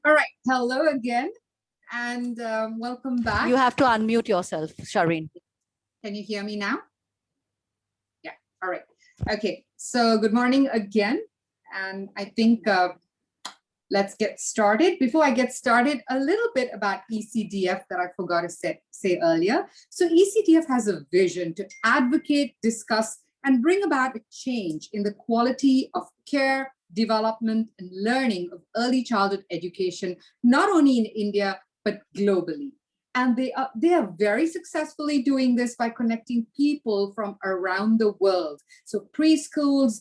All right. Hello again, and welcome back. You have to unmute yourself, Shireen. Can you hear me now? Yeah. All right. Okay. So good morning again. And I think let's get started. Before I get started, a little bit about ECDF that I forgot to say earlier. So ECDF has a vision to advocate, discuss, and bring about a change in the quality of care, development, and learning of early childhood education, not only in India, but globally. And they are very successfully doing this by connecting people from around the world. So preschools,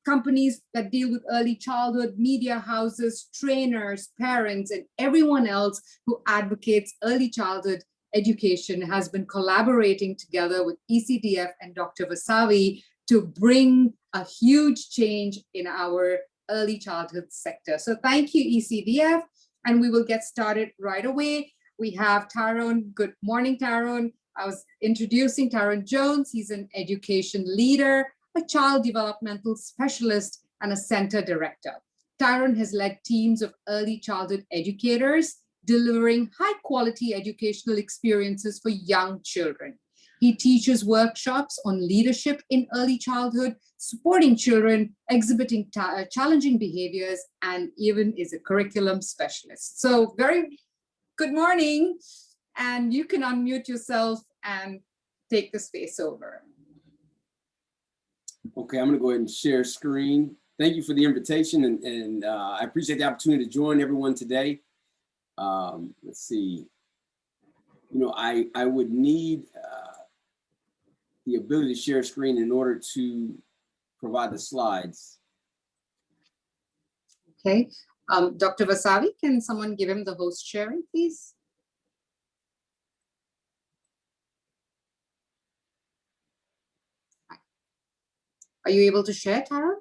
companies that deal with early childhood, media houses, trainers, parents, and everyone else who advocates early childhood education has been collaborating together with ECDF and Dr. Vasavi to bring a huge change in our early childhood sector. So thank you, ECDF, and we will get started right away. We have Tyron. Good morning, Tyron. I was introducing Tyron Jones. He's an education leader, a child developmental specialist, and a center director. Tyron has led teams of early childhood educators, delivering high-quality educational experiences for young children. He teaches workshops on leadership in early childhood, supporting children exhibiting challenging behaviors, and even is a curriculum specialist. So very good morning, and you can unmute yourself and take the space over. Okay, I'm gonna go ahead and share screen. Thank you for the invitation, and I appreciate the opportunity to join everyone today. Let's see, you know, I would need the ability to share screen in order to provide the slides. Okay, Dr. Vasavi, can someone give him the host sharing, please? Are you able to share, Tara?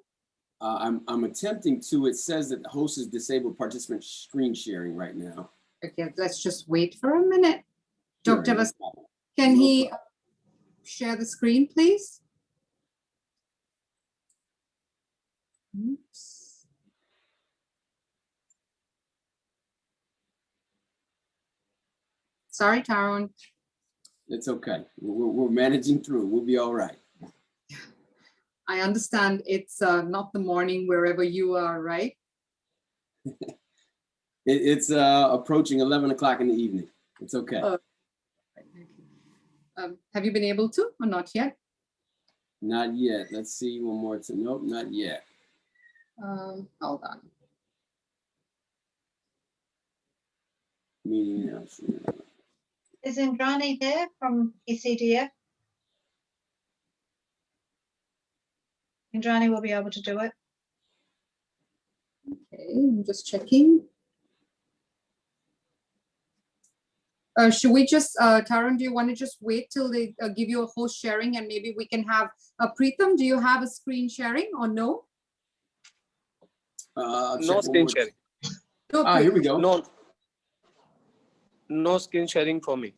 I'm attempting to. It says that the host is disabled participant screen sharing right now. Okay, let's just wait for a minute. Sure, Dr. no Vasavi, problem. can No he problem. share the screen, please? Oops. Sorry, Tyron. It's okay. We're managing through. We'll be all right. I understand it's not the morning wherever you are, right? It's approaching 11 o'clock in the evening. It's okay. Have you been able to or not yet? Not yet. Let's see one more time. Nope, not yet. Hold on. Meeting now. Is Indrani there from ECDF? Indrani will be able to do it. Okay, I'm just checking. Should we just, Tyron, do you want to just wait till they give you a host sharing and maybe we can have Prietam, do you have a screen sharing or no? No screen sharing. No, Here we go. No screen sharing for me.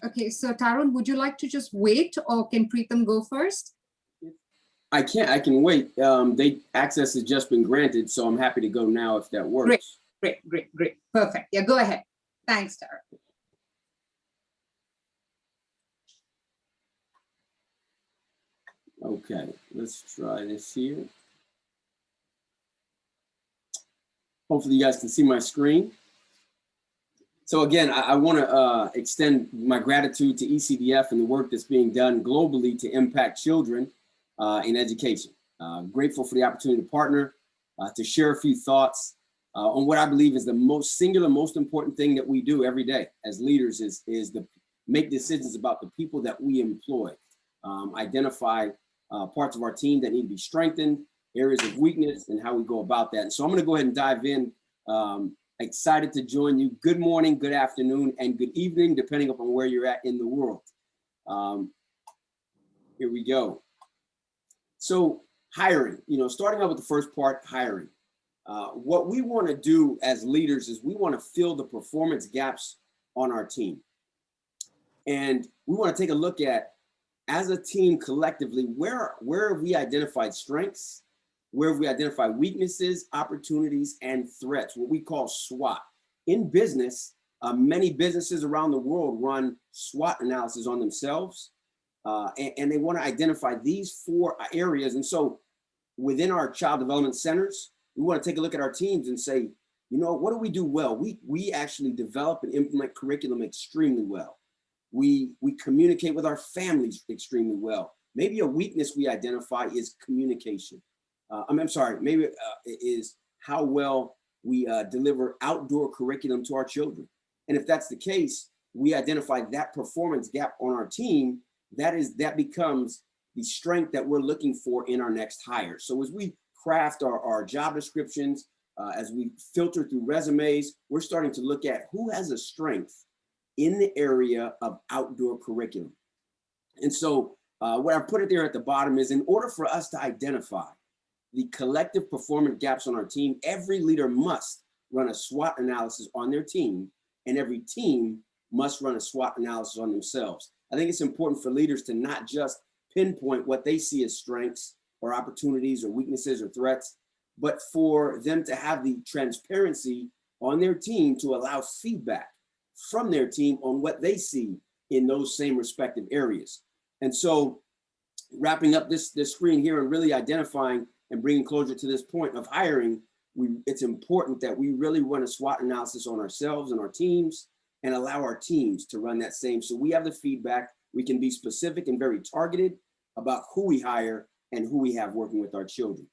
Okay, so Tyron, would you like to just wait or can Prietam go first? I can wait. They access has just been granted, so I'm happy to go now if that works. Great. Perfect. Yeah, go ahead. Thanks, Tyron. Okay, let's try this here. Hopefully you guys can see my screen. So again, I want to extend my gratitude to ECDF and the work that's being done globally to impact children in education. Grateful for the opportunity to partner, to share a few thoughts on what I believe is the most singular, most important thing that we do every day as leaders is to make decisions about the people that we employ, identify parts of our team that need to be strengthened, areas of weakness, and how we go about that. And so I'm going to go ahead and dive in. Excited to join you. Good morning, good afternoon, and good evening, depending upon where you're at in the world. Here we go. So hiring, starting out with the first part, hiring. What we want to do as leaders is we want to fill the performance gaps on our team. And we want to take a look at, as a team collectively, where have we identified strengths? where we identify weaknesses, opportunities, and threats, what we call SWOT. In business, many businesses around the world run SWOT analysis on themselves, and they want to identify these 4 areas. And so within our child development centers, we want to take a look at our teams and say, you know, what do we do well? We actually develop and implement curriculum extremely well. We communicate with our families extremely well. Maybe a weakness we identify is communication. I'm sorry, maybe it is how well we deliver outdoor curriculum to our children. And if that's the case, we identify that performance gap on our team, that becomes the strength that we're looking for in our next hire. So as we craft our job descriptions, as we filter through resumes, we're starting to look at who has a strength in the area of outdoor curriculum. And so what I put it there at the bottom is, in order for us to identify the collective performance gaps on our team, every leader must run a SWOT analysis on their team, and every team must run a SWOT analysis on themselves. I think it's important for leaders to not just pinpoint what they see as strengths or opportunities or weaknesses or threats, but for them to have the transparency on their team to allow feedback from their team on what they see in those same respective areas. And so wrapping up this screen here and really identifying and bringing closure to this point of hiring, it's important that we really run a SWOT analysis on ourselves and our teams and allow our teams to run that same. So we have the feedback, we can be specific and very targeted about who we hire and who we have working with our children.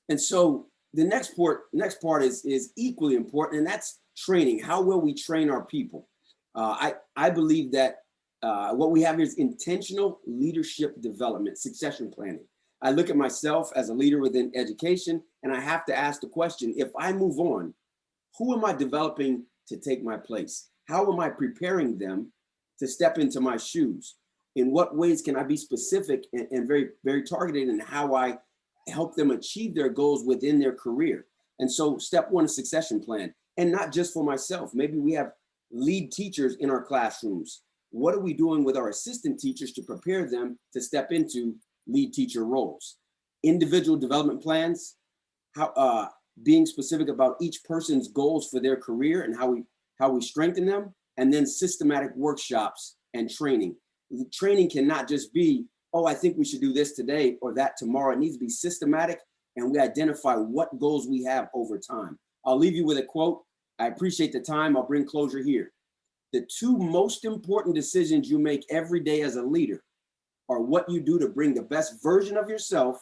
And so the next part is equally important, and that's training. How will we train our people? I believe that what we have is intentional leadership development, succession planning. I look at myself as a leader within education, and I have to ask the question, if I move on, who am I developing to take my place? How am I preparing them to step into my shoes? In what ways can I be specific and very, very targeted in how I help them achieve their goals within their career? And so step 1 is succession plan, and not just for myself. Maybe we have lead teachers in our classrooms. What are we doing with our assistant teachers to prepare them to step into lead teacher roles? Individual development plans, how being specific about each person's goals for their career and how we strengthen them, and then systematic workshops and training. The training cannot just be, oh, I think we should do this today or that tomorrow. It needs to be systematic, and we identify what goals we have over time. I'll leave you with a quote. I appreciate the time. I'll bring closure here. The 2 most important decisions you make every day as a leader are what you do to bring the best version of yourself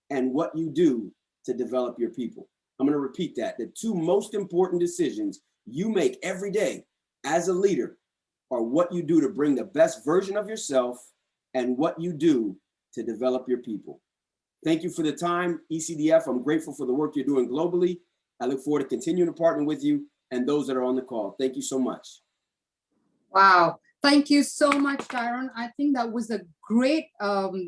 and what you do to develop your people. I'm going to repeat that. The 2 most important decisions you make every day as a leader are what you do to bring the best version of yourself and what you do to develop your people. Thank you for the time, ECDF. I'm grateful for the work you're doing globally. I look forward to continuing to partner with you and those that are on the call. Thank you so much. Wow. Thank you so much, Tyron. I think that was a great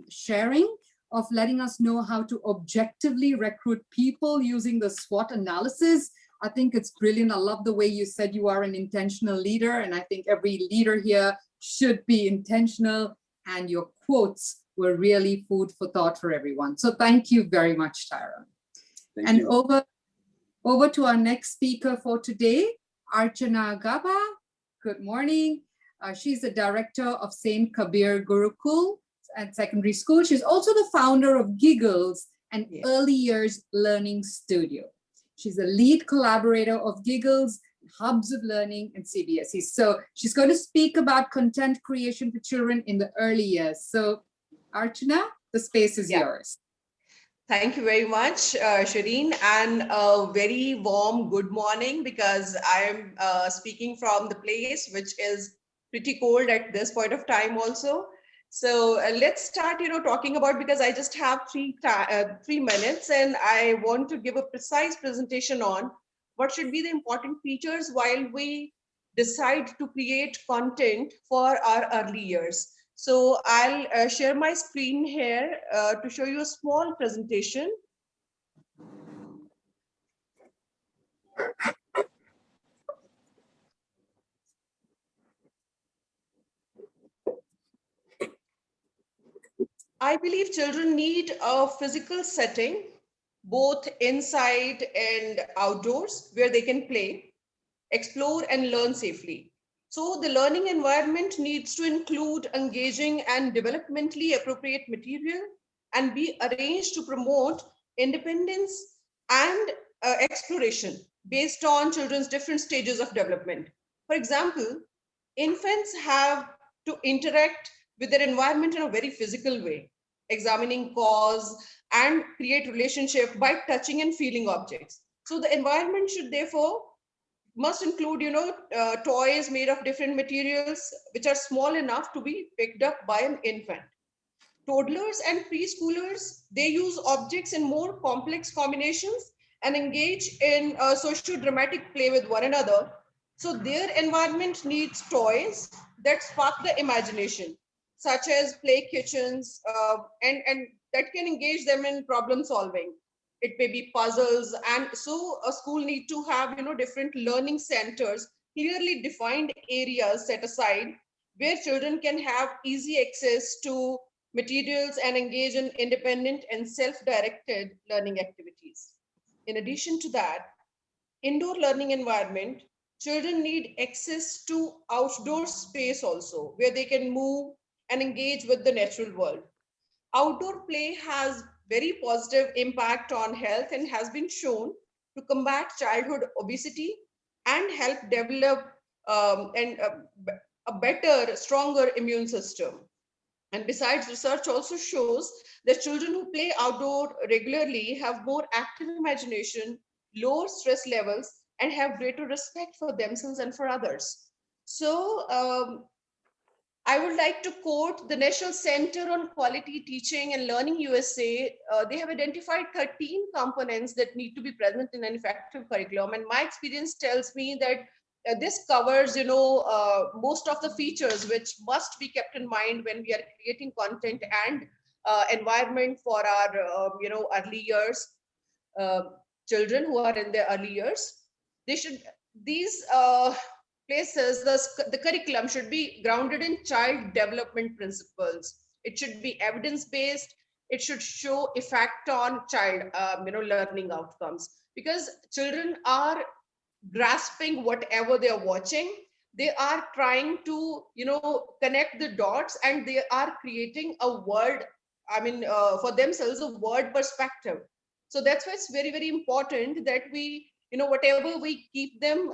sharing of letting us know how to objectively recruit people using the SWOT analysis. I think it's brilliant. I love the way you said you are an intentional leader, and I think every leader here should be intentional, and your quotes were really food for thought for everyone. So thank you very much, Tyron. Thank you. Over to our next speaker for today, Archana Gaba. Good morning. She's the director of St. Kabir Gurukul and Secondary School. She's also the founder of Giggles, an early years learning studio. She's the lead collaborator of Giggles, Hubs of Learning, and CBSE. So she's going to speak about content creation for children in the early years. So Archana, the space is yours. Thank you very much, Shireen, and a very warm good morning, because I'm speaking from the place which is pretty cold at this point of time also. So let's start, talking about, because I just have 3 minutes and I want to give a precise presentation on what should be the important features while we decide to create content for our early years. So I'll share my screen here to show you a small presentation. I believe children need a physical setting, both inside and outdoors, where they can play, explore, and learn safely. So, the learning environment needs to include engaging and developmentally appropriate material and be arranged to promote independence and exploration based on children's different stages of development. For example, infants have to interact with their environment in a very physical way, examining cause and create relationship by touching and feeling objects. So the environment should therefore must include, toys made of different materials which are small enough to be picked up by an infant. Toddlers and preschoolers, they use objects in more complex combinations and engage in socio-dramatic play with one another. So their environment needs toys that spark the imagination, such as play kitchens, and that can engage them in problem solving. It may be puzzles, and so a school need to have, different learning centers, clearly defined areas set aside where children can have easy access to materials and engage in independent and self-directed learning activities. In addition to that, indoor learning environment, children need access to outdoor space also, where they can move and engage with the natural world. Outdoor play has very positive impact on health and has been shown to combat childhood obesity and help develop a better, stronger immune system. And besides, research also shows that children who play outdoor regularly have more active imagination, lower stress levels, and have greater respect for themselves and for others. So, I would like to quote the National Center on Quality Teaching and Learning USA. They have identified 13 components that need to be present in an effective curriculum. And my experience tells me that this covers, most of the features which must be kept in mind when we are creating content and environment for our, early years, uh, children who are in their early years. They should, these places, the curriculum should be grounded in child development principles. It should be evidence-based. It should show effect on child, learning outcomes, because children are grasping whatever they are watching. They are trying to, connect the dots, and they are creating a world, for themselves, a word perspective. So that's why it's very, very important that we, whatever we keep them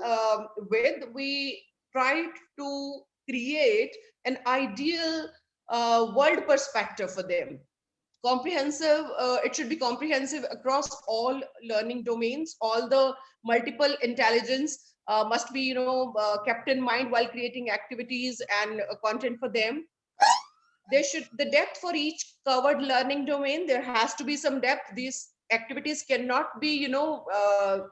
with, we try to create an ideal world perspective for them. Comprehensive, it should be comprehensive across all learning domains. All the multiple intelligence must be, kept in mind while creating activities and content for them. There should, the depth for each covered learning domain, there has to be some depth. These activities cannot be,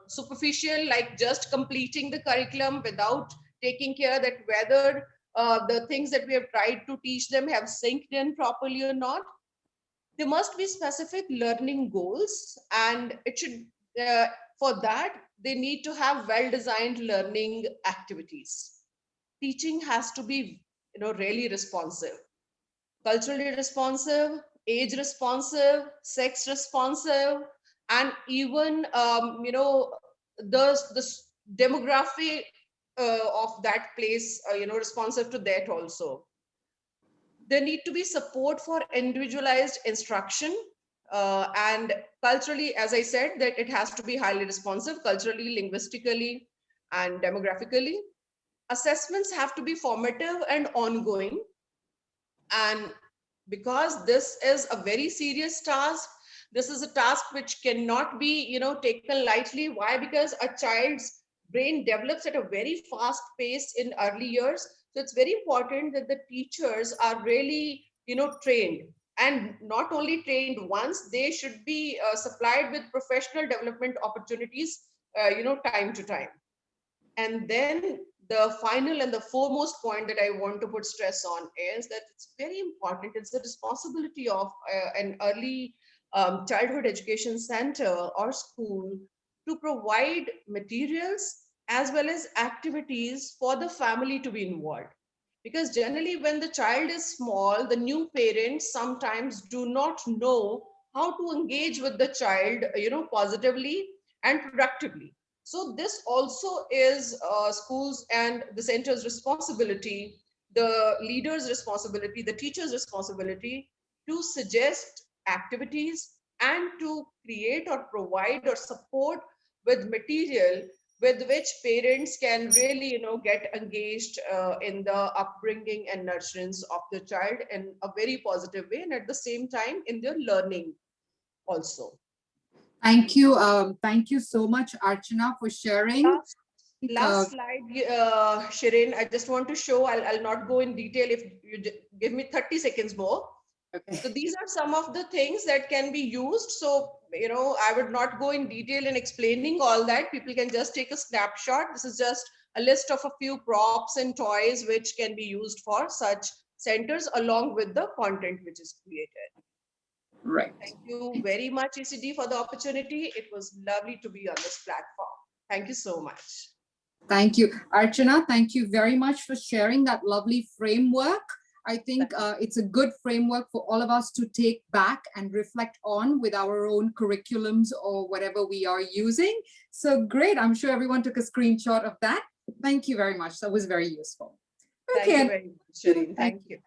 superficial, like just completing the curriculum without taking care that whether the things that we have tried to teach them have synced in properly or not. There must be specific learning goals, and it should, uh, for that, they need to have well designed learning activities. Teaching has to be, really responsive, culturally responsive, age responsive, sex responsive, and even, the demography of that place, responsive to that also. There need to be support for individualized instruction, and culturally, as I said, that it has to be highly responsive culturally, linguistically, and demographically. Assessments have to be formative and ongoing, and because this is a very serious task, this is a task which cannot be, taken lightly. Why? Because a child's brain develops at a very fast pace in early years. So it's very important that the teachers are really, trained, and not only trained once, they should be supplied with professional development opportunities, time to time. And then the final and the foremost point that I want to put stress on is that it's very important. It's the responsibility of an early childhood education center or school to provide materials as well as activities for the family to be involved. Because generally when the child is small, the new parents sometimes do not know how to engage with the child, positively and productively. So this also is schools and the center's responsibility, the leader's responsibility, the teacher's responsibility to suggest activities and to create or provide or support with material with which parents can really, get engaged in the upbringing and nurturance of the child in a very positive way, and at the same time in their learning also. Thank you. Thank you so much, Archana, for sharing. Last slide, Shireen, I just want to show, I'll not go in detail if you give me 30 seconds more. Okay. So these are some of the things that can be used. So, I would not go in detail in explaining all that. People can just take a snapshot. This is just a list of a few props and toys which can be used for such centers along with the content which is created. Right. Thank you very much, ECD, for the opportunity. It was lovely to be on this platform. Thank you so much. Thank you. Archana, thank you very much for sharing that lovely framework. I think it's a good framework for all of us to take back and reflect on with our own curriculums or whatever we are using. So great. I'm sure everyone took a screenshot of that. Thank you very much. That was very useful. Okay. Thank you very much, Shireen. Thank you.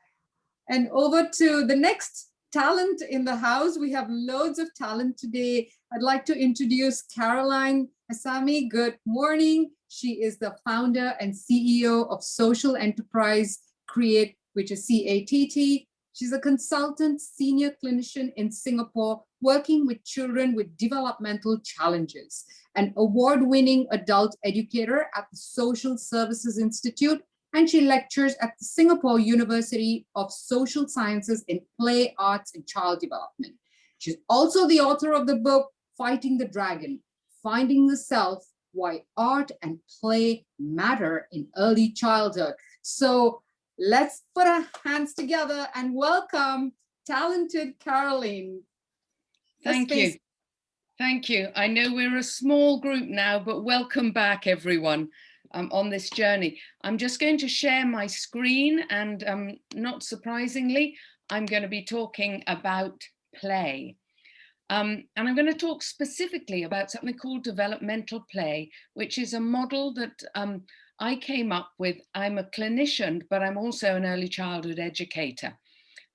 And over to the next talent in the house. We have loads of talent today. I'd like to introduce Caroline Asami. Good morning. She is the founder and CEO of Social Enterprise Create, which is CATT. She's a consultant senior clinician in Singapore, working with children with developmental challenges, an award-winning adult educator at the Social Services Institute, and she lectures at the Singapore University of Social Sciences in Play, Arts, and Child Development. She's also the author of the book, Fighting the Dragon, Finding the Self, Why Art and Play Matter in Early Childhood. So let's put our hands together and welcome talented Caroline. Thank you. Thank you. I know we're a small group now, but welcome back, everyone, on this journey. I'm just going to share my screen, and not surprisingly, I'm going to be talking about play. And I'm going to talk specifically about something called developmental play, which is a model that I came up with. I'm a clinician, but I'm also an early childhood educator.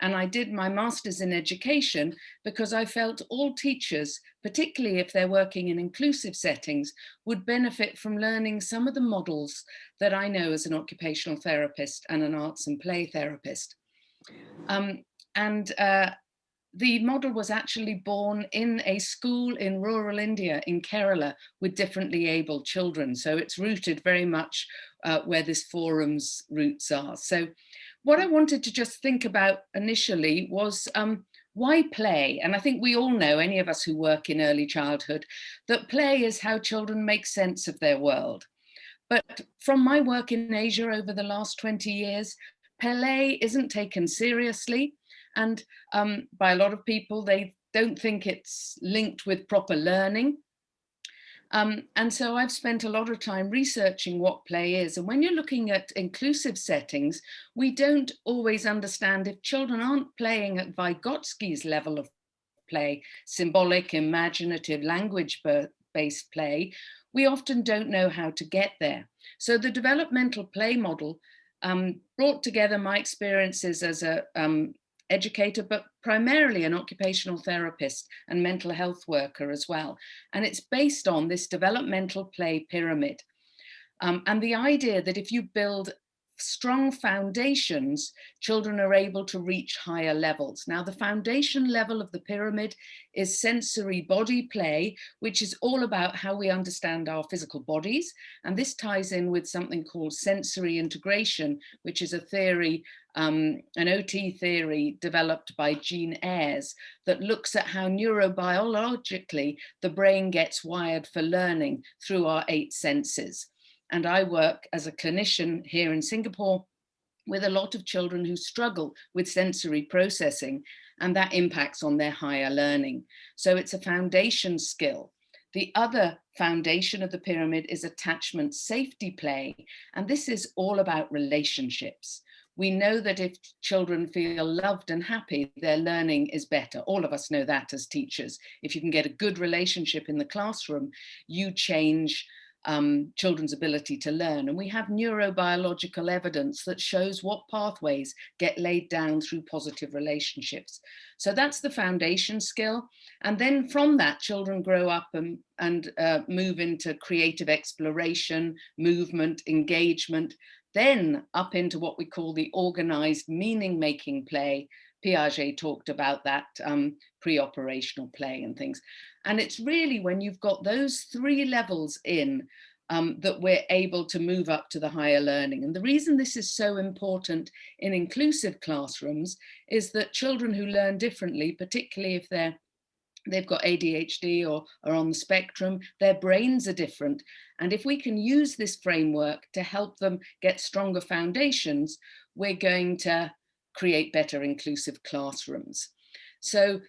And I did my master's in education because I felt all teachers, particularly if they're working in inclusive settings, would benefit from learning some of the models that I know as an occupational therapist and an arts and play therapist. The model was actually born in a school in rural India, in Kerala, with differently abled children. So it's rooted very much where this forum's roots are. So what I wanted to just think about initially was why play? And I think we all know, any of us who work in early childhood, that play is how children make sense of their world. But from my work in Asia over the last 20 years, play isn't taken seriously. And by a lot of people, they don't think it's linked with proper learning. And so I've spent a lot of time researching what play is. And when you're looking at inclusive settings, we don't always understand if children aren't playing at Vygotsky's level of play, symbolic, imaginative, language-based play, we often don't know how to get there. So the developmental play model brought together my experiences as a educator, but primarily an occupational therapist and mental health worker as well. And it's based on this developmental play pyramid. And the idea that if you build strong foundations, children are able to reach higher levels. Now, the foundation level of the pyramid is sensory body play, which is all about how we understand our physical bodies. And this ties in with something called sensory integration, which is a theory, an OT theory developed by Jean Ayres that looks at how neurobiologically the brain gets wired for learning through our 8 senses. And I work as a clinician here in Singapore with a lot of children who struggle with sensory processing, and that impacts on their higher learning. So it's a foundation skill. The other foundation of the pyramid is attachment safety play. And this is all about relationships. We know that if children feel loved and happy, their learning is better. All of us know that as teachers. If you can get a good relationship in the classroom, you change children's ability to learn. And we have neurobiological evidence that shows what pathways get laid down through positive relationships. So that's the foundation skill. And then from that, children grow up and move into creative exploration, movement, engagement, then up into what we call the organized meaning-making play. Piaget talked about that, pre-operational play and things. And it's really when you've got those 3 levels in that we're able to move up to the higher learning. And the reason this is so important in inclusive classrooms is that children who learn differently, particularly if they've got ADHD or are on the spectrum, their brains are different. And if we can use this framework to help them get stronger foundations, we're going to create better inclusive classrooms. So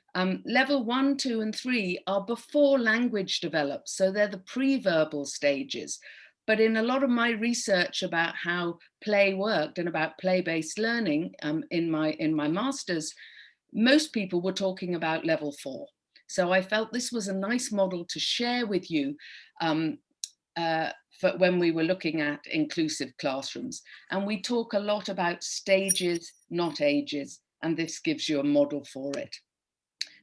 level 1, 2, and 3 are before language develops. So they're the pre-verbal stages. But in a lot of my research about how play worked and about play-based learning in my master's, most people were talking about level 4. So I felt this was a nice model to share with you for when we were looking at inclusive classrooms. And we talk a lot about stages, not ages, and this gives you a model for it.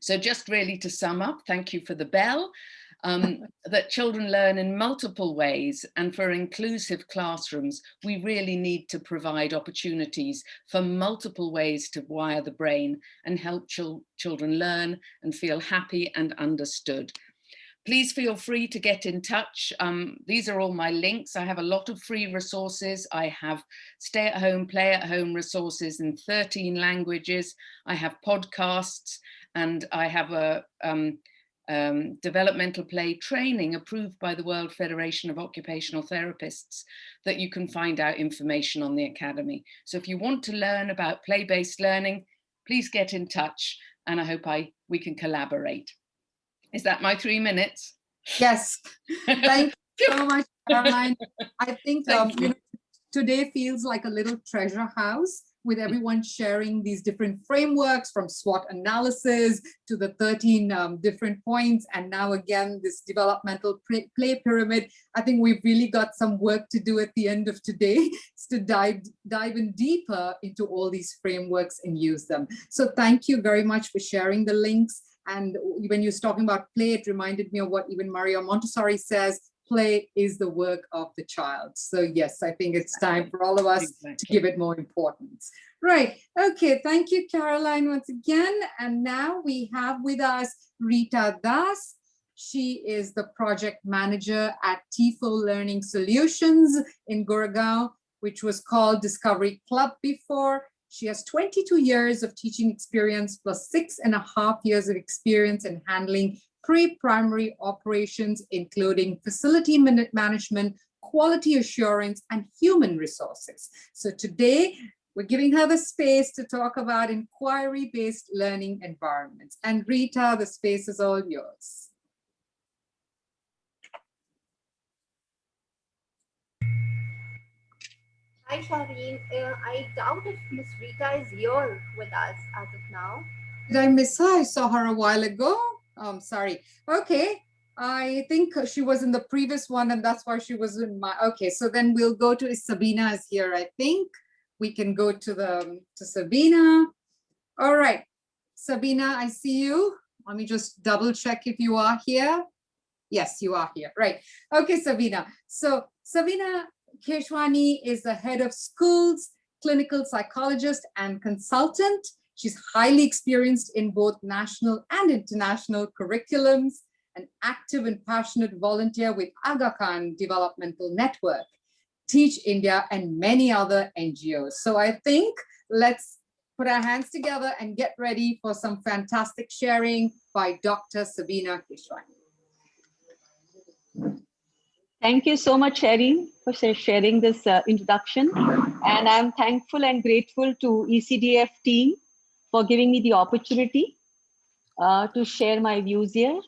So just really to sum up, thank you for the bell, that children learn in multiple ways, and for inclusive classrooms, we really need to provide opportunities for multiple ways to wire the brain and help children learn and feel happy and understood. Please feel free to get in touch. These are all my links. I have a lot of free resources. I have stay-at-home, play-at-home resources in 13 languages. I have podcasts, and I have a developmental play training approved by the World Federation of Occupational Therapists that you can find out information on the Academy. So if you want to learn about play-based learning, please get in touch, and I hope we can collaborate. Is that my 3 minutes? Yes. Thank you so much, Caroline. I think you know, today feels like a little treasure house with everyone sharing these different frameworks, from SWOT analysis to the 13 different points. And now again, this developmental play pyramid. I think we've really got some work to do at the end of today is to dive in deeper into all these frameworks and use them. So thank you very much for sharing the links. And when you was talking about play, it reminded me of what even Maria Montessori says, play is the work of the child. So yes, I think it's time for all of us to give it more importance. Right, okay, thank you, Caroline, once again. And now we have with us Rita Das. She is the project manager at TIFO Learning Solutions in Gurgaon, which was called Discovery Club before. She has 22 years of teaching experience plus 6.5 years of experience in handling pre-primary operations, including facility management, quality assurance, and human resources. So today, we're giving her the space to talk about inquiry-based learning environments. And Rita, the space is all yours. Hi, Shireen. I doubt if Miss Rita is here with us as of now. Did I miss her? I saw her a while ago. Oh, I'm sorry. Okay. I think she was in the previous one, and that's why she was in my. Okay, so then we'll go to Sabina is here, I think. We can go to Sabina. All right. Sabina, I see you. Let me just double check if you are here. Yes, you are here. Right. Okay, Sabina. So Sabina Kekwani is the head of schools, clinical psychologist, and consultant. She's highly experienced in both national and international curriculums, an active and passionate volunteer with Aga Khan Developmental Network, Teach India, and many other NGOs. So I think let's put our hands together and get ready for some fantastic sharing by Dr. Sabina Kekwani. Thank you so much, Shireen, for sharing this introduction. And I'm thankful and grateful to ECDF team for giving me the opportunity to share my views here.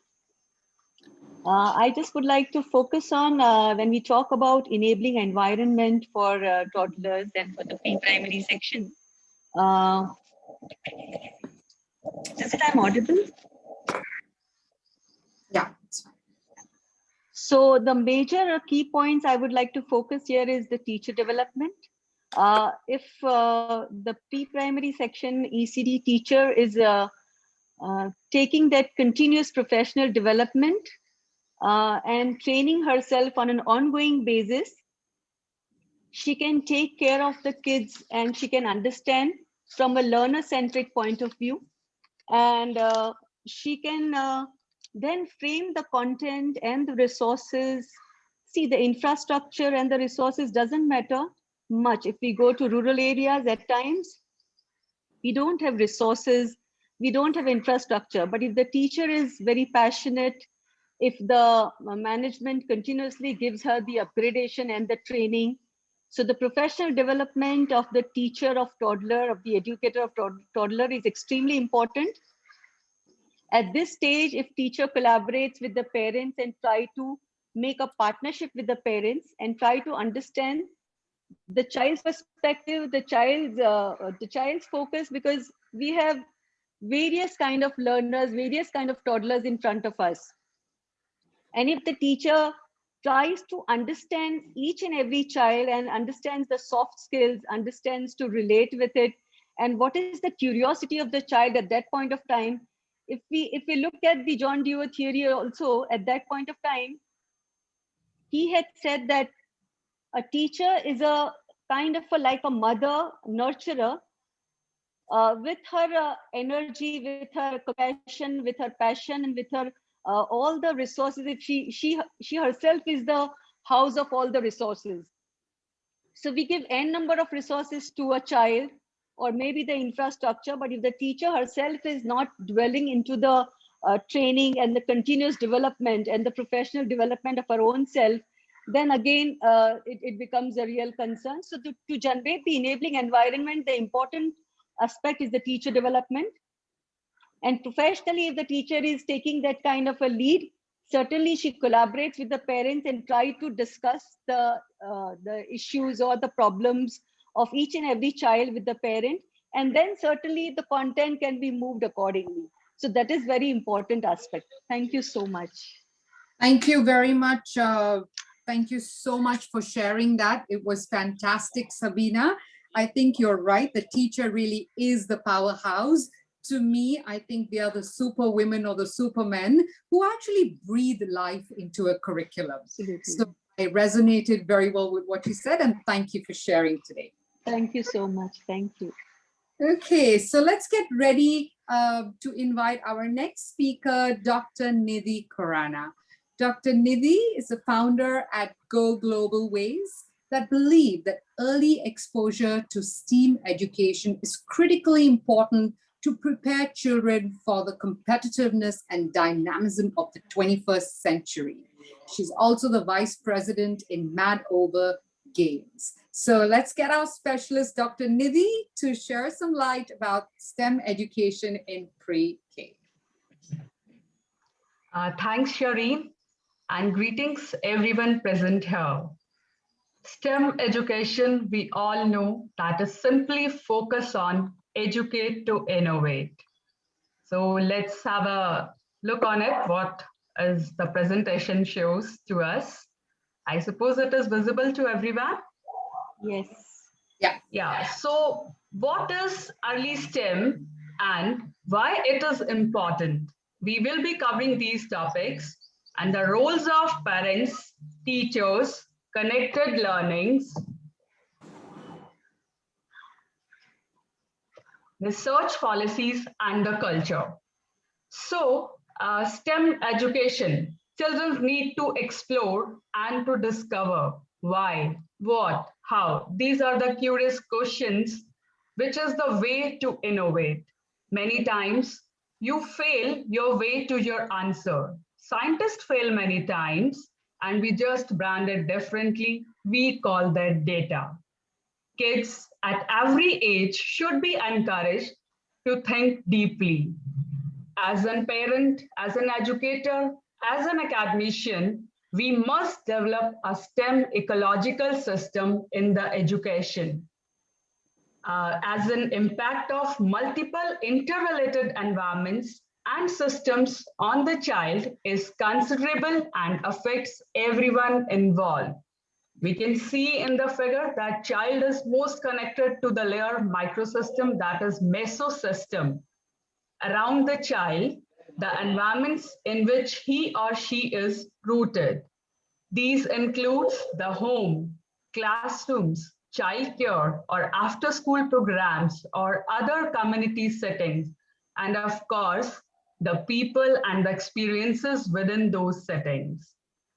I just would like to focus on when we talk about enabling environment for toddlers and for the pre-primary section. Is it I'm audible? Yeah. So the major key points I would like to focus here is the teacher development. If the pre-primary section ECD teacher is taking that continuous professional development and training herself on an ongoing basis, she can take care of the kids and she can understand from a learner-centric point of view. And she can then frame the content and the resources. See, the infrastructure and the resources doesn't matter much. If we go to rural areas at times, we don't have resources, we don't have infrastructure. But if the teacher is very passionate, if the management continuously gives her the upgradation and the training, so the professional development of the teacher of toddler, of the educator of toddler is extremely important. At this stage, if teacher collaborates with the parents and try to make a partnership with the parents and try to understand the child's perspective, the child's focus, because we have various kind of learners, various kind of toddlers in front of us. And if the teacher tries to understand each and every child and understands the soft skills, understands to relate with it, and what is the curiosity of the child at that point of time, if we look at the John Dewey theory also, at that point of time, he had said that a teacher is a kind of like a mother nurturer with her energy, with her compassion, with her passion, and with her all the resources. If she herself is the house of all the resources. So we give n number of resources to a child, or maybe the infrastructure, but if the teacher herself is not dwelling into the training and the continuous development and the professional development of her own self, then again, it becomes a real concern. So to generate the enabling environment, the important aspect is the teacher development. And professionally, if the teacher is taking that kind of a lead, certainly she collaborates with the parents and try to discuss the issues or the problems of each and every child with the parent. And then certainly the content can be moved accordingly. So that is very important aspect. Thank you so much. Thank you very much. Thank you so much for sharing that. It was fantastic, Sabina. I think you're right. The teacher really is the powerhouse. To me, I think they are the super women or the supermen who actually breathe life into a curriculum. Absolutely. So I resonated very well with what you said, and thank you for sharing today. Thank you so much. Thank you. Okay, so let's get ready to invite our next speaker, Dr. Nidhi Khurana. Dr. Nidhi is the founder at Go Global Ways that believe that early exposure to STEAM education is critically important to prepare children for the competitiveness and dynamism of the 21st century. She's also the vice president in Mad Over Games. So let's get our specialist, Dr. Nidhi, to share some light about STEM education in pre-K. Thanks, Shireen, and greetings everyone present here. STEM education, we all know that is simply focus on educate to innovate. So let's have a look on it, what is the presentation shows to us. I suppose it is visible to everyone? Yes. Yeah, so what is early STEM and why it is important? We will be covering these topics and the roles of parents, teachers, connected learnings, research policies, and the culture. So, STEM education, children need to explore and to discover why, what, how. These are the curious questions, which is the way to innovate. Many times, you fail your way to your answer. Scientists fail many times, and we just brand it differently. We call that data. Kids at every age should be encouraged to think deeply. As a parent, as an educator, As an academician, we must develop a STEM ecological system in the education. As an impact of multiple interrelated environments and systems on the child is considerable and affects everyone involved. We can see in the figure that child is most connected to the layer microsystem, that is mesosystem. Around the child, the environments in which he or she is rooted. These include the home, classrooms, childcare, or after school programs, or other community settings, and of course, the people and the experiences within those settings.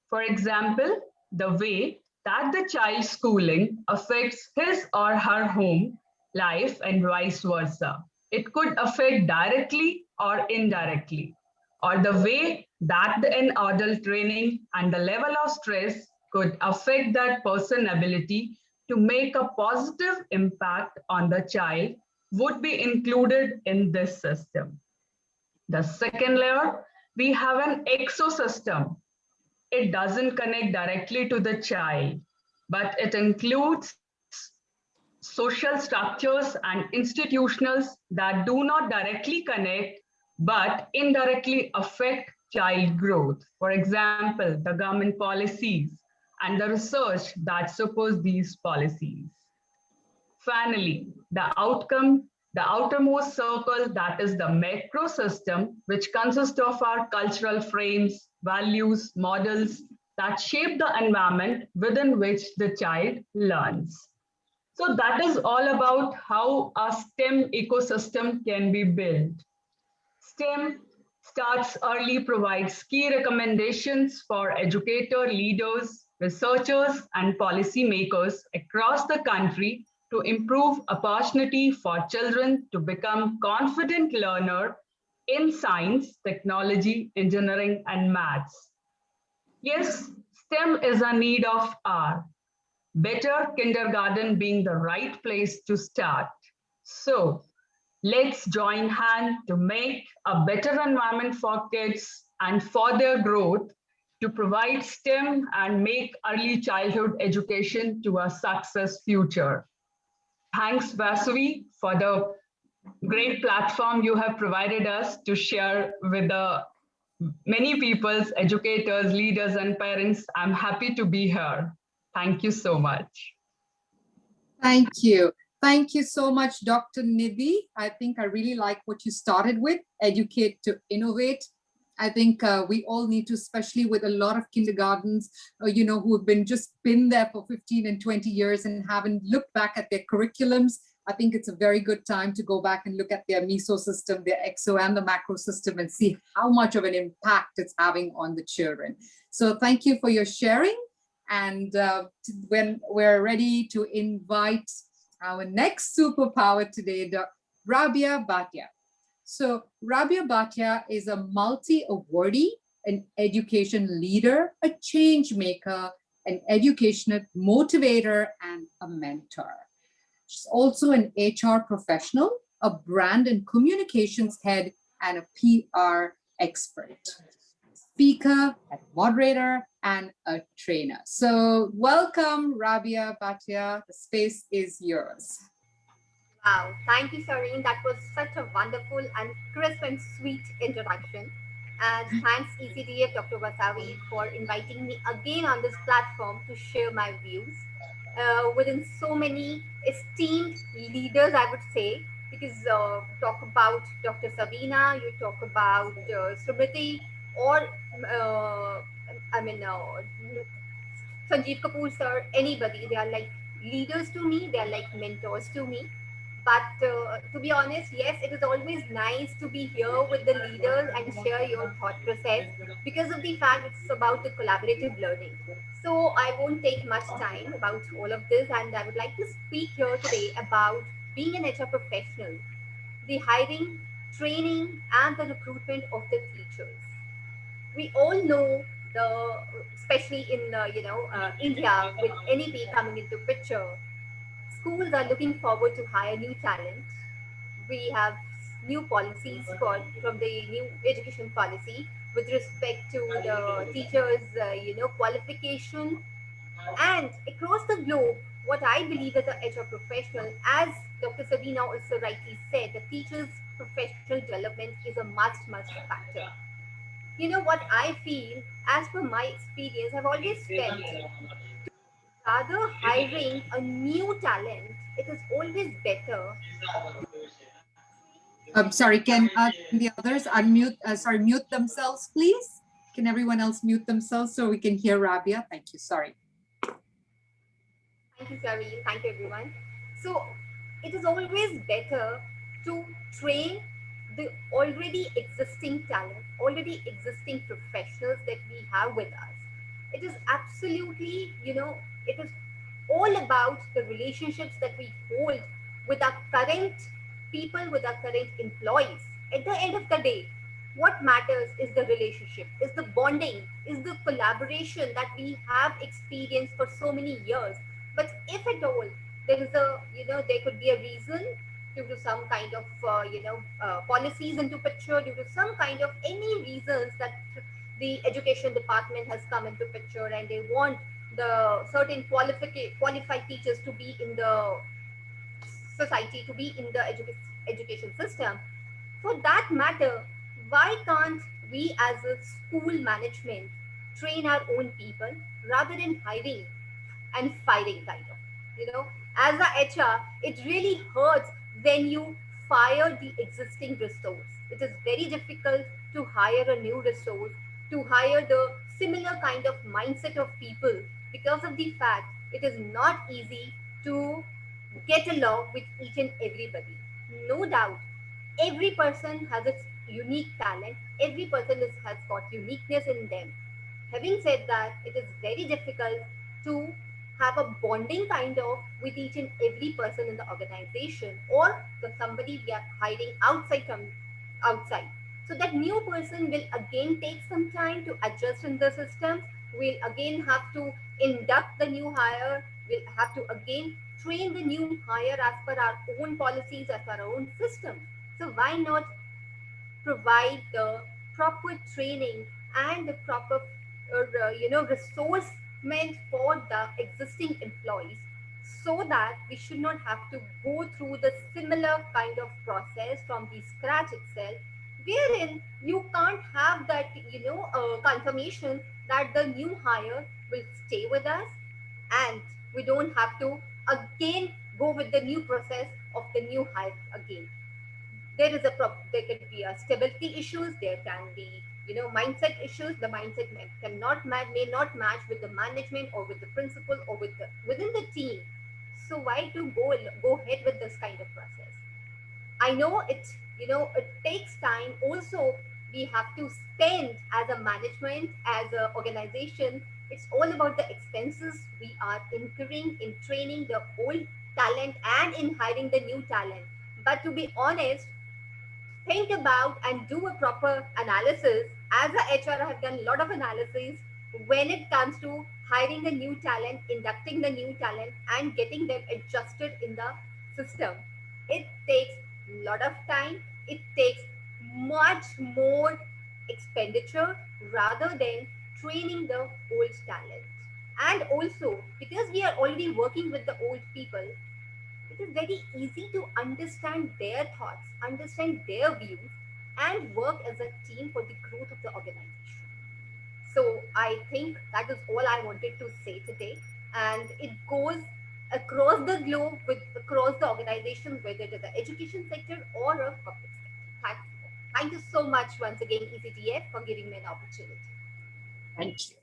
For example, the way that the child's schooling affects his or her home life and vice versa. It could affect directly or indirectly, or the way that an adult training and the level of stress could affect that person's ability to make a positive impact on the child would be included in this system. The second layer, we have an exosystem. It doesn't connect directly to the child, but it includes social structures and institutionals that do not directly connect but indirectly affect child growth. For example, the government policies and the research that supports these policies. Finally, the outermost circle, that is the macro system, which consists of our cultural frames, values, models that shape the environment within which the child learns. So that is all about how a STEM ecosystem can be built. STEM starts early, provides key recommendations for educator, leaders, researchers, and policymakers across the country to improve opportunity for children to become confident learner in science, technology, engineering, and maths. Yes, STEM is a need of our better kindergarten being the right place to start. So let's join hands to make a better environment for kids and for their growth, to provide STEM and make early childhood education to a success future. Thanks, Vasavi, for the great platform you have provided us to share with the many people's educators, leaders, and parents. I'm happy to be here. Thank you so much. Thank you. Thank you so much, Dr. Nidhi. I think I really like what you started with, educate to innovate. I think we all need to, especially with a lot of kindergartens, who have been there for 15 and 20 years and haven't looked back at their curriculums. I think it's a very good time to go back and look at their meso system, their exo and the macro system, and see how much of an impact it's having on the children. So thank you for your sharing. And when we're ready to invite our next superpower today, Rabia Bhatia. So Rabia Bhatia is a multi-awardee, an education leader, a change maker, an educational motivator, and a mentor. She's also an HR professional, a brand and communications head, and a PR expert, speaker, a moderator, and a trainer. So welcome, Rabia Bhatia. The space is yours. Wow, thank you, Shireen. That was such a wonderful and crisp and sweet introduction. And thanks, ECDF, Dr. Vasavi, for inviting me again on this platform to share my views within so many esteemed leaders, I would say, because talk about Dr. Sabina, you talk about Smriti, or Sanjeev Kapoor sir, anybody. They are like leaders to me, they are like mentors to me. But to be honest, yes, it is always nice to be here with the leaders and share your thought process because of the fact it's about the collaborative learning. So I won't take much time about all of this, and I would like to speak here today about being an HR professional, the hiring, training, and the recruitment of the teachers. We all know especially in India, with NEP coming into picture, schools are looking forward to hire new talent. We have new policies from the new education policy with respect to the teachers, qualification. And across the globe, what I believe as a HR professional, as Dr. Sabina also rightly said, the teacher's professional development is a must factor. You know what I feel, as per my experience, I've always felt rather hiring a new talent, it is always better. Sorry, can the others unmute, mute themselves, please? Can everyone else mute themselves so we can hear Rabia? Thank you, sorry. Thank you, Shireen. Thank you, everyone. So it is always better to train the already existing talent, already existing professionals that we have with us. It is absolutely, it is all about the relationships that we hold with our current people, with our current employees. At the end of the day, what matters is the relationship, is the bonding, is the collaboration that we have experienced for so many years. But if at all there is a, there could be a reason due to some kind of, policies into picture, due to some kind of any reasons that the education department has come into picture and they want the certain qualified teachers to be in the society, to be in the education system. For that matter, why can't we as a school management train our own people rather than hiring and firing kind of? As a HR, it really hurts when you fire the existing resource. It is very difficult to hire a new resource, to hire the similar kind of mindset of people, because of the fact it is not easy to get along with each and everybody. No doubt, every person has its unique talent, every person has got uniqueness in them. Having said that, it is very difficult to have a bonding kind of with each and every person in the organization, or the somebody we are hiring outside from outside. So that new person will again take some time to adjust in the system. We'll again have to induct the new hire. We'll have to again train the new hire as per our own policies, as per our own system. So why not provide the proper training and the proper resource meant for the existing employees, so that we should not have to go through the similar kind of process from the scratch itself, wherein you can't have that confirmation that the new hire will stay with us, and we don't have to again go with the new process of the new hire again. There is a there could be a stability issues, there can be mindset issues. The mindset may not match with the management or with the principal or with the within the team. So why to go ahead with this kind of process? I know it takes time also. We have to spend as a management, as an organization. It's all about the expenses we are incurring in training the old talent and in hiring the new talent. But to be honest, think about and do a proper analysis. As a HR, I have done a lot of analysis when it comes to hiring the new talent, inducting the new talent, and getting them adjusted in the system. It takes a lot of time. It takes much more expenditure rather than training the old talent. And also, because we are already working with the old people, it is very easy to understand their thoughts, understand their views, and work as a team for the growth of the organization. So I think that is all I wanted to say today. And it goes across the globe, with across the organization, whether it is the education sector or a corporate sector. Thank you so much once again, ECTF, for giving me an opportunity. Thank you.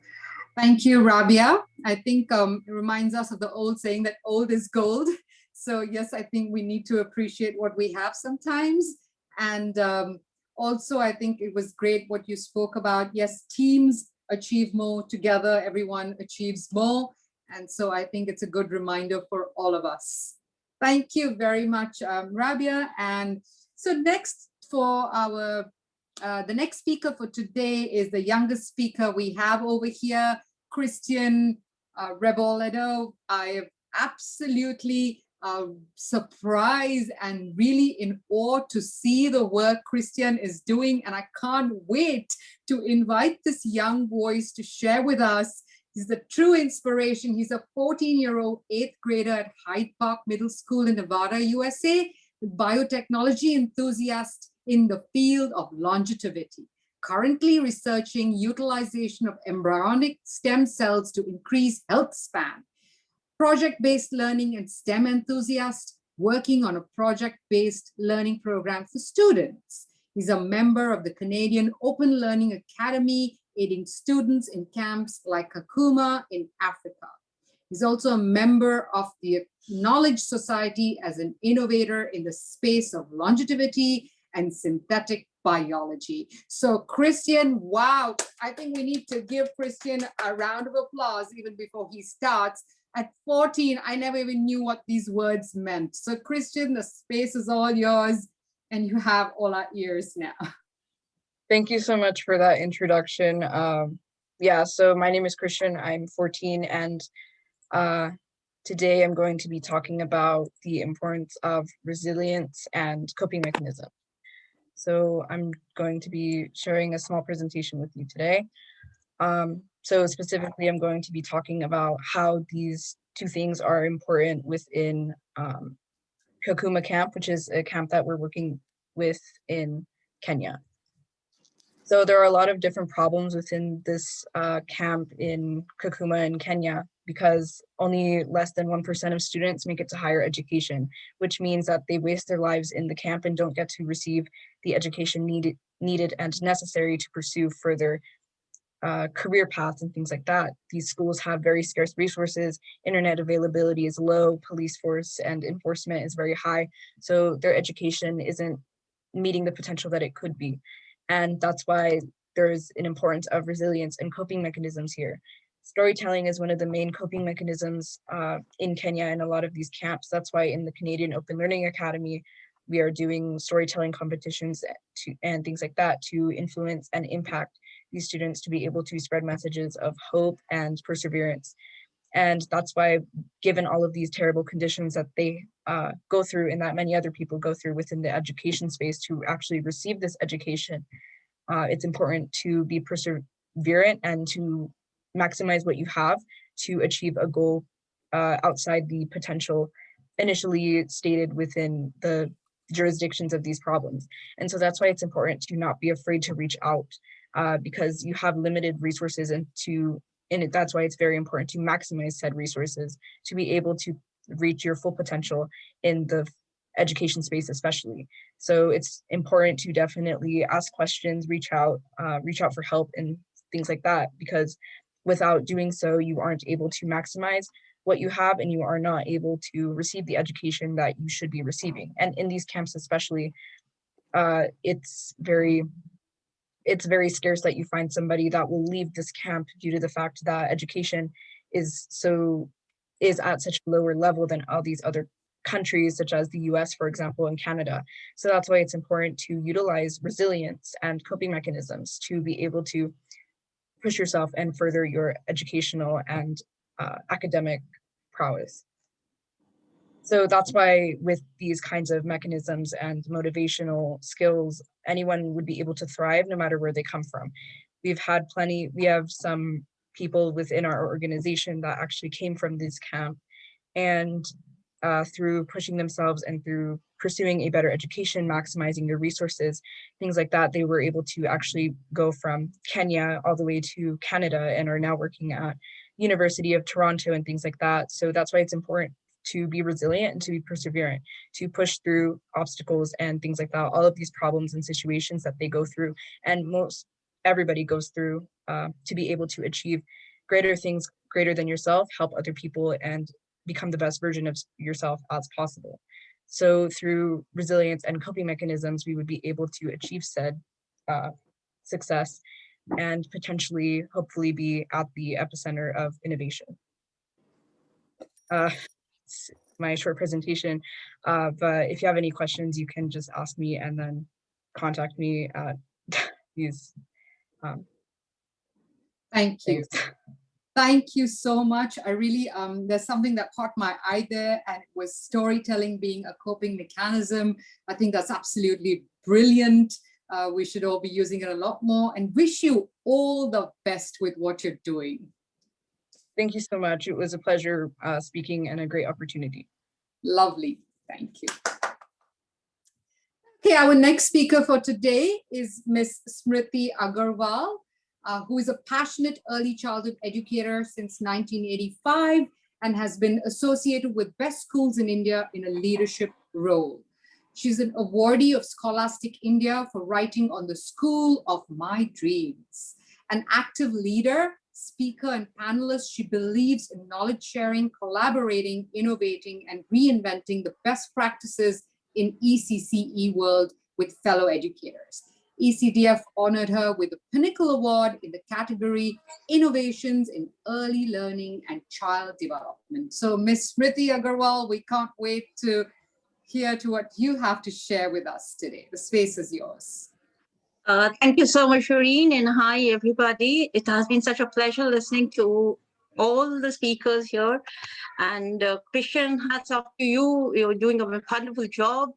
Thank you, Rabia. I think it reminds us of the old saying that old is gold. So yes, I think we need to appreciate what we have sometimes. And also, I think it was great what you spoke about. Yes, teams achieve more together, everyone achieves more. And so I think it's a good reminder for all of us. Thank you very much, Rabia. And so next for our, the next speaker for today is the youngest speaker we have over here, Christian Reboledo. I have absolutely surprised and really in awe to see the work Christian is doing. And I can't wait to invite this young voice to share with us. He's the true inspiration. He's a 14-year-old 8th grader at Hyde Park Middle School in Nevada, USA, biotechnology enthusiast in the field of longevity, currently researching utilization of embryonic stem cells to increase health span. Project-based learning and STEM enthusiast working on a project-based learning program for students. He's a member of the Canadian Open Learning Academy, aiding students in camps like Kakuma in Africa. He's also a member of the Knowledge Society as an innovator in the space of longevity and synthetic biology. So Christian, wow, I think we need to give Christian a round of applause even before he starts. At 14, I never even knew what these words meant. So Christian, the space is all yours and you have all our ears now. Thank you so much for that introduction. Yeah, so my name is Christian, I'm 14, and today I'm going to be talking about the importance of resilience and coping mechanisms. So I'm going to be sharing a small presentation with you today. So specifically, I'm going to be talking about how these two things are important within Kakuma camp, which is a camp that we're working with in Kenya. So there are a lot of different problems within this camp in Kakuma in Kenya, because only less than 1% of students make it to higher education, which means that they waste their lives in the camp and don't get to receive the education needed and necessary to pursue further career paths and things like that. These schools have very scarce resources, internet availability is low, police force and enforcement is very high, so their education isn't meeting the potential that it could be. And that's why there's an importance of resilience and coping mechanisms here. Storytelling is one of the main coping mechanisms in Kenya and a lot of these camps. That's why in the Canadian Open Learning Academy, we are doing storytelling competitions and things like that to influence and impact these students to be able to spread messages of hope and perseverance. And that's why, given all of these terrible conditions that they go through and that many other people go through within the education space to actually receive this education, it's important to be perseverant and to maximize what you have to achieve a goal outside the potential initially stated within the jurisdictions of these problems. And so that's why it's important to not be afraid to reach out because you have limited resources and that's why it's very important to maximize said resources to be able to reach your full potential in the education space especially. So it's important to definitely ask questions, reach out for help and things like that, because without doing so, you aren't able to maximize what you have and you are not able to receive the education that you should be receiving. And in these camps especially, it's very scarce that you find somebody that will leave this camp due to the fact that education is at such a lower level than all these other countries, such as the US, for example, and Canada. So that's why it's important to utilize resilience and coping mechanisms to be able to push yourself and further your educational and academic prowess. So that's why with these kinds of mechanisms and motivational skills, anyone would be able to thrive no matter where they come from. We have some people within our organization that actually came from this camp, and through pushing themselves and through pursuing a better education, maximizing their resources, things like that, they were able to actually go from Kenya all the way to Canada and are now working at University of Toronto and things like that. So that's why it's important to be resilient and to be perseverant, to push through obstacles and things like that, all of these problems and situations that they go through, and everybody goes through, to be able to achieve greater things, greater than yourself, help other people, and become the best version of yourself as possible. So through resilience and coping mechanisms, we would be able to achieve said success and potentially, hopefully, be at the epicenter of innovation. My short presentation, but if you have any questions, you can just ask me and then contact me at these Thank you. Thank you so much. I really, there's something that caught my eye there, and it was storytelling being a coping mechanism. I think that's absolutely brilliant. We should all be using it a lot more, and wish you all the best with what you're doing. Thank you so much. It was a pleasure speaking and a great opportunity. Lovely. Thank you. Okay, our next speaker for today is Ms. Smriti Agarwal, who is a passionate early childhood educator since 1985 and has been associated with best schools in India in a leadership role. She's an awardee of Scholastic India for writing on the School of My Dreams. An active leader, speaker, and panelist, she believes in knowledge sharing, collaborating, innovating, and reinventing the best practices in ECCE world with fellow educators. ECDF honored her with the Pinnacle Award in the category Innovations in Early Learning and Child Development. So Ms. Smriti Agarwal, we can't wait to hear to what you have to share with us today. The space is yours. Thank you so much, Shireen, and hi, everybody. It has been such a pleasure listening to all the speakers here. And Christian, hats off to you. You're doing a wonderful job.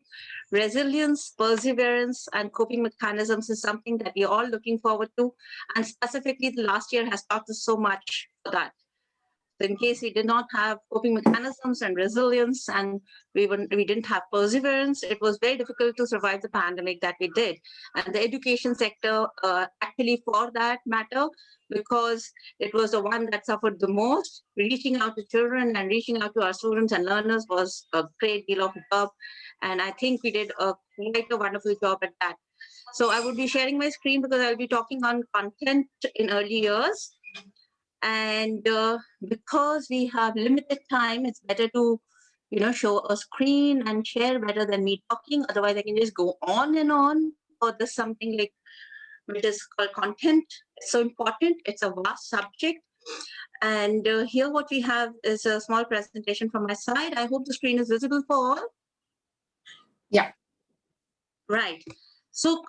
Resilience, perseverance, and coping mechanisms is something that we're all looking forward to. And specifically, the last year has taught us so much for that. So in case we did not have coping mechanisms and resilience, and we didn't have perseverance, it was very difficult to survive the pandemic that we did. And the education sector, actually for that matter, because it was the one that suffered the most, reaching out to children and reaching out to our students and learners was a great deal of job. And I think we did quite a wonderful job at that. So I would be sharing my screen because I'll be talking on content in early years. And because we have limited time, it's better to, show a screen and share better than me talking. Otherwise, I can just go on and on. Or there's something like which is called content. It's so important. It's a vast subject. And here what we have is a small presentation from my side. I hope the screen is visible for all. Yeah. Right. So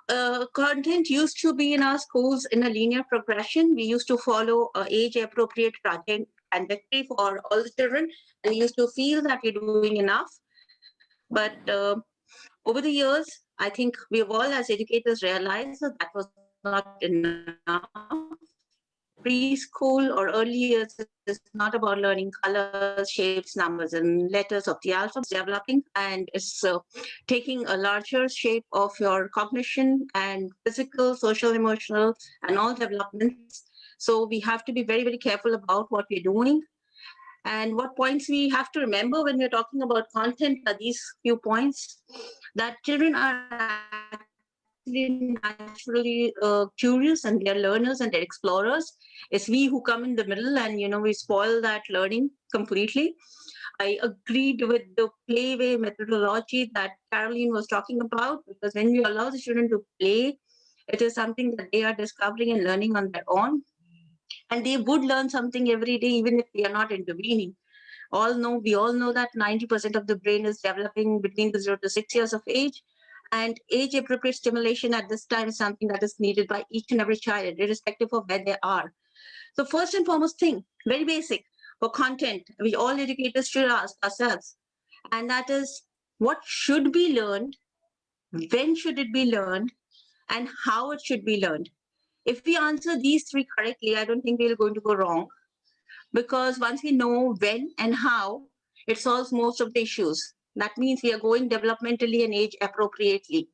content used to be in our schools in a linear progression. We used to follow age-appropriate trajectory for all the children. And we used to feel that we're doing enough. But over the years, I think we've all as educators realized that that was not enough. Preschool or early years is not about learning colors, shapes, numbers, and letters of the alphabet. It's developing, and it's taking a larger shape of your cognition and physical, social, emotional, and all developments. So we have to be very, very careful about what we're doing. And what points we have to remember when we're talking about content are these few points, that children are naturally curious and they're learners and they're explorers. It's we who come in the middle and, we spoil that learning completely. I agreed with the playway methodology that Charlene was talking about, because when we allow the children to play, it is something that they are discovering and learning on their own. And they would learn something every day, even if they are not intervening. We all know that 90% of the brain is developing between the 0 to 6 years of age. And age-appropriate stimulation at this time is something that is needed by each and every child, irrespective of where they are. So first and foremost thing, very basic, for content, we all educators should ask ourselves, and that is, what should be learned, when should it be learned, and how it should be learned. If we answer these three correctly, I don't think we're going to go wrong, because once we know when and how, it solves most of the issues. That means we are going developmentally and age appropriately.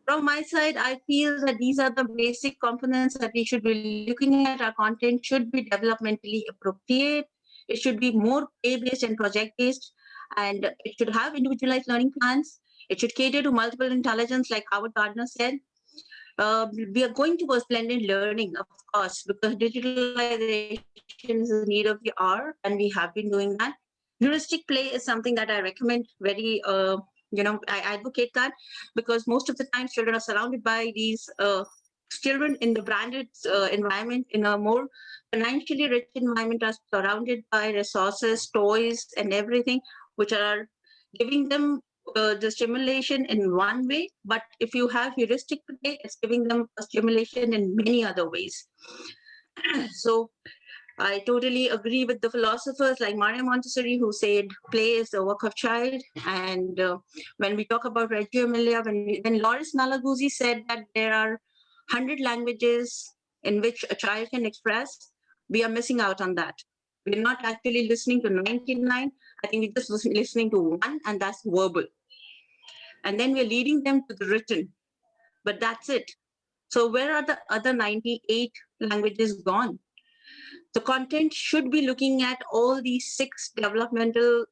From my side, I feel that these are the basic components that we should be looking at. Our content should be developmentally appropriate. It should be more play-based and project-based, and it should have individualized learning plans. It should cater to multiple intelligence, like Howard Gardner said. We are going towards blended learning, of course, because digitalization is a need of the hour, and we have been doing that. Heuristic play is something that I recommend very, I advocate that, because most of the time children are surrounded by these children in the branded environment, in a more financially rich environment, are surrounded by resources, toys, and everything, which are giving them the stimulation in one way, but if you have heuristic play, it's giving them a stimulation in many other ways. So I totally agree with the philosophers like Maria Montessori, who said play is the work of child. And when we talk about Reggio Emilia, when Loris Malaguzzi said that there are 100 languages in which a child can express, we are missing out on that. We're not actually listening to 99. I think we're just listening to one, and that's verbal. And then we're leading them to the written, but that's it. So where are the other 98 languages gone? The content should be looking at all these 6 developmental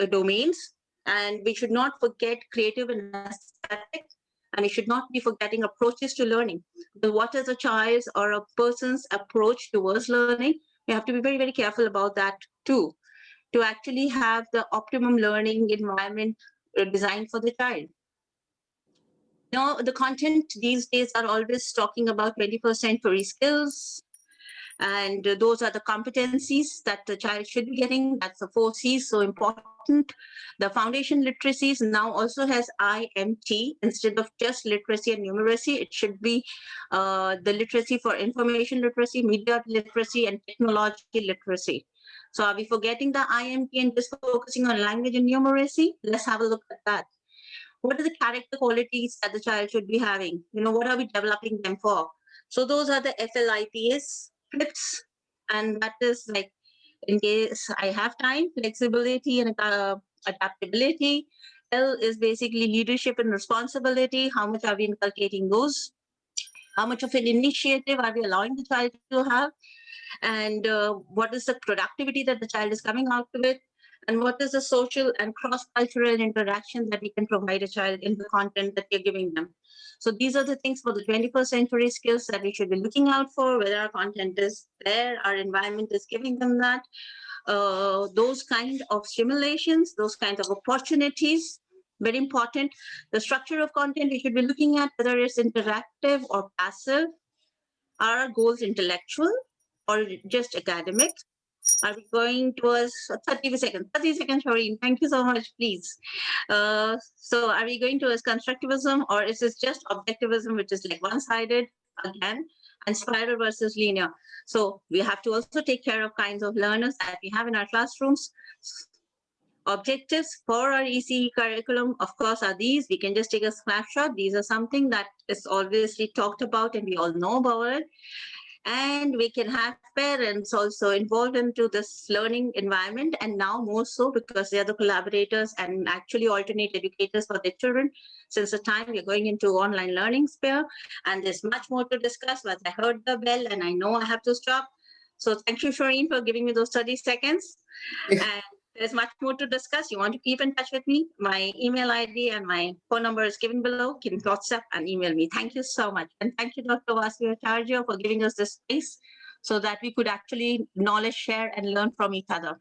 domains, and we should not forget creative and aesthetic, and we should not be forgetting approaches to learning. But what is a child's or a person's approach towards learning? We have to be very, very careful about that too, to actually have the optimum learning environment designed for the child. Now, the content these days are always talking about 21st century skills, and those are the competencies that the child should be getting. That's the 4 C's, so important. The foundation literacies now also has IMT instead of just literacy and numeracy. It should be the literacy for information literacy, media literacy, and technology literacy. So are we forgetting the IMT and just focusing on language and numeracy? Let's have a look at that. What are the character qualities that the child should be having? What are we developing them for? So those are the FLIPS scripts, and that is like, in case I have time, flexibility and adaptability. L is basically leadership and responsibility. How much are we inculcating those? How much of an initiative are we allowing the child to have? And what is the productivity that the child is coming out with? And what is the social and cross-cultural interaction that we can provide a child in the content that we're giving them? So these are the things for the 21st century skills that we should be looking out for, whether our content is there, our environment is giving them that. Those kind of stimulations, those kinds of opportunities, very important. The structure of content we should be looking at, whether it's interactive or passive. Are our goals intellectual or just academic? Are we going towards 30 seconds? 30 seconds, Shireen. Thank you so much, please. So are we going towards constructivism, or is this just objectivism, which is like one-sided again, and spiral versus linear? So we have to also take care of kinds of learners that we have in our classrooms. Objectives for our ECE curriculum, of course, are these. We can just take a snapshot. These are something that is obviously talked about and we all know about it. And we can have parents also involved into this learning environment, and now more so because they are the collaborators and actually alternate educators for their children since the time we're going into online learning sphere. And there's much more to discuss, but I heard the bell and I know I have to stop. So thank you, Shireen, for giving me those 30 seconds. And there's much more to discuss. You want to keep in touch with me? My email ID and my phone number is given below. You can WhatsApp and email me. Thank you so much. And thank you, Dr. Vasiliacharya, for giving us this space so that we could actually knowledge share and learn from each other.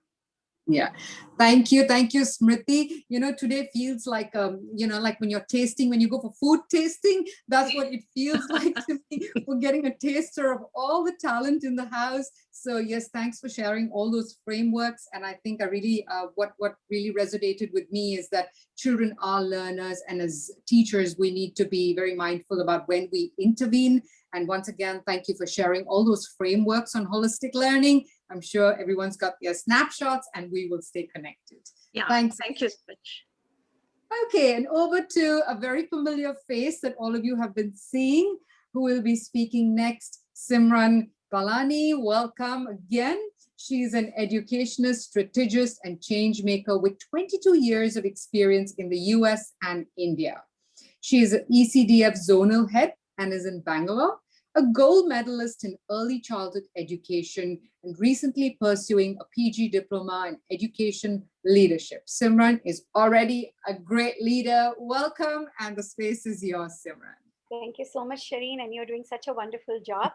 Yeah, thank you, Smriti. Today feels like like when you're tasting, when you go for food tasting, that's what it feels like to me. We're getting a taster of all the talent in the house. So yes, thanks for sharing all those frameworks. And I think I really, what really resonated with me is that children are learners, and as teachers, we need to be very mindful about when we intervene. And once again, thank you for sharing all those frameworks on holistic learning. I'm sure everyone's got their snapshots, and we will stay connected. Yeah, thanks. Thank you so much. Okay, and over to a very familiar face that all of you have been seeing, who will be speaking next, Simran Palani. Welcome again. She's an educationist, strategist, and change maker with 22 years of experience in the US and India. She is an ECDF zonal head and is in Bangalore, a gold medalist in early childhood education, and recently pursuing a PG diploma in education leadership. Simran is already a great leader. Welcome, and the space is yours, Simran. Thank you so much, Shireen, and you're doing such a wonderful job.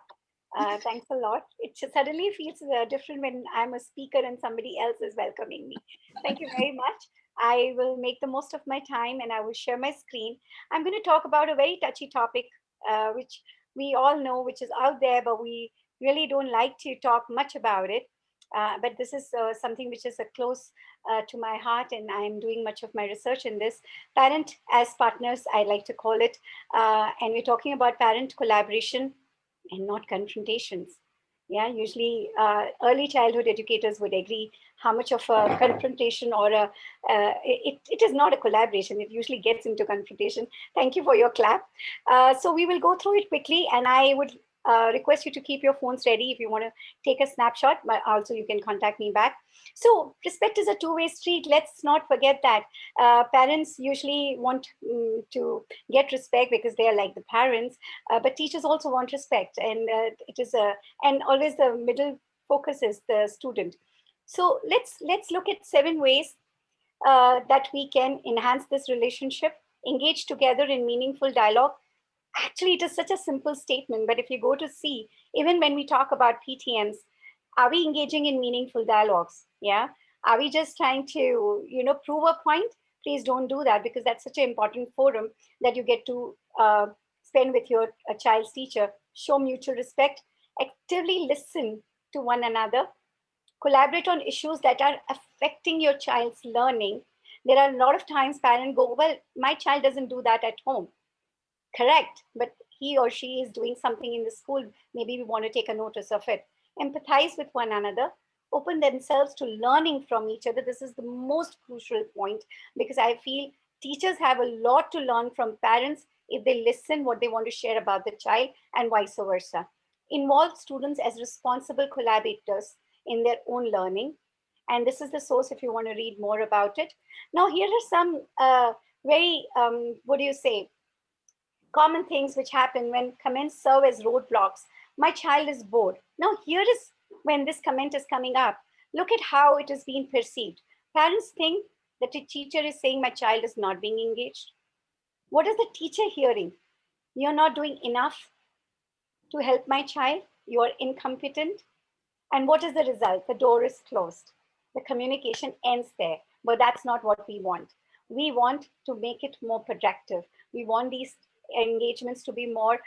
Thanks a lot. It suddenly feels different when I'm a speaker and somebody else is welcoming me. Thank you very much. I will make the most of my time and I will share my screen. I'm going to talk about a very touchy topic, which we all know, which is out there, but we really don't like to talk much about it. But this is something which is close to my heart, and I'm doing much of my research in this. Parent as partners, I like to call it. And we're talking about parent collaboration and not confrontations. Yeah, usually early childhood educators would agree how much of a confrontation or it is not a collaboration. It usually gets into confrontation. Thank you for your clap. So we will go through it quickly, and I would request you to keep your phones ready if you want to take a snapshot, but also you can contact me back. So respect is a two-way street. Let's not forget that. Parents usually want to get respect because they are like the parents, but teachers also want respect, and it is a and always the middle focus is the student. So let's look at 7 ways that we can enhance this relationship, engage together in meaningful dialogue. Actually, it is such a simple statement, but if you go to see, even when we talk about PTMs, are we engaging in meaningful dialogues? Yeah. Are we just trying to, prove a point? Please don't do that, because that's such an important forum that you get to spend with your child's teacher. Show mutual respect, actively listen to one another, collaborate on issues that are affecting your child's learning. There are a lot of times parents go, well, my child doesn't do that at home. Correct, but he or she is doing something in the school. Maybe we want to take a notice of it. Empathize with one another, open themselves to learning from each other. This is the most crucial point, because I feel teachers have a lot to learn from parents if they listen what they want to share about the child, and vice versa. Involve students as responsible collaborators in their own learning. And this is the source if you want to read more about it. Now, here are some very, what do you say, common things which happen when comments serve as roadblocks. My child is bored. Now, here is when this comment is coming up. Look at how it is being perceived. Parents think that a teacher is saying my child is not being engaged. What is the teacher hearing? You're not doing enough to help my child. You are incompetent. And what is the result? The door is closed. The communication ends there. But that's not what we want. We want to make it more productive. We want these engagements to be more,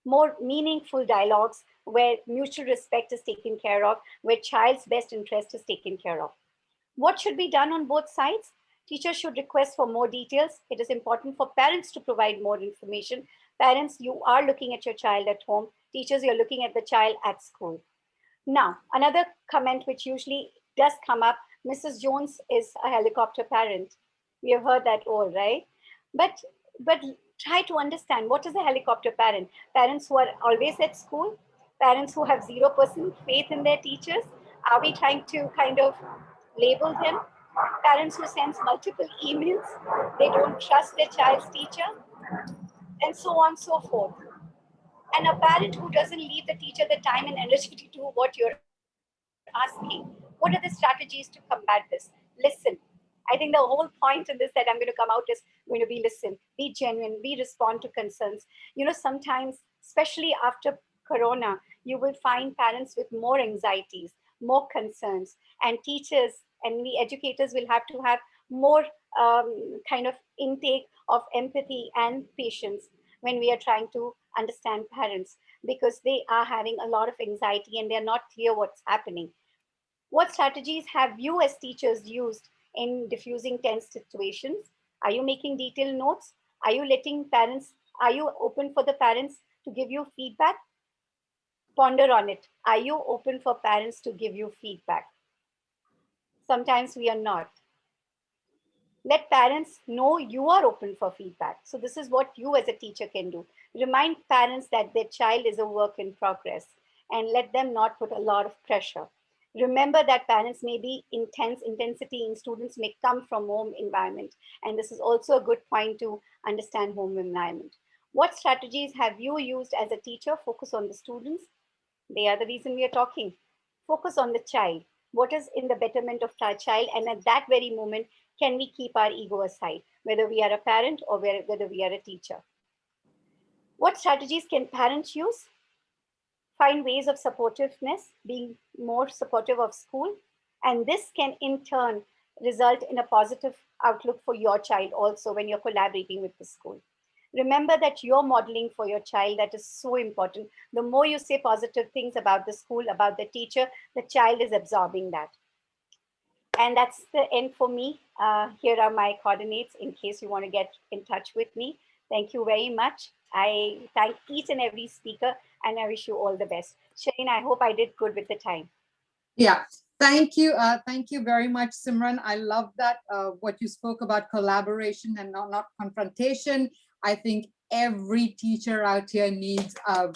more meaningful dialogues where mutual respect is taken care of, where child's best interest is taken care of. What should be done on both sides? Teachers should request for more details. It is important for parents to provide more information. Parents, you are looking at your child at home. Teachers, you're looking at the child at school. Now, another comment which usually does come up, Mrs. Jones is a helicopter parent. We have heard that all, right? But try to understand, what is a helicopter parent? Parents who are always at school? Parents who have 0% faith in their teachers? Are we trying to kind of label them? Parents who send multiple emails, they don't trust their child's teacher, and so on and so forth. And a parent who doesn't leave the teacher the time and energy to do what you're asking. What are the strategies to combat this? Listen. I think the whole point in this that I'm going to come out is going to be listen, be genuine, be respond to concerns. Sometimes, especially after Corona, you will find parents with more anxieties, more concerns, and teachers and we educators will have to have more kind of intake of empathy and patience when we are trying to understand parents, because they are having a lot of anxiety and they're not clear what's happening. What strategies have you as teachers used in diffusing tense situations? Are you making detailed notes? Are you open for the parents to give you feedback? Ponder on it. Are you open for parents to give you feedback? Sometimes we are not. Let parents know you are open for feedback. So this is what you as a teacher can do. Remind parents that their child is a work in progress and let them not put a lot of pressure. Remember that parents may be intensity in students may come from home environment. And this is also a good point to understand home environment. What strategies have you used as a teacher? Focus on the students. They are the reason we are talking. Focus on the child. What is in the betterment of our child? And at that very moment, can we keep our ego aside, whether we are a parent or whether we are a teacher? What strategies can parents use? Find ways of supportiveness, being more supportive of school. And this can in turn result in a positive outlook for your child also when you're collaborating with the school. Remember that you're modeling for your child. That is so important. The more you say positive things about the school, about the teacher, the child is absorbing that. And that's the end for me. Here are my coordinates in case you want to get in touch with me. Thank you very much. I thank each and every speaker and I wish you all the best. Shireen, I hope I did good with the time. Yeah, thank you. Thank you very much, Simran. I love that, what you spoke about collaboration and not confrontation. I think every teacher out here needs a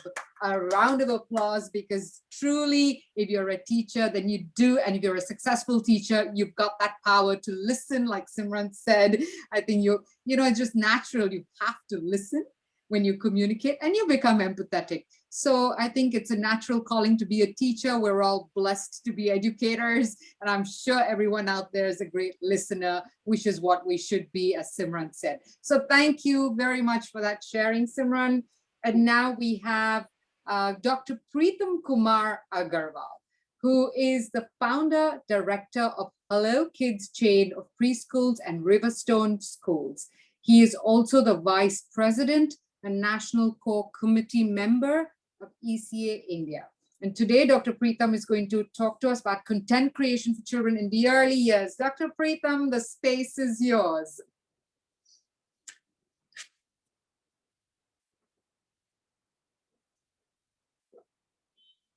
round of applause, because truly, if you're a teacher, then you do. And if you're a successful teacher, you've got that power to listen, like Simran said. I think it's just natural. You have to listen when you communicate, and you become empathetic. So I think it's a natural calling to be a teacher. We're all blessed to be educators, and I'm sure everyone out there is a great listener, which is what we should be, as Simran said. So thank you very much for that sharing, Simran. And now we have Dr. Prietam Kumar Agarwal, who is the founder, director of Hello Kids chain of preschools and Riverstone schools. He is also the vice president and national core committee member of ECCE India. And today, Dr. Prietam is going to talk to us about content creation for children in the early years. Dr. Prietam, the space is yours.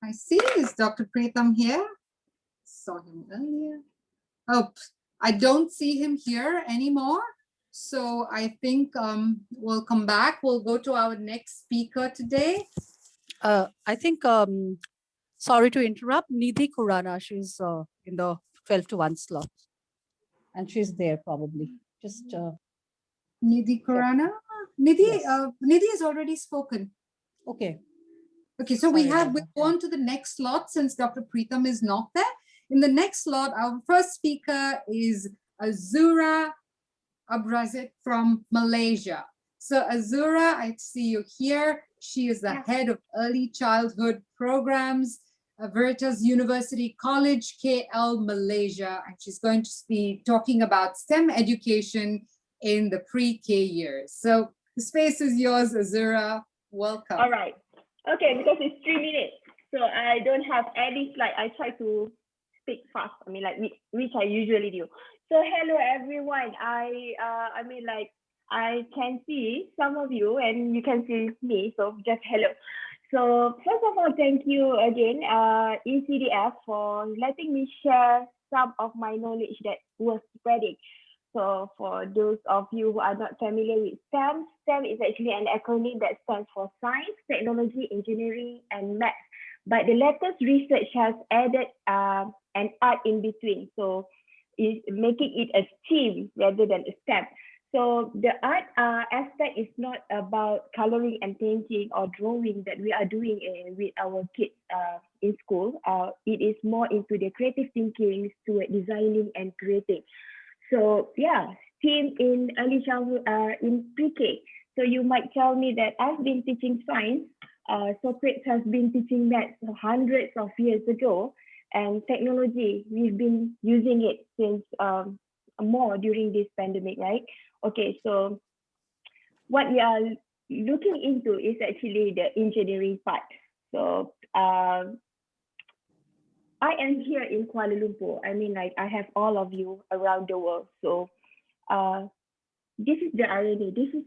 I see, is Dr. Prietam here? Saw him earlier. Oh, I don't see him here anymore. So I think we'll come back. We'll go to our next speaker today. I think, sorry to interrupt, Nidhi Kurana, she's in the 12 to 1 slot. And she's there probably. Just Nidhi Kurana? Nidhi, yes. Nidhi has already spoken. Okay. Okay, so we go on to the next slot since Dr. Prietam is not there. In the next slot, our first speaker is Azura Abrazit from Malaysia. So Azura, I see you here. She is the head of early childhood programs at Veritas University College, KL, Malaysia. And she's going to be talking about STEM education in the pre-K years. So the space is yours, Azura. Welcome. All right. Okay, because it's 3 minutes, so I don't have any slide. I try to speak fast. I mean, like which I usually do. So hello everyone. I can see some of you and you can see me. So just hello. So first of all, thank you again, ECDF, for letting me share some of my knowledge that was spreading. So for those of you who are not familiar with STEM, STEM is actually an acronym that stands for science, technology, engineering, and math. But the latest research has added an art in between. So it's making it a STEAM rather than a STEM. So the art aspect is not about coloring and painting or drawing that we are doing with our kids in school. It is more into the creative thinking, to designing and creating. So yeah, STEAM in early childhood, in pre-K. So you might tell me that I've been teaching science. Socrates has been teaching maths hundreds of years ago, and technology, we've been using it since more during this pandemic, right? Okay, so what we are looking into is actually the engineering part. So I am here in Kuala Lumpur. I mean, like I have all of you around the world. So this is the irony. This is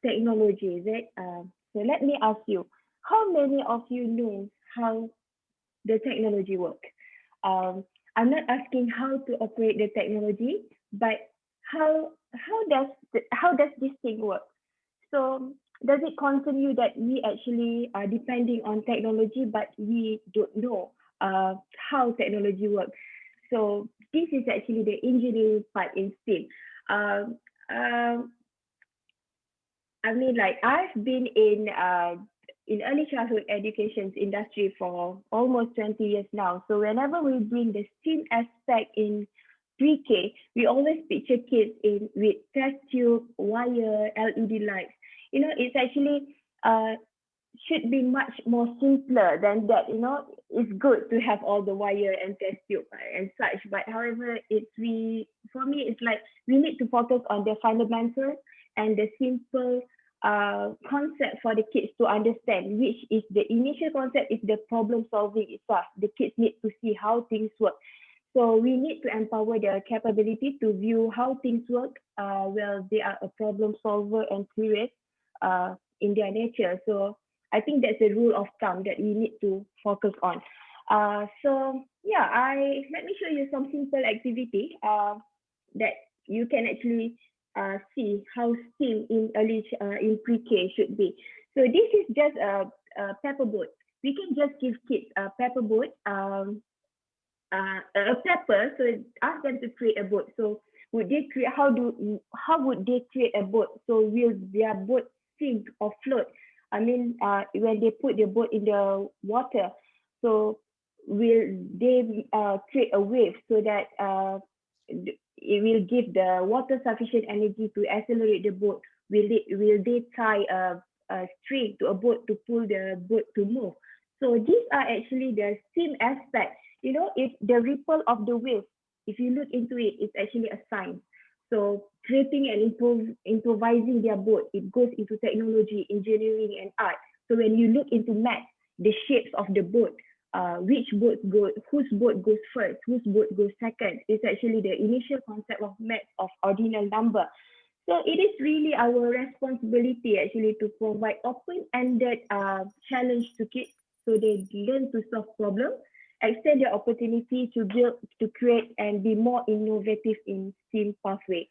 technology, is it? So let me ask you, how many of you know how the technology works? I'm not asking how to operate the technology, but how does this thing work? So does it concern you that we actually are depending on technology, but we don't know how technology works? So this is actually the engineering part in STEAM. I mean, like I've been in early childhood education industry for almost 20 years now. So whenever we bring the STEAM aspect in pre-K, we always picture kids with test tube, wire, LED lights. You know, it's actually should be much more simpler than that. You know, it's good to have all the wire and test tube and such. But however, for me, it's like we need to focus on the fundamentals and the simple concept for the kids to understand, which is the initial concept is the problem solving itself. The kids need to see how things work. So we need to empower their capability to view how things work. Well, they are a problem solver and curious in their nature. So I think that's a rule of thumb that we need to focus on. So yeah, let me show you some simple activity that you can actually see how STEAM in in pre-K should be. So this is just a pepper boat. We can just give kids a pepper boat, a pepper. So ask them to create a boat. So would they create? How would they create a boat? So will their boat sink or float? I mean, when they put the boat in the water, so will they create a wave so that it will give the water sufficient energy to accelerate the boat? Will they tie a string to a boat to pull the boat to move? So these are actually the STEAM aspect. You know, if the ripple of the wave, if you look into it, it's actually a science. So creating and improvising their boat, it goes into technology, engineering, and art. So when you look into math, the shapes of the boat, whose boat goes first, whose boat goes second, is actually the initial concept of math of ordinal number. So it is really our responsibility actually to provide open-ended challenge to kids so they learn to solve problems, extend their opportunity to build, to create, and be more innovative in STEAM pathway.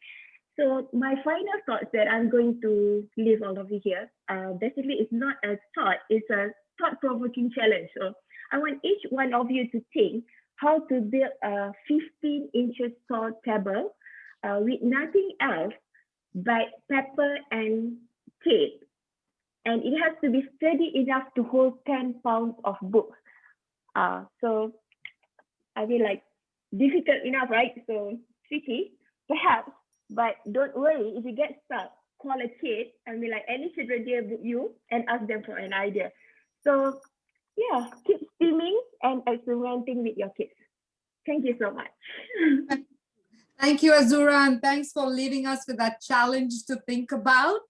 So my final thoughts that I'm going to leave all of you here, basically it's not a thought, it's a thought-provoking challenge. So I want each one of you to think how to build a 15 inches tall table with nothing else but paper and tape. And it has to be sturdy enough to hold 10 pounds of books. So I mean, like, difficult enough, right? So tricky, perhaps, but don't worry, if you get stuck, call a kid and be like, any children there with you, and ask them for an idea. So yeah, keep steaming and experimenting with your kids. Thank you so much. Thank you, Azura, and thanks for leaving us with that challenge to think about.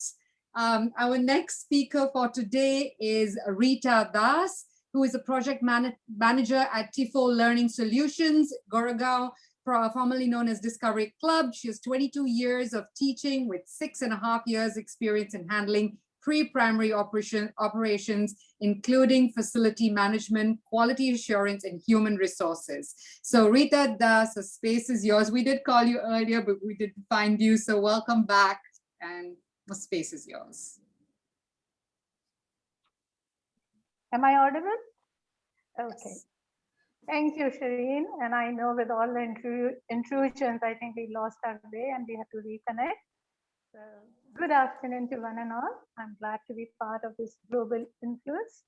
Our next speaker for today is Rita Das, who is a project manager at TIFO Learning Solutions, Goregaon, formerly known as Discovery Club. She has 22 years of teaching with 6.5 years experience in handling pre-primary operations, including facility management, quality assurance, and human resources. So Rita Das, the space is yours. We did call you earlier, but we didn't find you. So welcome back, and the space is yours. Am I audible? Okay. Thank you, Shireen. And I know with all the intrusions, I think we lost our way and we had to reconnect. So, good afternoon to one and all. I'm glad to be part of this global influence.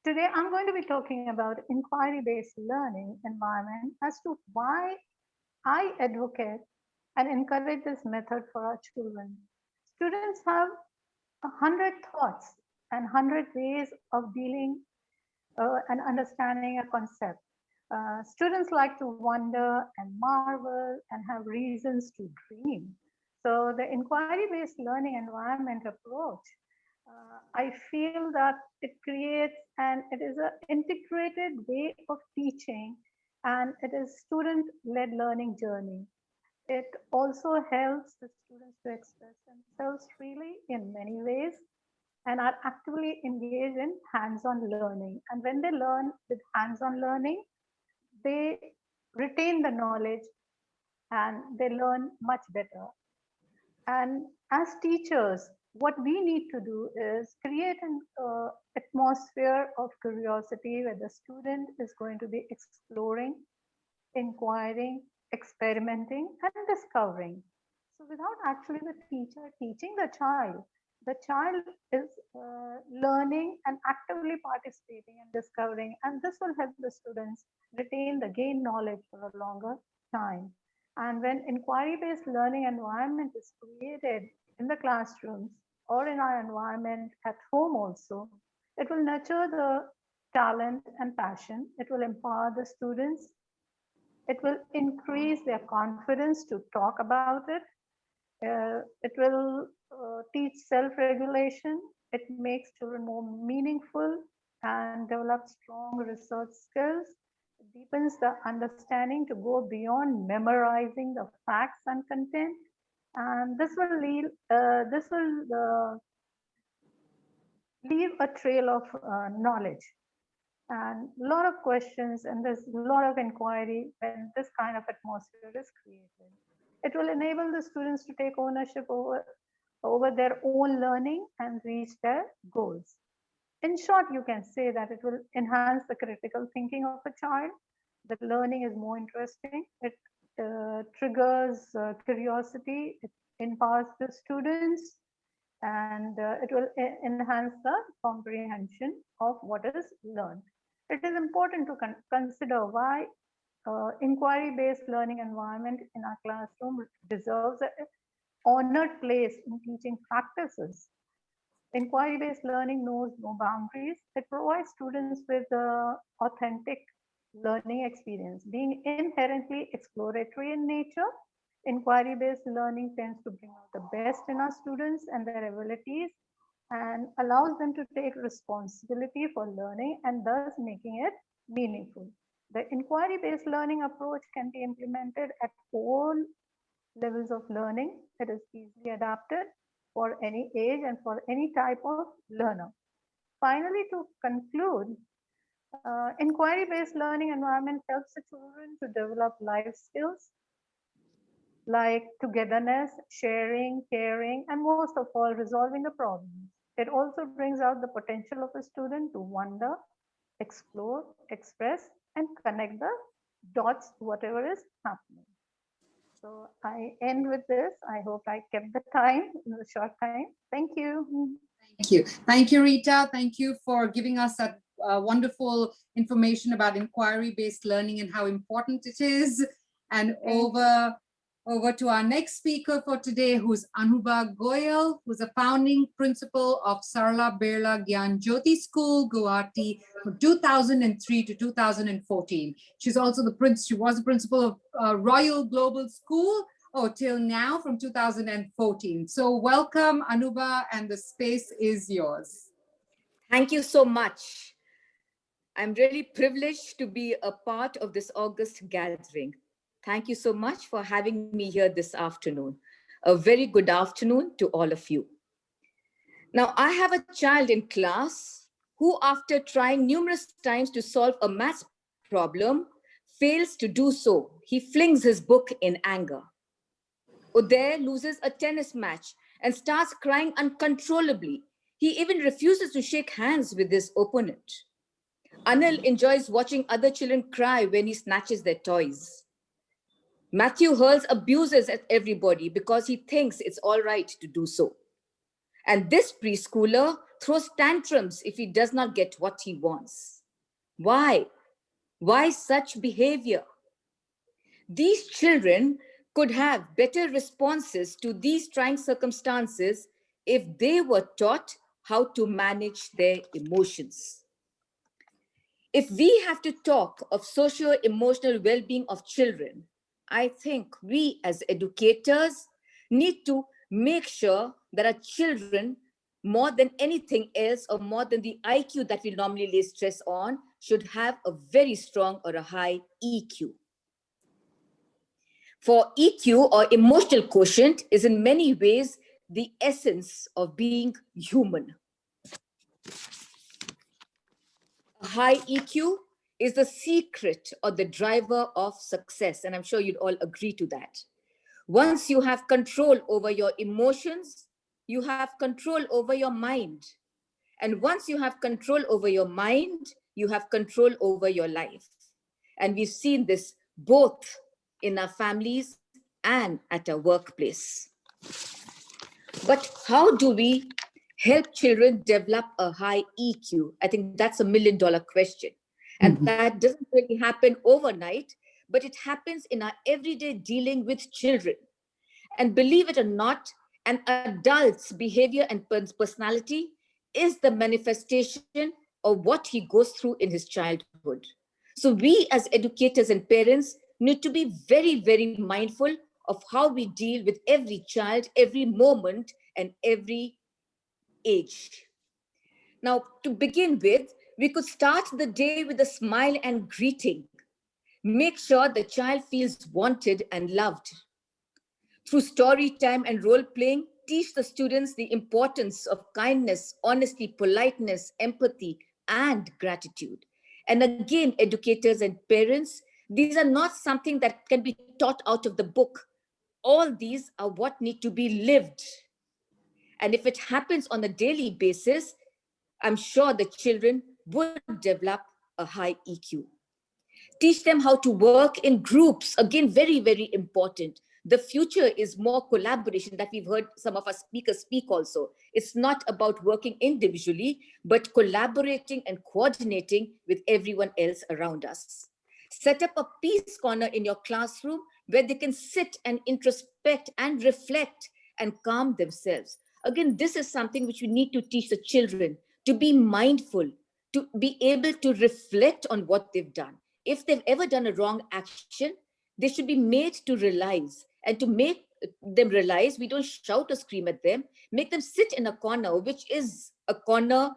Today, I'm going to be talking about inquiry-based learning environment as to why I advocate and encourage this method for our children. Students have 100 thoughts and 100 ways of dealing and understanding a concept. Students like to wonder and marvel and have reasons to dream. So the inquiry-based learning environment approach, I feel that it creates and it is an integrated way of teaching, and it is student-led learning journey. It also helps the students to express themselves freely in many ways and are actively engaged in hands-on learning. And when they learn with hands-on learning, they retain the knowledge and they learn much better. And as teachers, what we need to do is create an atmosphere of curiosity where the student is going to be exploring, inquiring, experimenting, and discovering. So without actually the teacher teaching the child is learning and actively participating and discovering, and this will help the students retain the gain knowledge for a longer time. And when inquiry-based learning environment is created in the classrooms or in our environment at home also, it will nurture the talent and passion. It will empower the students. It will increase their confidence to talk about it. It will teach self-regulation. It makes children more meaningful and develop strong research skills. It deepens the understanding to go beyond memorizing the facts and content. And this will leave a trail of knowledge and a lot of questions, and there's a lot of inquiry when this kind of atmosphere is created. It will enable the students to take ownership over their own learning and reach their goals. In short, you can say that it will enhance the critical thinking of a child. The learning is more interesting. It triggers curiosity. It empowers the students, and it will enhance the comprehension of what is learned. It is important to consider why inquiry-based learning environment in our classroom deserves an honored place in teaching practices. Inquiry-based learning knows no boundaries. It provides students with authentic learning experience. Being inherently exploratory in nature, inquiry-based learning tends to bring out the best in our students and their abilities and allows them to take responsibility for learning and thus making it meaningful. The inquiry-based learning approach can be implemented at all levels of learning. It is easily adapted for any age and for any type of learner. Finally, to conclude, inquiry-based learning environment helps the children to develop life skills like togetherness, sharing, caring, and most of all, resolving the problems. It also brings out the potential of a student to wonder, explore, express, and connect the dots to whatever is happening. So I end with this. I hope I kept the time in the short time. Thank you. Thank you. Thank you, Rita. Thank you for giving us that wonderful information about inquiry-based learning and how important it is. And over to our next speaker for today, who's Anubha Goyal, who's a founding principal of Sarla Birla Gyan Jyoti School, Guwahati, from 2003 to 2014. She was the principal of Royal Global School, till now from 2014. So welcome, Anubha, and the space is yours. Thank you so much. I'm really privileged to be a part of this August gathering. Thank you so much for having me here this afternoon. A very good afternoon to all of you. Now, I have a child in class who, after trying numerous times to solve a maths problem, fails to do so. He flings his book in anger. Uday loses a tennis match and starts crying uncontrollably. He even refuses to shake hands with his opponent. Anil enjoys watching other children cry when he snatches their toys. Matthew hurls abuses at everybody because he thinks it's all right to do so. And this preschooler throws tantrums if he does not get what he wants. Why? Why such behavior? These children could have better responses to these trying circumstances if they were taught how to manage their emotions. If we have to talk of socio-emotional well-being of children, I think we as educators need to make sure that our children, more than anything else or more than the IQ that we normally lay stress on, should have a very strong or a high EQ. For EQ, or emotional quotient, is in many ways the essence of being human. A high EQ is the secret or the driver of success, and I'm sure you'd all agree to that. Once you have control over your emotions, you have control over your mind. And once you have control over your mind, you have control over your life. And we've seen this both in our families and at our workplace. But how do we help children develop a high EQ? I think that's $1 million question. And that doesn't really happen overnight, but it happens in our everyday dealing with children. And believe it or not, an adult's behavior and personality is the manifestation of what he goes through in his childhood. So we as educators and parents need to be very, very mindful of how we deal with every child, every moment, and every age. Now, to begin with, we could start the day with a smile and greeting. Make sure the child feels wanted and loved. Through story time and role playing, teach the students the importance of kindness, honesty, politeness, empathy, and gratitude. And again, educators and parents, these are not something that can be taught out of the book. All these are what need to be lived. And if it happens on a daily basis, I'm sure the children would develop a high EQ. Teach them how to work in groups. Again, very, very important. The future is more collaboration, that we've heard some of our speakers speak also. It's not about working individually, but collaborating and coordinating with everyone else around us. Set up a peace corner in your classroom where they can sit and introspect and reflect and calm themselves. Again, this is something which we need to teach the children, to be mindful, to be able to reflect on what they've done. If they've ever done a wrong action, they should be made to realize. And to make them realize, we don't shout or scream at them, make them sit in a corner, which is a corner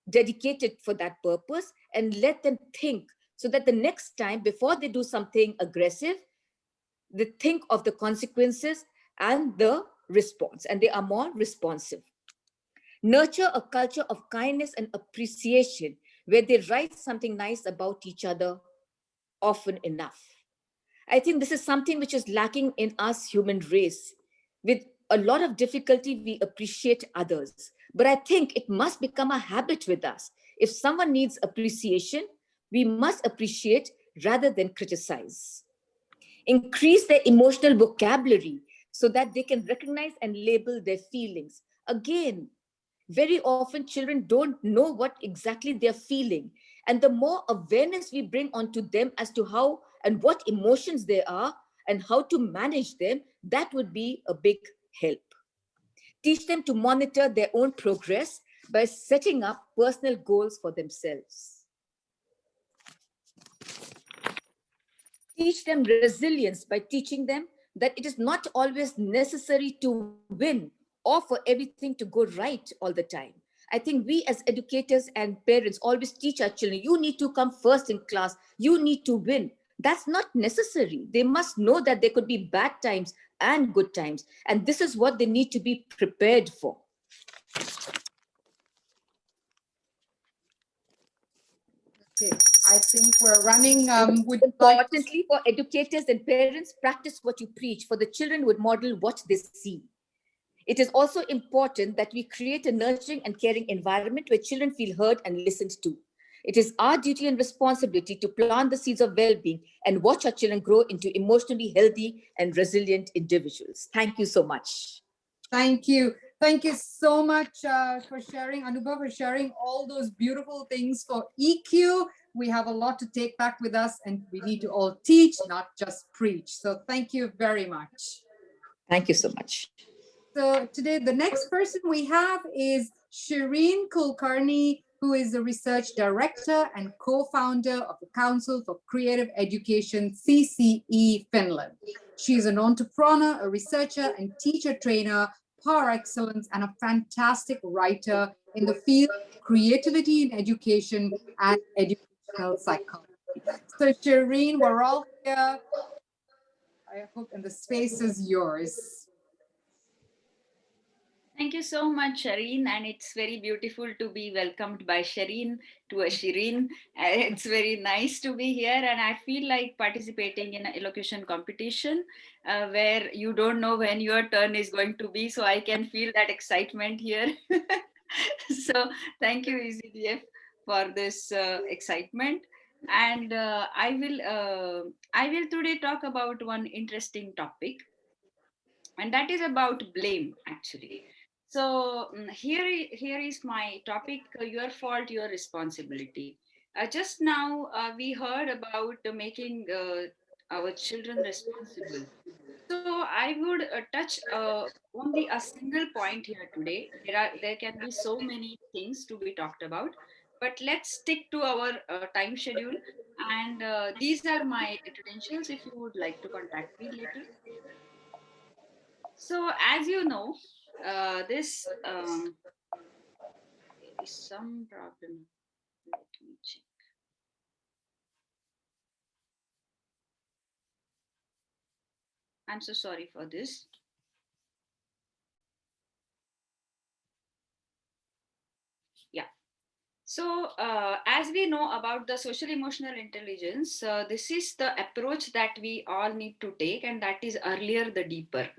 dedicated for that purpose, and let them think, so that the next time, before they do something aggressive, they think of the consequences and the response, and they are more responsive. Nurture a culture of kindness and appreciation, where they write something nice about each other often enough. I think this is something which is lacking in us human race. With a lot of difficulty, we appreciate others. But I think it must become a habit with us. If someone needs appreciation, we must appreciate rather than criticize. Increase their emotional vocabulary so that they can recognize and label their feelings. Again, very often children don't know what exactly they're feeling. And the more awareness we bring onto them as to how and what emotions they are and how to manage them, that would be a big help. Teach them to monitor their own progress by setting up personal goals for themselves. Teach them resilience by teaching them that it is not always necessary to win or for everything to go right all the time. I think we as educators and parents always teach our children, you need to come first in class, you need to win. That's not necessary. They must know that there could be bad times and good times. And this is what they need to be prepared for. Okay, I think we're running. Importantly, for educators and parents, practice what you preach, for the children would model what they see. It is also important that we create a nurturing and caring environment where children feel heard and listened to. It is our duty and responsibility to plant the seeds of well-being and watch our children grow into emotionally healthy and resilient individuals. Thank you so much. Thank you. Thank you so much for sharing, Anubha, for sharing all those beautiful things for EQ. We have a lot to take back with us, and we need to all teach, not just preach. So thank you very much. Thank you so much. So today, the next person we have is Shireen Kulkarni, who is the research director and co-founder of the Council for Creative Education, CCE Finland. She's an entrepreneur, a researcher and teacher trainer par excellence, and a fantastic writer in the field of creativity in education and educational psychology. So Shireen, we're all here. I hope, and the space is yours. Thank you so much, Shireen, and it's very beautiful to be welcomed by Shireen to a Shireen. It's very nice to be here, and I feel like participating in an elocution competition where you don't know when your turn is going to be, so I can feel that excitement here. So thank you, ECDF, for this excitement. And I will today talk about one interesting topic, and that is about blame, actually. So here is my topic, your fault, your responsibility. Just now, we heard about making our children responsible. So I would touch only a single point here today. There can be so many things to be talked about, but let's stick to our time schedule. And these are my credentials if you would like to contact me later. So as you know, this there is some problem. Let me check. I'm so sorry for this. So, as we know about the social emotional intelligence, this is the approach that we all need to take, and that is earlier the deeper.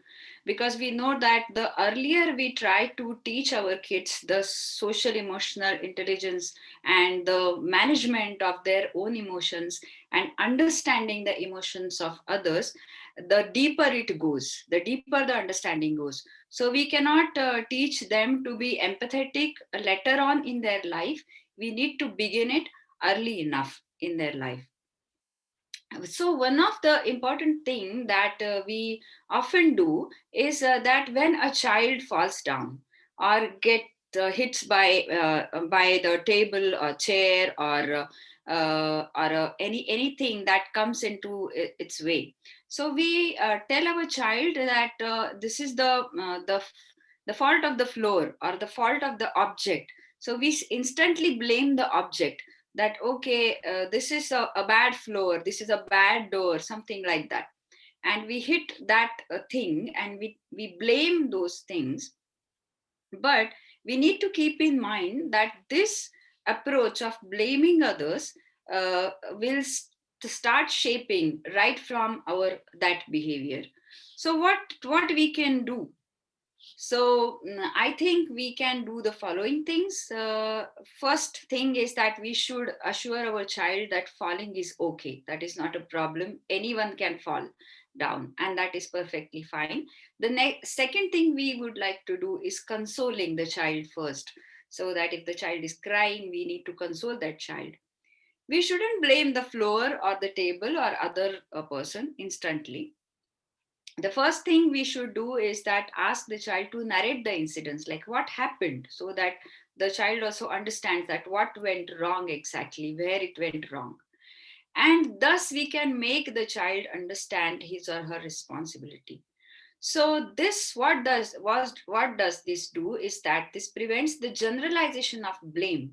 Because we know that the earlier we try to teach our kids the social emotional intelligence and the management of their own emotions and understanding the emotions of others, the deeper it goes, the deeper the understanding goes. So, we cannot teach them to be empathetic later on in their life. We need to begin it early enough in their life. So one of the important thing that we often do is that when a child falls down or get hits by the table or chair or anything that comes into its way, so we tell our child that this is the fault of the floor or the fault of the object. So we instantly blame the object, that okay, this is a bad floor, this is a bad door, something like that, and we hit that thing and we blame those things. But we need to keep in mind that this approach of blaming others will start shaping right from our that behavior. So what we can do? So I think we can do the following things. First thing is that we should assure our child that falling is okay. That is not a problem. Anyone can fall down, and that is perfectly fine. The second thing we would like to do is consoling the child first. So that if the child is crying, we need to console that child. We shouldn't blame the floor or the table or other person instantly. The first thing we should do is that ask the child to narrate the incidents, like what happened, so that the child also understands that what went wrong exactly, where it went wrong. And thus we can make the child understand his or her responsibility. So this, what does this do is that this prevents the generalization of blame.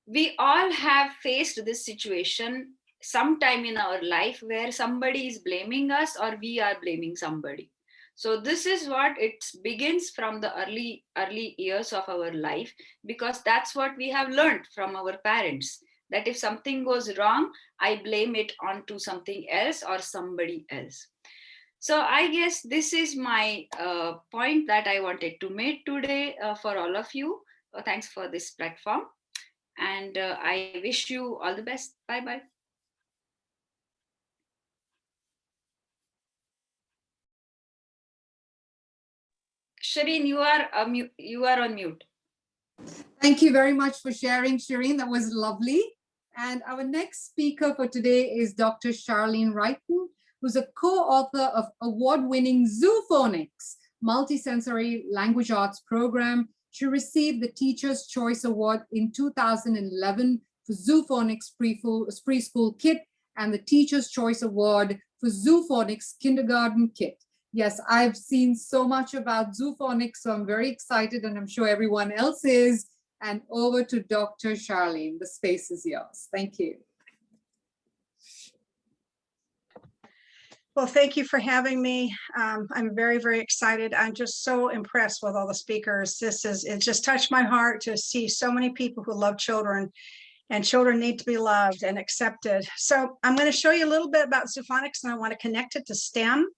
We all have faced this situation sometime in our life where somebody is blaming us or we are blaming somebody. So this is what it begins from the early years of our life, because that's what we have learned from our parents, that if something goes wrong, I blame it onto something else or somebody else. So I guess this is my point that I wanted to make today for all of you. Thanks for this platform. And I wish you all the best. Bye bye. Shireen, you are on mute. Thank you very much for sharing, Shireen. That was lovely. And our next speaker for today is Dr. Charlene Wrighton, who's a co-author of award-winning Zophonics, multisensory language arts program. She received the Teacher's Choice Award in 2011 for Zophonics preschool kit and the Teacher's Choice Award for Zophonics kindergarten kit. Yes, I've seen so much about Zophonics, so I'm very excited, and I'm sure everyone else is. And over to Dr. Charlene. The space is yours. Thank you. Well, thank you for having me. I'm very, very excited. I'm just so impressed with all the speakers. It just touched my heart to see so many people who love children, and children need to be loved and accepted. So I'm going to show you a little bit about Zophonics, and I want to connect it to STEM.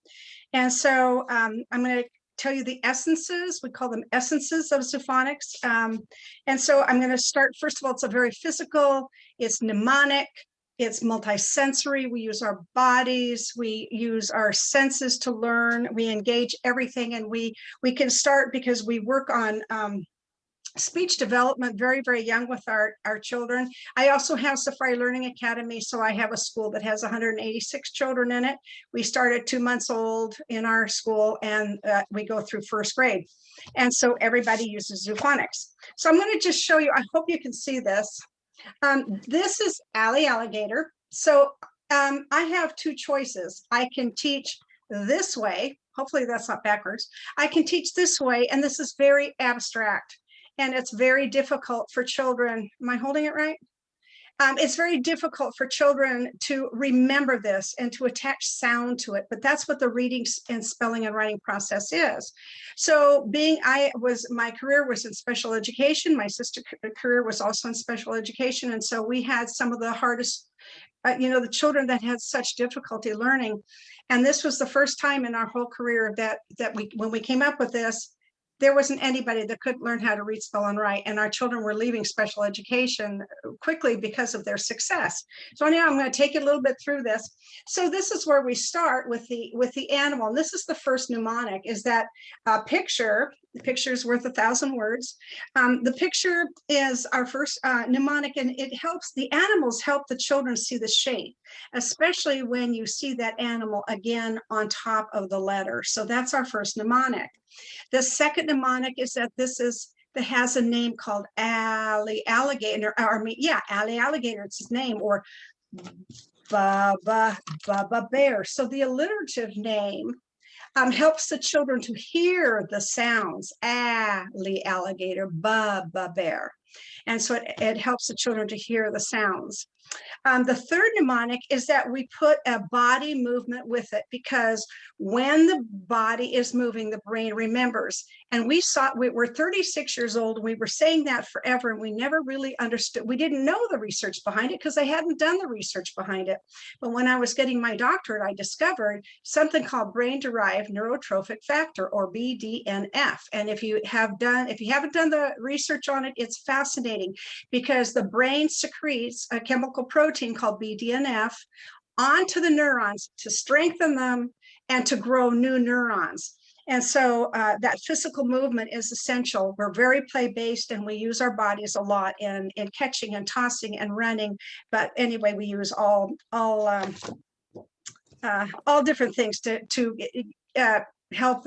And so I'm going to tell you the essences. We call them essences of Zophonics. And so I'm going to start, first of all, it's a very physical, it's mnemonic, it's multisensory. We use our bodies, we use our senses to learn, we engage everything, and we can start because we work on speech development very, very young with our children. I also have Safari Learning Academy, so I have a school that has 186 children in it. We start at 2 months old in our school, and we go through first grade. And so everybody uses Zophonics. So I'm going to just show you, I hope you can see this. This is Allie Alligator. So I have two choices. I can teach this way. Hopefully that's not backwards. I can teach this way, and this is very abstract. And it's very difficult for children. Am I holding it right? It's very difficult for children to remember this and to attach sound to it, but that's what the reading and spelling and writing process is. So my career was in special education. My sister's career was also in special education. And so we had some of the hardest, the children that had such difficulty learning. And this was the first time in our whole career that when we came up with this, there wasn't anybody that could learn how to read, spell, and write. And our children were leaving special education quickly because of their success. So now I'm going to take you a little bit through this. So this is where we start with the animal. And this is the first mnemonic, is that picture. The picture is worth 1,000 words. The picture is our first mnemonic, and it helps, the animals help the children see the shape, especially when you see that animal again on top of the letter. So that's our first mnemonic. The second mnemonic is that that has a name called Alligator, Alligator, it's his name, or Baba Bear. So the alliterative name helps the children to hear the sounds, alligator, Baba Bear. And so it helps the children to hear the sounds. The third mnemonic is that we put a body movement with it, because when the body is moving, the brain remembers. And we were 36 years old, and we were saying that forever, and we never really understood. We didn't know the research behind it because they hadn't done the research behind it. But when I was getting my doctorate, I discovered something called brain-derived neurotrophic factor, or BDNF. And if you haven't done the research on it, it's fascinating, because the brain secretes a chemical protein called BDNF onto the neurons to strengthen them and to grow new neurons. And so that physical movement is essential. We're very play-based, and we use our bodies a lot in catching and tossing and running. But anyway, we use all different things to help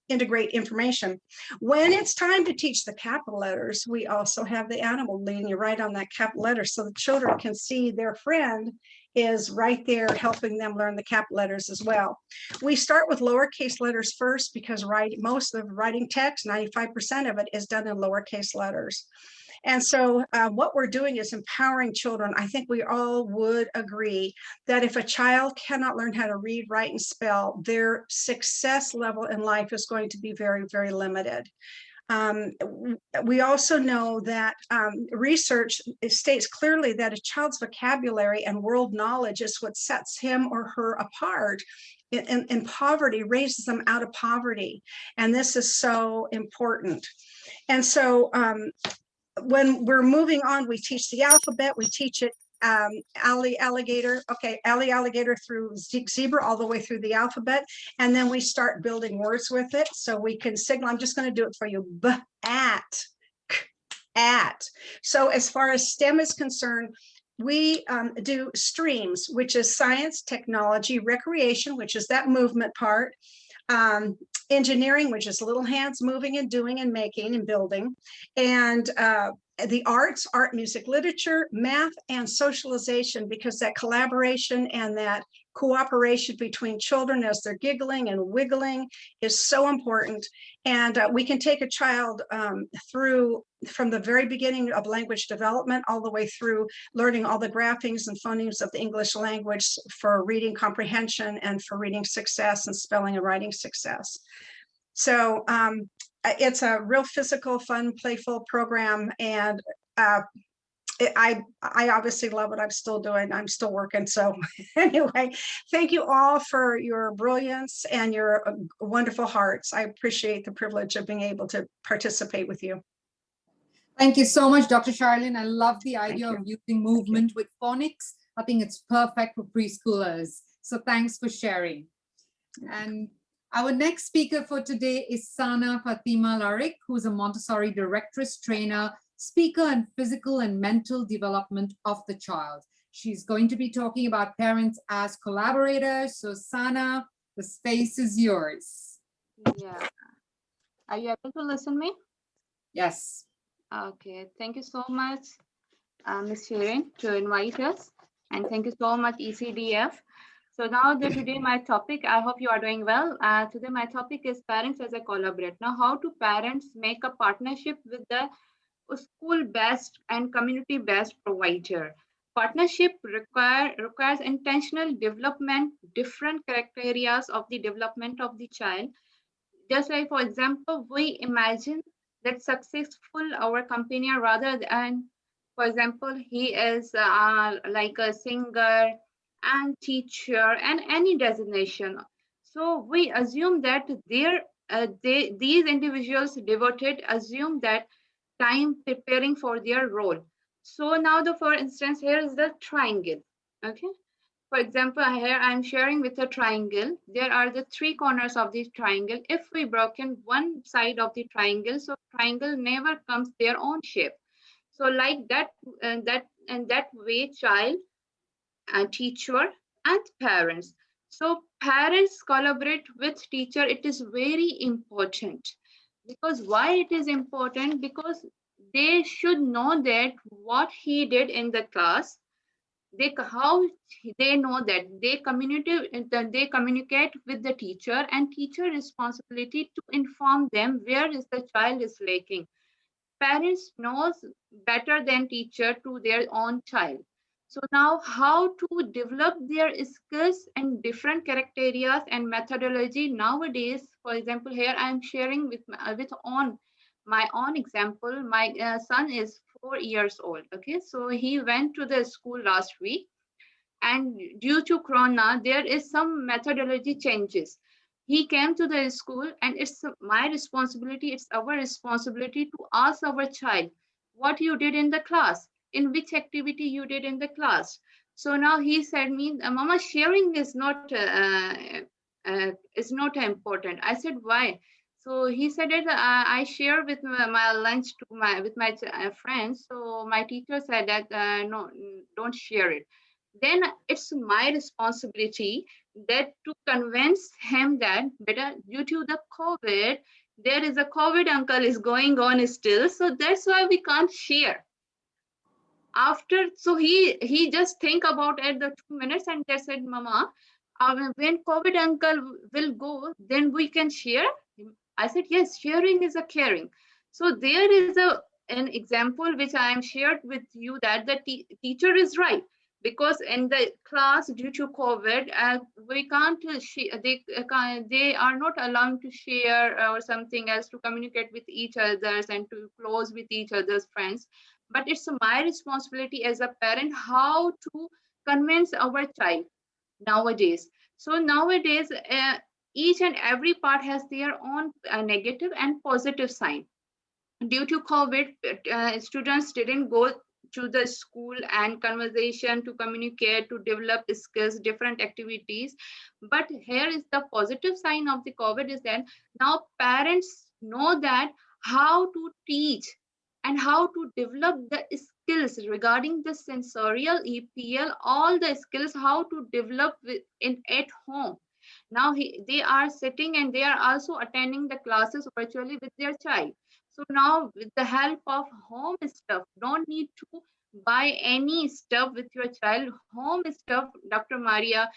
integrate information. When it's time to teach the capital letters, we also have the animal leading you right on that capital letter, so the children can see their friend is right there helping them learn the capital letters as well. We start with lowercase letters first, because most of writing text, 95% of it, is done in lowercase letters. And so what we're doing is empowering children. I think we all would agree that if a child cannot learn how to read, write, and spell, their success level in life is going to be very, very limited. We also know that research states clearly that a child's vocabulary and world knowledge is what sets him or her apart in poverty, raises them out of poverty. And this is so important. And so when we're moving on, we teach the alphabet, we teach it alligator through zebra all the way through the alphabet, and then we start building words with it, so we can signal. I'm just going to do it for you. At. So as far as STEM is concerned, we do streams, which is science, technology, recreation, which is that movement part, engineering, which is little hands moving and doing and making and building, and the arts, art, music, literature, math, and socialization, because that collaboration and that cooperation between children as they're giggling and wiggling is so important. And we can take a child through from the very beginning of language development all the way through learning all the graphings and phonemes of the English language for reading comprehension and for reading success and spelling and writing success. So it's a real physical, fun, playful program, and I obviously love what I'm still doing. I'm still working. So anyway, thank you all for your brilliance and your wonderful hearts. I appreciate the privilege of being able to participate with you. Thank you so much, Dr. Charlene. I love the idea of using movement with phonics. I think it's perfect for preschoolers. So thanks for sharing. And our next speaker for today is Sana Fatima Larik, who's a Montessori directress, trainer, speaker in physical and mental development of the child. She's going to be talking about parents as collaborators. So Sana, the space is yours. Yeah. Are you able to listen to me? Yes. Okay. Thank you so much, Ms. Shireen, to invite us. And thank you so much, ECDF. So now today my topic, I hope you are doing well. Today my topic is parents as a collaborator. Now, how do parents make a partnership with the school-based and community-based provider? Partnership requires intentional development, different character areas of the development of the child. Just like, for example, we imagine that successful our companion rather than, for example, he is like a singer and teacher and any designation. So we assume that these individuals devoted assume that time preparing for their role. So now for instance, here is the triangle. Okay. For example, here I'm sharing with a triangle. There are the three corners of this triangle. If we broken one side of the triangle, so triangle never comes their own shape. So like that, that way, child, teacher, and parents. So parents collaborate with teacher. It is very important. Because why it is important? Because they should know that what he did in the class, how they know that they communicate with the teacher, and teacher responsibility to inform them where is the child is lacking. Parents knows better than teacher to their own child. So now how to develop their skills and different character areas and methodology nowadays. For example, here I'm sharing with my own example. My son is 4 years old. Okay, so he went to the school last week, and due to corona there is some methodology changes. He came to the school, and it's my responsibility, it's our responsibility to ask our child what you did in the class, in which activity you did in the class. So now he said me, Mama, sharing is not important. I said, why? So he said that I share with my lunch with my friends. So my teacher said that no, don't share it. Then it's my responsibility that to convince him that better, due to the COVID, there is a COVID uncle is going on still. So that's why we can't share. After, so he just think about it the 2 minutes, and they said, Mama, when COVID uncle will go, then we can share. I said, yes, sharing is a caring. So there is an example which I am shared with you, that the teacher is right. Because in the class, due to COVID, we can't they are not allowed to share or something else, to communicate with each others and to close with each other's friends. But it's my responsibility as a parent how to convince our child nowadays. So nowadays, each and every part has their own negative and positive sign. Due to COVID, students didn't go to the school and conversation to communicate, to develop skills, different activities. But here is the positive sign of the COVID is that now parents know that how to teach and how to develop the skills regarding the sensorial, EPL, all the skills, how to develop at home. Now they are sitting and they are also attending the classes virtually with their child. So now with the help of home stuff, don't need to buy any stuff with your child. Home stuff, Dr. Maria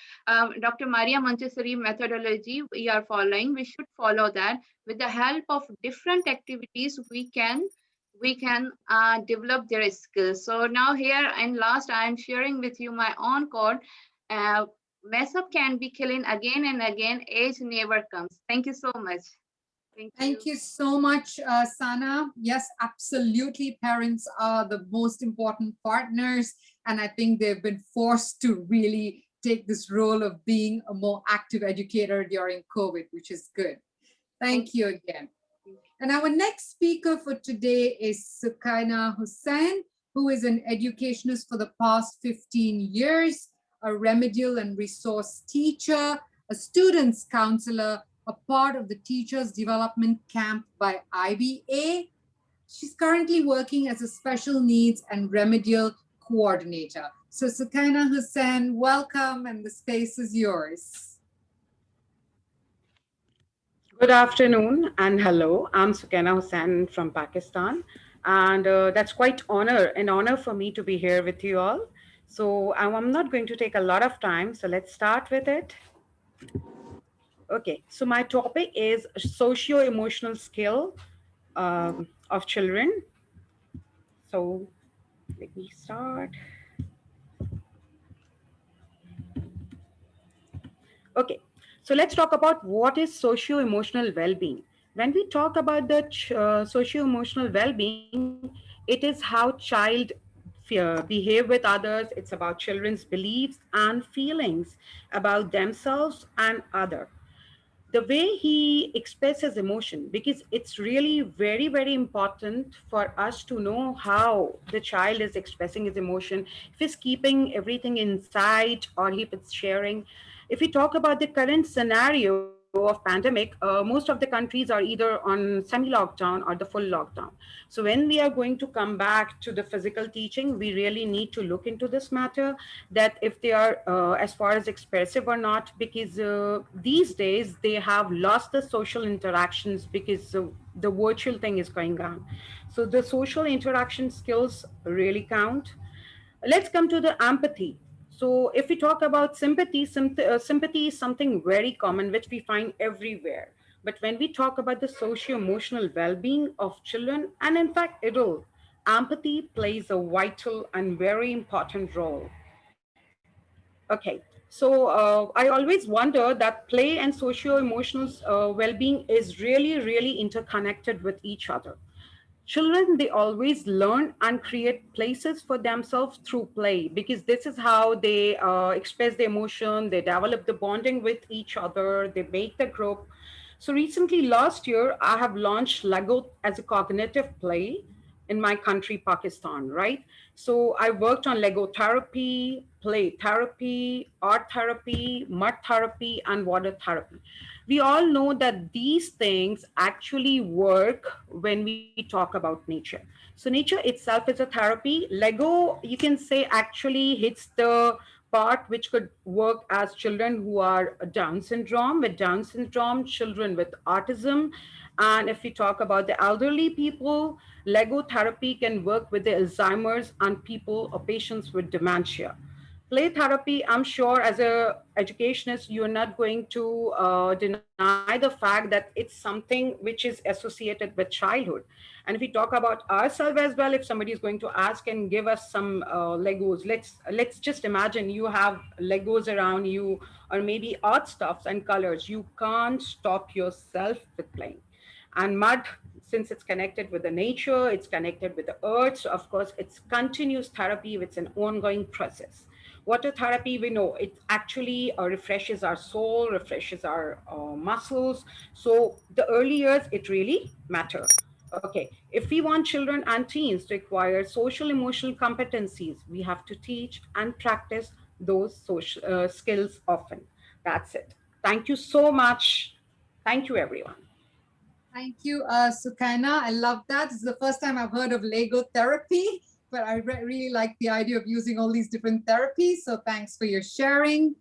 Montessori methodology we are following. We should follow that. With the help of different activities, we can develop their skills. So now here and last, I am sharing with you my own code. Mess up can be killing again and again. Age never comes. Thank you so much. Thank you so much, Sana. Yes, absolutely. Parents are the most important partners. And I think they've been forced to really take this role of being a more active educator during COVID, which is good. Thank you again. And our next speaker for today is Sukaina Hussain, who is an educationist for the past 15 years, a remedial and resource teacher, a students counselor, a part of the Teachers Development Camp by IBA. She's currently working as a special needs and remedial coordinator. So Sukaina Hussain, welcome, and the space is yours. Good afternoon and hello. I'm Sukaina Hussain from Pakistan, and that's quite an honor for me to be here with you all. So I'm not going to take a lot of time, so let's start with it. Okay, so my topic is socio-emotional skill of children. So let me start. Okay, so let's talk about what is socio-emotional well-being. When we talk about the socio-emotional well-being, it is how child behave with others. It's about children's beliefs and feelings about themselves and other. The way he expresses emotion, because it's really very, very important for us to know how the child is expressing his emotion, if he's keeping everything inside or if it's sharing. If we talk about the current scenario of pandemic, most of the countries are either on semi-lockdown or the full lockdown. So when we are going to come back to the physical teaching, we really need to look into this matter, that if they are as far as expressive or not, because these days they have lost the social interactions because the virtual thing is going on. So the social interaction skills really count. Let's come to the empathy. So if we talk about sympathy, sympathy is something very common, which we find everywhere. But when we talk about the socio-emotional well-being of children, and in fact adults, empathy plays a vital and very important role. Okay, so I always wonder that play and socio-emotional well-being is really, really interconnected with each other. Children, they always learn and create places for themselves through play, because this is how they express the emotion, they develop the bonding with each other, they make the group. So recently, last year, I have launched Lego as a cognitive play in my country, Pakistan, right? So I worked on Lego therapy, play therapy, art therapy, mud therapy, and water therapy. We all know that these things actually work when we talk about nature. So nature itself is a therapy. Lego, you can say, actually hits the part which could work as children who are Down syndrome, with Down syndrome, children with autism. And if we talk about the elderly people, Lego therapy can work with the Alzheimer's and people or patients with dementia. Play therapy, I'm sure as a educationist, you're not going to deny the fact that it's something which is associated with childhood. And if we talk about ourselves as well, if somebody is going to ask and give us some Legos, let's just imagine you have Legos around you, or maybe art stuffs and colors. You can't stop yourself with playing. And mud, since it's connected with the nature, it's connected with the earth, so of course it's continuous therapy, it's an ongoing process. Water therapy, we know it actually refreshes our soul, refreshes our muscles. So the early years, it really matters. Okay, if we want children and teens to acquire social emotional competencies, we have to teach and practice those social skills often. That's it. Thank you so much. Thank you, everyone. Thank you, Sukaina. I love that. This is the first time I've heard of Lego therapy, but I really like the idea of using all these different therapies. So thanks for your sharing.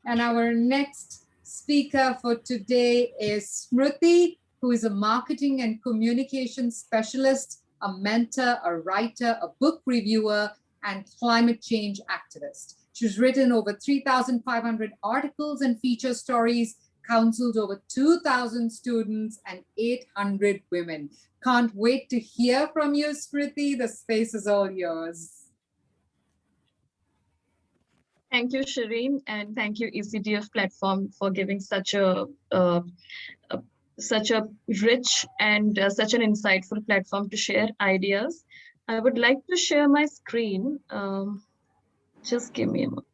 And our next speaker for today is Smriti, who is a marketing and communication specialist, a mentor, a writer, a book reviewer, and climate change activist. She's written over 3,500 articles and feature stories, counseled over 2,000 students and 800 women. Can't wait to hear from you, Smriti. The space is all yours. Thank you, Shireen, and thank you, ECDF platform, for giving such a rich and such an insightful platform to share ideas. I would like to share my screen. Just give me a moment.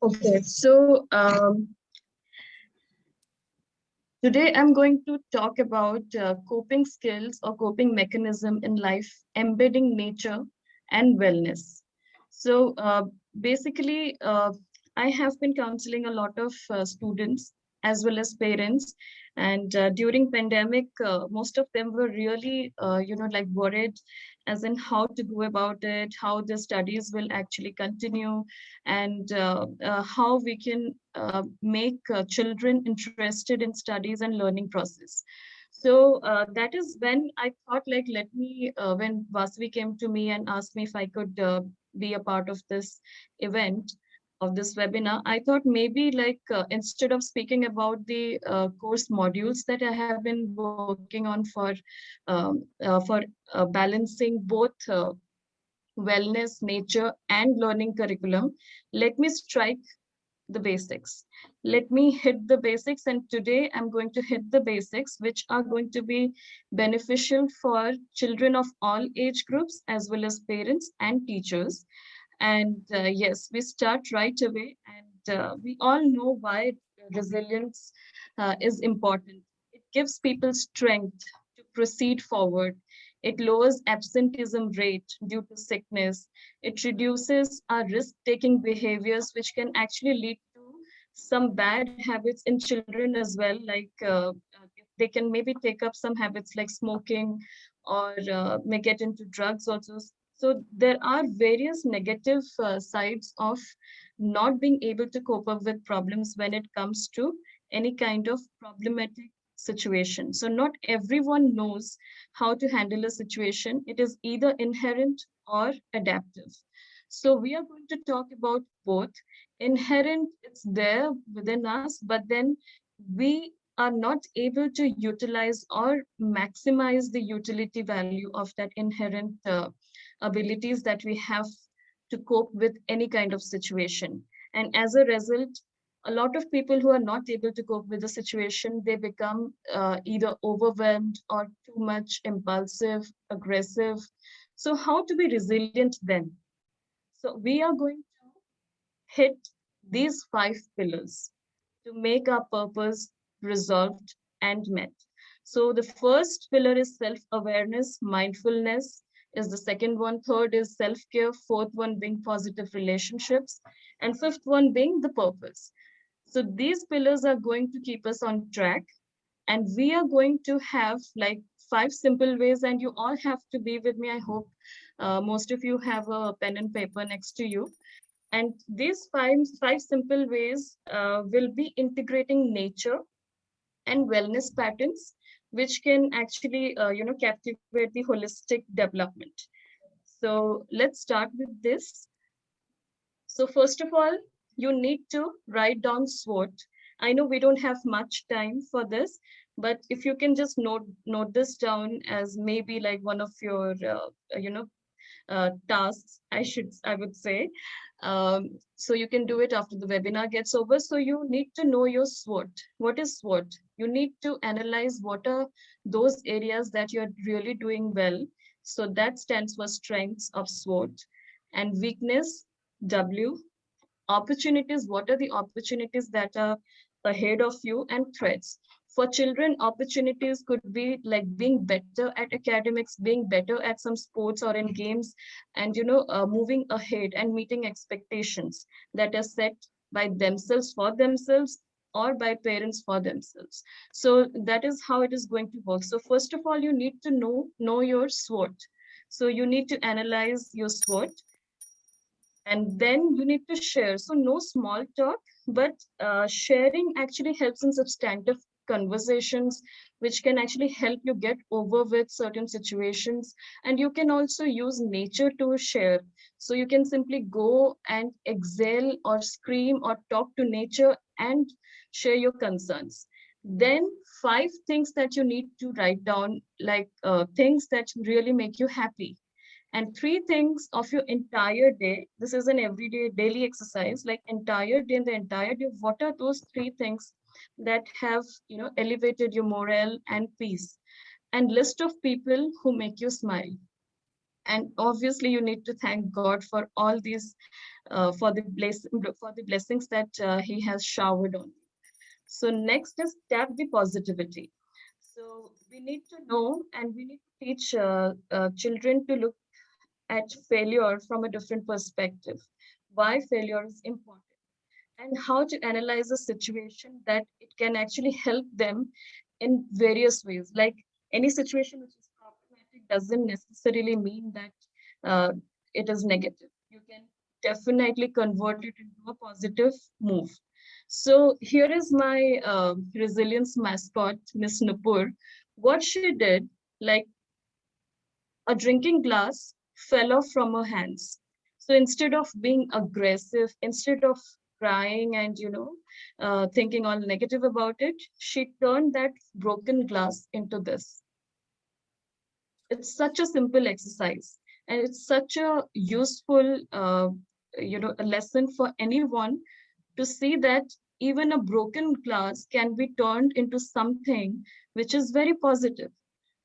Okay, so today I'm going to talk about coping skills or coping mechanism in life, embedding nature and wellness. So basically, I have been counseling a lot of students as well as parents, and during pandemic, most of them were really, like worried as in how to go about it, how the studies will actually continue, and how we can make children interested in studies and learning process. So that is when I thought, like, let me, when Vasavi came to me and asked me if I could be a part of this event, of this webinar, I thought maybe like instead of speaking about the course modules that I have been working on for balancing both wellness, nature, and learning curriculum, let me strike the basics. Let me hit the basics, and today I'm going to hit the basics which are going to be beneficial for children of all age groups as well as parents and teachers. And yes, we start right away, and we all know why resilience is important. It gives people strength to proceed forward. It lowers absenteeism rate due to sickness. It reduces our risk-taking behaviors, which can actually lead to some bad habits in children as well. Like they can maybe take up some habits like smoking, or may get into drugs also. So there are various negative sides of not being able to cope up with problems when it comes to any kind of problematic situation. So not everyone knows how to handle a situation. It is either inherent or adaptive. So we are going to talk about both. Inherent, it's there within us, but then we are not able to utilize or maximize the utility value of that inherent abilities that we have to cope with any kind of situation. And as a result, a lot of people who are not able to cope with the situation, they become either overwhelmed or too much impulsive, aggressive. So how to be resilient then? So we are going to hit these 5 pillars to make our purpose resolved and met. So the first pillar is self-awareness, mindfulness is the second one, third is self-care, fourth one being positive relationships, and fifth one being the purpose. So these pillars are going to keep us on track, and we are going to have like 5 simple ways, and you all have to be with me. I hope most of you have a pen and paper next to you. And these five simple ways will be integrating nature and wellness patterns, which can actually, captivate the holistic development. So let's start with this. So first of all, you need to write down SWOT. I know we don't have much time for this, but if you can just note this down as maybe like one of your, tasks, I would say. So you can do it after the webinar gets over. So you need to know your SWOT. What is SWOT? You need to analyze what are those areas that you're really doing well. So that stands for strengths of SWOT. And weakness, W. Opportunities, what are the opportunities that are ahead of you, and threats. For children, opportunities could be like being better at academics, being better at some sports or in games, and moving ahead and meeting expectations that are set by themselves for themselves or by parents for themselves. So that is how it is going to work. So first of all, you need to know your SWOT. So you need to analyze your SWOT, and then you need to share. So no small talk, but sharing actually helps in substantive conversations, which can actually help you get over with certain situations. And you can also use nature to share. So you can simply go and exhale or scream or talk to nature and share your concerns. Then 5 things that you need to write down, like things that really make you happy. And 3 things of your entire day. This is an everyday daily exercise, like entire day and the entire day. What are those 3 things that have elevated your morale and peace? And list of people who make you smile. And obviously you need to thank God for all these, for the blessings that He has showered on you. So next is tap the positivity. So we need to know, and we need to teach children to look at failure from a different perspective, why failure is important, and how to analyze a situation that it can actually help them in various ways. Like any situation which is problematic doesn't necessarily mean that it is negative. You can definitely convert it into a positive move. So here is my resilience mascot, Miss Nupur. What she did, like a drinking glass fell off from her hands. So instead of being aggressive, instead of crying and, thinking all negative about it, she turned that broken glass into this. It's such a simple exercise, and it's such a useful, a lesson for anyone to see that even a broken glass can be turned into something which is very positive.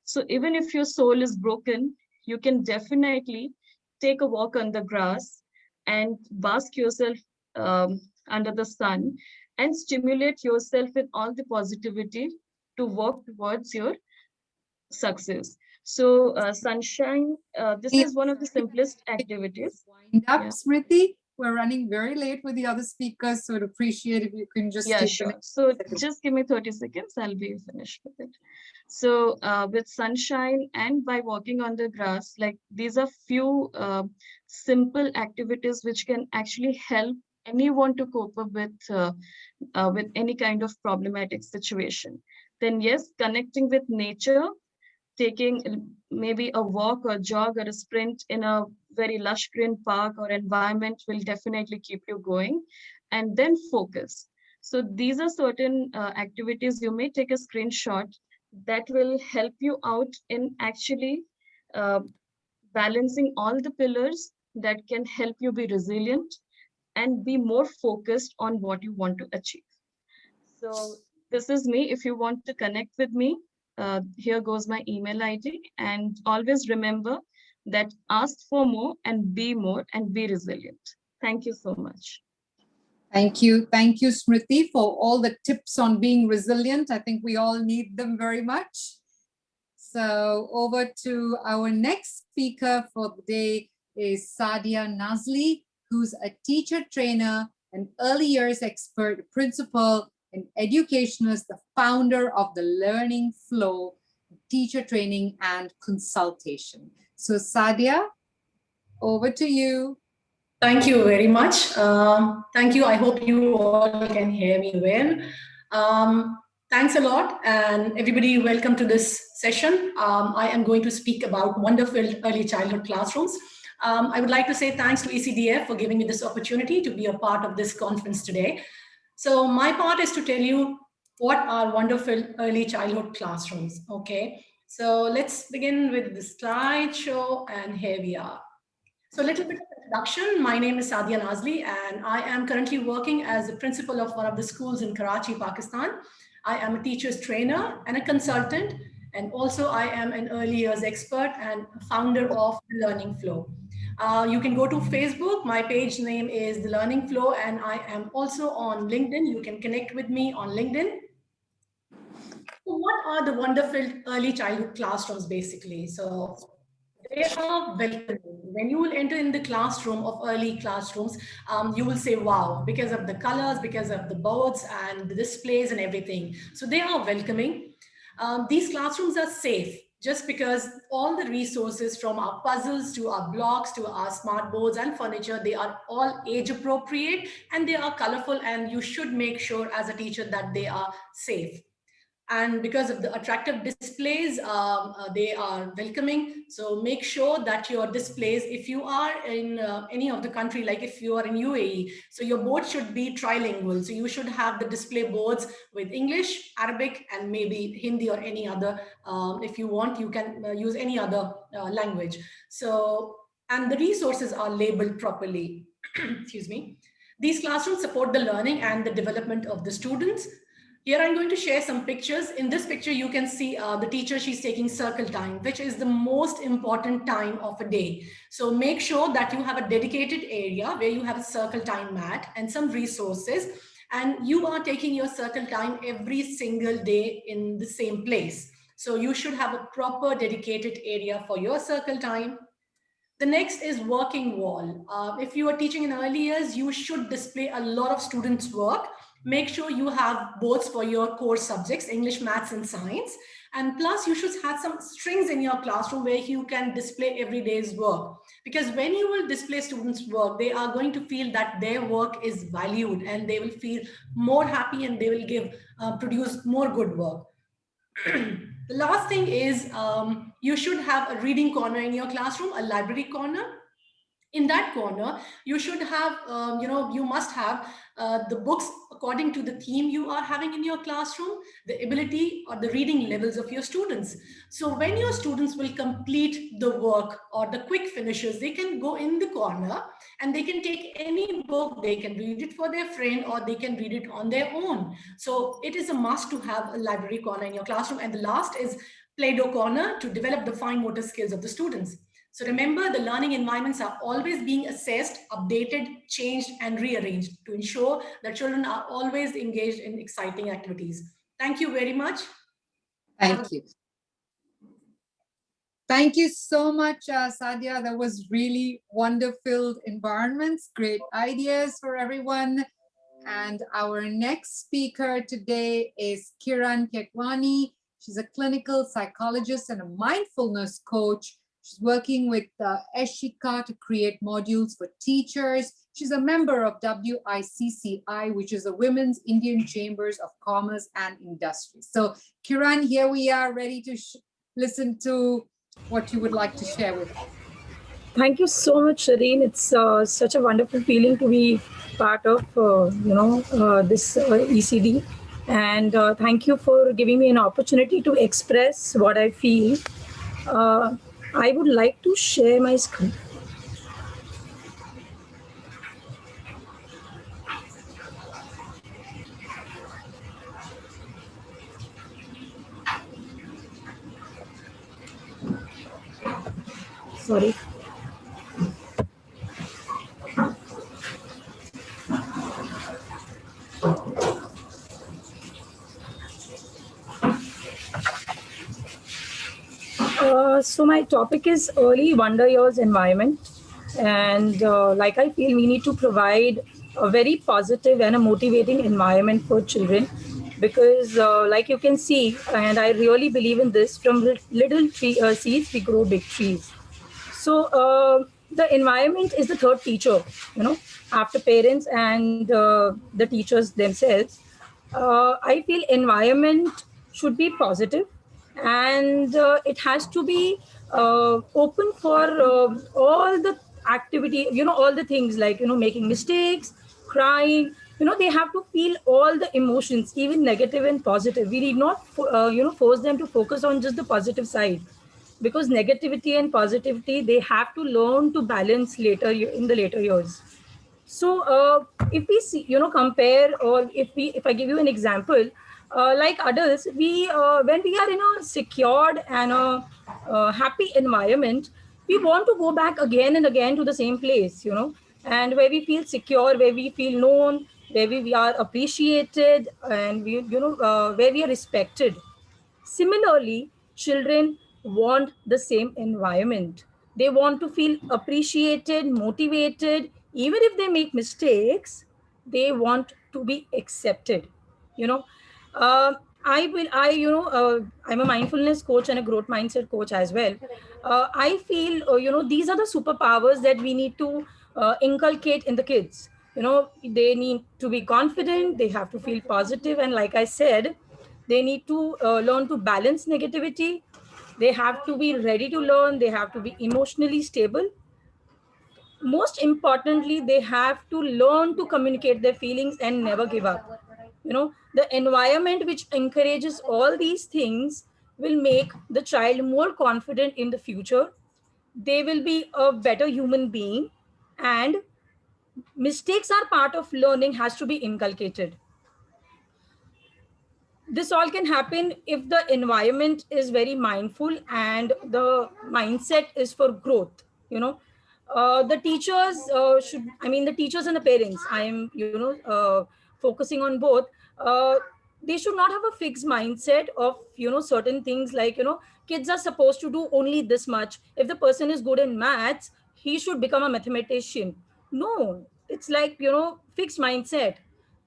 So even if your soul is broken, you can definitely take a walk on the grass and bask yourself under the sun and stimulate yourself with all the positivity to work towards your success. So sunshine, this is one of the simplest activities. Wind up, Smriti. We're running very late with the other speakers, so I'd appreciate if you can just Yeah, sure. So just give me 30 seconds, I'll be finished with it. So with sunshine and by walking on the grass, like these are few simple activities which can actually help anyone to cope up with any kind of problematic situation. Then yes, connecting with nature, taking maybe a walk or jog or a sprint in a very lush green park or environment will definitely keep you going. And then focus. So these are certain activities you may take a screenshot that will help you out in actually balancing all the pillars that can help you be resilient and be more focused on what you want to achieve. So this is me. If you want to connect with me, here goes my email ID. And always remember that ask for more and be resilient. Thank you so much. Thank you. Thank you, Smriti, for all the tips on being resilient. I think we all need them very much. So over to our next speaker for the day is Sadia Nazli, who's a teacher trainer, an early years expert, principal, an educationalist, the founder of the Learning Flow, teacher training and consultation. So Sadia, over to you. Thank you very much. Thank you. I hope you all can hear me well. Thanks a lot, and everybody, welcome to this session. I am going to speak about wonderful early childhood classrooms. I would like to say thanks to ECDF for giving me this opportunity to be a part of this conference today. So my part is to tell you what are wonderful early childhood classrooms. Okay, so let's begin with the slideshow, and here we are. So a little bit of introduction. My name is Sadia Nazli, and I am currently working as a principal of one of the schools in Karachi, Pakistan. I am a teacher's trainer and a consultant, and also I am an early years expert and founder of The Learning Flow. You can go to Facebook. My page name is The Learning Flow, and I am also on LinkedIn. You can connect with me on LinkedIn. So what are the wonderful early childhood classrooms, basically? So they are welcoming. When you will enter in the classroom of early classrooms, you will say, wow, because of the colors, because of the boards and the displays and everything. So they are welcoming. These classrooms are safe just because all the resources from our puzzles to our blocks to our smart boards and furniture, they are all age appropriate and they are colorful, and you should make sure as a teacher that they are safe. And because of the attractive displays, they are welcoming. So make sure that your displays, if you are in any of the country, like if you are in UAE, so your board should be trilingual. So you should have the display boards with English, Arabic, and maybe Hindi or any other. If you want, you can use any other language. So, and the resources are labeled properly. Excuse me. These classrooms support the learning and the development of the students. Here I'm going to share some pictures. In this picture, you can see the teacher, she's taking circle time, which is the most important time of a day. So make sure that you have a dedicated area where you have a circle time mat and some resources, and you are taking your circle time every single day in the same place. So you should have a proper dedicated area for your circle time. The next is working wall. If you are teaching in early years, you should display a lot of students' work. Make sure you have boards for your core subjects, English, maths, and science. And plus, you should have some strings in your classroom where you can display every day's work. Because when you will display students' work, they are going to feel that their work is valued and they will feel more happy and they will produce more good work. The last thing is you should have a reading corner in your classroom, a library corner. In that corner, you should have, you must have the books according to the theme you are having in your classroom, the ability or the reading levels of your students. So when your students will complete the work or the quick finishes, they can go in the corner and they can take any book, they can read it for their friend or they can read it on their own. So it is a must to have a library corner in your classroom. And the last is Play-Doh corner to develop the fine motor skills of the students. So remember, the learning environments are always being assessed, updated, changed, and rearranged to ensure that children are always engaged in exciting activities. Thank you very much. Thank you. Thank you so much, Sadia. That was really wonderful environments, great ideas for everyone. And our next speaker today is Kiran Kekwani. She's a clinical psychologist and a mindfulness coach. She's working with Eshika to create modules for teachers. She's a member of WICCI, which is the Women's Indian Chambers of Commerce and Industry. So Kiran, here we are ready to listen to what you would like to share with us. Thank you so much, Shireen. It's such a wonderful feeling to be part of, this ECD. And thank you for giving me an opportunity to express what I feel. I would like to share my screen. Sorry. So my topic is early wonder years environment. And like I feel we need to provide a very positive and a motivating environment for children because like you can see, and I really believe in this, from little seeds, we grow big trees. So the environment is the third teacher, after parents and the teachers themselves. I feel environment should be positive and it has to be open for all the activity, all the things like, making mistakes, crying, they have to feel all the emotions, even negative and positive. We need not, force them to focus on just the positive side because negativity and positivity, they have to learn to balance later in the later years. So if we see, compare, or if I give you an example, like adults, we when we are in a secured and a happy environment, we want to go back again and again to the same place, and where we feel secure, where we feel known, where we are appreciated, and where we are respected. Similarly, children want the same environment. They want to feel appreciated, motivated. Even if they make mistakes, they want to be accepted. You know, uh, I'm a mindfulness coach and a growth mindset coach as well. I feel, these are the superpowers that we need to inculcate in the kids. They need to be confident. They have to feel positive, and like I said, they need to learn to balance negativity. They have to be ready to learn. They have to be emotionally stable. Most importantly, they have to learn to communicate their feelings and never give up. The environment which encourages all these things will make the child more confident in the future. They will be a better human being, and mistakes are part of learning, has to be inculcated. This all can happen if the environment is very mindful and the mindset is for growth. The teachers the teachers and the parents, I am focusing on both. They should not have a fixed mindset of certain things like kids are supposed to do only this much. If the person is good in maths, he should become a mathematician. No, it's like fixed mindset.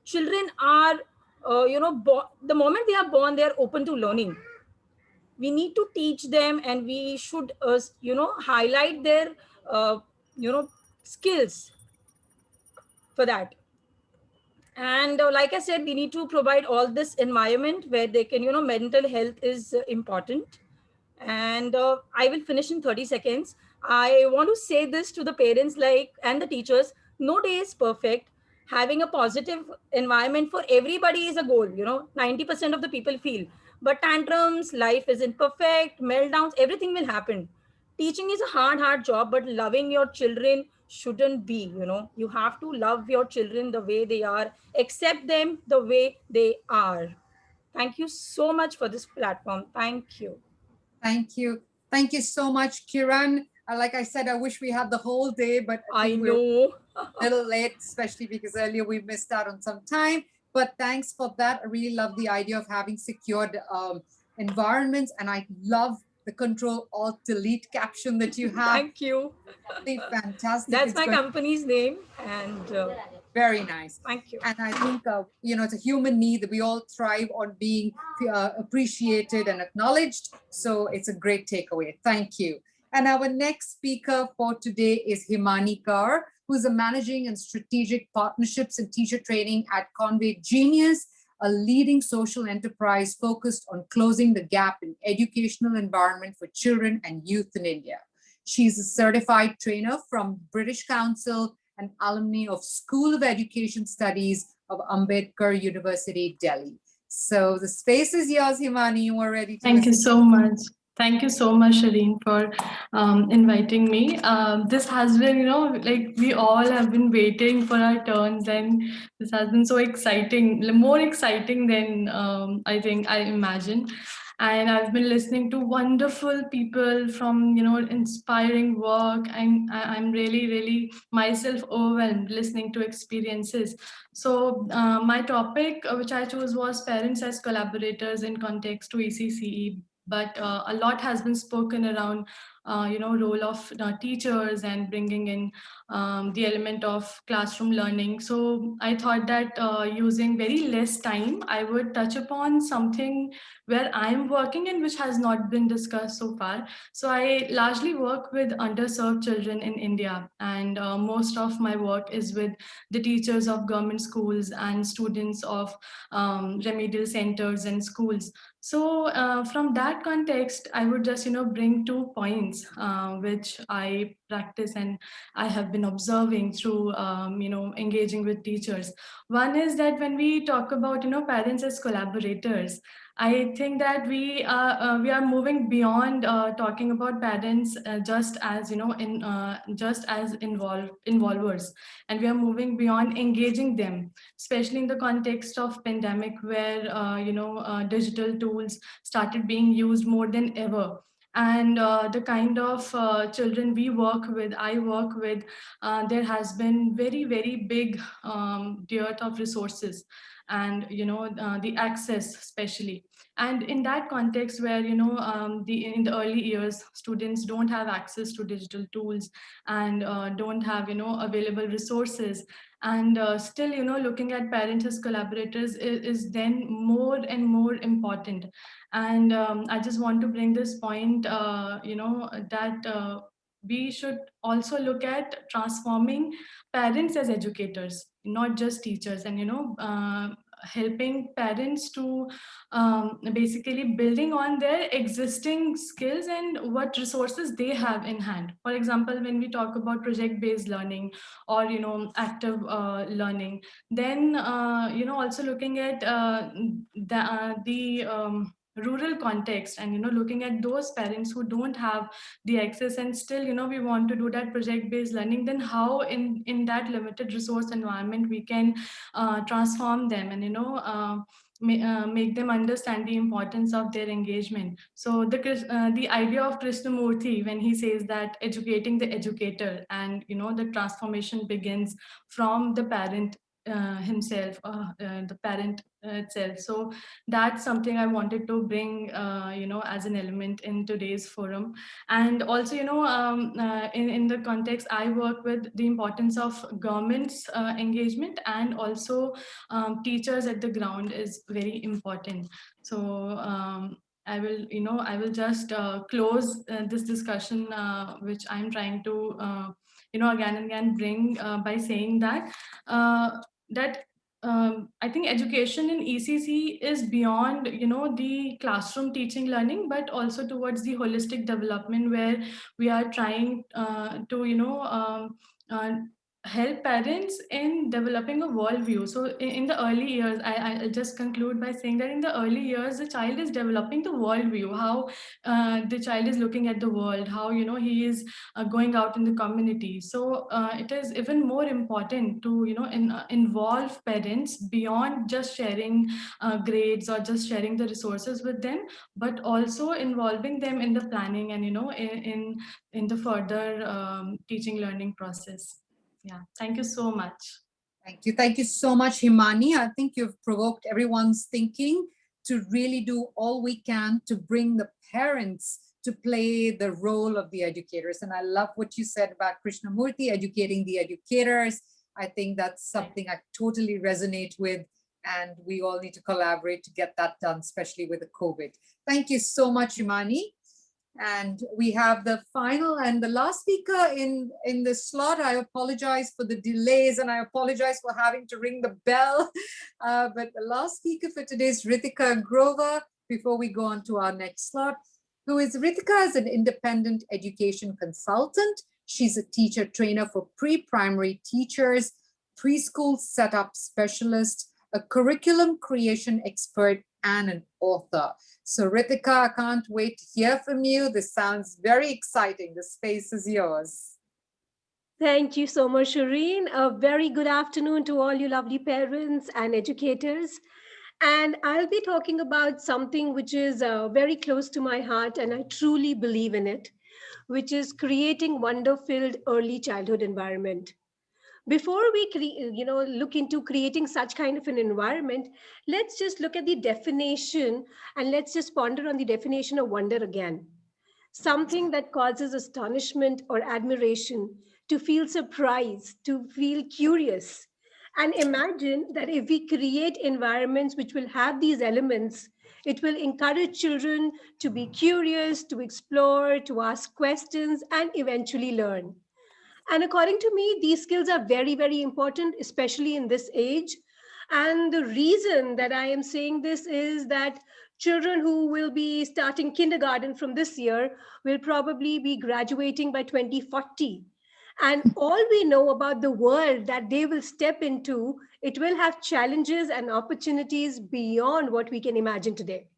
Children are the moment they are born, they are open to learning. We need to teach them, and we should highlight their uh, skills for that. And like I said, we need to provide all this environment where they can, mental health is important. And I will finish in 30 seconds. I want to say this to the parents like and the teachers, no day is perfect. Having a positive environment for everybody is a goal. 90% of the people feel. But tantrums, life isn't perfect, meltdowns, everything will happen. Teaching is a hard job, but loving your children shouldn't be. You have to love your children the way they are, accept them the way they are. Thank you so much for this platform. Thank you. Thank you. Thank you so much, Kiran. Like I said, I wish we had the whole day, but I think we're a little late, especially because earlier we missed out on some time. But thanks for that. I really love the idea of having secured environments, and I love the Control Alt Delete caption that you have. Thank you. Really fantastic. That's my company's name, and very nice. Thank you. And I think, it's a human need that we all thrive on being appreciated and acknowledged. So it's a great takeaway. Thank you. And our next speaker for today is Himanikar, who's a managing and strategic partnerships and teacher training at Conway Genius, a leading social enterprise focused on closing the gap in educational environment for children and youth in India. She's a certified trainer from British Council and alumni of School of Education Studies of Ambedkar University, Delhi. So the space is yours, Himani. You are ready to Thank you so much. Thank you so much, Shireen, for inviting me. This has been, like we all have been waiting for our turns, and this has been so exciting, more exciting than I think I imagined. And I've been listening to wonderful people from, inspiring work. I'm really myself overwhelmed listening to experiences. So my topic, which I chose, was parents as collaborators in context to ECCE. But a lot has been spoken around, role of teachers and bringing in the element of classroom learning. So I thought that using very less time, I would touch upon something where I'm working and which has not been discussed so far. So I largely work with underserved children in India, and most of my work is with the teachers of government schools and students of remedial centers and schools. So from that context, I would just, bring 2 points which I practice and I have been observing through, engaging with teachers. One is that when we talk about, parents as collaborators, I think that we are moving beyond talking about parents just as involvers, and we are moving beyond engaging them, especially in the context of pandemic, where digital tools started being used more than ever. And the kind of children I work with, there has been very big dearth of resources and the access especially. And in that context where in the early years students don't have access to digital tools and don't have available resources, and still looking at parents as collaborators is then more and more important. And I just want to bring this point that we should also look at transforming parents as educators, not just teachers, and helping parents to basically building on their existing skills and what resources they have in hand. For example, when we talk about project-based learning or active learning, then also looking at the rural context, and looking at those parents who don't have the access and still we want to do that project-based learning, then how in that limited resource environment we can transform them and make them understand the importance of their engagement. So the idea of Krishnamurti, when he says that educating the educator, and the transformation begins from the parent himself, the parent itself. So that's something I wanted to bring as an element in today's forum. And also in the context I work with, the importance of government's engagement and also teachers at the ground is very important. So I will just close this discussion which I'm trying to again and again bring by saying that that I think education in ECC is beyond, the classroom teaching learning, but also towards the holistic development where we are trying to, uh, help parents in developing a worldview. So in the early years, I'll just conclude by saying that in the early years, the child is developing the worldview, how the child is looking at the world, how, he is going out in the community. So it is even more important to involve parents beyond just sharing grades or just sharing the resources with them, but also involving them in the planning and in the further teaching learning process. Yeah, thank you so much. Thank you. Thank you so much, Himani. I think you've provoked everyone's thinking to really do all we can to bring the parents to play the role of the educators. And I love what you said about Krishnamurti, educating the educators. I think that's something I totally resonate with, and we all need to collaborate to get that done, especially with the COVID. Thank you so much, Himani. And we have the final and the last speaker in the slot. I apologize for the delays and I apologize for having to ring the bell. But the last speaker for today is Ritika Grover, before we go on to our next slot, who is Ritika is an independent education consultant. She's a teacher trainer for pre-primary teachers, preschool setup specialist, a curriculum creation expert, and an author. So Ritika, I can't wait to hear from you. This sounds very exciting. The space is yours. Thank you so much, Shireen. A very good afternoon to all you lovely parents and educators. And I'll be talking about something which is very close to my heart, and I truly believe in it, which is creating wonder-filled early childhood environment. Before we look into creating such kind of an environment, let's just look at the definition and let's just ponder on the definition of wonder again. Something that causes astonishment or admiration, to feel surprise, to feel curious. And imagine that if we create environments which will have these elements, it will encourage children to be curious, to explore, to ask questions, and eventually learn. And according to me, these skills are very, very important, especially in this age. And the reason that I am saying this is that children who will be starting kindergarten from this year will probably be graduating by 2040. And all we know about the world that they will step into, it will have challenges and opportunities beyond what we can imagine today.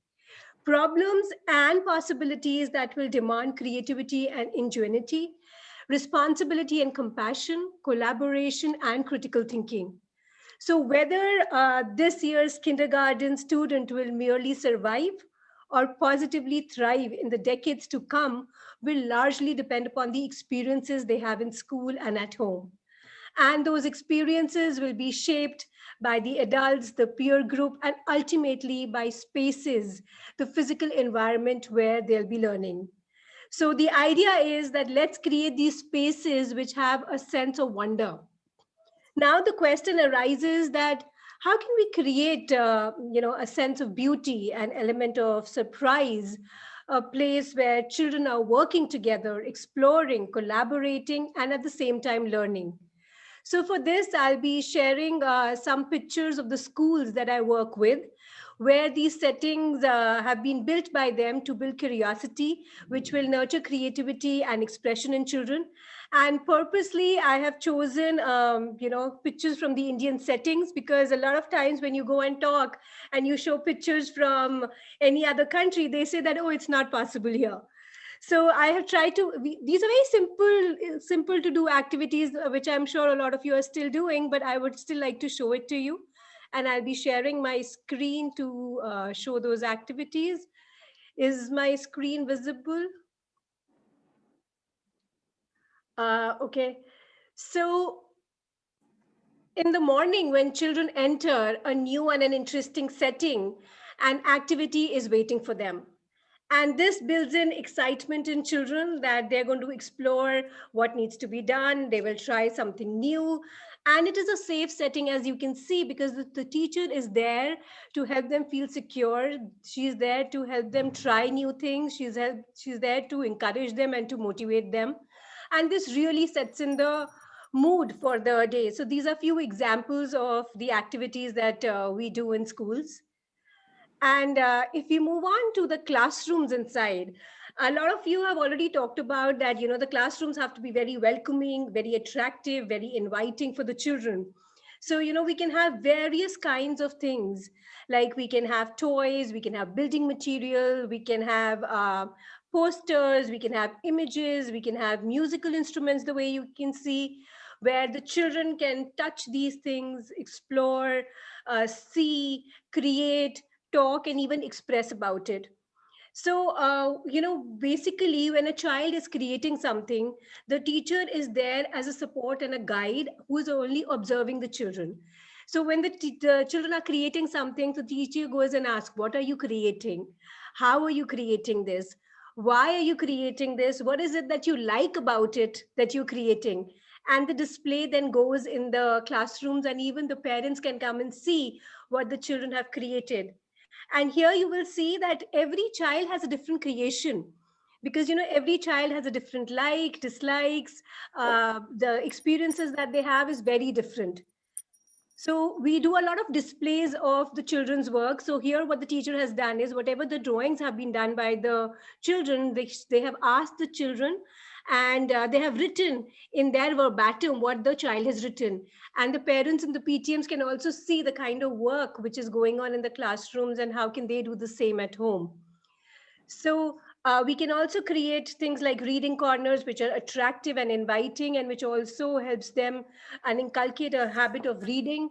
Problems and possibilities that will demand creativity and ingenuity, responsibility and compassion, collaboration, and critical thinking. So whether this year's kindergarten student will merely survive or positively thrive in the decades to come will largely depend upon the experiences they have in school and at home. And those experiences will be shaped by the adults, the peer group, and ultimately by spaces, the physical environment where they'll be learning. So the idea is that let's create these spaces which have a sense of wonder. Now the question arises that how can we create a sense of beauty, an element of surprise, a place where children are working together, exploring, collaborating, and at the same time learning. So for this, I'll be sharing some pictures of the schools that I work with, where these settings have been built by them to build curiosity, which will nurture creativity and expression in children. And purposely, I have chosen, pictures from the Indian settings, because a lot of times when you go and talk and you show pictures from any other country, they say that, oh, it's not possible here. So I have tried to, these are very simple to do activities, which I'm sure a lot of you are still doing, but I would still like to show it to you. And I'll be sharing my screen to show those activities. Is my screen visible? Okay. So in the morning, when children enter a new and an interesting setting, an activity is waiting for them. And this builds in excitement in children that they're going to explore what needs to be done. They will try something new. And it is a safe setting, as you can see, because the teacher is there to help them feel secure. She's there to help them try new things. She's there to encourage them and to motivate them. And this really sets in the mood for the day. So these are few examples of the activities that we do in schools. And if we move on to the classrooms inside, a lot of you have already talked about that, the classrooms have to be very welcoming, very attractive, very inviting for the children. So, we can have various kinds of things, like we can have toys, we can have building material, we can have posters, we can have images, we can have musical instruments, the way you can see, where the children can touch these things, explore, see, create, talk, and even express about it. So, basically, when a child is creating something, the teacher is there as a support and a guide who is only observing the children. So, when the children are creating something, the teacher goes and asks, "What are you creating? How are you creating this? Why are you creating this? What is it that you like about it that you're creating?" And the display then goes in the classrooms, and even the parents can come and see what the children have created. And here you will see that every child has a different creation, because every child has a different dislikes, the experiences that they have is very different. So we do a lot of displays of the children's work. So here what the teacher has done is, whatever the drawings have been done by the children, they have asked the children, and they have written in their verbatim what the child has written. And the parents and the PTMs can also see the kind of work which is going on in the classrooms and how can they do the same at home. So we can also create things like reading corners, which are attractive and inviting, and which also helps them and inculcate a habit of reading.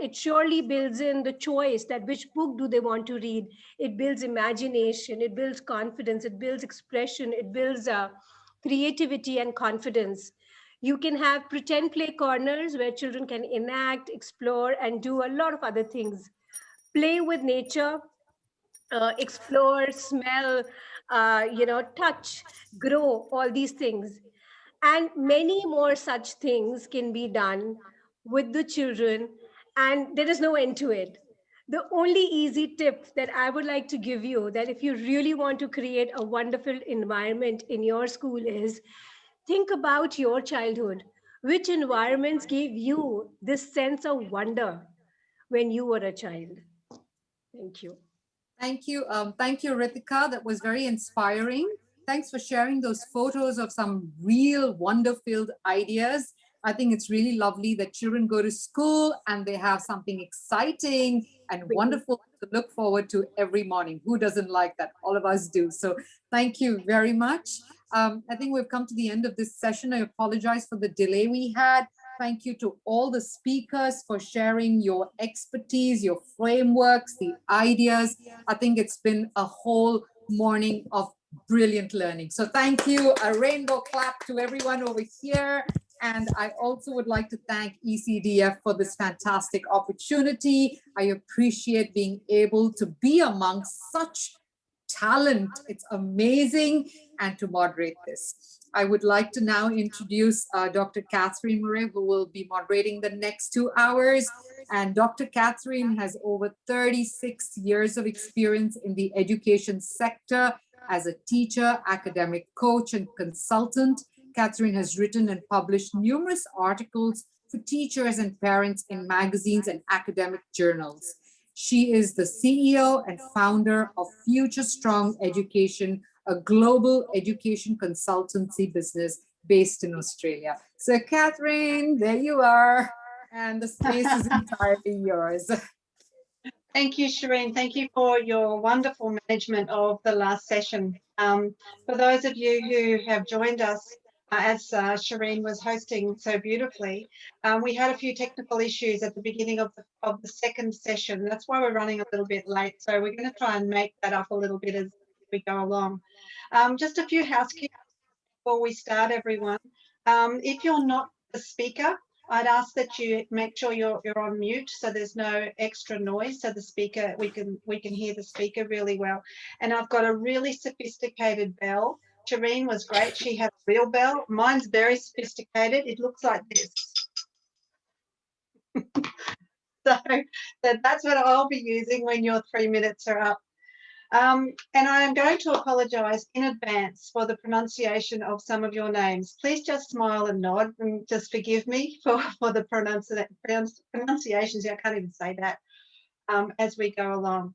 It surely builds in the choice that which book do they want to read. It builds imagination, it builds confidence, it builds expression, it builds creativity and confidence. You can have pretend play corners where children can enact, explore, and do a lot of other things. Play with nature, explore, smell, touch, grow, all these things. And many more such things can be done with the children, and there is no end to it. The only easy tip that I would like to give you, that if you really want to create a wonderful environment in your school, is think about your childhood. Which environments gave you this sense of wonder when you were a child? Thank you. Thank you. Thank you, Ritika. That was very inspiring. Thanks for sharing those photos of some real wonder-filled ideas. I think it's really lovely that children go to school and they have something exciting and wonderful to look forward to every morning. Who doesn't like that? All of us do. So thank you very much. I think we've come to the end of this session. I apologize for the delay we had. Thank you to all the speakers for sharing your expertise, your frameworks, the ideas. I think it's been a whole morning of brilliant learning. So thank you. A rainbow clap to everyone over here. And I also would like to thank ECDF for this fantastic opportunity. I appreciate being able to be amongst such talent. It's amazing. And to moderate this. I would like to now introduce Dr. Catherine Murray, who will be moderating the next 2 hours. And Dr. Catherine has over 36 years of experience in the education sector as a teacher, academic coach, and consultant. Catherine has written and published numerous articles for teachers and parents in magazines and academic journals. She is the CEO and founder of Future Strong Education, a global education consultancy business based in Australia. So Catherine, there you are, and the space is entirely yours. Thank you, Shireen. Thank you for your wonderful management of the last session. For those of you who have joined us, as Shireen was hosting so beautifully, we had a few technical issues at the beginning of the second session. That's why we're running a little bit late. So we're going to try and make that up a little bit as we go along. Just a few housekeeping before we start, everyone. If you're not a speaker, I'd ask that you make sure you're on mute so there's no extra noise, so the speaker, we can hear the speaker really well. And I've got a really sophisticated bell. Shireen was great. She had a real bell. Mine's very sophisticated. It looks like this. So that's what I'll be using when your 3 minutes are up. And I am going to apologise in advance for the pronunciation of some of your names. Please just smile and nod and just forgive me for the pronunciations. I can't even say that as we go along.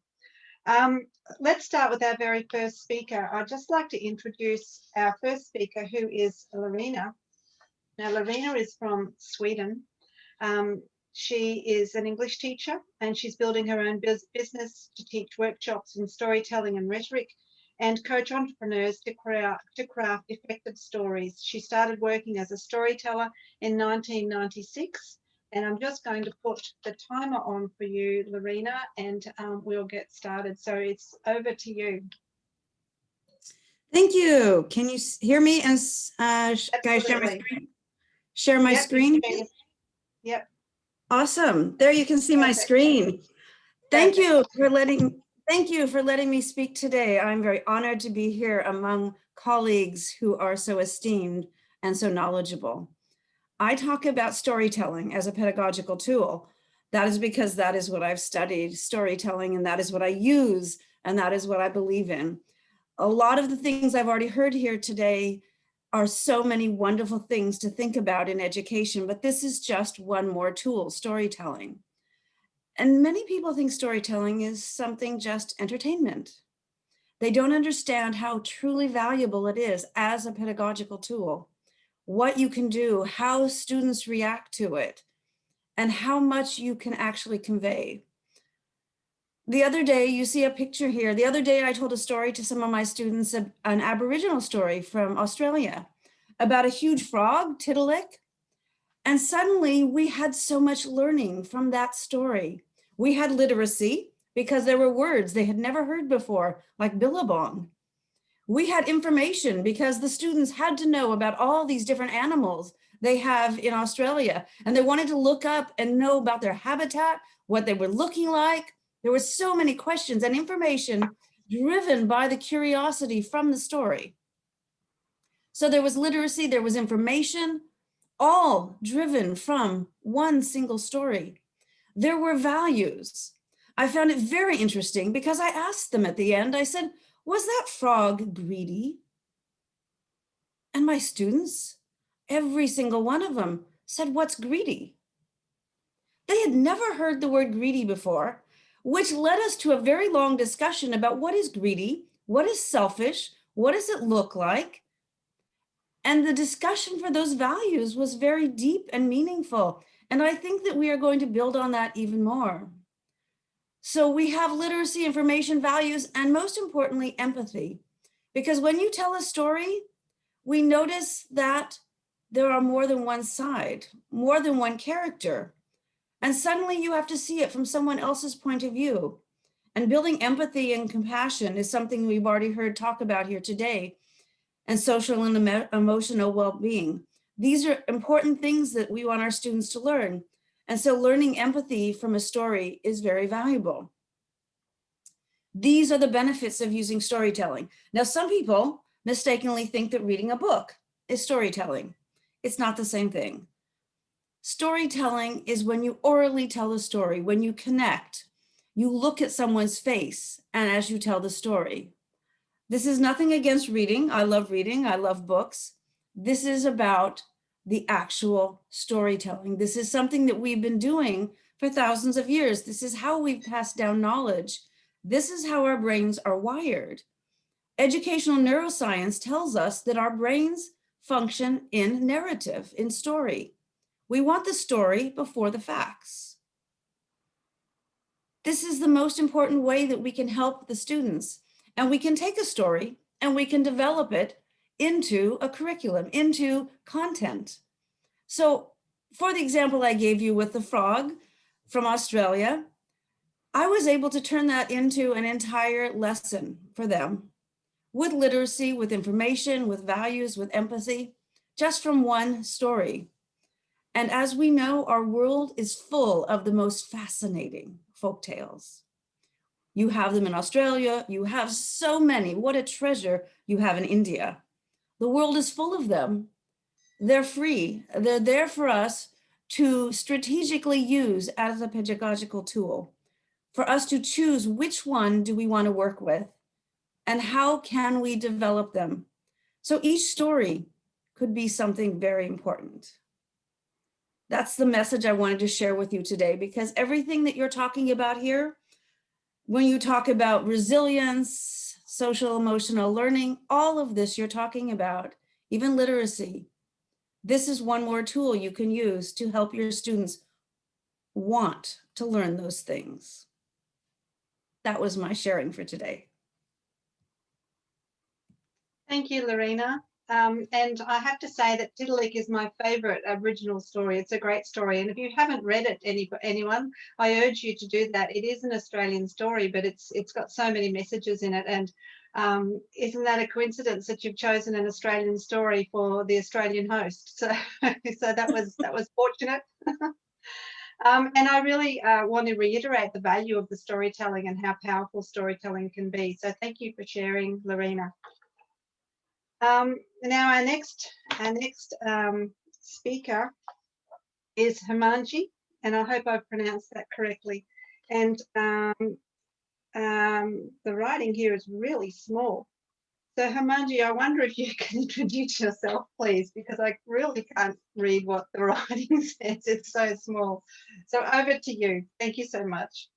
Let's start with our very first speaker. I'd just like to introduce our first speaker, who is Lorena. Now, Lorena is from Sweden. She is an English teacher and she's building her own business to teach workshops in storytelling and rhetoric and coach entrepreneurs to craft effective stories. She started working as a storyteller in 1996. And I'm just going to put the timer on for you, Lorena, and we'll get started. So it's over to you. Thank you. Can you hear me? And guys, share my screen? Share my screen? Yep. Awesome. There you can see my screen. Thank you for letting me speak today. I'm very honored to be here among colleagues who are so esteemed and so knowledgeable. I talk about storytelling as a pedagogical tool. That is because that is what I've studied, storytelling, and that is what I use, and that is what I believe in. A lot of the things I've already heard here today are so many wonderful things to think about in education, but this is just one more tool, storytelling. And many people think storytelling is something just entertainment. They don't understand how truly valuable it is as a pedagogical tool, what you can do, how students react to it, and how much you can actually convey. The other day, you see a picture here. The other day, I told a story to some of my students, an Aboriginal story from Australia about a huge frog, Tiddalik. And suddenly we had so much learning from that story. We had literacy because there were words they had never heard before, like billabong. We had information because the students had to know about all these different animals they have in Australia. And they wanted to look up and know about their habitat, what they were looking like. There were so many questions and information driven by the curiosity from the story. So there was literacy, there was information, all driven from one single story. There were values. I found it very interesting because I asked them at the end, I said, was that frog greedy? And my students, every single one of them said, what's greedy? They had never heard the word greedy before, which led us to a very long discussion about what is greedy, what is selfish, what does it look like? And the discussion for those values was very deep and meaningful. And I think that we are going to build on that even more. So we have literacy, information, values, and most importantly, empathy. Because when you tell a story, we notice that there are more than one side, more than one character. And suddenly you have to see it from someone else's point of view. And building empathy and compassion is something we've already heard talk about here today, and social and emotional well-being. These are important things that we want our students to learn. And so learning empathy from a story is very valuable. These are the benefits of using storytelling. Now, some people mistakenly think that reading a book is storytelling. It's not the same thing. Storytelling is when you orally tell a story, when you connect, you look at someone's face, and as you tell the story. This is nothing against reading. I love books. This is about the actual storytelling. This is something that we've been doing for thousands of years. This is how we've passed down knowledge. This is how our brains are wired. Educational neuroscience tells us that our brains function in narrative, in story. We want the story before the facts. This is the most important way that we can help the students. And we can take a story and we can develop it into a curriculum, into content. So for the example I gave you with the frog from Australia, I was able to turn that into an entire lesson for them with literacy, with information, with values, with empathy, just from one story. And as we know, our world is full of the most fascinating folk tales. You have them in Australia, you have so many. What a treasure you have in India. The world is full of them. They're free. They're there for us to strategically use as a pedagogical tool, for us to choose which one do we want to work with And how can we develop them? So each story could be something very important. That's the message I wanted to share with you today, because everything that you're talking about here, when you talk about resilience, social emotional learning, all of this you're talking about, even literacy, this is one more tool you can use to help your students want to learn those things. That was my sharing for today. Thank you, Lorena. And I have to say that Tiddalik is my favourite Aboriginal story. It's a great story. And if you haven't read it, anyone, I urge you to do that. It is an Australian story, but it's got so many messages in it. And isn't that a coincidence that you've chosen an Australian story for the Australian host? So, so that was fortunate. And I really want to reiterate the value of the storytelling and how powerful storytelling can be. So thank you for sharing, Lorena. Now our next speaker is Himanji, and I hope I've pronounced that correctly. And the writing here is really small. So Himanji, I wonder if you can introduce yourself, please, because I really can't read what the writing says. It's so small. So over to you. Thank you so much.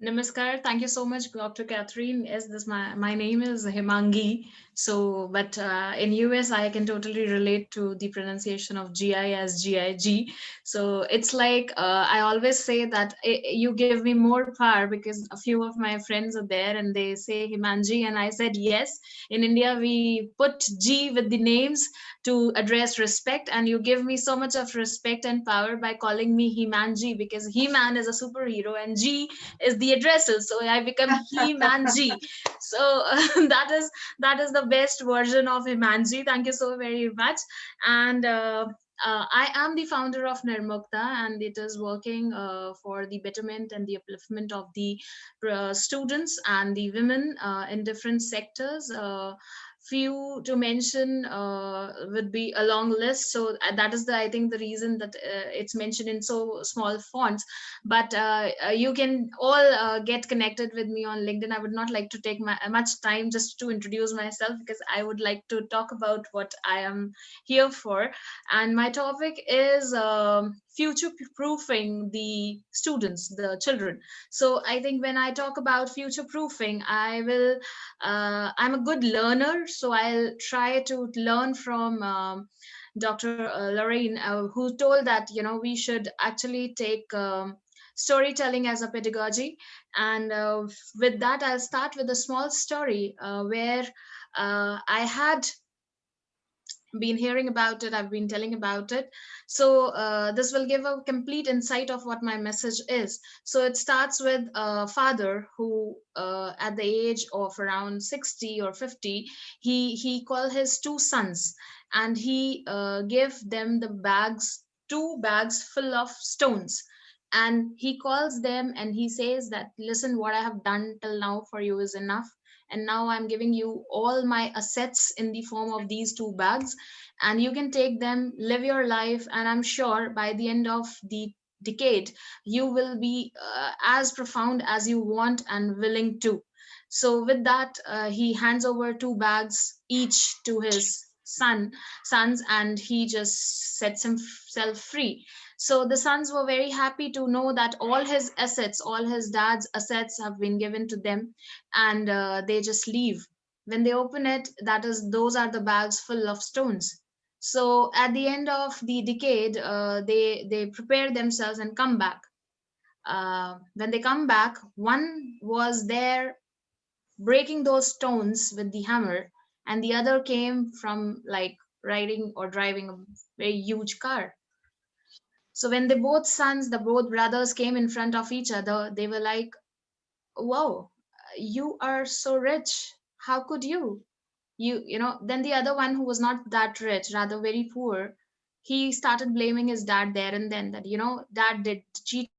Namaskar. Thank you so much, Dr. Catherine. Yes, my name is Himangi. So, but in US, I can totally relate to the pronunciation of GI as GIG. So it's like I always say that you give me more power, because a few of my friends are there and they say Himanji, and I said yes. In India, we put G with the names to address respect, and you give me so much of respect and power by calling me Himanji, because He-Man is a superhero and G is the addresses, so I become He-Man-G. So that is the best version of Himanji. Thank you so very much. And I am the founder of Nirmukta, and it is working for the betterment and the upliftment of the students and the women in different sectors. Few to mention would be a long list, so that is I think the reason that it's mentioned in so small fonts. But you can all get connected with me on LinkedIn. I would not like to take much time just to introduce myself, because I would like to talk about what I am here for. And my topic is future-proofing the students, the children. So I think when I talk about future-proofing, I'm a good learner, so I'll try to learn from Dr. Lorraine, who told that, we should actually take storytelling as a pedagogy. And with that, I'll start with a small story where I had been hearing about it, I've been telling about it. So this will give a complete insight of what my message is. So it starts with a father who at the age of around 60 or 50, he called his two sons, and he gave them two bags full of stones. And he calls them and he says that, listen, what I have done till now for you is enough. And now I'm giving you all my assets in the form of these two bags, and you can take them, live your life, and I'm sure by the end of the decade, you will be as profound as you want and willing to. So with that, he hands over two bags each to his sons, and he just sets himself free. So the sons were very happy to know that all his assets, all his dad's assets have been given to them, and they just leave. When they open it, those are the bags full of stones. So at the end of the decade, they prepare themselves and come back. When they come back, one was there breaking those stones with the hammer, and the other came from like riding or driving a very huge car. So when the both brothers came in front of each other, they were like, "Whoa, you are so rich. How could you?" Then the other one, who was not that rich, rather very poor, he started blaming his dad there and then, that, dad did cheating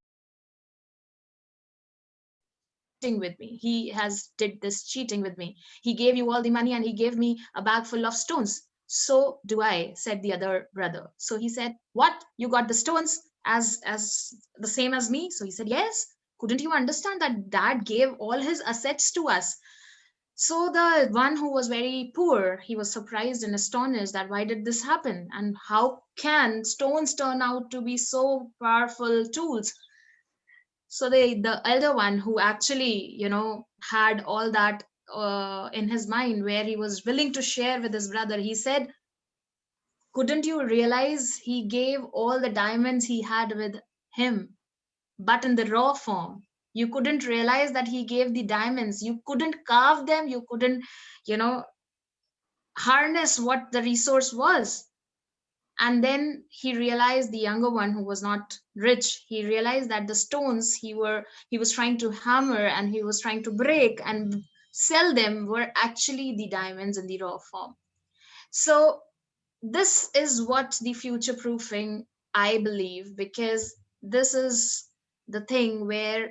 with me. He has did this cheating with me. He gave you all the money and he gave me a bag full of stones. So do I, said the other brother. So he said, what? You got the stones as the same as me? So he said, yes. Couldn't you understand that dad gave all his assets to us? So the one who was very poor, he was surprised and astonished that why did this happen, and how can stones turn out to be so powerful tools. So the elder one, who actually had all that in his mind, where he was willing to share with his brother, he said, couldn't you realize he gave all the diamonds he had with him, but in the raw form? You couldn't realize that he gave the diamonds. You couldn't carve them. You couldn't, you know, harness what the resource was. And then he realized, the younger one who was not rich, he realized that the stones he was trying to hammer and he was trying to break and sell them were actually the diamonds in the raw form. So this is what the future proofing, I believe, because this is the thing where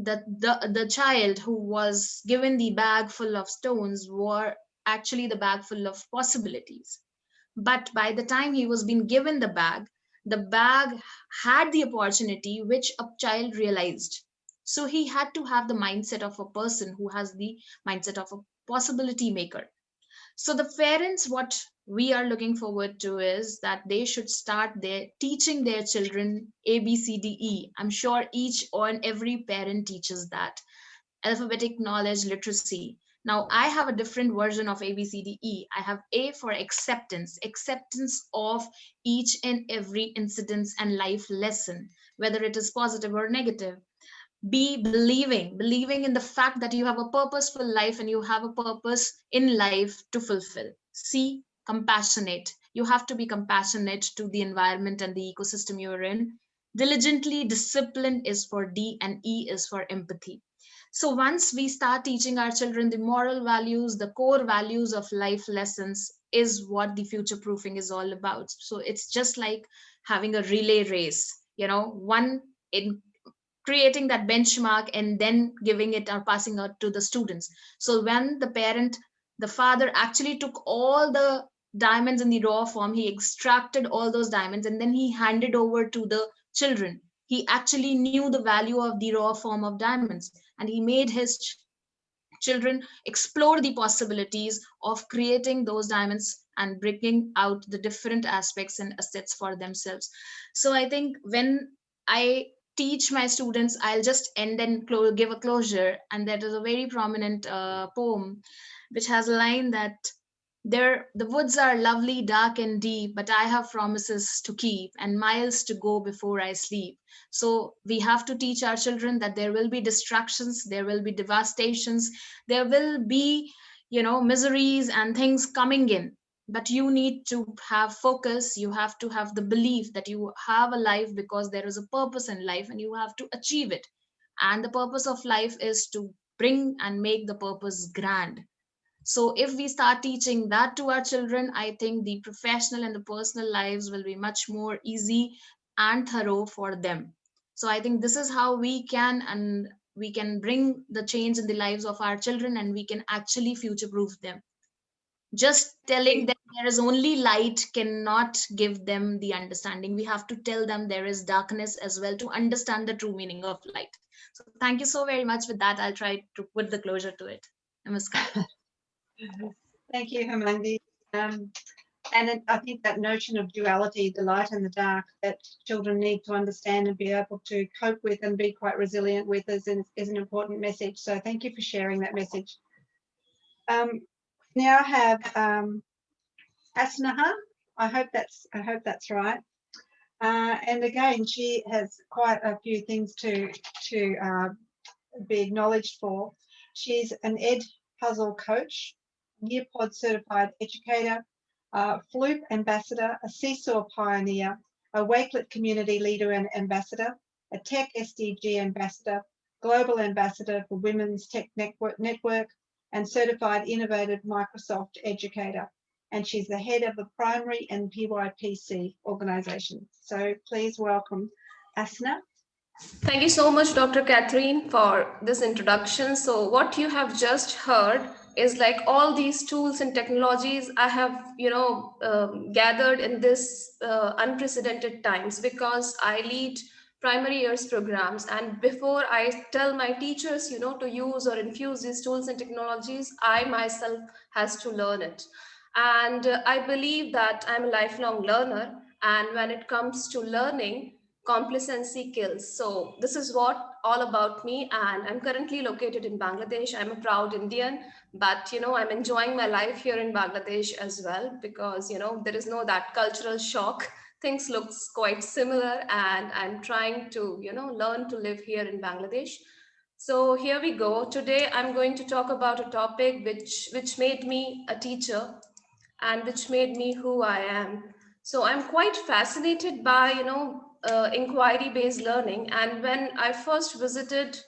the child who was given the bag full of stones were actually the bag full of possibilities. But by the time he was being given the bag had the opportunity which a child realized. So he had to have the mindset of a person who has the mindset of a possibility maker. So the parents, what we are looking forward to is that they should start their teaching their children ABCDE. I'm sure each and every parent teaches that alphabetic knowledge literacy. Now I have a different version of ABCDE. I have A for acceptance of each and every incident and life lesson, whether it is positive or negative. B, believing in the fact that you have a purposeful life and you have a purpose in life to fulfill. C, compassionate. You have to be compassionate to the environment and the ecosystem you're in. Diligently disciplined is for D, and E is for empathy. So once we start teaching our children the moral values, the core values of life lessons is what the future proofing is all about. So it's just like having a relay race, one in creating that benchmark and then giving it or passing out to the students. So when the father actually took all the diamonds in the raw form, he extracted all those diamonds and then he handed over to the children. He actually knew the value of the raw form of diamonds, and he made his children explore the possibilities of creating those diamonds and bringing out the different aspects and assets for themselves. So I think when I teach my students, I'll just end and give a closure. And that is a very prominent poem which has a line that the woods are lovely, dark and deep, but I have promises to keep and miles to go before I sleep. So we have to teach our children that there will be distractions, there will be devastations, there will be, miseries and things coming in. But you need to have focus. You have to have the belief that you have a life because there is a purpose in life and you have to achieve it. And the purpose of life is to bring and make the purpose grand. So if we start teaching that to our children, I think the professional and the personal lives will be much more easy and thorough for them. So I think this is how we can bring the change in the lives of our children, and we can actually future proof them. Just telling them there is only light cannot give them the understanding. We have to tell them there is darkness as well to understand the true meaning of light. So thank you so very much. With that, I'll try to put the closure to it. Namaskar. Thank you, Himandi. And I think that notion of duality, the light and the dark, that children need to understand and be able to cope with and be quite resilient with is an important message. So thank you for sharing that message. Now have Asnaha. I hope that's right. And again, she has quite a few things to be acknowledged for. She's an Ed Puzzle coach, Nearpod certified educator, Floop ambassador, a Seesaw pioneer, a Wakelet community leader and ambassador, a Tech SDG ambassador, global ambassador for Women's Tech Network, and certified innovative Microsoft educator. And she's the head of the primary and PYPC organisation. So please welcome Asna. Thank you so much, Dr. Catherine, for this introduction. So what you have just heard is like all these tools and technologies I have, gathered in this unprecedented times, because I lead primary years programs. And before I tell my teachers, to use or infuse these tools and technologies, I myself has to learn it. And I believe that I'm a lifelong learner. And when it comes to learning, complacency kills. So this is what all about me. And I'm currently located in Bangladesh. I'm a proud Indian, but I'm enjoying my life here in Bangladesh as well, because there is no that cultural shock. Things looks quite similar, and I'm trying to learn to live here in Bangladesh. So here we go. Today I'm going to talk about a topic which made me a teacher and which made me who I am. So I'm quite fascinated by inquiry-based learning. And when I first visited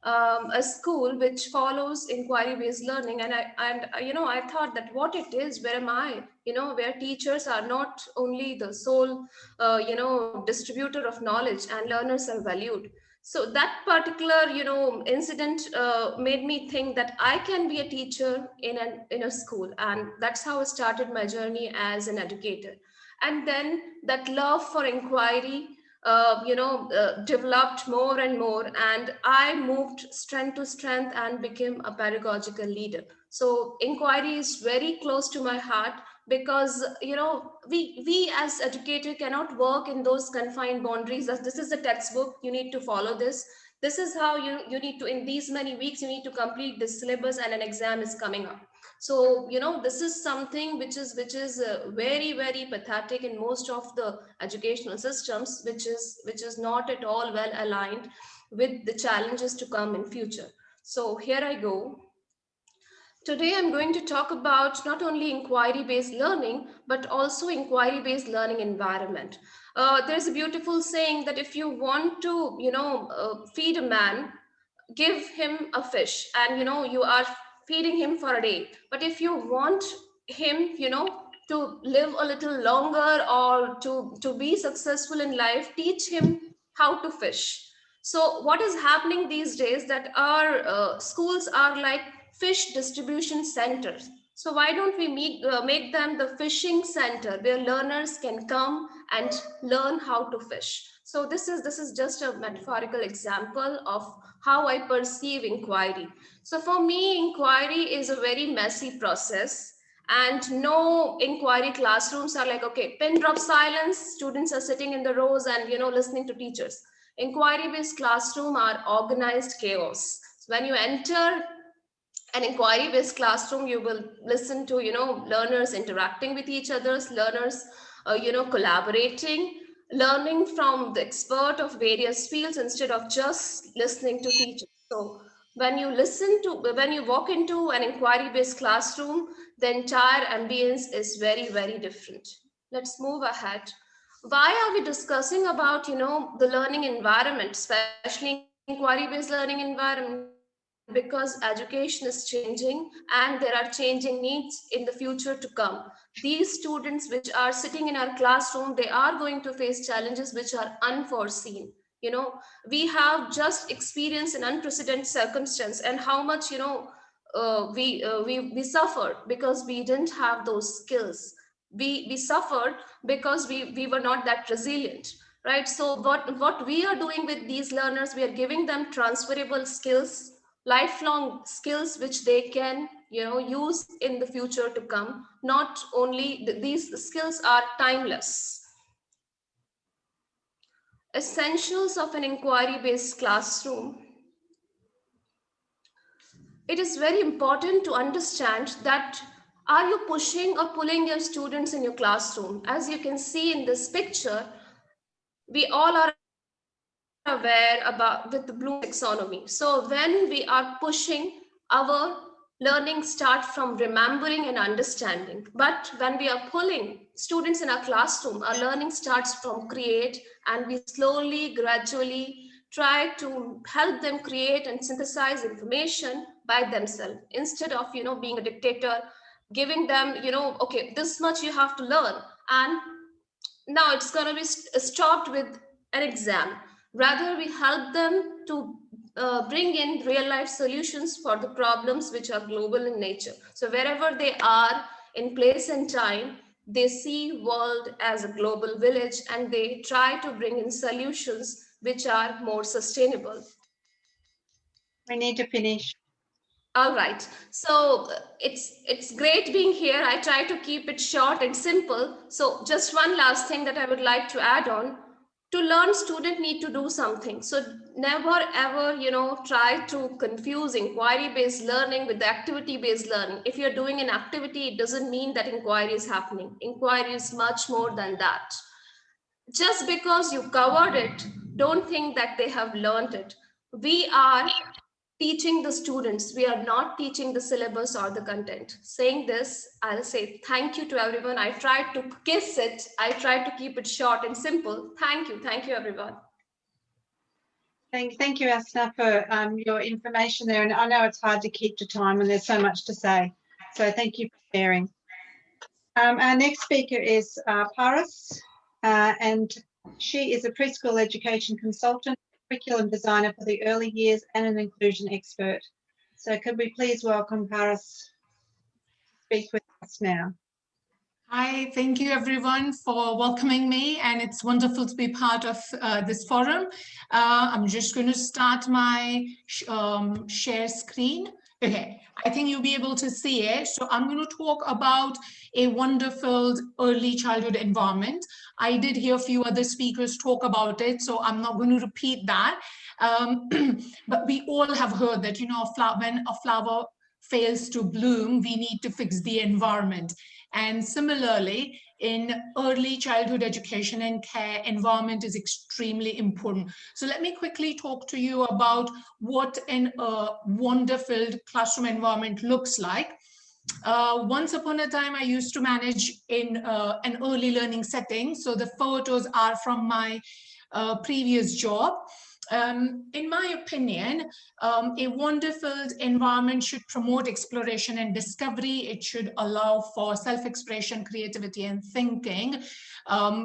a school which follows inquiry-based learning, and I thought that what it is, where am I? Where teachers are not only the sole distributor of knowledge, and learners are valued. So that particular incident made me think that I can be a teacher in a school, and that's how I started my journey as an educator. And then that love for inquiry developed more and more, and I moved strength to strength and became a pedagogical leader. So inquiry is very close to my heart, because we as educator cannot work in those confined boundaries as this is a textbook, you need to follow this is how you need to, in these many weeks you need to complete this syllabus, and an exam is coming up. So this is something which is very, very pathetic in most of the educational systems, which is not at all well aligned with the challenges to come in future. So here I go. Today, I'm going to talk about not only inquiry-based learning, but also inquiry-based learning environment. There's a beautiful saying that if you want to, feed a man, give him a fish, and you are feeding him for a day. But if you want him, to live a little longer, or to be successful in life, teach him how to fish. So what is happening these days, that our schools are like fish distribution centers. So why don't we make them the fishing center, where learners can come and learn how to fish. So this is just a metaphorical example of how I perceive inquiry. So for me, inquiry is a very messy process, and no inquiry classrooms are like, okay, pin drop silence, students are sitting in the rows and listening to teachers. Inquiry-based classroom are organized chaos. So when you enter an inquiry-based classroom, you will listen to learners interacting with each others, learners collaborating, learning from the expert of various fields instead of just listening to teachers. So when you walk into an inquiry-based classroom, the entire ambience is very, very different. Let's move ahead. Why are we discussing about the learning environment, especially inquiry-based learning environment? Because education is changing, and there are changing needs in the future to come. These students which are sitting in our classroom, they are going to face challenges which are unforeseen. We have just experienced an unprecedented circumstance, and how much we suffered because we didn't have those skills. We suffered because we were not that resilient, right? So what we are doing with these learners, we are giving them transferable skills, lifelong skills, which they can use in the future to come. Not only these skills are timeless. Essentials of an inquiry-based classroom. It is very important to understand that, are you pushing or pulling your students in your classroom? As you can see in this picture, we all are aware about with the Bloom taxonomy. So when we are pushing, our learning starts from remembering and understanding. But when we are pulling students in our classroom, our learning starts from create, and we slowly, gradually try to help them create and synthesize information by themselves, instead of being a dictator, giving them okay, this much you have to learn, and now it's going to be stopped with an exam. Rather, we help them to bring in real life solutions for the problems which are global in nature. So wherever they are in place and time, they see world as a global village, and they try to bring in solutions which are more sustainable. We need to finish. All right. So it's great being here. I try to keep it short and simple. So just one last thing that I would like to add on. To learn, student need to do something. So never ever, try to confuse inquiry-based learning with the activity-based learning. If you're doing an activity, it doesn't mean that inquiry is happening. Inquiry is much more than that. Just because you covered it, don't think that they have learned it. We are teaching the students. We are not teaching the syllabus or the content. Saying this, I'll say thank you to everyone. I tried to kiss it. I tried to keep it short and simple. Thank you. Thank you, everyone. Thank you, Asna, for your information there. And I know it's hard to keep to time and there's so much to say. So thank you for sharing. Our next speaker is Paras, and she is a preschool education consultant, curriculum designer for the early years, and an inclusion expert. So could we please welcome Paras to speak with us now? Hi, thank you everyone for welcoming me, and it's wonderful to be part of this forum. I'm just going to start my share screen. Okay, I think you'll be able to see it. So I'm going to talk about a wonderful early childhood environment. I did hear a few other speakers talk about it, so I'm not going to repeat that. But we all have heard that, when a flower fails to bloom, we need to fix the environment. And similarly, in early childhood education and care, environment is extremely important. So let me quickly talk to you about what a wonder-filled classroom environment looks like. Once upon a time, I used to manage in an early learning setting. So the photos are from my previous job. In my opinion, a wonder-filled environment should promote exploration and discovery. It should allow for self-expression, creativity, and thinking.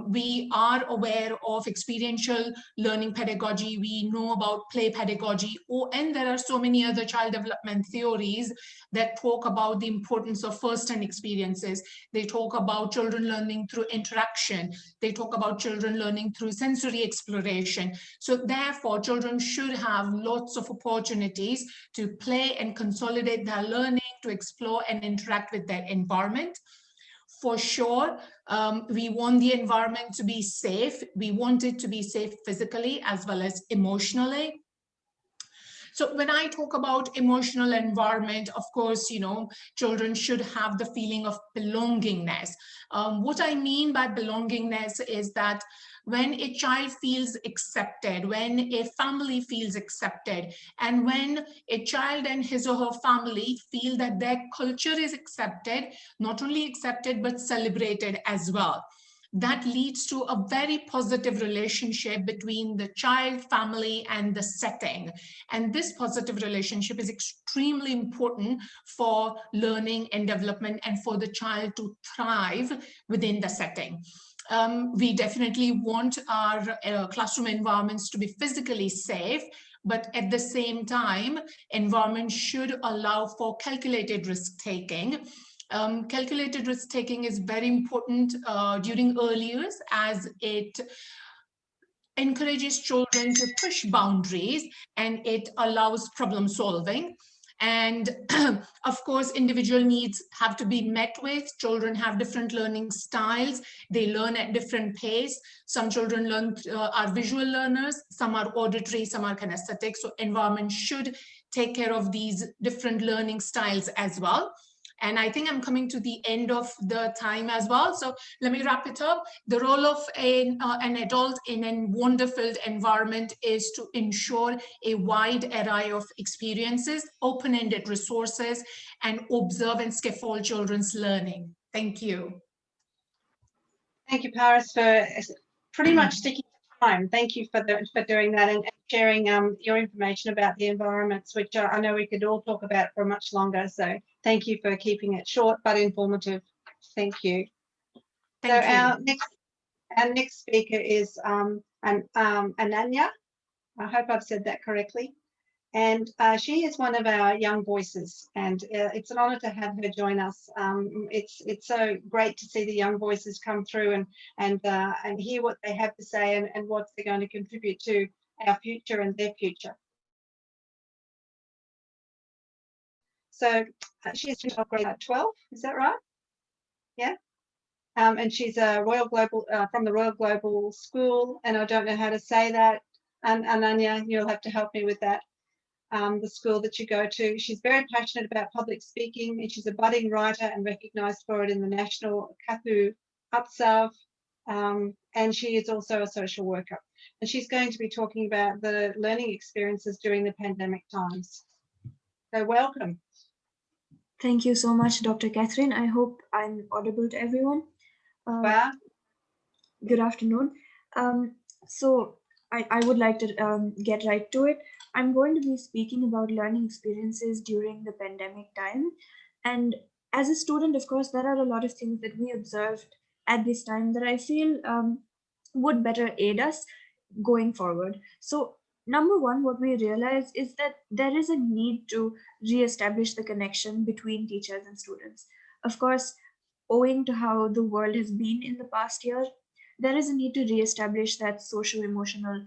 We are aware of experiential learning pedagogy. We know about play pedagogy, and there are so many other child development theories that talk about the importance of first-hand experiences. They talk about children learning through interaction. They talk about children learning through sensory exploration. So therefore, children should have lots of opportunities to play and consolidate their learning, to explore and interact with their environment. For sure, we want the environment to be safe. We want it to be safe physically as well as emotionally. So when I talk about emotional environment, of course, children should have the feeling of belongingness. What I mean by belongingness is that when a child feels accepted, when a family feels accepted, and when a child and his or her family feel that their culture is accepted, not only accepted, but celebrated as well. That leads to a very positive relationship between the child, family, and the setting. And this positive relationship is extremely important for learning and development and for the child to thrive within the setting. We definitely want our classroom environments to be physically safe, but at the same time, environment should allow for calculated risk-taking. Calculated risk-taking is very important during early years, as it encourages children to push boundaries and it allows problem solving. And of course, individual needs have to be met with. Children have different learning styles. They learn at different pace. Some children are visual learners, some are auditory, some are kinesthetic. So environment should take care of these different learning styles as well. And I think I'm coming to the end of the time as well. So let me wrap it up. The role of an adult in a wonder-filled environment is to ensure a wide array of experiences, open-ended resources, and observe and scaffold children's learning. Thank you. Thank you, Paras, for pretty much sticking to time. Thank you for doing that and sharing your information about the environments, which I know we could all talk about for much longer. So thank you for keeping it short but informative. Thank you. Thank you. Our next speaker is Ananya. I hope I've said that correctly. And she is one of our young voices, and it's an honor to have her join us. It's so great to see the young voices come through and hear what they have to say and what they're going to contribute to our future and their future. So she's of grade 12, is that right? Yeah. And she's a Royal Global from the Royal Global School, and I don't know how to say that. And Ananya, you'll have to help me with that. The school that you go to. She's very passionate about public speaking, and she's a budding writer and recognised for it in the National Kathu Utsav. And she is also a social worker. And she's going to be talking about the learning experiences during the pandemic times. So welcome. Thank you so much, Dr. Catherine. I hope I'm audible to everyone. Wow. Good afternoon. So I would like to get right to it. I'm going to be speaking about learning experiences during the pandemic time. And as a student, of course, there are a lot of things that we observed at this time that I feel would better aid us going forward. So number one, what we realize is that there is a need to reestablish the connection between teachers and students. Of course, owing to how the world has been in the past year, there is a need to reestablish that socio-emotional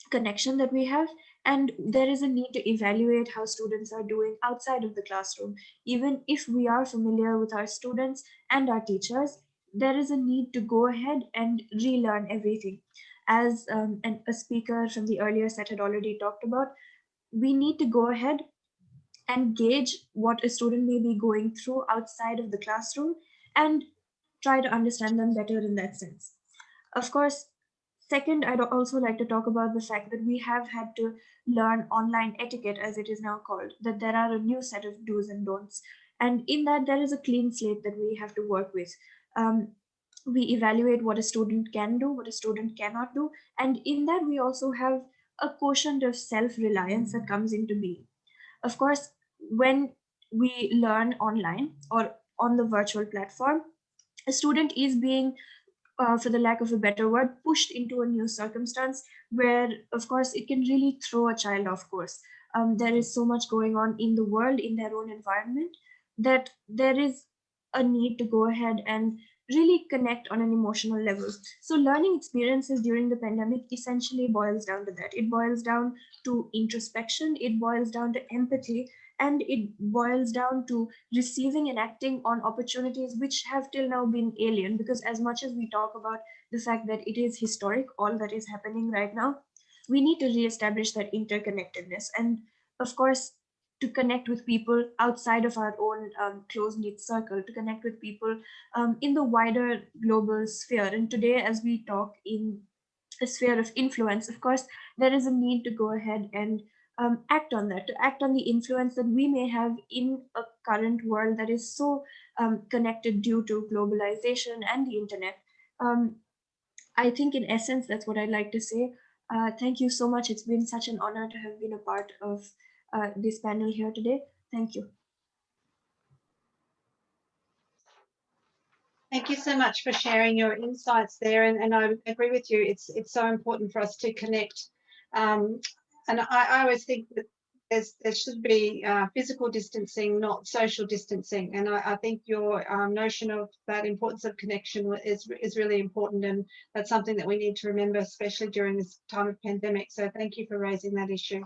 connection that we have, and there is a need to evaluate how students are doing outside of the classroom. Even if we are familiar with our students and our teachers, there is a need to go ahead and relearn everything. As a speaker from the earlier set had already talked about, we need to go ahead and gauge what a student may be going through outside of the classroom and try to understand them better in that sense. Of course, second, I'd also like to talk about the fact that we have had to learn online etiquette, as it is now called, that there are a new set of do's and don'ts. And in that, there is a clean slate that we have to work with. We evaluate what a student can do, what a student cannot do. And in that, we also have a quotient of self-reliance that comes into being. Of course, when we learn online or on the virtual platform, a student is being, for the lack of a better word, pushed into a new circumstance where, of course, it can really throw a child off course. There is so much going on in the world, in their own environment, that there is a need to go ahead and really connect on an emotional level. So learning experiences during the pandemic essentially boils down to that. It boils down to introspection, it boils down to empathy, and it boils down to receiving and acting on opportunities which have till now been alien, because as much as we talk about the fact that it is historic, all that is happening right now, we need to reestablish that interconnectedness. And of course, to connect with people outside of our own close-knit circle, to connect with people in the wider global sphere. And today, as we talk in a sphere of influence, of course, there is a need to go ahead and act on that, to act on the influence that we may have in a current world that is so connected due to globalization and the internet. I think in essence, that's what I'd like to say. Thank you so much. It's been such an honor to have been a part of this panel here today. Thank you. Thank you so much for sharing your insights there, and I agree with you. It's so important for us to connect, and I always think that there should be physical distancing, not social distancing, and I think your notion of that importance of connection is really important, and that's something that we need to remember, especially during this time of pandemic. So thank you for raising that issue.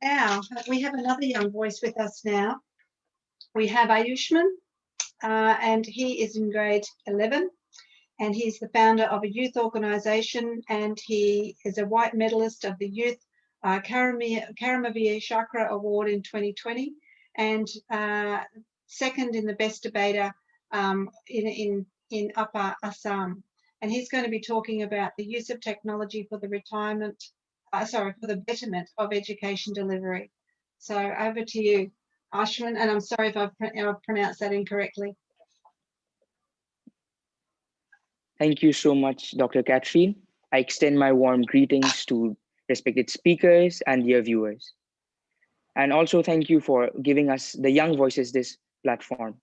Now we have another young voice with us now. We have Ayushman. And he is in grade 11, and he's the founder of a youth organisation, and he is a white medalist of the Youth Karamavir Chakra Award in 2020, and second in the Best Debater in Upper Assam. And he's going to be talking about the use of technology for the for the betterment of education delivery. So over to you, Ashwin, and I'm sorry if I've pronounced that incorrectly. Thank you so much, Dr. Catherine. I extend my warm greetings to respected speakers and dear viewers. And also thank you for giving us, the young voices, this platform.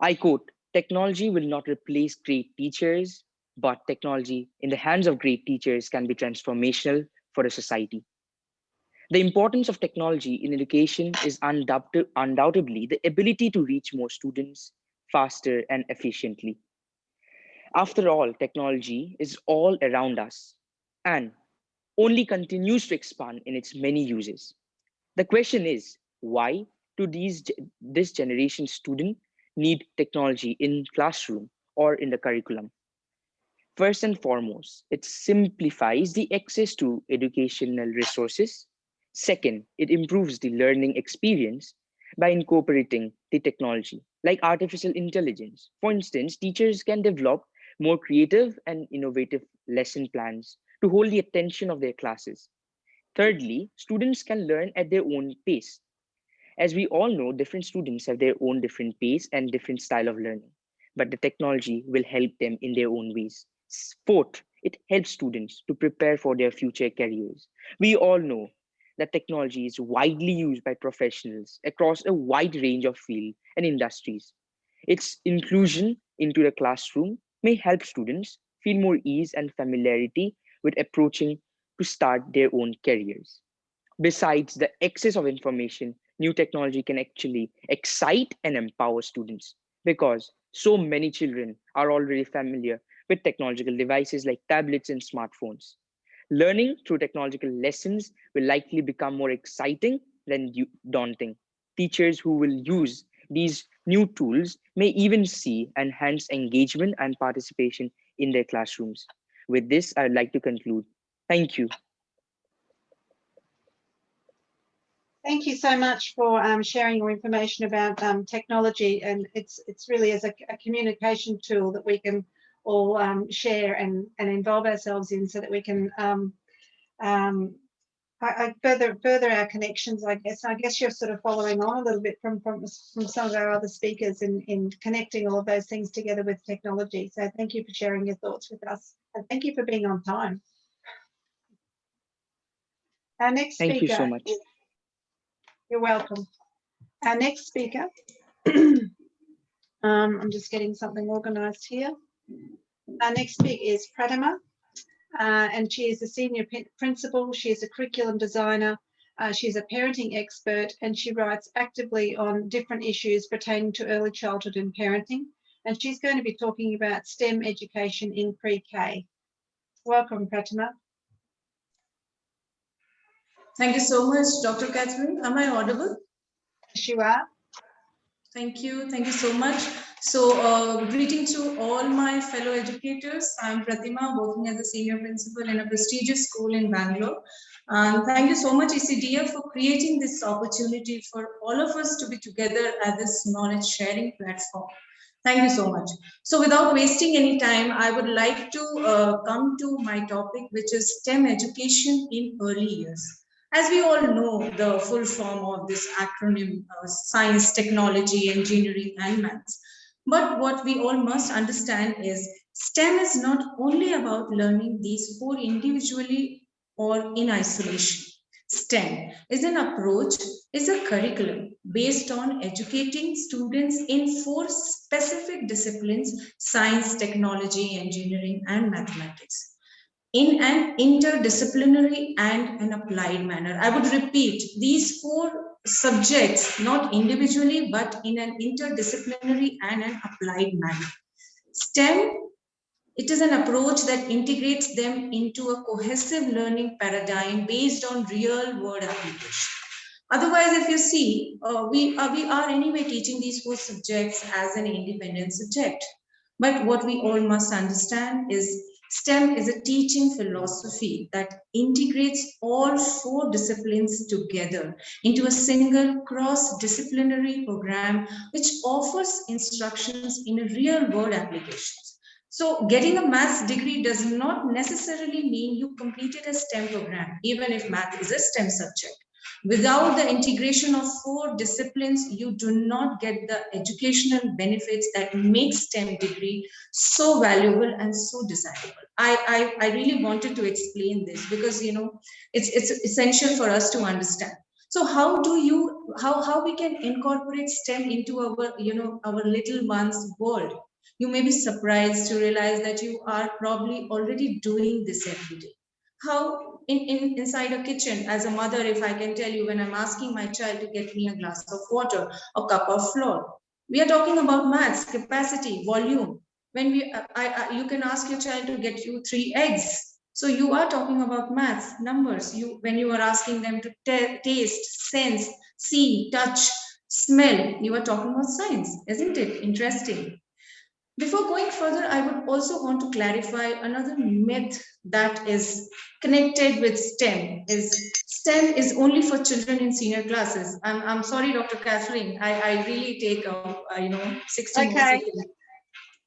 I quote, "Technology will not replace great teachers, but technology in the hands of great teachers can be transformational for a society." The importance of technology in education is undoubtedly the ability to reach more students faster and efficiently. After all, technology is all around us. and only continues to expand in its many uses. The question is, why do this generation student need technology in classroom or in the curriculum? First and foremost, it simplifies the access to educational resources. Second, it improves the learning experience by incorporating the technology, like artificial intelligence. For instance, teachers can develop more creative and innovative lesson plans to hold the attention of their classes. Thirdly, students can learn at their own pace. As we all know, different students have their own different pace and different style of learning, but the technology will help them in their own ways. Fourth, it helps students to prepare for their future careers. We all know that technology is widely used by professionals across a wide range of fields and industries. Its inclusion into the classroom may help students feel more ease and familiarity with approaching to start their own careers. Besides the excess of information, new technology can actually excite and empower students because so many children are already familiar with technological devices like tablets and smartphones. Learning through technological lessons will likely become more exciting than daunting. Teachers who will use these new tools may even see enhanced engagement and participation in their classrooms. With this, I'd like to conclude. Thank you. Thank you so much for sharing your information about technology, and it's really as a communication tool that we can all share and involve ourselves in, so that we can further our connections, I guess. I guess you're sort of following on a little bit from some of our other speakers in connecting all of those things together with technology. So thank you for sharing your thoughts with us, and thank you for being on time. Our next speaker. Thank you so much. You're welcome. Our next speaker, I'm just getting something organized here. Our next speaker is Prietam, and she is a senior principal. She is a curriculum designer. She's a parenting expert, and she writes actively on different issues pertaining to early childhood and parenting. And she's going to be talking about STEM education in pre-K. Welcome, Prietam. Thank you so much, Dr. Catherine. Am I audible? Yes, you are. Thank you so much. So greeting to all my fellow educators. I'm Pratima, working as a senior principal in a prestigious school in Bangalore. And thank you so much, ECDF, for creating this opportunity for all of us to be together at this knowledge sharing platform. Thank you so much. So without wasting any time, I would like to come to my topic, which is STEM education in early years. As we all know, the full form of this acronym, science, technology, engineering, and maths. But what we all must understand is STEM is not only about learning these four individually or in isolation. STEM is an approach, is a curriculum based on educating students in four specific disciplines: science, technology, engineering, and mathematics, in an interdisciplinary and an applied manner. I would repeat, these four subjects, not individually, but in an interdisciplinary and an applied manner. STEM, it is an approach that integrates them into a cohesive learning paradigm based on real world application. Otherwise, if you see, we are anyway teaching these four subjects as an independent subject. But what we all must understand is STEM is a teaching philosophy that integrates all four disciplines together into a single cross-disciplinary program which offers instructions in a real-world applications. So getting a maths degree does not necessarily mean you completed a STEM program, even if math is a STEM subject. Without the integration of four disciplines, you do not get the educational benefits that make STEM degree so valuable and so desirable. I really wanted to explain this because, you know, it's essential for us to understand. So how we can incorporate STEM into our, you know, our little one's world? You may be surprised to realize that you are probably already doing this every day. How inside a kitchen, as a mother, if I can tell you, when I'm asking my child to get me a glass of water, a cup of flour, we are talking about maths, capacity, volume. When you can ask your child to get you 3 eggs, So you are talking about maths, numbers. When you are asking them to taste, sense, see, touch, smell, you are talking about science, isn't it? Interesting. Before going further, I would also want to clarify another myth that is connected with STEM. STEM is only for children in senior classes. I'm sorry, Dr. Catherine. I really take 60 more Okay. seconds.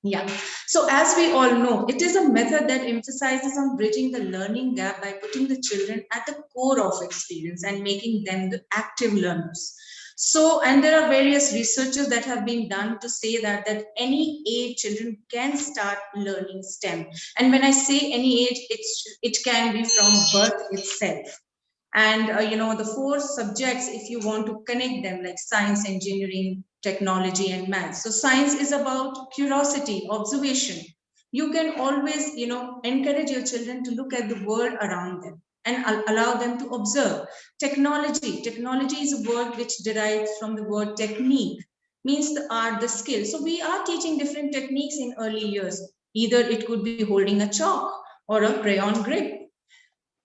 Yeah. So as we all know, it is a method that emphasizes on bridging the learning gap by putting the children at the core of experience and making them the active learners. So, and there are various researches that have been done to say that any age children can start learning STEM. And when I say any age, it can be from birth itself. And the 4 subjects, if you want to connect them, like science, engineering, technology, and maths. So science is about curiosity, observation. You can always encourage your children to look at the world around them and allow them to observe. Technology is a word which derives from the word technique, means the art, the skill. So we are teaching different techniques in early years. Either it could be holding a chalk or a crayon grip.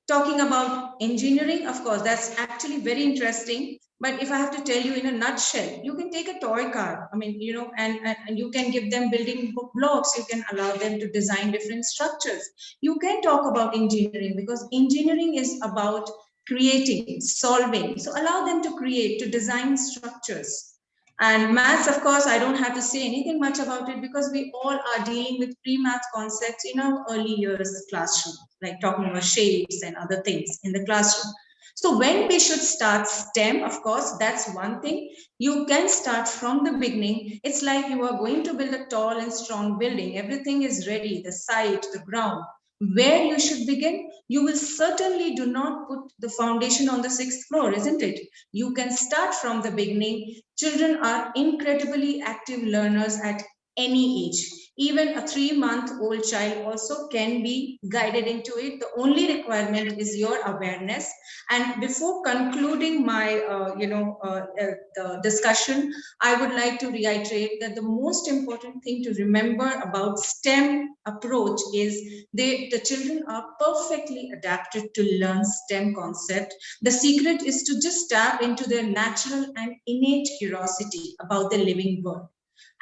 Talking about engineering, of course, that's actually very interesting. But if I have to tell you in a nutshell, you can take a toy car. I mean, and you can give them building blocks. You can allow them to design different structures. You can talk about engineering because engineering is about creating, solving. So allow them to create, to design structures. And maths, of course, I don't have to say anything much about it because we all are dealing with pre-math concepts in our early years classroom, like talking about shapes and other things in the classroom. So when we should start STEM, of course, that's one thing. You can start from the beginning. It's like you are going to build a tall and strong building. Everything is ready, the site, the ground. Where you should begin, you will certainly do not put the foundation on the 6th floor, isn't it? You can start from the beginning. Children are incredibly active learners at any age. Even a 3-month-old child also can be guided into it. The only requirement is your awareness. And before concluding my, the discussion, I would like to reiterate that the most important thing to remember about STEM approach is the children are perfectly adapted to learn STEM concept. The secret is to just tap into their natural and innate curiosity about the living world.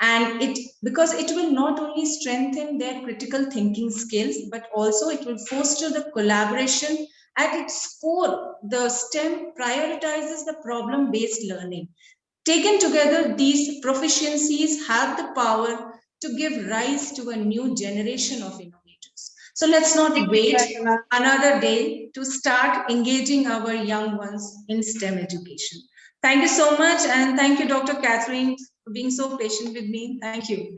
And because it will not only strengthen their critical thinking skills, but also it will foster the collaboration. At its core, the STEM prioritizes the problem-based learning. Taken together, these proficiencies have the power to give rise to a new generation of innovators. So let's not wait another day to start engaging our young ones in STEM education. Thank you so much. And thank you, Dr. Catherine, for being so patient with me. Thank you.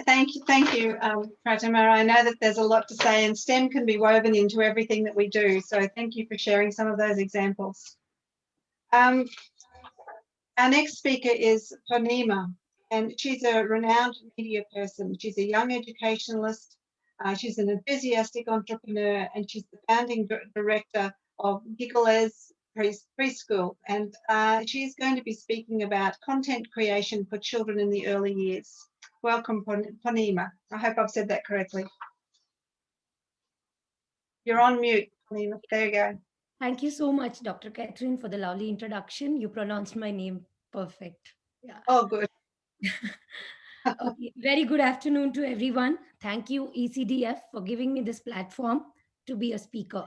Thank you, Pratima. I know that there's a lot to say, and STEM can be woven into everything that we do. So thank you for sharing some of those examples. Our next speaker is Ponima, and she's a renowned media person. She's a young educationalist. She's an enthusiastic entrepreneur, and she's the founding director of Giggles Preschool. And she's going to be speaking about content creation for children in the early years. Welcome, Ponima. I hope I've said that correctly. You're on mute, Ponima. There you go. Thank you so much, Dr. Catherine, for the lovely introduction. You pronounced my name perfect. Yeah. Oh, good. Okay. Very good afternoon to everyone. Thank you, ECDF, for giving me this platform to be a speaker.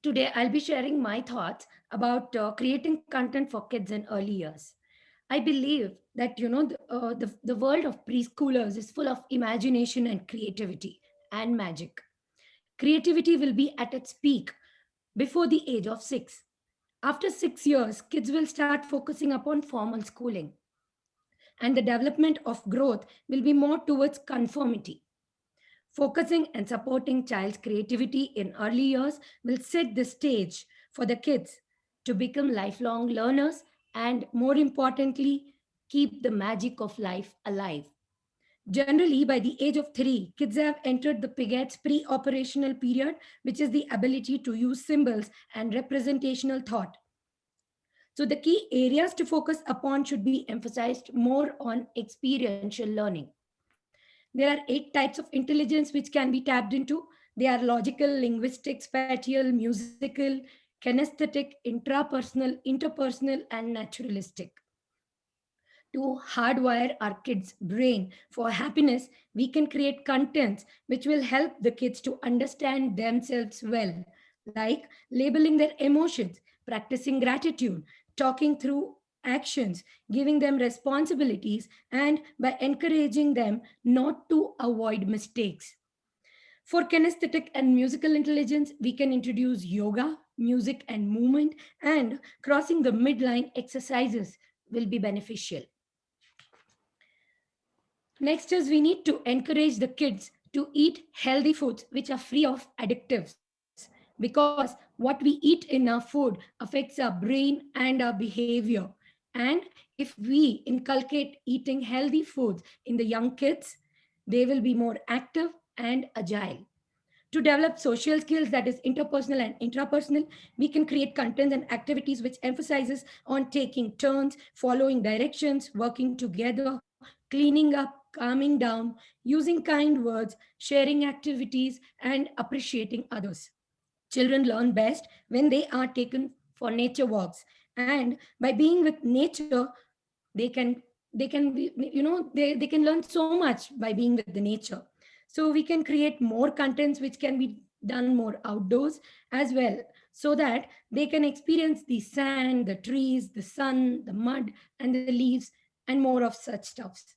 Today, I'll be sharing my thoughts about creating content for kids in early years. I believe that the world of preschoolers is full of imagination and creativity and magic. Creativity will be at its peak before the age of 6. After 6 years, kids will start focusing upon formal schooling, and the development of growth will be more towards conformity. Focusing and supporting child's creativity in early years will set the stage for the kids to become lifelong learners and, more importantly, keep the magic of life alive. Generally, by the age of 3, kids have entered the Piaget's pre-operational period, which is the ability to use symbols and representational thought. So the key areas to focus upon should be emphasized more on experiential learning. There are 8 types of intelligence which can be tapped into. They are logical, linguistic, spatial, musical, kinesthetic, intrapersonal, interpersonal, and naturalistic. To hardwire our kids' brain for happiness, we can create contents which will help the kids to understand themselves well, like labeling their emotions, practicing gratitude, talking through actions, giving them responsibilities, and by encouraging them not to avoid mistakes. For kinesthetic and musical intelligence, we can introduce yoga, music, and movement, and crossing the midline exercises will be beneficial. Next is we need to encourage the kids to eat healthy foods which are free of additives, because what we eat in our food affects our brain and our behavior. And if we inculcate eating healthy foods in the young kids, they will be more active and agile. To develop social skills, that is interpersonal and intrapersonal, we can create contents and activities which emphasizes on taking turns, following directions, working together, cleaning up, calming down, using kind words, sharing activities, and appreciating others. Children learn best when they are taken for nature walks, and by being with nature, they can they can learn so much by being with the nature. So we can create more contents which can be done more outdoors as well, so that they can experience the sand, the trees, the sun, the mud, and the leaves, and more of such stuffs.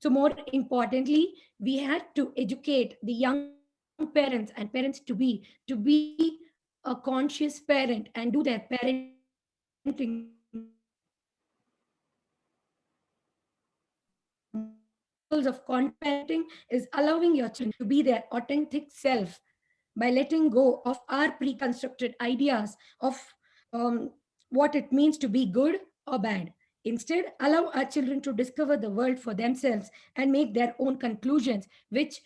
So more importantly, we had to educate the young parents and parents to be a conscious parent and do their parenting of parenting is allowing your children to be their authentic self by letting go of our preconstructed ideas of um, what it means to be good or bad. Instead, allow our children to discover the world for themselves and make their own conclusions, which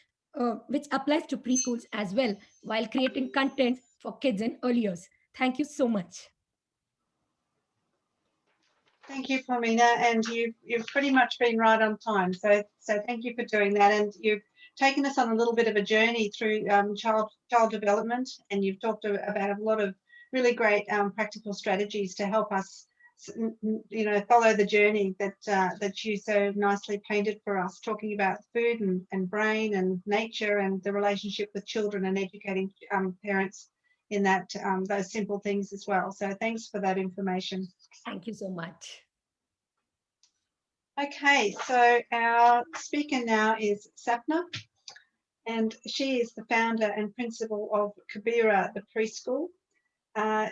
applies to preschools as well, while creating content for kids in early years. Thank you so much. Thank you, Pamina, and you've pretty much been right on time. So thank you for doing that, and you've taken us on a little bit of a journey through child development, and you've talked about a lot of really great practical strategies to help us, follow the journey that you so nicely painted for us, talking about food and brain and nature and the relationship with children and educating parents in that those simple things as well. So thanks for that information. Thank you so much. Okay, so our speaker now is Sapna, and she is the founder and principal of Kabira, the preschool.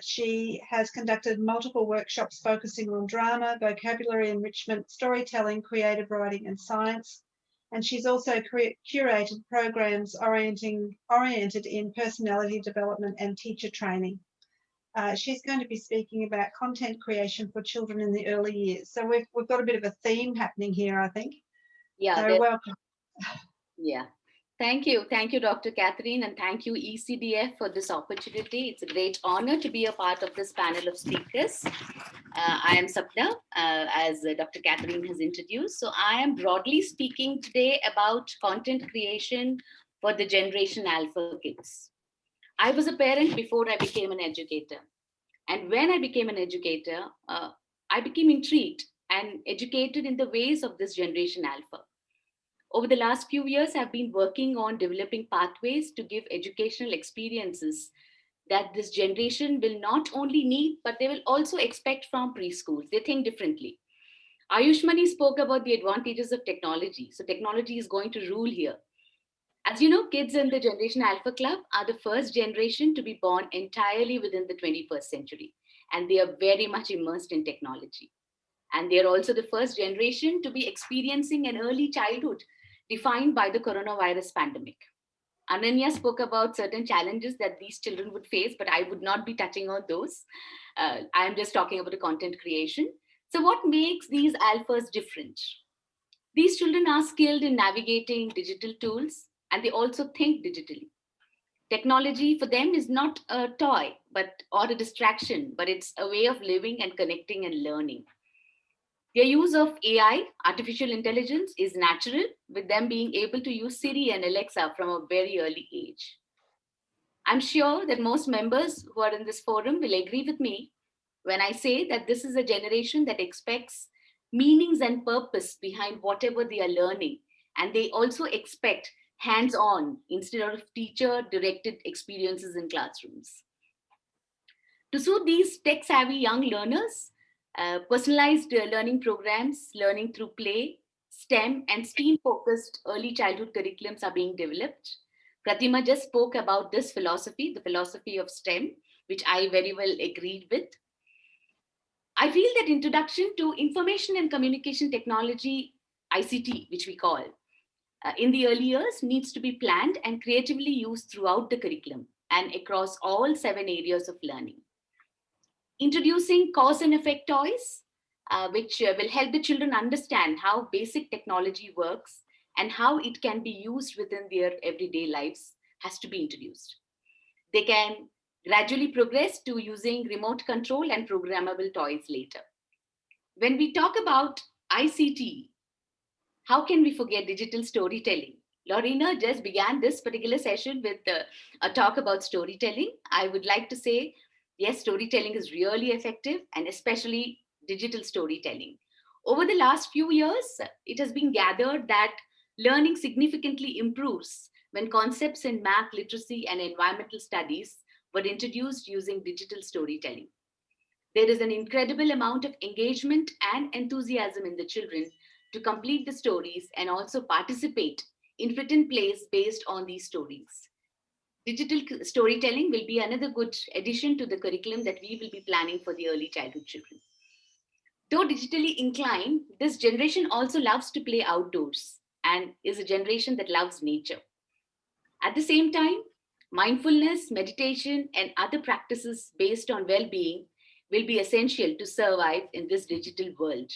She has conducted multiple workshops focusing on drama, vocabulary enrichment, storytelling, creative writing, and science. And she's also curated programs oriented in personality development and teacher training. She's going to be speaking about content creation for children in the early years. So we've got a bit of a theme happening here, I think. Yeah. So welcome. Yeah. Thank you, Dr. Catherine, and thank you, ECDF, for this opportunity. It's a great honor to be a part of this panel of speakers. I am Sapna, as Dr. Catherine has introduced. So I am broadly speaking today about content creation for the Generation Alpha kids. I was a parent before I became an educator. And when I became an educator, I became intrigued and educated in the ways of this Generation Alpha. Over the last few years, I've been working on developing pathways to give educational experiences that this generation will not only need, but they will also expect from preschools. They think differently. Ayushmani spoke about the advantages of technology. So technology is going to rule here. As you know, kids in the Generation Alpha Club are the first generation to be born entirely within the 21st century. And they are very much immersed in technology. And they are also the first generation to be experiencing an early childhood defined by the coronavirus pandemic. Ananya spoke about certain challenges that these children would face, but I would not be touching on those. I am just talking about the content creation. So what makes these alphas different? These children are skilled in navigating digital tools, and they also think digitally. Technology for them is not a toy or a distraction, but it's a way of living and connecting and learning. Their use of AI, artificial intelligence, is natural, with them being able to use Siri and Alexa from a very early age. I'm sure that most members who are in this forum will agree with me when I say that this is a generation that expects meanings and purpose behind whatever they are learning. And they also expect hands-on instead of teacher-directed experiences in classrooms. To suit these tech-savvy young learners, personalized learning programs, learning through play, STEM, and STEAM-focused early childhood curriculums are being developed. Pratima just spoke about this philosophy, the philosophy of STEM, which I very well agreed with. I feel that introduction to information and communication technology, ICT, which we call, in the early years needs to be planned and creatively used throughout the curriculum and across all 7 areas of learning. Introducing cause and effect toys, which will help the children understand how basic technology works and how it can be used within their everyday lives, has to be introduced. They can gradually progress to using remote control and programmable toys later. When we talk about ICT, how can we forget digital storytelling? Lorena just began this particular session with a talk about storytelling. I would like to say, yes, storytelling is really effective, and especially digital storytelling. Over the last few years, it has been gathered that learning significantly improves when concepts in math, literacy, and environmental studies were introduced using digital storytelling. There is an incredible amount of engagement and enthusiasm in the children to complete the stories and also participate in written plays based on these stories. Digital storytelling will be another good addition to the curriculum that we will be planning for the early childhood children. Though digitally inclined, this generation also loves to play outdoors and is a generation that loves nature. At the same time, mindfulness, meditation, and other practices based on well-being will be essential to survive in this digital world.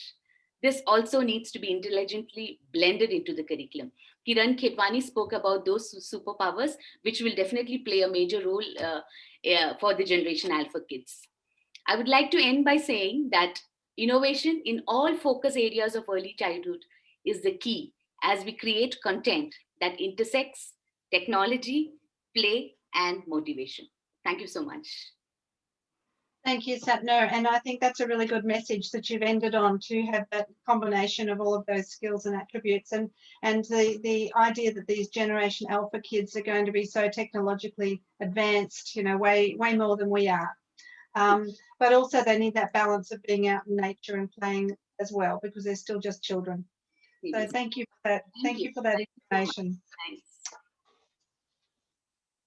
This also needs to be intelligently blended into the curriculum. Kiran Kekwani spoke about those superpowers, which will definitely play a major role for the Generation Alpha kids. I would like to end by saying that innovation in all focus areas of early childhood is the key as we create content that intersects technology, play, and motivation. Thank you so much. Thank you, Satna. And I think that's a really good message that you've ended on, to have that combination of all of those skills and attributes, and the idea that these Generation Alpha kids are going to be so technologically advanced, you know, way more than we are. But also they need that balance of being out in nature and playing as well, because they're still just children. So thank you for that. Thank you for that information. Thanks.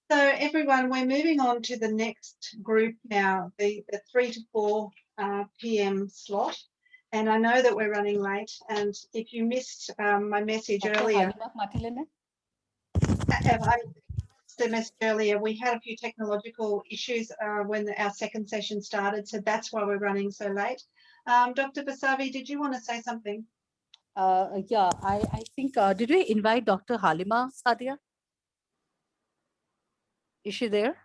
So everyone, we're moving on to the next group now, the 3 to 4 p.m. slot. And I know that we're running late. And if you missed my message earlier, we had a few technological issues when our second session started. So that's why we're running so late. Dr. Basavi, did you want to say something? Yeah, I think, did we invite Dr. Halima, Sadia? Is she there?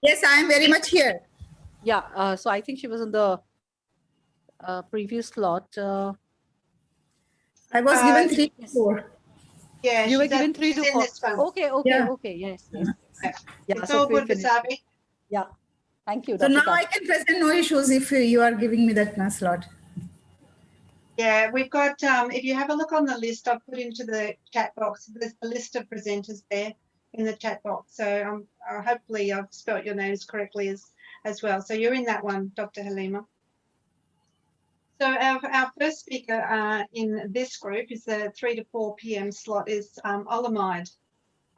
Yes, I am very much here. Yeah, so I think she was in the previous slot. I was given 3 to 4. Yeah, you were given 3 to 4. Okay, Yeah. okay, yes. Yeah, it's all good, Basavi. Yeah, thank you. So Dr. now Kar. I can present, no issues if you are giving me that slot. Yeah, we've got, if you have a look on the list, I've put into the chat box, there's a list of presenters there in the chat box. So hopefully I've spelt your names correctly as well. So you're in that one, Dr. Halima. So our first speaker in this group is the 3 to 4 p.m. slot is Olamide,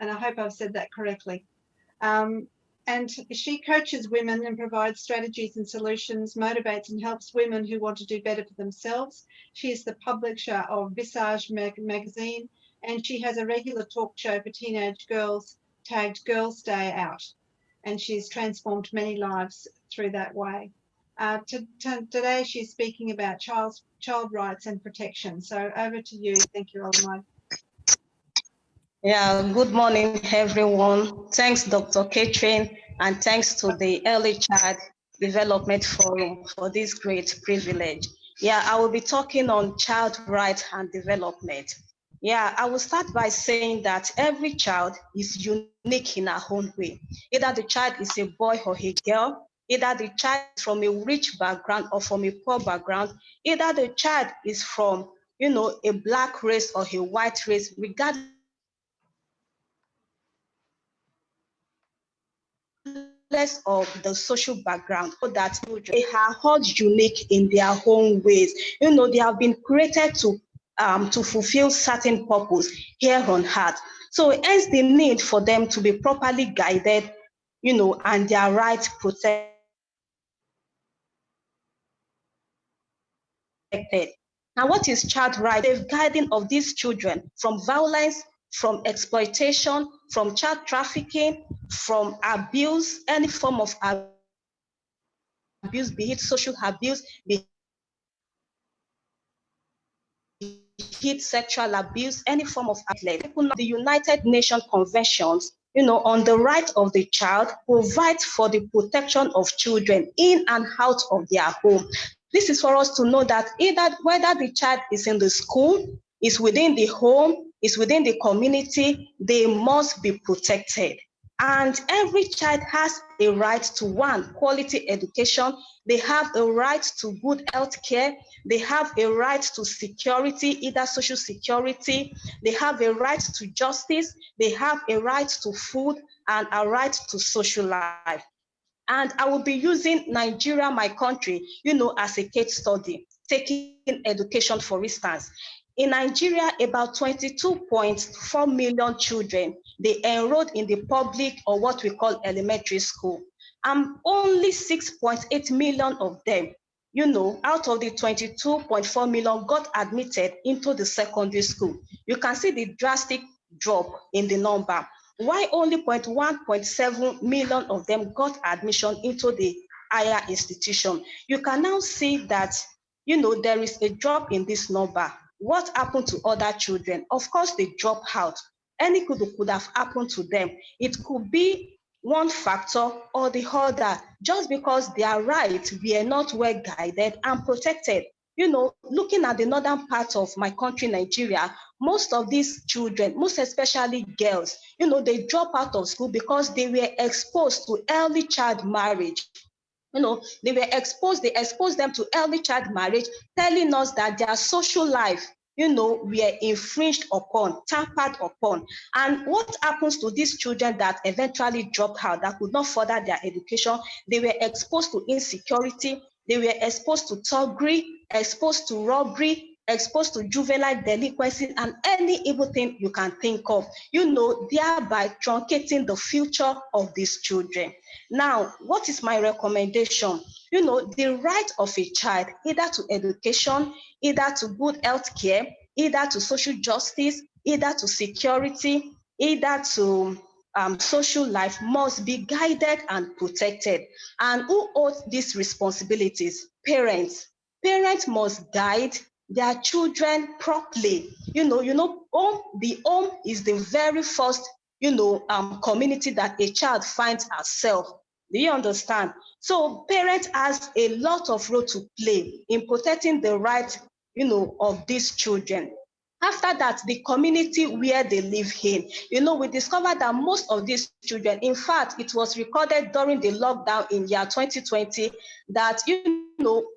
and I hope I've said that correctly. And she coaches women and provides strategies and solutions, motivates and helps women who want to do better for themselves. She is the publisher of Visage magazine, and she has a regular talk show for teenage girls tagged Girls Day Out. And she's transformed many lives through that way. Today she's speaking about child rights and protection. So over to you. Thank you, Olamide. Yeah, good morning, everyone. Thanks, Dr. Katrin, and thanks to the Early Child Development Forum for this great privilege. Yeah, I will be talking on child rights and development. Yeah, I will start by saying that every child is unique in our own way. Either the child is a boy or a girl, either the child is from a rich background or from a poor background, either the child is from, a black race or a white race, regardless of the social background, so that they are all unique in their own ways. They have been created to fulfill certain purpose here on earth. So hence the need for them to be properly guided, and their rights protected. Now, what is child right? Safeguarding of these children from violence, from exploitation, from child trafficking, from abuse, any form of abuse, be it social abuse, be it sexual abuse, any form of abuse. The United Nations Conventions, on the right of the child provides for the protection of children in and out of their home. This is for us to know that whether the child is in the school, is within the home, is within the community, they must be protected. And every child has a right to quality education. They have a right to good health care. They have a right to security, either social security. They have a right to justice. They have a right to food and a right to social life. And I will be using Nigeria, my country, as a case study, taking education, for instance. In Nigeria, about 22.4 million children, they enrolled in the public or what we call elementary school. And only 6.8 million of them, out of the 22.4 million got admitted into the secondary school. You can see the drastic drop in the number. Why only 1.7 million of them got admission into the higher institution? You can now see that, there is a drop in this number. What happened to other children? Of course, they drop out. Any could have happened to them. It could be one factor or the other, just because their rights were not well guided and protected. Looking at the northern part of my country, Nigeria, most of these children, most especially girls, they drop out of school because they were exposed to early child marriage. They exposed them to early child marriage, telling us that their social life, were infringed upon, tampered upon. And what happens to these children that eventually drop out, that could not further their education? They were exposed to insecurity, they were exposed to thuggery, exposed to robbery, exposed to juvenile delinquency, and any evil thing you can think of, thereby truncating the future of these children. Now, what is my recommendation? The right of a child, either to education, either to good health care, either to social justice, either to security, either to social life, must be guided and protected. And who owes these responsibilities? Parents. Parents must guide their children properly. The home is the very first, community that a child finds herself. Do you understand? So parents has a lot of role to play in protecting the rights, of these children. After that, the community where they live in, we discovered that most of these children, in fact, it was recorded during the lockdown in year 2020 that,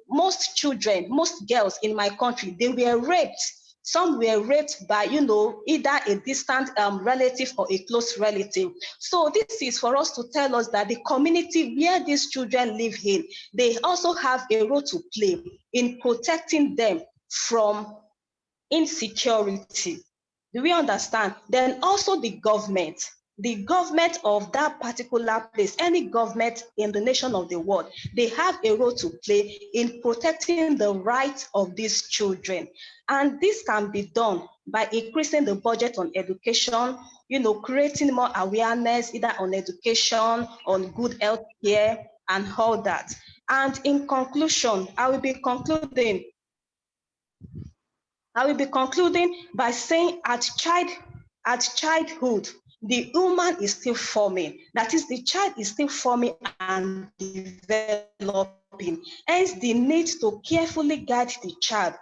most children, most girls in my country, they were raped. Some were raped by, either a distant relative or a close relative. So this is for us to tell us that the community where these children live in, they also have a role to play in protecting them from insecurity. Do we understand? Then also the government of that particular place, any government in the nation of the world, they have a role to play in protecting the rights of these children. And this can be done by increasing the budget on education, creating more awareness, either on education, on good health care, and all that. And in conclusion, I will be concluding by saying at childhood, the woman is still forming. That is, the child is still forming and developing. Hence, the need to carefully guide the child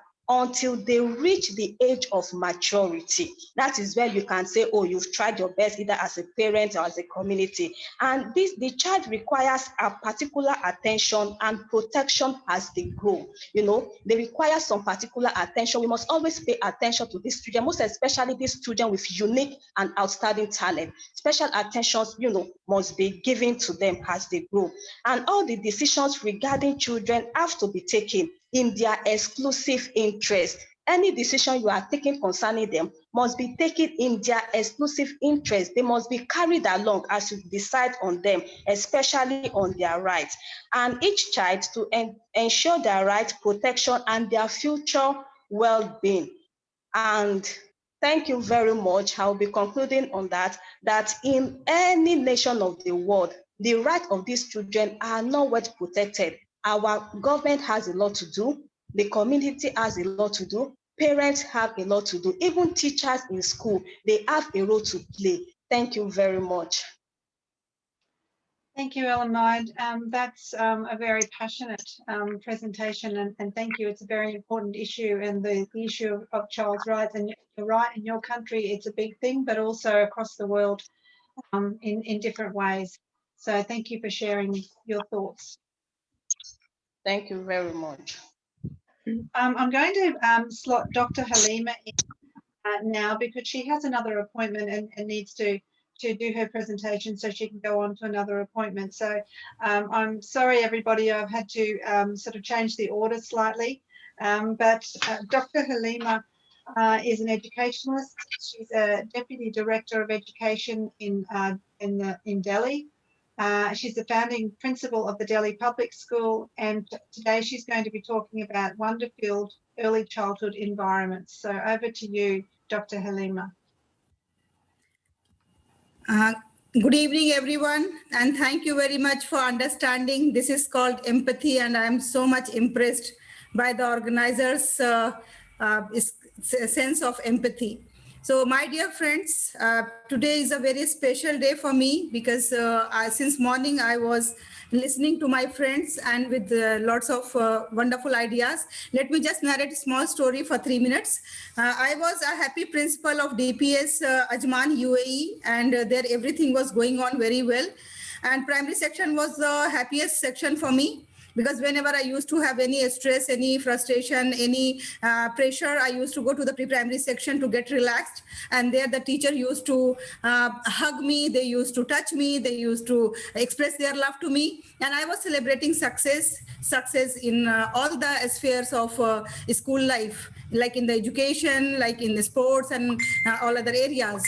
until they reach the age of maturity. That is where you can say, oh, you've tried your best either as a parent or as a community. And the child requires a particular attention and protection as they grow. They require some particular attention. We must always pay attention to these children, most especially these children with unique and outstanding talent. Special attentions, must be given to them as they grow. And all the decisions regarding children have to be taken in their exclusive interest. Any decision you are taking concerning them must be taken in their exclusive interest. They must be carried along as you decide on them, especially on their rights. And each child to ensure their right protection and their future well-being. And thank you very much. I'll be concluding on that in any nation of the world, the rights of these children are not well protected. Our government has a lot to do. The community has a lot to do. Parents have a lot to do. Even teachers in school, they have a role to play. Thank you very much. Thank you, Elamide. That's a very passionate presentation, and thank you. It's a very important issue, and the issue of child's rights. And you're right, in your country, it's a big thing, but also across the world in different ways. So thank you for sharing your thoughts. Thank you very much. I'm going to slot Dr. Halima in now because she has another appointment and needs to do her presentation so she can go on to another appointment. So I'm sorry, everybody, I've had to sort of change the order slightly. But Dr. Halima is an educationalist. She's a Deputy Director of Education in Delhi. She's the founding principal of the Delhi Public School, and today she's going to be talking about wonder-filled early childhood environments. So over to you, Dr. Halima. Good evening, everyone, and thank you very much for understanding. This is called empathy, and I'm so much impressed by the organizers' sense of empathy. So my dear friends, today is a very special day for me because since morning I was listening to my friends and with lots of wonderful ideas. Let me just narrate a small story for 3 minutes. I was a happy principal of DPS Ajman, UAE, and there everything was going on very well. And primary section was the happiest section for me, because whenever I used to have any stress, any frustration, any pressure, I used to go to the pre-primary section to get relaxed. And there the teacher used to hug me, they used to touch me, they used to express their love to me. And I was celebrating success in all the spheres of school life, like in the education, like in the sports and all other areas.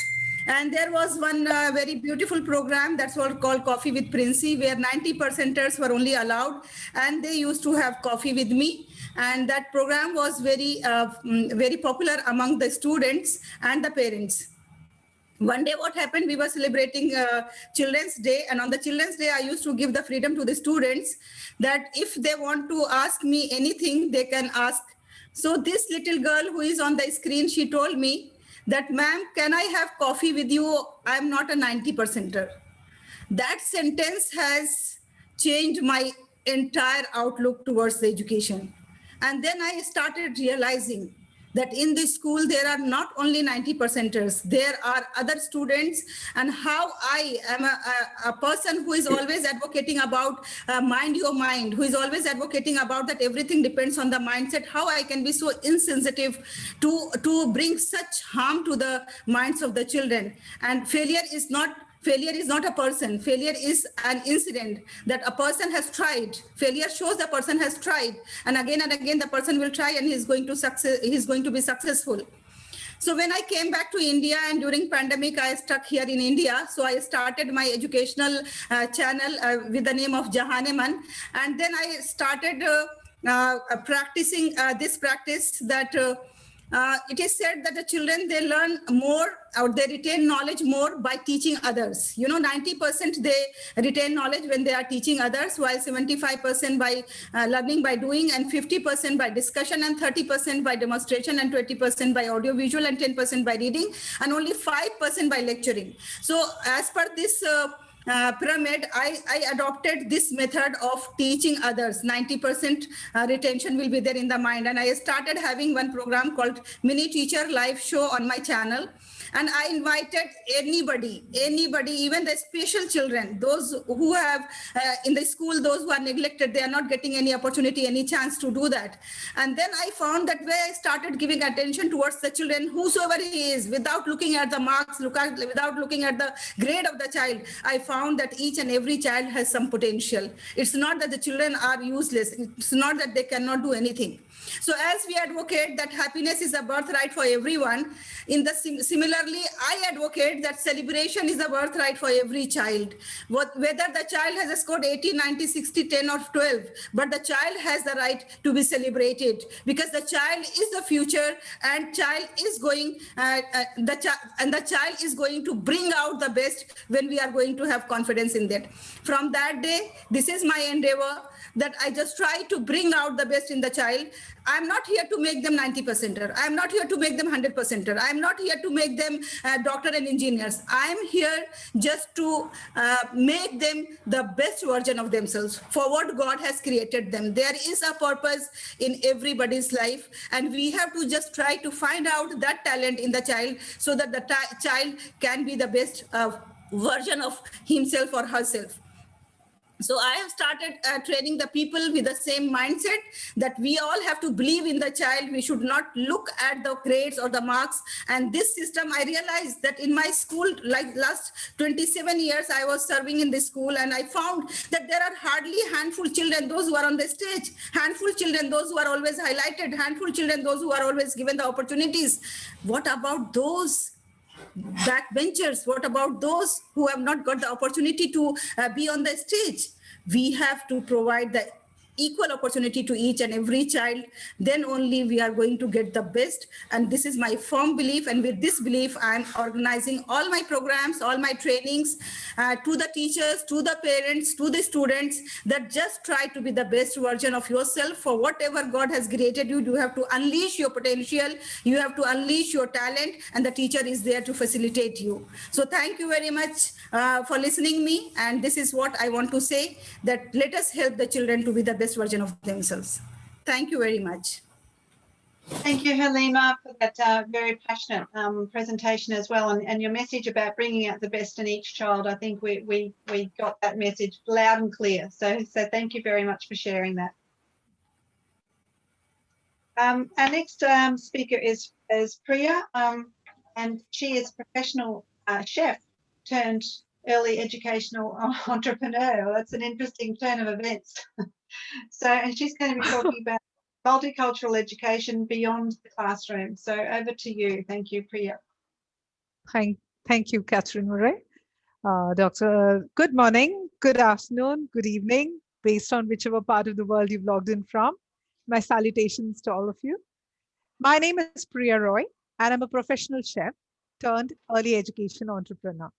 And there was one very beautiful program that's called Coffee with Princey, where 90%ers were only allowed, and they used to have coffee with me. And that program was very, very popular among the students and the parents. One day what happened, we were celebrating Children's Day, and on the Children's Day, I used to give the freedom to the students that if they want to ask me anything, they can ask. So this little girl who is on the screen, she told me that, ma'am, can I have coffee with you? I'm not a 90%er. That sentence has changed my entire outlook towards the education. And then I started realizing that in this school, there are not only 90%ers, there are other students, and how I am a person who is always advocating about mind your mind, who is always advocating about that everything depends on the mindset, how I can be so insensitive to bring such harm to the minds of the children. And failure is not a person. Failure is an incident that a person has tried. Failure shows the person has tried, and again the person will try, and he's going to be successful. So when I came back to India, and during pandemic, I stuck here in India. So I started my educational channel with the name of Jahaneman, and then I started practicing this practice that. It is said that the children, they learn more or they retain knowledge more by teaching others. 90% they retain knowledge when they are teaching others, while 75% by learning by doing, and 50% by discussion, and 30% by demonstration, and 20% by audiovisual, and 10% by reading, and only 5% by lecturing. So as per this pyramid, I adopted this method of teaching others. 90% retention will be there in the mind. And I started having one program called Mini Teacher Live Show on my channel. And I invited anybody, even the special children, those who have in the school, those who are neglected, they are not getting any opportunity, any chance to do that. And then I found that where I started giving attention towards the children, whosoever he is, without looking at the marks, without looking at the grade of the child, I found that each and every child has some potential. It's not that the children are useless. It's not that they cannot do anything. So as we advocate that happiness is a birthright for everyone, similarly, I advocate that celebration is a birthright for every child. Whether the child has scored 80, 90, 60, 10 or 12, but the child has the right to be celebrated, because the child is the future, and child is going, the child is going to bring out the best when we are going to have confidence in that. From that day, this is my endeavor, that I just try to bring out the best in the child. I'm not here to make them 90%er. I'm not here to make them 100%er. I'm not here to make them doctor and engineers. I'm here just to make them the best version of themselves for what God has created them. There is a purpose in everybody's life, and we have to just try to find out that talent in the child so that the child can be the best version of himself or herself. So I have started training the people with the same mindset that we all have to believe in the child. We should not look at the grades or the marks. And this system, I realized that in my school, like last 27 years, I was serving in this school, and I found that there are hardly handful children, those who are on the stage, handful children, those who are always highlighted, handful children, those who are always given the opportunities. What about those backbenchers? What about those who have not got the opportunity to be on the stage? We have to provide the equal opportunity to each and every child. Then only we are going to get the best. And this is my firm belief. And with this belief, I'm organizing all my programs, all my trainings to the teachers, to the parents, to the students, that just try to be the best version of yourself. For whatever God has created you, you have to unleash your potential. You have to unleash your talent, and the teacher is there to facilitate you. So thank you very much for listening me. And this is what I want to say, that let us help the children to be the best version of themselves. Thank you very much. Thank you, Halima, for that very passionate presentation as well, and your message about bringing out the best in each child. I think we got that message loud and clear. So thank you very much for sharing that. Our next speaker is Priya, and she is a professional chef turned early educational entrepreneur. That's an interesting turn of events. So, and she's going to be talking about multicultural education beyond the classroom. So over to you. Thank you, Priya. Thank you, Catherine Murray. Doctor, good morning, good afternoon, good evening, based on whichever part of the world you've logged in from. My salutations to all of you. My name is Priya Roy, and I'm a professional chef turned early education entrepreneur.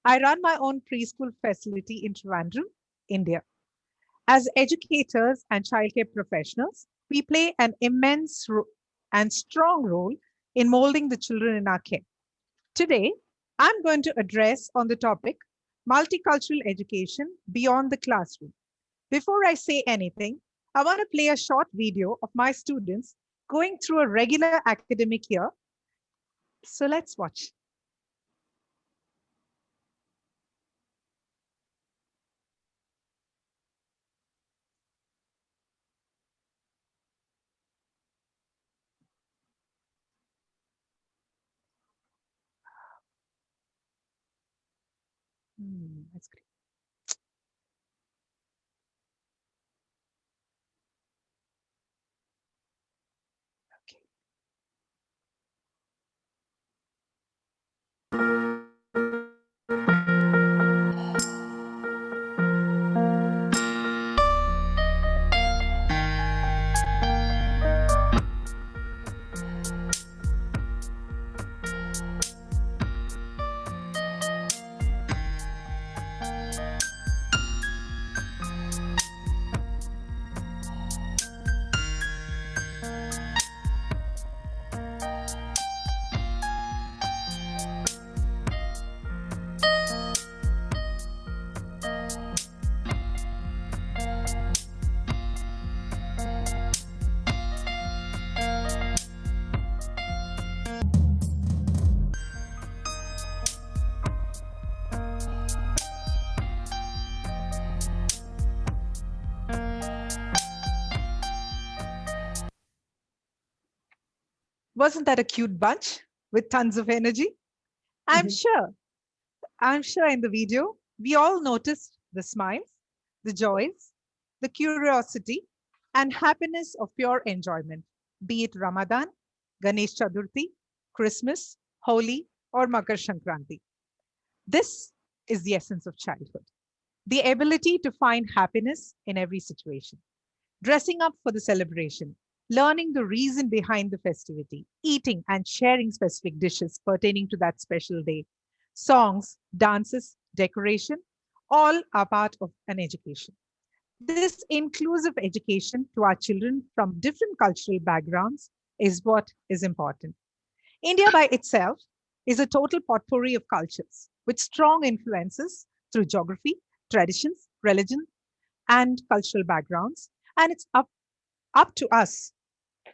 I run my own preschool facility in Trivandrum, India. As educators and childcare professionals, we play an immense and strong role in molding the children in our care. Today, I'm going to address on the topic, multicultural education beyond the classroom. Before I say anything, I want to play a short video of my students going through a regular academic year. So let's watch. That's great. Wasn't that a cute bunch with tons of energy? I'm sure. I'm sure in the video, we all noticed the smiles, the joys, the curiosity, and happiness of pure enjoyment, be it Ramadan, Ganesh Chaturthi, Christmas, Holi, or Makar Sankranti. This is the essence of childhood, the ability to find happiness in every situation. Dressing up for the celebration, learning the reason behind the festivity, eating and sharing specific dishes pertaining to that special day, songs, dances, decoration, all are part of an education. This inclusive education to our children from different cultural backgrounds is what is important. India by itself is a total potpourri of cultures with strong influences through geography, traditions, religion, and cultural backgrounds. And it's up to us,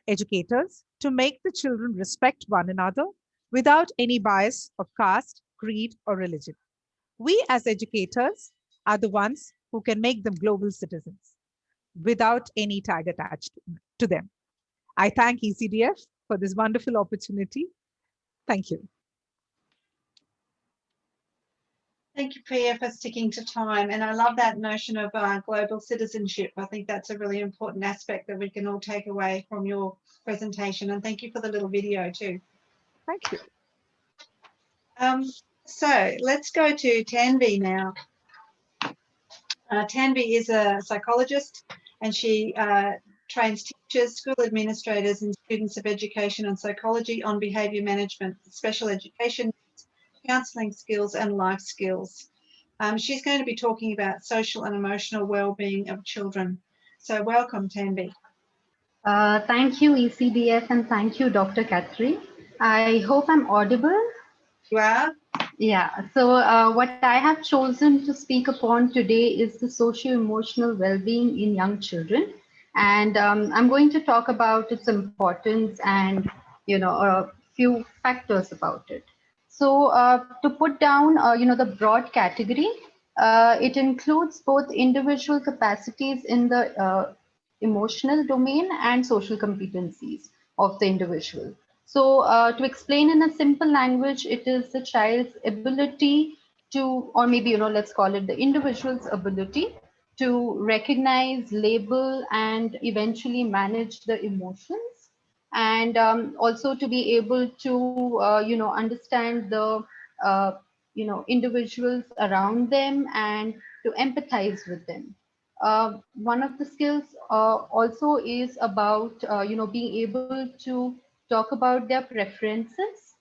educators, to make the children respect one another without any bias of caste, creed, or religion. We as educators are the ones who can make them global citizens without any tag attached to them. I thank ECDF for this wonderful opportunity. Thank you. Thank you, Priya, for sticking to time. And I love that notion of global citizenship. I think that's a really important aspect that we can all take away from your presentation. And thank you for the little video too. Thank you. So let's go to Tanvi now. Tanvi is a psychologist and she trains teachers, school administrators and students of education and psychology on behaviour management, special education, counselling skills and life skills. She's going to be talking about social and emotional well-being of children. So welcome, Tanvi. Thank you, ECDF, and thank you, Dr. Katri. I hope I'm audible. You are? Yeah, so what I have chosen to speak upon today is the socio-emotional well-being in young children. And I'm going to talk about its importance and, a few factors about it. So to put down, the broad category, it includes both individual capacities in the emotional domain and social competencies of the individual. So to explain in a simple language, it is the child's ability to, or maybe, let's call it the individual's ability to recognize, label, and eventually manage the emotions. And also to be able to, understand the, individuals around them and to empathize with them. One of the skills also is about, being able to talk about their preferences,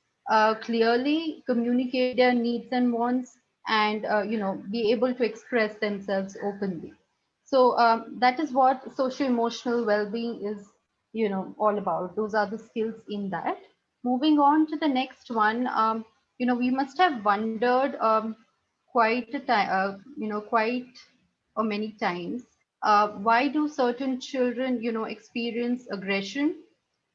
clearly communicate their needs and wants, and, be able to express themselves openly. So that is what socio-emotional well-being is, all about. Those are the skills in that. Moving on to the next one, we must have wondered quite a time, quite many times. Why do certain children, experience aggression?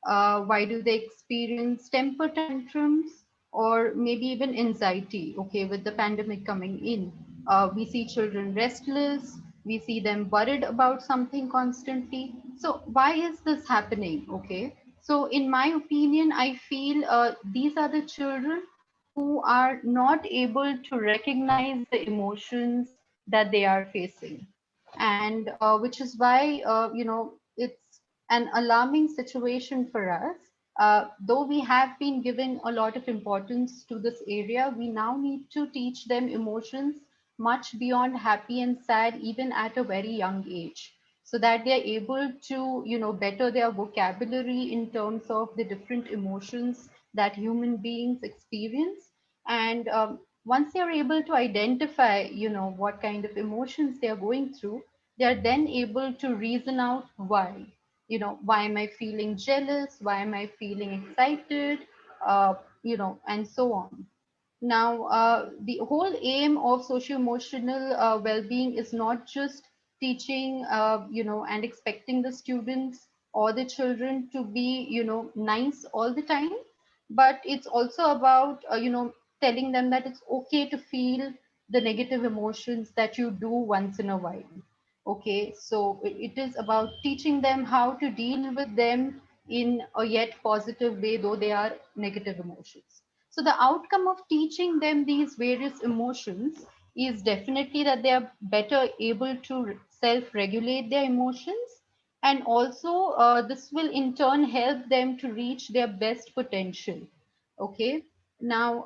Why do they experience temper tantrums or maybe even anxiety? Okay, with the pandemic coming in, we see children restless. We see them worried about something constantly. So why is this happening? Okay, so in my opinion, I feel these are the children who are not able to recognize the emotions that they are facing, and which is why it's an alarming situation for us. Though we have been given a lot of importance to this area, we now need to teach them emotions much beyond happy and sad, even at a very young age, so that they're able to, better their vocabulary in terms of the different emotions that human beings experience. And once they're able to identify, what kind of emotions they're going through, they're then able to reason out why. Why am I feeling jealous? Why am I feeling excited? And so on. Now, the whole aim of socio-emotional well-being is not just teaching, and expecting the students or the children to be, nice all the time, but it's also about, telling them that it's okay to feel the negative emotions that you do once in a while. Okay, so it is about teaching them how to deal with them in a yet positive way, though they are negative emotions. So the outcome of teaching them these various emotions is definitely that they are better able to self-regulate their emotions, and also this will in turn help them to reach their best potential. Okay. Now,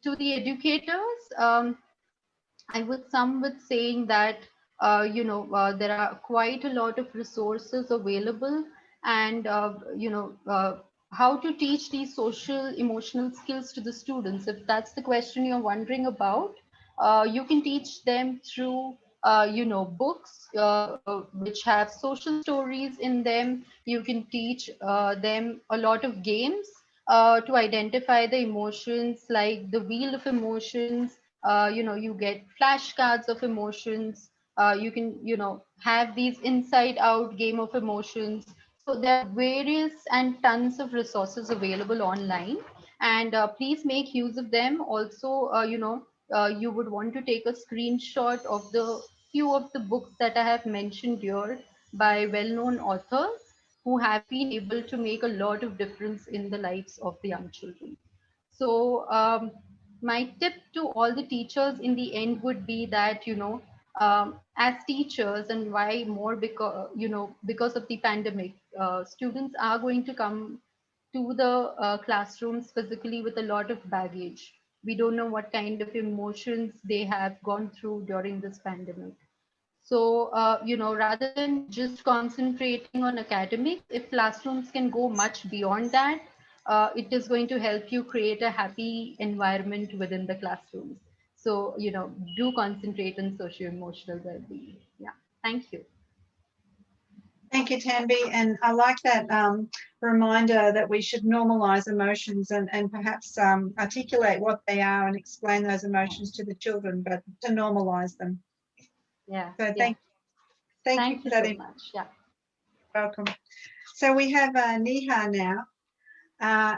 to the educators, some would saying that there are quite a lot of resources available, and how to teach these social emotional skills to the students. If that's the question you're wondering about, you can teach them through books which have social stories in them. You can teach them a lot of games to identify the emotions, like the wheel of emotions. You get flashcards of emotions. You can have these inside out game of emotions. So there are various and tons of resources available online, and please make use of them. Also, you would want to take a screenshot of the few of the books that I have mentioned here by well-known authors who have been able to make a lot of difference in the lives of the young children. So my tip to all the teachers in the end would be that, as teachers, and why more, because of the pandemic, students are going to come to the classrooms physically with a lot of baggage. We don't know what kind of emotions they have gone through during this pandemic. So, rather than just concentrating on academics, if classrooms can go much beyond that, it is going to help you create a happy environment within the classrooms. So, do concentrate on socio-emotional well-being. Yeah, thank you. Thank you, Tanvi. And I like that reminder that we should normalize emotions and perhaps articulate what they are and explain those emotions to the children, but to normalize them. Yeah. So yeah. thank you for that. So much. Yeah. Welcome. So we have Neha now,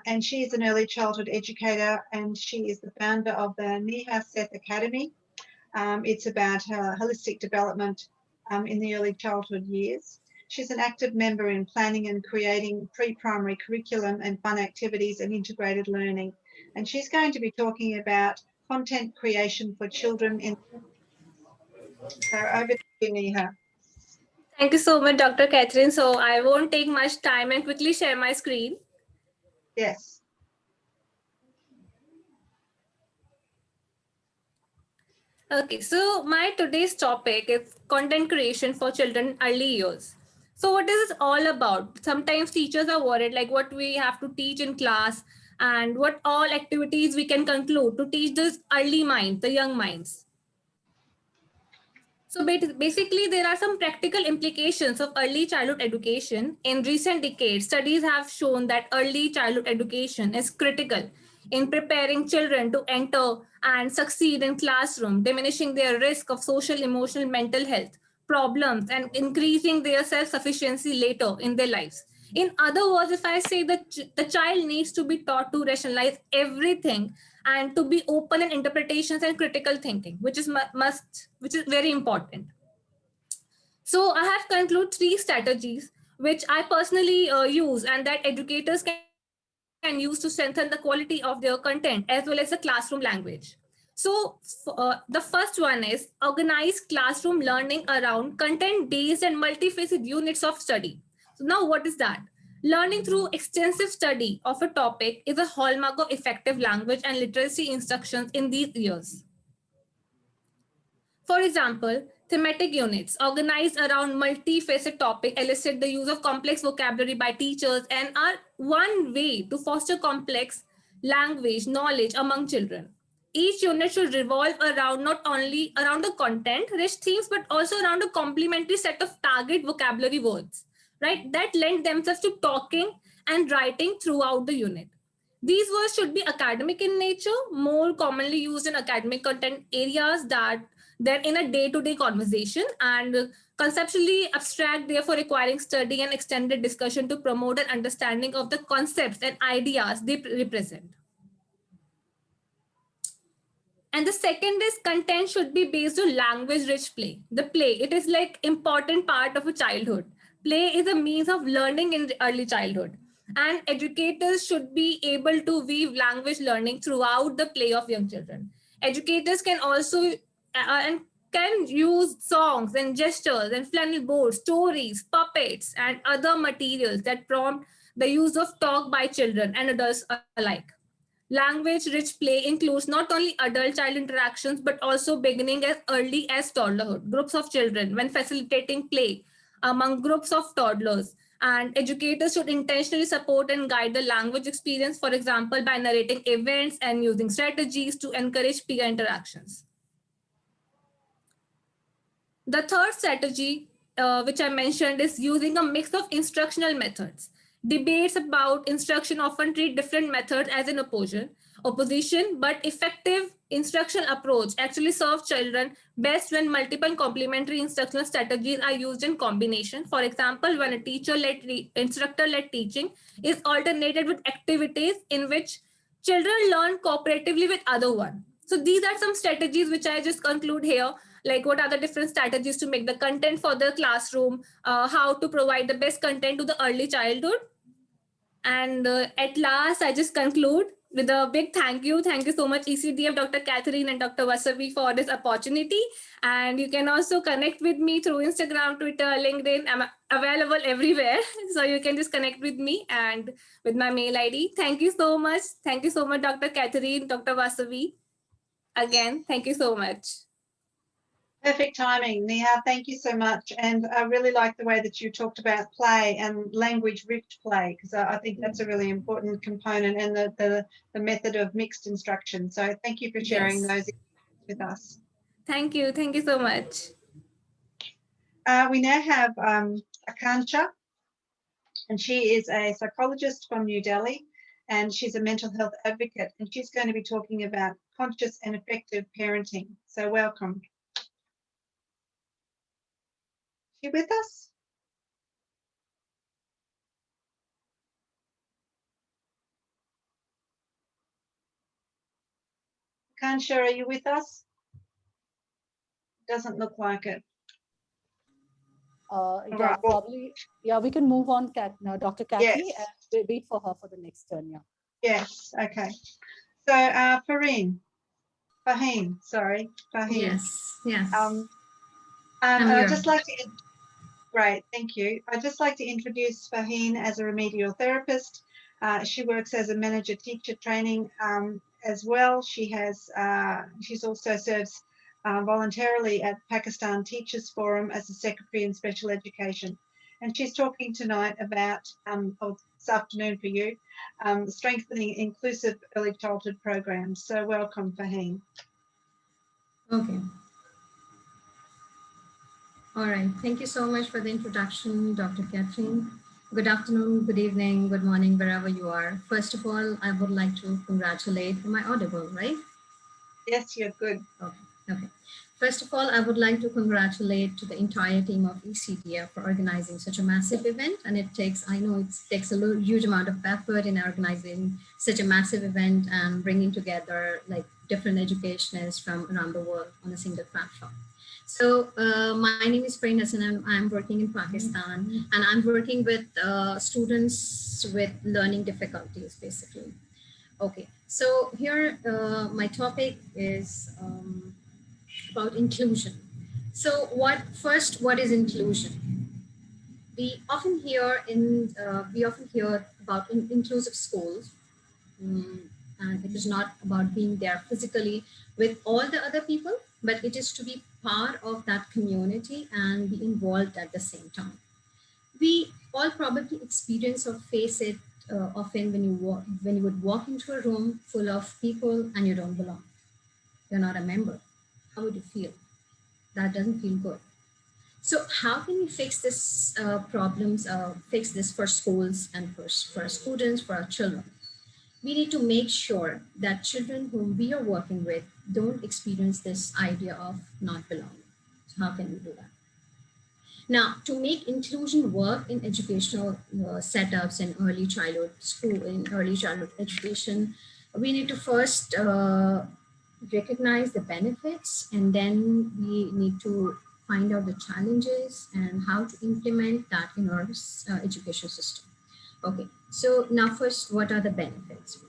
and she is an early childhood educator, and she is the founder of the Neha Seth Academy. It's about holistic development in the early childhood years. She's an active member in planning and creating pre-primary curriculum and fun activities and integrated learning. And she's going to be talking about content creation for children. So over to you, Neha. Thank you so much, Dr. Catherine. So I won't take much time and quickly share my screen. Yes. Okay, so my today's topic is content creation for children early years. So what is this all about? Sometimes teachers are worried like what we have to teach in class and what all activities we can conclude to teach this early minds, the young minds. So basically, there are some practical implications of early childhood education. In recent decades, studies have shown that early childhood education is critical in preparing children to enter and succeed in classroom, diminishing their risk of social, emotional, mental health problems, and increasing their self-sufficiency later in their lives. In other words, if I say that the child needs to be taught to rationalize everything and to be open in interpretations and critical thinking, which is which is very important. So I have concluded 3 strategies which I personally use and that educators can use to strengthen the quality of their content as well as the classroom language. So the first one is organize classroom learning around content-based and multifaceted units of study. So now what is that? Learning through extensive study of a topic is a hallmark of effective language and literacy instructions in these years. For example, thematic units organized around multi-facet topic elicit the use of complex vocabulary by teachers and are one way to foster complex language knowledge among children. Each unit should revolve around not only around the content, rich themes, but also around a complementary set of target vocabulary words, right? That lend themselves to talking and writing throughout the unit. These words should be academic in nature, more commonly used in academic content areas that they're in a day-to-day conversation, and conceptually abstract, therefore requiring study and extended discussion to promote an understanding of the concepts and ideas they represent. And the second is content should be based on language-rich play. The play, it is like important part of a childhood. Play is a means of learning in early childhood. And educators should be able to weave language learning throughout the play of young children. Educators can also and can use songs and gestures and flannel boards, stories, puppets, and other materials that prompt the use of talk by children and adults alike. Language-rich play includes not only adult-child interactions, but also beginning as early as toddlerhood. Groups of children, when facilitating play among groups of toddlers, and educators should intentionally support and guide the language experience, for example, by narrating events and using strategies to encourage peer interactions. The third strategy, which I mentioned, is using a mix of instructional methods. Debates about instruction often treat different methods as an opposition, but effective instructional approach actually serves children best when multiple complementary instructional strategies are used in combination. For example, when a instructor-led teaching is alternated with activities in which children learn cooperatively with other one. So these are some strategies which I just conclude here, like what are the different strategies to make the content for the classroom, how to provide the best content to the early childhood. And at last, I just conclude with a big thank you. Thank you so much, ECDF, Dr. Catherine and Dr. Vasavi, for this opportunity. And you can also connect with me through Instagram, Twitter, LinkedIn. I'm available everywhere. So you can just connect with me and with my mail ID. Thank you so much. Thank you so much, Dr. Catherine, Dr. Vasavi. Again, thank you so much. Perfect timing, Neha. Thank you so much. And I really like the way that you talked about play and language-rich play, because I think that's a really important component, and the method of mixed instruction. So thank you for sharing those with us. Thank you. Thank you so much. We now have Akansha, and she is a psychologist from New Delhi, and she's a mental health advocate, and she's going to be talking about conscious and effective parenting. So welcome. You with us? Kansha, are you with us? Doesn't look like it. Yeah, probably. Yeah, we can move on, Dr. Kathy, and wait for her for the next turn. Yeah. Yes. Okay. So, Fahim. Sorry, Fahim. Yes. Yes. I'd just like to. Great, thank you. I'd just like to introduce Fahim as a remedial therapist. She works as a manager teacher training as well. She's also serves voluntarily at Pakistan Teachers Forum as a secretary in special education. And she's talking tonight about, or this afternoon for you, strengthening inclusive early childhood programs. So welcome, Fahim. Okay. All right. Thank you so much for the introduction, Dr. Catherine. Good afternoon, good evening, good morning, wherever you are. First of all, I would like to congratulate. Am I audible, right? Yes, you're good. Okay. Okay. First of all, I would like to congratulate to the entire team of ECDF for organizing such a massive event. And I know it takes a huge amount of effort in organizing such a massive event and bringing together like different educationists from around the world on a single platform. So my name is Prietam, and I'm working in Pakistan, and I'm working with students with learning difficulties, basically. Okay, so here my topic is about inclusion. So what is inclusion? We often hear about inclusive schools, and it is not about being there physically with all the other people, but it is to be part of that community and be involved at the same time. We all probably experience or face it often when you would walk into a room full of people and you don't belong. You're not a member. How would you feel? That doesn't feel good. So how can we fix this fix this for schools and for our students, for our children? We need to make sure that children whom we are working with don't experience this idea of not belonging. So how can we do that? Now, to make inclusion work in educational setups in early childhood education, we need to first recognize the benefits, and then we need to find out the challenges and how to implement that in our education system. Okay, so now first, what are the benefits?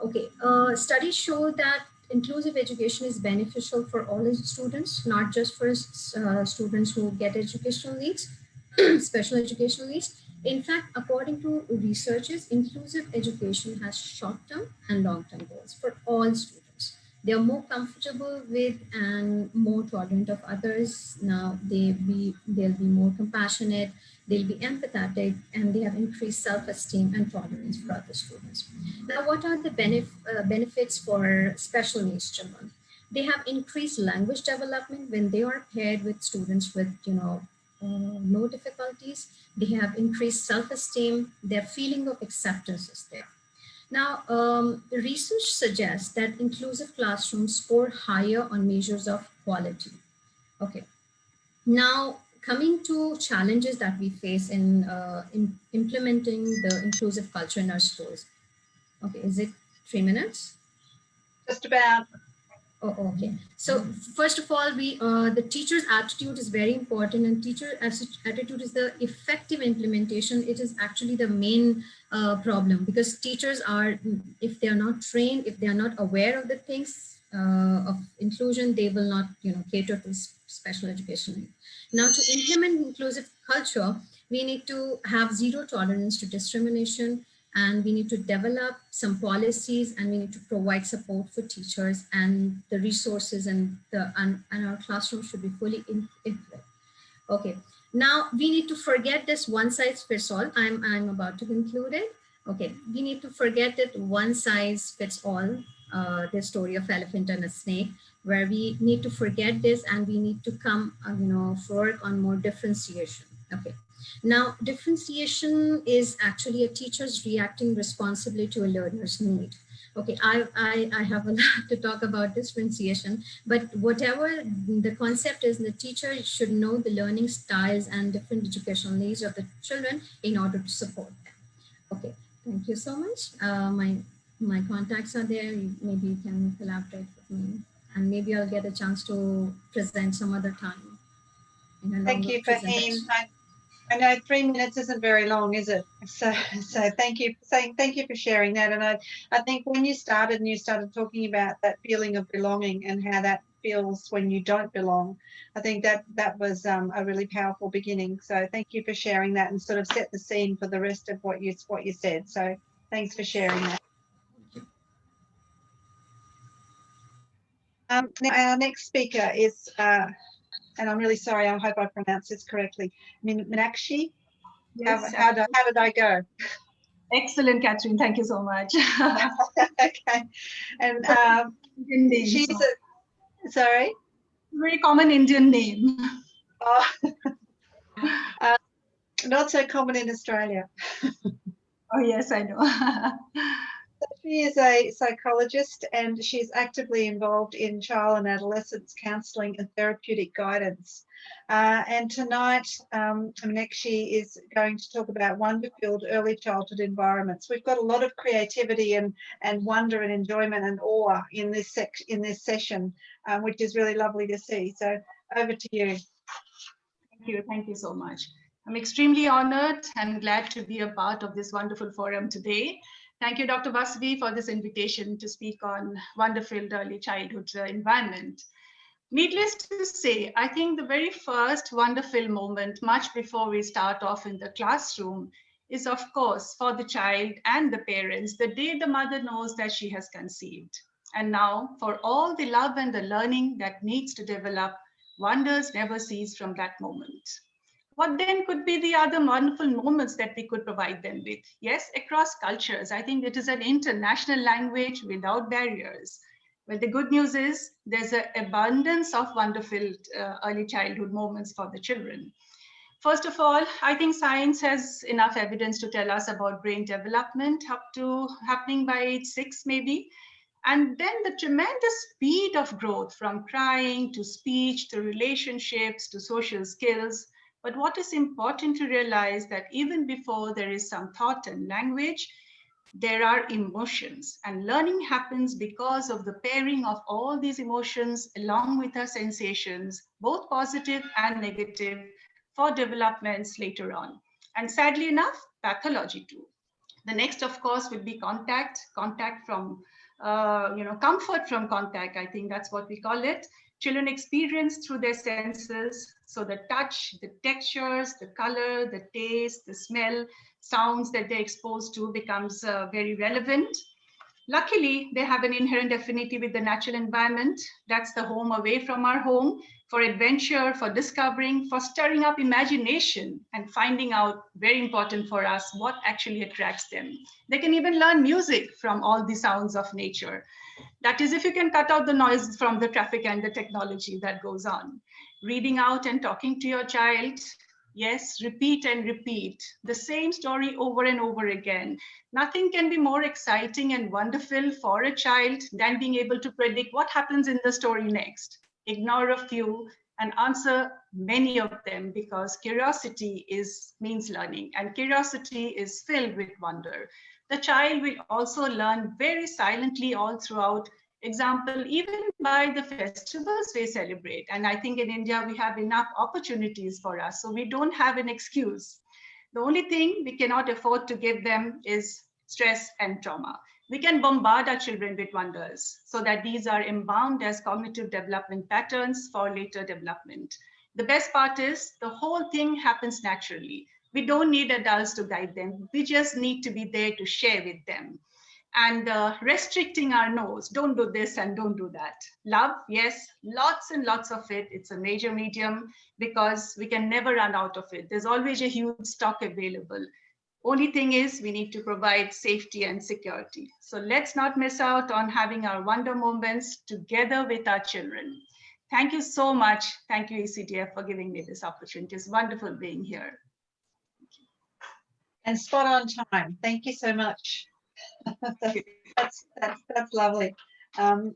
Okay, studies show that inclusive education is beneficial for all the students, not just for students who get educational needs, special educational needs. In fact, according to researchers, inclusive education has short-term and long-term goals for all students. They are more comfortable with and more tolerant of others. Now they'll be more compassionate, they'll be empathetic, and they have increased self-esteem and tolerance for other students. Now, what are the benefits for special needs children? They have increased language development when they are paired with students with, no difficulties. They have increased self-esteem. Their feeling of acceptance is there. Now, the research suggests that inclusive classrooms score higher on measures of quality. Okay. Now, coming to challenges that we face in implementing the inclusive culture in our schools. Okay, is it 3 minutes? Just about. Oh, okay. So first of all, the teacher's attitude is very important, and teacher attitude is the effective implementation. It is actually the main problem, because teachers are, if they are not trained, if they are not aware of the things of inclusion, they will not, cater to special education. Now, to implement inclusive culture, we need to have zero tolerance to discrimination, and we need to develop some policies, and we need to provide support for teachers, and the resources and our classroom should be fully equipped. Okay, now we need to forget this one size fits all. I'm about to conclude it. Okay, we need to forget that one size fits all, the story of elephant and a snake, where we need to forget this, and we need to come, work on more differentiation. Okay. Now, differentiation is actually a teacher's reacting responsibly to a learner's need. Okay, I have a lot to talk about differentiation, but whatever the concept is, the teacher should know the learning styles and different educational needs of the children in order to support them. Okay, thank you so much. My contacts are there. Maybe you can collaborate with me, and maybe I'll get a chance to present some other time. Thank you, Fahim. I know 3 minutes isn't very long, is it? So thank you for sharing that. And I think when you started talking about that feeling of belonging and how that feels when you don't belong, I think that was a really powerful beginning. So thank you for sharing that and sort of set the scene for the rest of what you said. So thanks for sharing that. Now our next speaker is, and I'm really sorry, I hope I pronounced this correctly, Meenakshi. Yes. How did I go? Excellent, Catherine. Thank you so much. Okay. And she's sorry? Very common Indian name. Oh, not so common in Australia. Oh, yes, I know. She is a psychologist, and she's actively involved in child and adolescence counselling and therapeutic guidance. And tonight, Meenakshi is going to talk about wonder-filled early childhood environments. We've got a lot of creativity and wonder and enjoyment and awe in this session, which is really lovely to see. So over to you. Thank you so much. I'm extremely honored and glad to be a part of this wonderful forum today. Thank you, Dr. Vasavi, for this invitation to speak on wonder-filled early childhood environment. Needless to say, I think the very first wonder-filled moment, much before we start off in the classroom, is of course for the child and the parents, the day the mother knows that she has conceived. And now for all the love and the learning that needs to develop, wonders never cease from that moment. What then could be the other wonderful moments that we could provide them with? Yes, across cultures. I think it is an international language without barriers. Well, the good news is there's an abundance of wonderful early childhood moments for the children. First of all, I think science has enough evidence to tell us about brain development up to happening by age 6 maybe. And then the tremendous speed of growth from crying to speech to relationships to social skills. But what is important to realize that even before there is some thought and language, there are emotions, and learning happens because of the pairing of all these emotions along with our sensations, both positive and negative, for developments later on. And sadly enough, pathology too. The next, of course, would be contact from, comfort from contact. I think that's what we call it. Children experience through their senses. So the touch, the textures, the color, the taste, the smell, sounds that they're exposed to becomes very relevant. Luckily, they have an inherent affinity with the natural environment. That's the home away from our home, for adventure, for discovering, for stirring up imagination and finding out, very important for us, what actually attracts them. They can even learn music from all the sounds of nature. That is, if you can cut out the noise from the traffic and the technology that goes on. Reading out and talking to your child. Yes, repeat and repeat the same story over and over again. Nothing can be more exciting and wonderful for a child than being able to predict what happens in the story next. Ignore a few and answer many of them, because curiosity means learning, and curiosity is filled with wonder. The child will also learn very silently all throughout. Example, even by the festivals we celebrate. And I think in India, we have enough opportunities for us, so we don't have an excuse. The only thing we cannot afford to give them is stress and trauma. We can bombard our children with wonders so that these are embalmed as cognitive development patterns for later development. The best part is the whole thing happens naturally. We don't need adults to guide them. We just need to be there to share with them. And restricting our no's, don't do this and don't do that. Love, yes, lots and lots of it. It's a major medium because we can never run out of it. There's always a huge stock available. Only thing is we need to provide safety and security. So let's not miss out on having our wonder moments together with our children. Thank you so much. Thank you, ECDF, for giving me this opportunity. It's wonderful being here. And spot on time. Thank you so much. that's lovely. And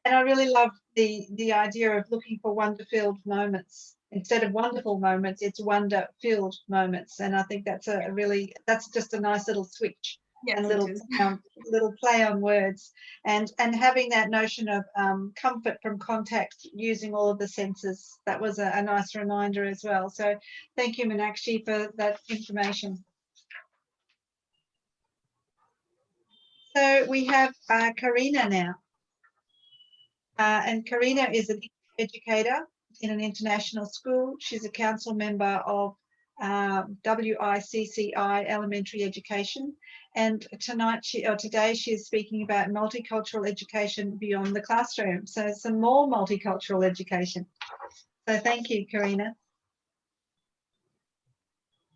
I really love the idea of looking for wonder-filled moments. Instead of wonderful moments, it's wonder-filled moments. And I think that's that's just a nice little switch. Yes, and little play on words, and having that notion of comfort from contact, using all of the senses. That was a nice reminder as well. So thank you, Meenakshi, for that information. So we have Karina now. And Karina is an educator in an international school. She's a council member of WICCI Elementary Education. And today she is speaking about multicultural education beyond the classroom. So some more multicultural education. So thank you, Karina.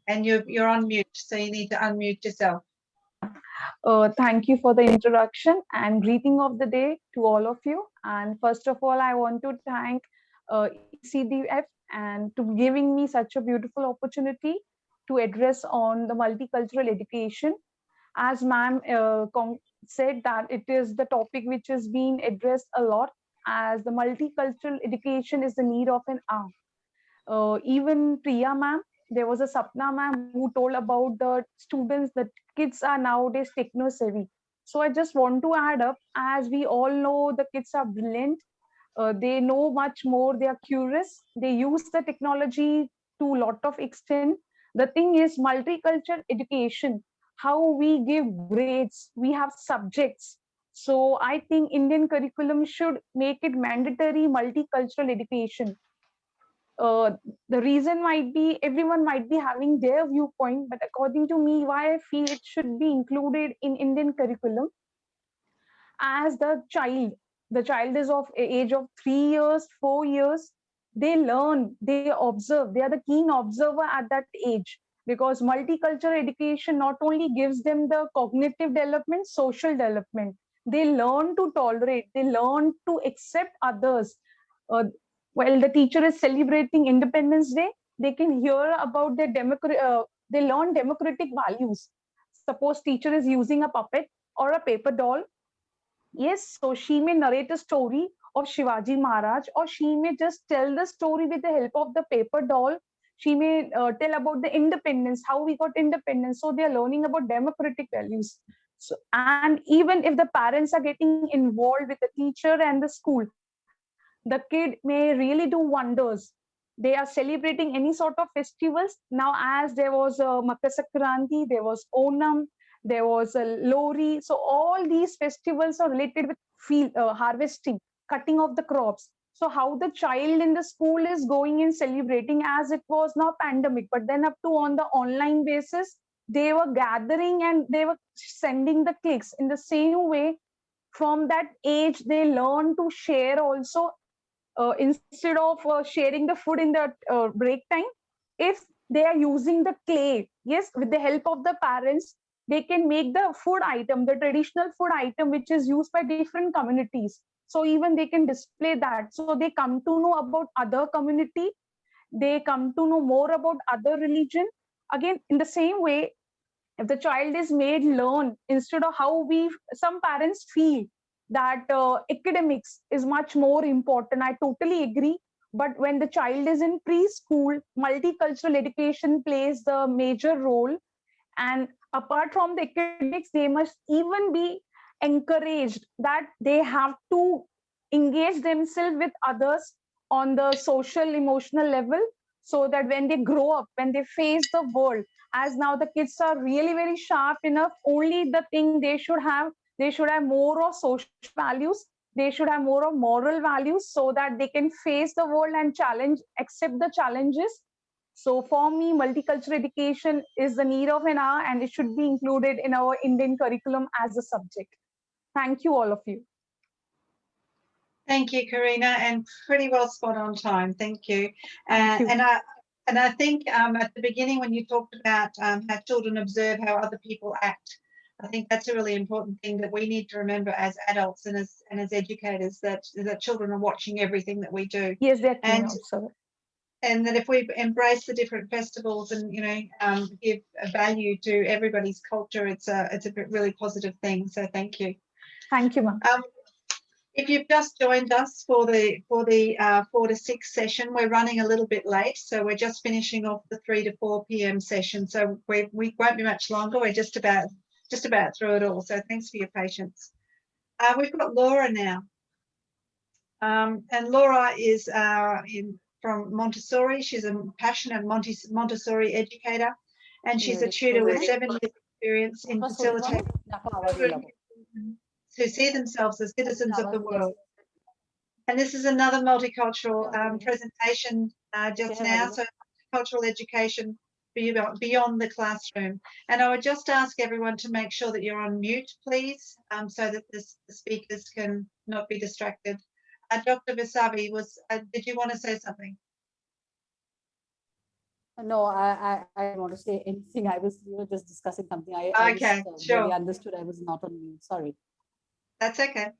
And you're on mute, so you need to unmute yourself. Thank you for the introduction and greeting of the day to all of you. And first of all, I want to thank ECDF and to giving me such a beautiful opportunity to address on the multicultural education. As ma'am said that it is the topic which is being addressed a lot, as the multicultural education is the need of an hour. Even Priya ma'am, there was a Sapna ma'am who told about the students, that kids are nowadays techno savvy. So I just want to add up, as we all know, the kids are brilliant. They know much more. They are curious. They use the technology to a lot of extent. The thing is multicultural education, how we give grades, we have subjects. So I think Indian curriculum should make it mandatory multicultural education. The reason might be everyone might be having their viewpoint, but according to me, why I feel it should be included in Indian curriculum, as the child is of age of 3 years, 4 years, they learn, they observe, they are the keen observer at that age, because multicultural education not only gives them the cognitive development, social development, they learn to tolerate, they learn to accept others. While the teacher is celebrating Independence Day, they can hear about their they learn democratic values. Suppose teacher is using a puppet or a paper doll. Yes, so she may narrate a story of Shivaji Maharaj, or she may just tell the story with the help of the paper doll. She may tell about the independence, how we got independence. So they are learning about democratic values. So, and even if the parents are getting involved with the teacher and the school, the kid may really do wonders. They are celebrating any sort of festivals. Now, as there was Makar Sankranti, there was Onam, there was a Lori. So all these festivals are related with field harvesting, cutting of the crops. So how the child in the school is going and celebrating, as it was not pandemic, but then up to on the online basis, they were gathering and they were sending the clicks. In the same way, from that age, they learn to share also, instead of sharing the food in the break time. If they are using the clay, yes, with the help of the parents, they can make the food item, the traditional food item, which is used by different communities. So even they can display that. So they come to know about other community, they come to know more about other religion. Again, in the same way, if the child is made learn, instead of how we, some parents feel that academics is much more important, I totally agree. But when the child is in preschool, multicultural education plays the major role. And apart from the academics, they must even be encouraged that they have to engage themselves with others on the social emotional level, so that when they grow up, when they face the world, as now the kids are really very sharp enough, only the thing they should have more of social values, they should have more of moral values, so that they can face the world and challenge, accept the challenges. So for me, multicultural education is the need of an hour, and it should be included in our Indian curriculum as a subject. Thank you, all of you. Thank you, Karina, and pretty well spot on time. Thank you. Thank you. And I think at the beginning, when you talked about how children observe how other people act, I think that's a really important thing that we need to remember as adults and as educators, that children are watching everything that we do. Yes, they're and also. And that if we embrace the different festivals and give a value to everybody's culture, it's a really positive thing. So thank you. Thank you, ma'am. If you've just joined us for the 4 to 6 session, we're running a little bit late, so we're just finishing off the 3 to 4 p.m. session. So we won't be much longer. We're just about through it all. So thanks for your patience. We've got Laura now, and Laura is from Montessori. She's a passionate Montessori educator, and she's a tutor with 7 years experience in facilitating children to see themselves as citizens of the world. And this is another multicultural presentation just now, so cultural education beyond the classroom. And I would just ask everyone to make sure that you're on mute, please, so that the speakers can not be distracted. Dr. Vasavi, did you want to say something? No, I don't want to say anything. We were just discussing something. Okay, sure. Really understood. I was not on mute. Sorry. That's okay.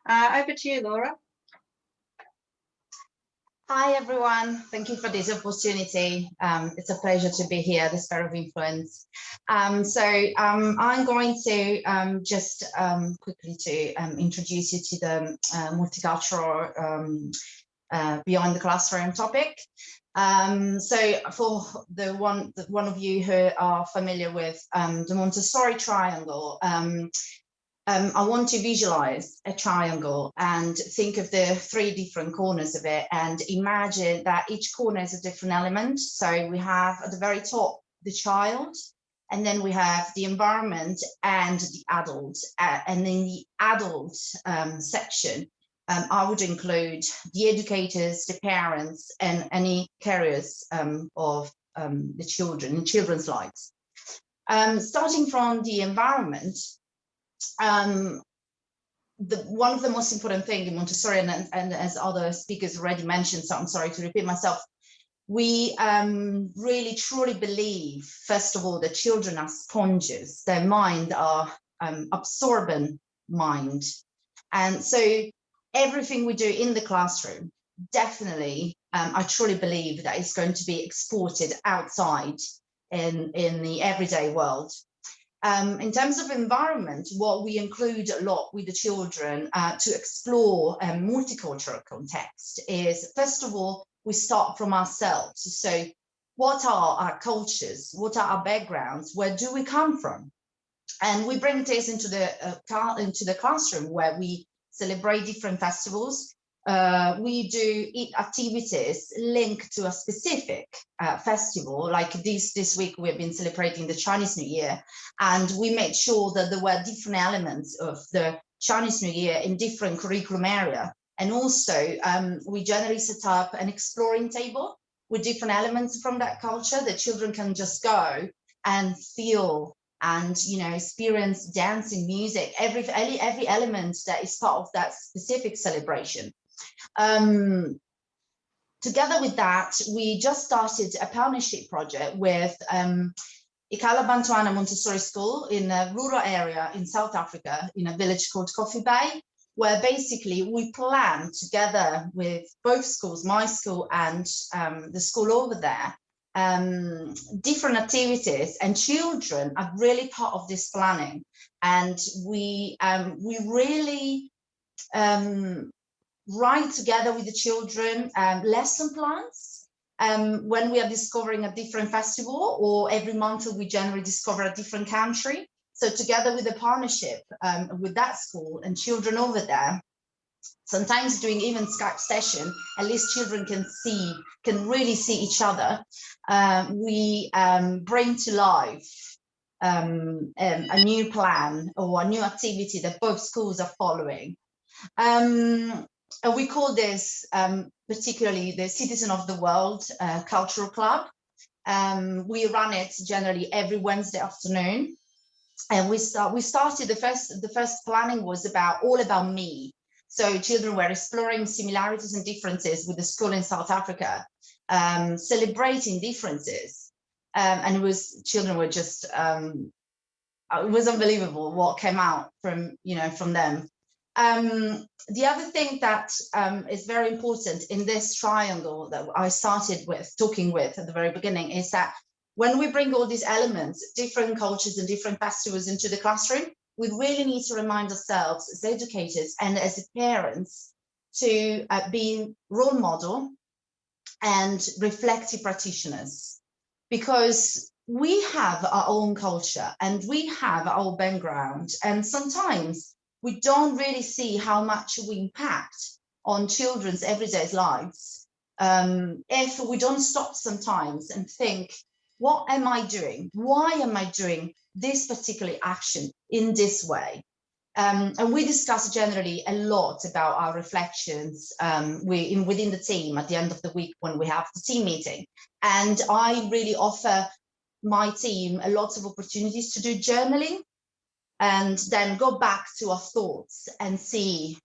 Over to you, Laura. Hi, everyone. Thank you for this opportunity. It's a pleasure to be here, the Sphere of Influence. I'm going to just quickly to introduce you to the multicultural beyond the classroom topic. So for the one of you who are familiar with the Montessori triangle, I want to visualize a triangle and think of the 3 different corners of it, and imagine that each corner is a different element. So we have at the very top the child, and then we have the environment and the adult. And in the adult section, I would include the educators, the parents, and any carriers of the children in children's lives. Starting from the environment, one of the most important things in Montessori, and as other speakers already mentioned, so I'm sorry to repeat myself, we really truly believe, first of all, that children are sponges. Their mind are absorbent mind. And so everything we do in the classroom, definitely, I truly believe that it's going to be exported outside in the everyday world. In terms of environment, what we include a lot with the children to explore a multicultural context is, first of all, we start from ourselves. So what are our cultures? What are our backgrounds? Where do we come from? And we bring this into the classroom, where we celebrate different festivals. we do activities linked to a specific festival. Like this week, we've been celebrating the Chinese New Year, and we made sure that there were different elements of the Chinese New Year in different curriculum area. And also, we generally set up an exploring table with different elements from that culture that children can just go and feel and, you know, experience dancing, music, every element that is part of that specific celebration. Together with that, we just started a partnership project with Ikala Bantuana Montessori School in a rural area in South Africa, in a village called Coffee Bay, where basically we plan together with both schools, my school and the school over there, different activities, and children are really part of this planning. And we really write together with the children lesson plans when we are discovering a different festival, or every month we generally discover a different country. So together with the partnership with that school and children over there, sometimes doing even Skype session, at least children can really see each other. We bring to life a new plan or a new activity that both schools are following. And we call this particularly the Citizen of the World Cultural Club. We run it generally every Wednesday afternoon. And we started the first planning was all about me. So children were exploring similarities and differences with the school in South Africa, celebrating differences. And children were just, it was unbelievable what came out from them. The other thing that is very important in this triangle that I started talking with at the very beginning is that when we bring all these elements, different cultures and different festivals into the classroom, we really need to remind ourselves as educators and as parents to be role model and reflective practitioners, because we have our own culture and we have our own background, and sometimes we don't really see how much we impact on children's everyday lives if we don't stop sometimes and think, what am I doing? Why am I doing this particular action in this way? And we discuss generally a lot about our reflections within the team at the end of the week when we have the team meeting. And I really offer my team a lot of opportunities to do journaling and then go back to our thoughts and see,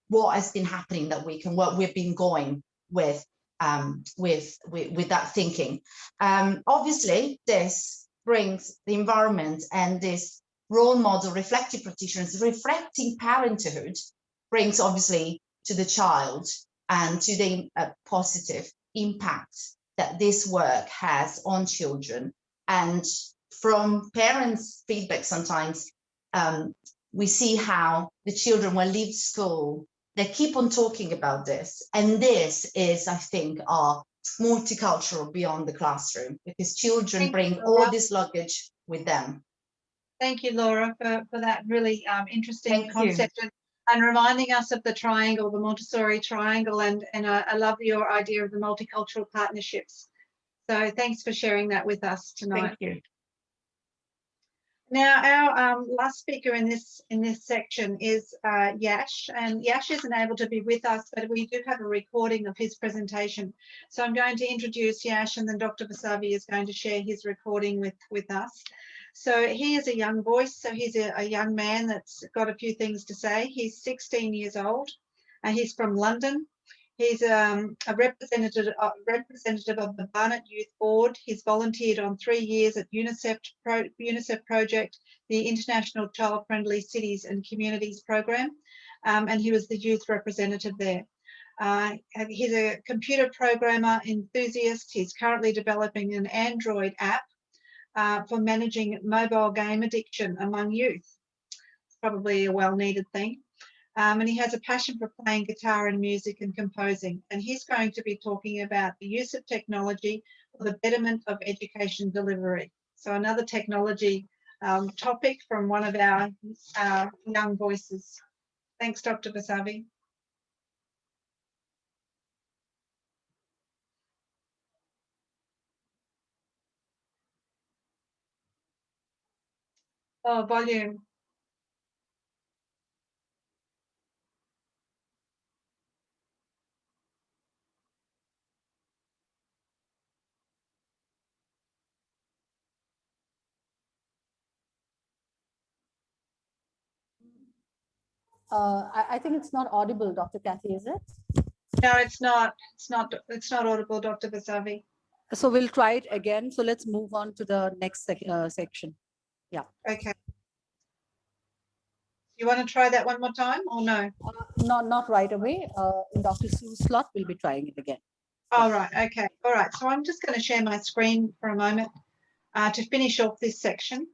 what has been happening that week and what we've been going with that thinking. Obviously, this brings the environment and this role model reflective practitioners, reflecting parenthood brings obviously to the child and to the positive impact that this work has on children. And from parents' feedback sometimes, we see how the children, when leave school, they keep on talking about this. And this is, I think, our multicultural beyond the classroom, because children bring all this luggage with them. Thank you, Laura, for that really interesting concept and reminding us of the triangle, the Montessori triangle, and I love your idea of the multicultural partnerships. So thanks for sharing that with us tonight. Thank you. Now, our last speaker in this section is Yash, and Yash isn't able to be with us, but we do have a recording of his presentation. So I'm going to introduce Yash, and then Dr. Vasavi is going to share his recording with us. So he is a young voice, so he's a young man that's got a few things to say. He's 16 years old, and he's from London. He's a representative of the Barnet Youth Board. He's volunteered on 3 years at UNICEF project, the International Child Friendly Cities and Communities Program, and he was the youth representative there. He's a computer programmer enthusiast. He's currently developing an Android app for managing mobile game addiction among youth. It's probably a well-needed thing. And he has a passion for playing guitar and music and composing. And he's going to be talking about the use of technology for the betterment of education delivery. So another technology topic from one of our young voices. Thanks, Dr. Vasavi. Oh, volume. I think it's not audible, Dr. Kathy, is it? No, it's not. It's not audible, Dr. Vasavi. So we'll try it again. So let's move on to the next section. Yeah. Okay. You want to try that one more time or no? Not right away. In Dr. Sue's slot, we'll be trying it again. All right. Okay. All right. So I'm just going to share my screen for a moment to finish off this section.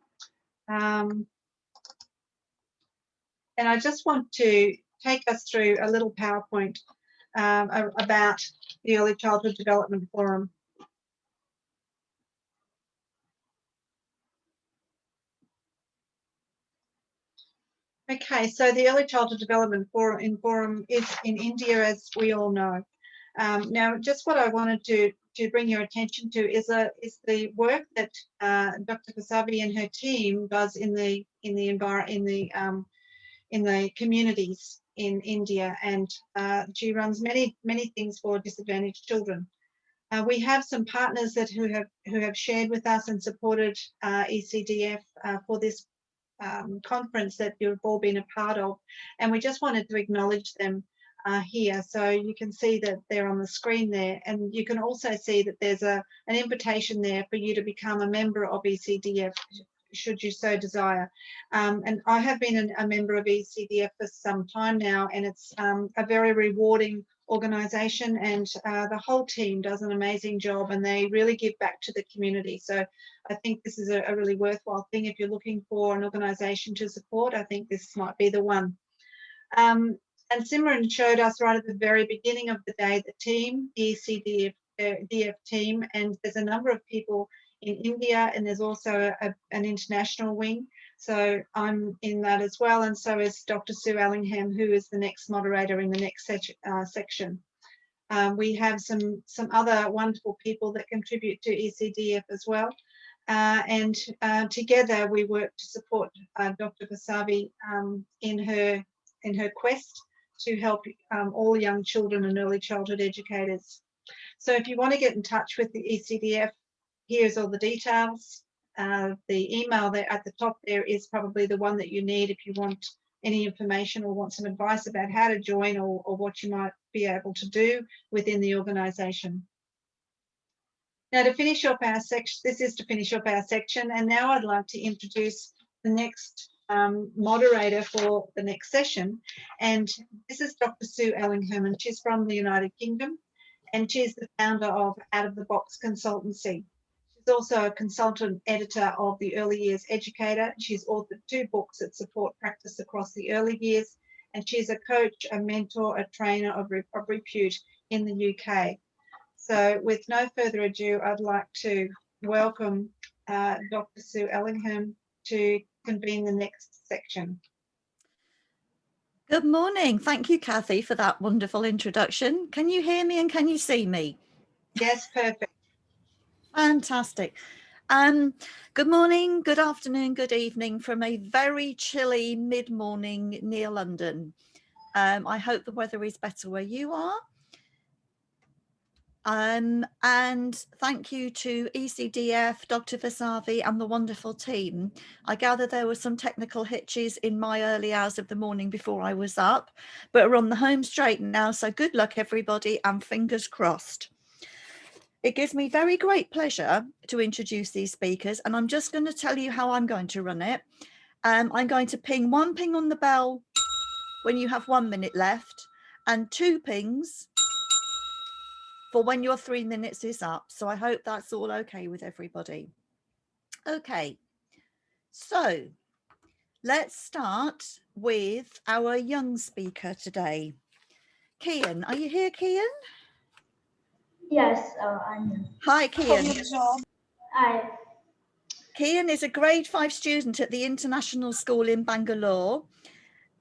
And I just want to take us through a little PowerPoint about the Early Childhood Development Forum. Okay, so the Early Childhood Development Forum is in India, as we all know. Now, just what I wanted to bring your attention to is the work that Dr. Vasavi and her team does in the communities in India, and she runs many things for disadvantaged children. We have some partners who have shared with us and supported ECDF for this conference that you've all been a part of, and we just wanted to acknowledge them here. So you can see that they're on the screen there, and you can also see that there's an invitation there for you to become a member of ECDF should you so desire. And I have been a member of ECDF for some time now, and it's a very rewarding organisation, and the whole team does an amazing job, and they really give back to the community. So I think this is a really worthwhile thing. If you're looking for an organisation to support, I think this might be the one. And Simran showed us right at the very beginning of the day the team, the ECDF team, and there's a number of people in India, and there's also an international wing. So I'm in that as well, and so is Dr. Sue Allingham, who is the next moderator in the next section. We have some other wonderful people that contribute to ECDF as well, and together we work to support Dr. Vasavi in her quest to help all young children and early childhood educators. So if you want to get in touch with the ECDF, here's all the details. The email there at the top there is probably the one that you need if you want any information or want some advice about how to join or what you might be able to do within the organisation. Now, to finish up our section, this is to finish up our section, and now I'd like to introduce the next moderator for the next session, and this is Dr. Sue Allingham, and she's from the United Kingdom, and she's the founder of Out of the Box Consultancy. She's also a consultant editor of the Early Years Educator. She's authored 2 books that support practice across the early years, and she's a coach, a mentor, a trainer of repute in the UK. So with no further ado, I'd like to welcome Dr. Sue Allingham to convene the next section. Good morning. Thank you, Kathy, for that wonderful introduction. Can you hear me and can you see me? Yes, perfect. Fantastic. Good morning, good afternoon, good evening from a very chilly mid-morning near London. I hope the weather is better where you are. And thank you to ECDF, Dr. Vasavi and the wonderful team. I gather there were some technical hitches in my early hours of the morning before I was up, but we're on the home straight now, so good luck everybody and fingers crossed. It gives me very great pleasure to introduce these speakers, and I'm just going to tell you how I'm going to run it. I'm going to ping 1 ping on the bell when you have 1 minute left, and 2 pings for when your 3 minutes is up. So I hope that's all okay with everybody. Okay, so let's start with our young speaker today. Kian, are you here, Kian? Yes, I'm here. Hi, Kian. Hi. Kian is a grade 5 student at the International School in Bangalore.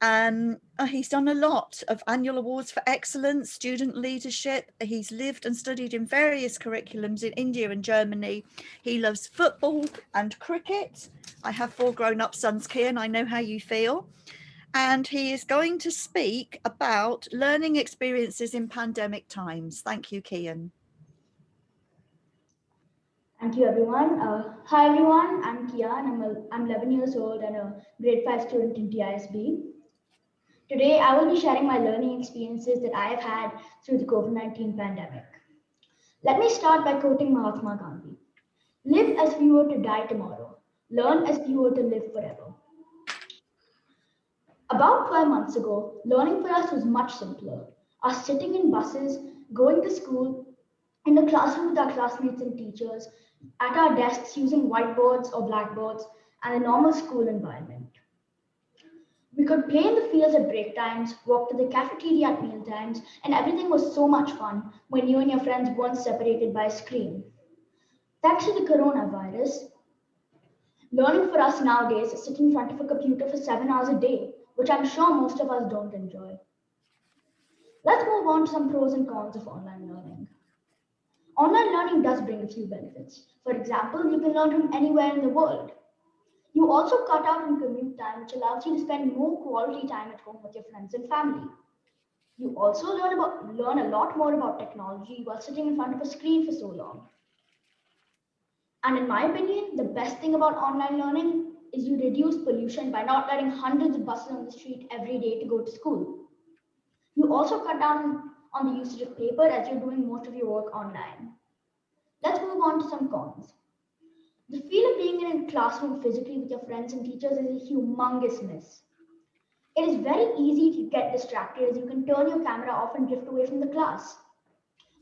He's done a lot of annual awards for excellence, student leadership. He's lived and studied in various curriculums in India and Germany. He loves football and cricket. I have 4 grown-up sons, Kian, I know how you feel. And he is going to speak about learning experiences in pandemic times. Thank you, Kian. Thank you, everyone. Hi, everyone. I'm Kian. I'm 11 years old and a grade 5 student in TISB. Today, I will be sharing my learning experiences that I have had through the COVID-19 pandemic. Let me start by quoting Mahatma Gandhi. Live as if you were to die tomorrow. Learn as if you were to live forever. About 12 months ago, learning for us was much simpler. Us sitting in buses, going to school, in the classroom with our classmates and teachers, at our desks using whiteboards or blackboards, and a normal school environment. We could play in the fields at break times, walk to the cafeteria at meal times, and everything was so much fun when you and your friends weren't separated by a screen. Thanks to the coronavirus, learning for us nowadays is sitting in front of a computer for 7 hours a day, which I'm sure most of us don't enjoy. Let's move on to some pros and cons of online learning. Online learning does bring a few benefits. For example, you can learn from anywhere in the world. You also cut out on commute time, which allows you to spend more quality time at home with your friends and family. You also learn a lot more about technology while sitting in front of a screen for so long. And in my opinion, the best thing about online learning is you reduce pollution by not letting hundreds of buses on the street every day to go to school. You also cut down on the usage of paper as you're doing most of your work online. Let's move on to some cons. The feel of being in a classroom physically with your friends and teachers is a humongous miss. It is very easy to get distracted as you can turn your camera off and drift away from the class.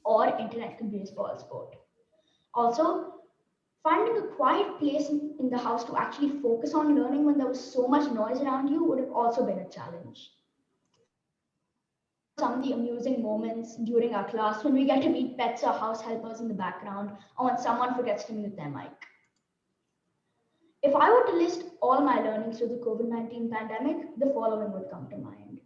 Or internet can be a spoil sport. Also, finding a quiet place in the house to actually focus on learning when there was so much noise around you would have also been a challenge. Some of the amusing moments during our class when we get to meet pets or house helpers in the background, or when someone forgets to mute their mic. If I were to list all my learnings through the COVID-19 pandemic, the following would come to mind.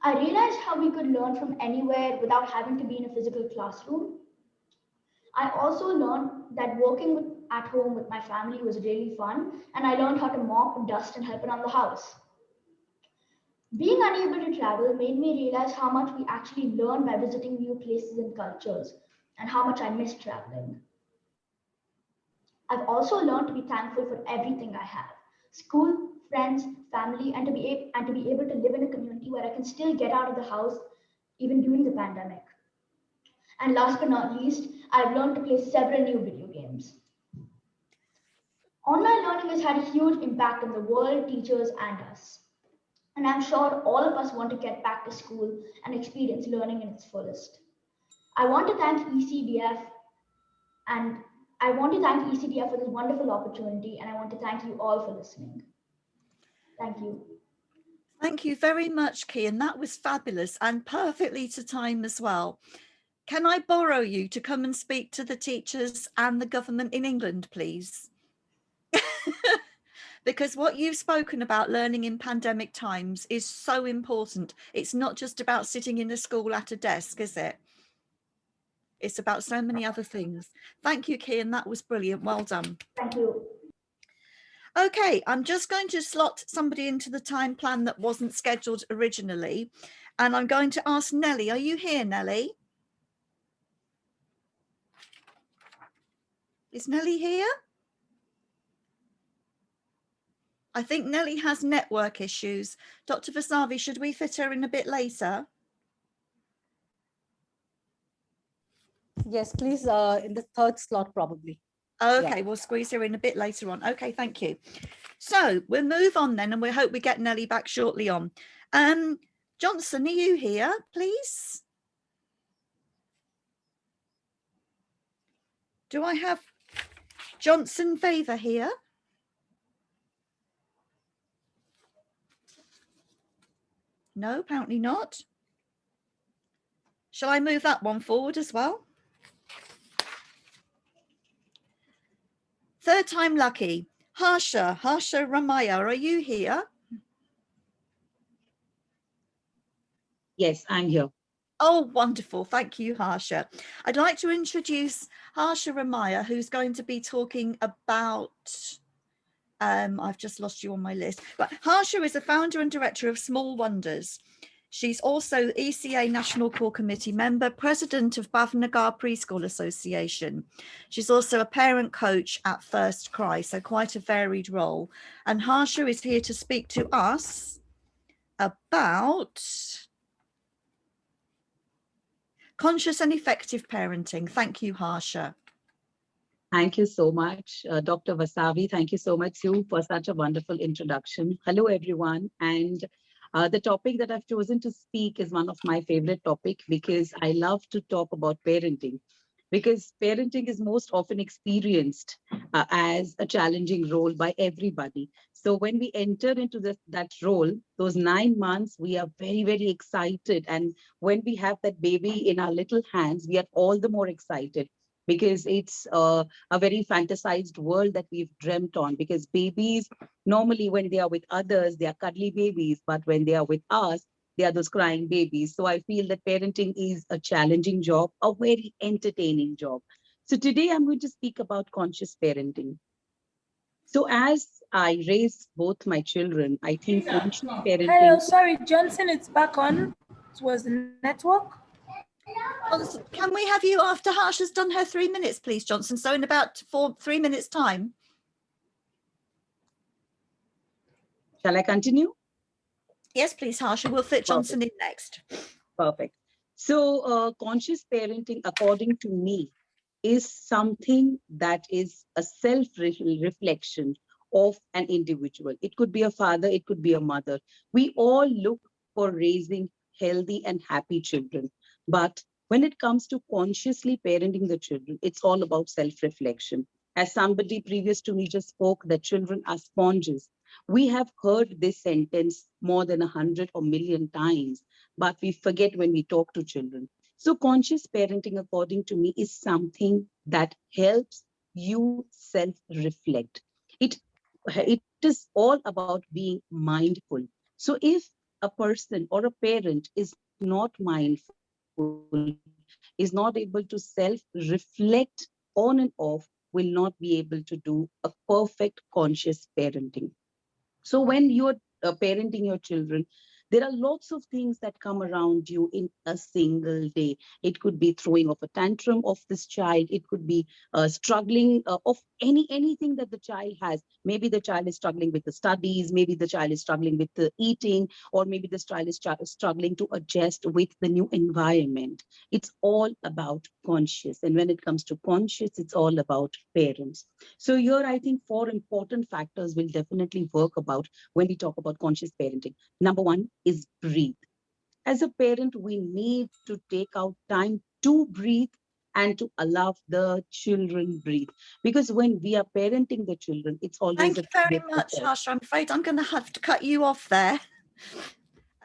I realized how we could learn from anywhere without having to be in a physical classroom. I also learned that working at home with my family was really fun, and I learned how to mop, dust, and help around the house. Being unable to travel made me realize how much we actually learn by visiting new places and cultures, and how much I miss traveling. I've also learned to be thankful for everything I have: school, friends, family, and to be able to live in a community where I can still get out of the house even during the pandemic. And last but not least, I've learned to play several new video games. Online learning has had a huge impact on the world, teachers, and us. And I'm sure all of us want to get back to school and experience learning in its fullest. I want to thank ECDF for this wonderful opportunity, and I want to thank you all for listening. Thank you. Thank you very much, Kian. That was fabulous and perfectly to time as well. Can I borrow you to come and speak to the teachers and the government in England, please? Because what you've spoken about learning in pandemic times is so important. It's not just about sitting in a school at a desk, is it? It's about so many other things. Thank you, Kian. That was brilliant. Well done. Thank you. Okay, I'm just going to slot somebody into the time plan that wasn't scheduled originally. And I'm going to ask Nellie. Are you here, Nellie? Is Nellie here? I think Nellie has network issues. Dr. Vasavi, should we fit her in a bit later? Yes, please, in the third slot, probably. Okay, Yeah. we'll squeeze her in a bit later on. Okay, thank you. So we'll move on then, and we hope we get Nellie back shortly on. Johnson, are you here, please? Do I have Johnson Favor here? No, apparently not. Shall I move that one forward as well? Third time lucky. Harsha Ramaya, are you here? Yes, I'm here. Oh, wonderful. Thank you, Harsha. I'd like to introduce Harsha Ramaya, who's going to be talking about, I've just lost you on my list, but Harsha is the founder and director of Small Wonders. She's also ECA National Core Committee member, president of Bhavnagar Preschool Association. She's also a parent coach at First Cry, so quite a varied role. And Harsha is here to speak to us about conscious and effective parenting. Thank you, Harsha. Thank you so much, Dr. Vasavi. Thank you so much, Sue, for such a wonderful introduction. Hello, everyone. And the topic that I've chosen to speak is one of my favorite topics because I love to talk about parenting. Because parenting is most often experienced as a challenging role by everybody. So when we enter into that role, those 9 months, we are very, very excited. And when we have that baby in our little hands, we are all the more excited because it's a very fantasized world that we've dreamt on. Because babies, normally when they are with others, they are cuddly babies. But when they are with us, they are those crying babies. So I feel that parenting is a challenging job, a very entertaining job. So today I'm going to speak about conscious parenting. So as I raise both my children, I think conscious parenting... Hello, sorry, Johnson, it's back on. It was the network. Can we have you after Harsha's done her 3 minutes, please, Johnson? So in about 3 minutes time. Shall I continue? Yes, please, Harsha. We'll fit Johnson in next. Perfect. So conscious parenting, according to me, is something that is a self-reflection of an individual. It could be a father, it could be a mother. We all look for raising healthy and happy children. But when it comes to consciously parenting the children, it's all about self-reflection. As somebody previous to me just spoke, that children are sponges. We have heard this sentence more than 100 or million times, but we forget when we talk to children. So conscious parenting, according to me, is something that helps you self-reflect. It is all about being mindful. So if a person or a parent is not mindful, is not able to self-reflect on and off, will not be able to do a perfect conscious parenting. So when you're parenting your children, there are lots of things that come around you in a single day. It could be throwing of a tantrum of this child. It could be struggling of anything that the child has. Maybe the child is struggling with the studies. Maybe the child is struggling with the eating, or maybe this child is struggling to adjust with the new environment. It's all about conscious. And when it comes to conscious, it's all about parents. So here, I think 4 important factors will definitely work about when we talk about conscious parenting. Number 1 is breathe. As a parent, we need to take out time to breathe and to allow the children breathe. Because when we are parenting the children, it's always Thank you very much, Harsha. I'm afraid I'm going to have to cut you off there.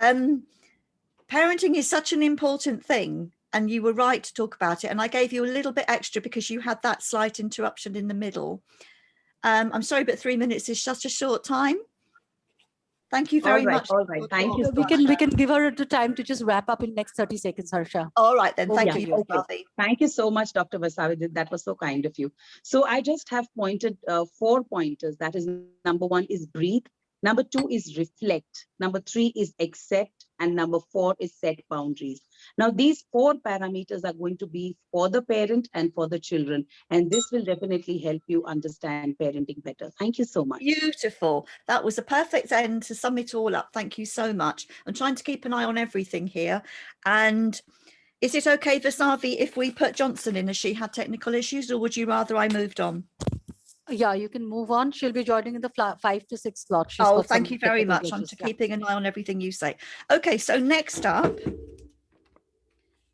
Parenting is such an important thing, and you were right to talk about it. And I gave you a little bit extra because you had that slight interruption in the middle. I'm sorry, but 3 minutes is such a short time. Thank you very much. All right. Thank you. We can give her the time to just wrap up in next 30 seconds, Harsha. All right, then. Thank you. Okay. Thank you so much, Dr. Vasavi. That was so kind of you. So I just have pointed 4 pointers. That is, number 1 is breathe. Number 2 is reflect. Number 3 is accept. And number 4 is set boundaries. Now, these 4 parameters are going to be for the parent and for the children. And this will definitely help you understand parenting better. Thank you so much. Beautiful. That was a perfect end to sum it all up. Thank you so much. I'm trying to keep an eye on everything here. And is it okay, Vasavi, if we put Johnson in as she had technical issues, or would you rather I moved on? Yeah, you can move on. She'll be joining in the 5 to 6 slot. Oh, thank you very much. I'm keeping an eye on everything you say. Okay, so next up,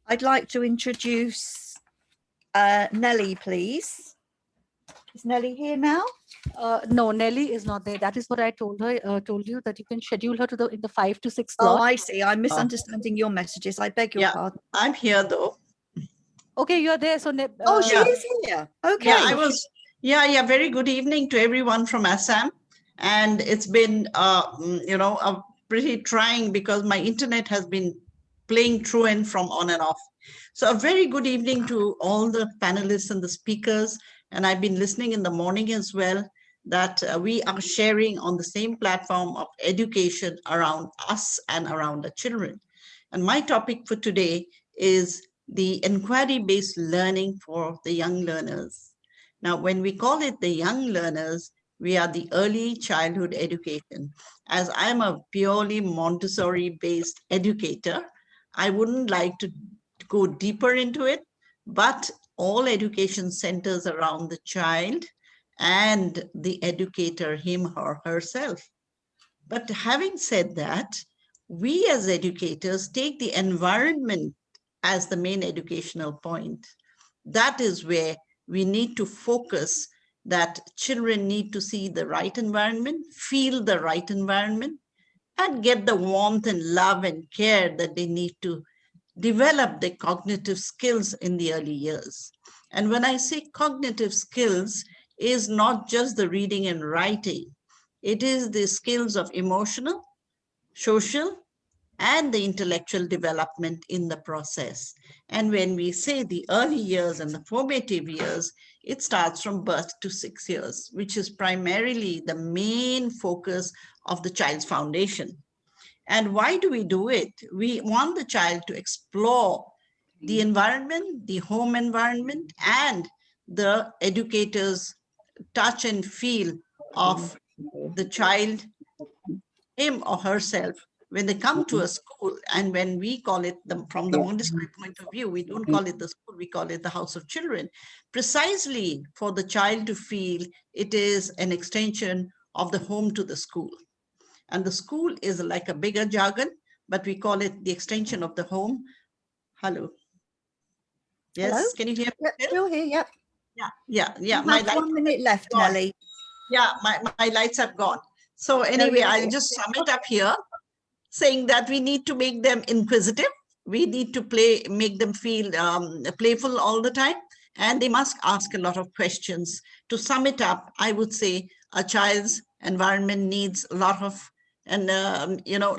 I'd like to introduce Nellie, please. Is Nellie here now? No, Nellie is not there. That is what I told her. Told you that you can schedule her to in the 5 to 6 slot. Oh, I see. I'm misunderstanding your messages. I beg your pardon. I'm here though. Okay, you're there. So she is here. Okay. Yeah, I was. Yeah. Very good evening to everyone from Assam, and it's been a pretty trying because my internet has been playing truant from on and off. So a very good evening to all the panelists and the speakers. And I've been listening in the morning as well, that we are sharing on the same platform of education around us and around the children. And my topic for today is the inquiry-based learning for the young learners. Now, when we call it the young learners, we are the early childhood education. As I'm a purely Montessori-based educator, I wouldn't like to go deeper into it, but all education centers around the child and the educator, him or herself. But having said that, we as educators take the environment as the main educational point. That is where we need to focus, that children need to see the right environment, feel the right environment, and get the warmth and love and care that they need to develop their cognitive skills in the early years. And when I say cognitive skills, is not just the reading and writing. It is the skills of emotional, social, and the intellectual development in the process. And when we say the early years and the formative years, it starts from birth to 6 years, which is primarily the main focus of the child's foundation. And why do we do it? We want the child to explore the environment, the home environment, and the educator's touch and feel of the child, him or herself, when they come to a school. And when we call it, from the Montessori point of view, we don't call it the school, we call it the house of children, precisely for the child to feel it is an extension of the home to the school. And the school is like a bigger jargon, but we call it the extension of the home. Hello. Yes, Hello? can you hear me? Yep, still here, yep. Yeah. You My have 1 minute left, Nelly. Yeah, my lights have gone. So anyway, I'll just sum it up here, saying that we need to make them inquisitive. We need to make them feel playful all the time, and they must ask a lot of questions. To sum it up, I would say a child's environment needs a lot of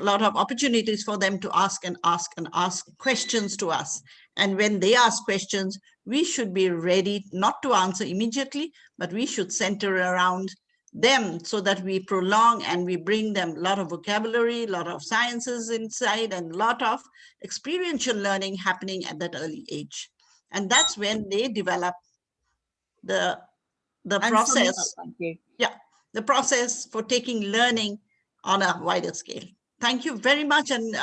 lot of opportunities for them to ask and ask and ask questions to us. And when they ask questions, we should be ready not to answer immediately, but we should center around them so that we prolong and we bring them a lot of vocabulary, a lot of sciences inside, and a lot of experiential learning happening at that early age. And that's when they develop the process. Yeah, the process for taking learning on a wider scale. Thank you very much. And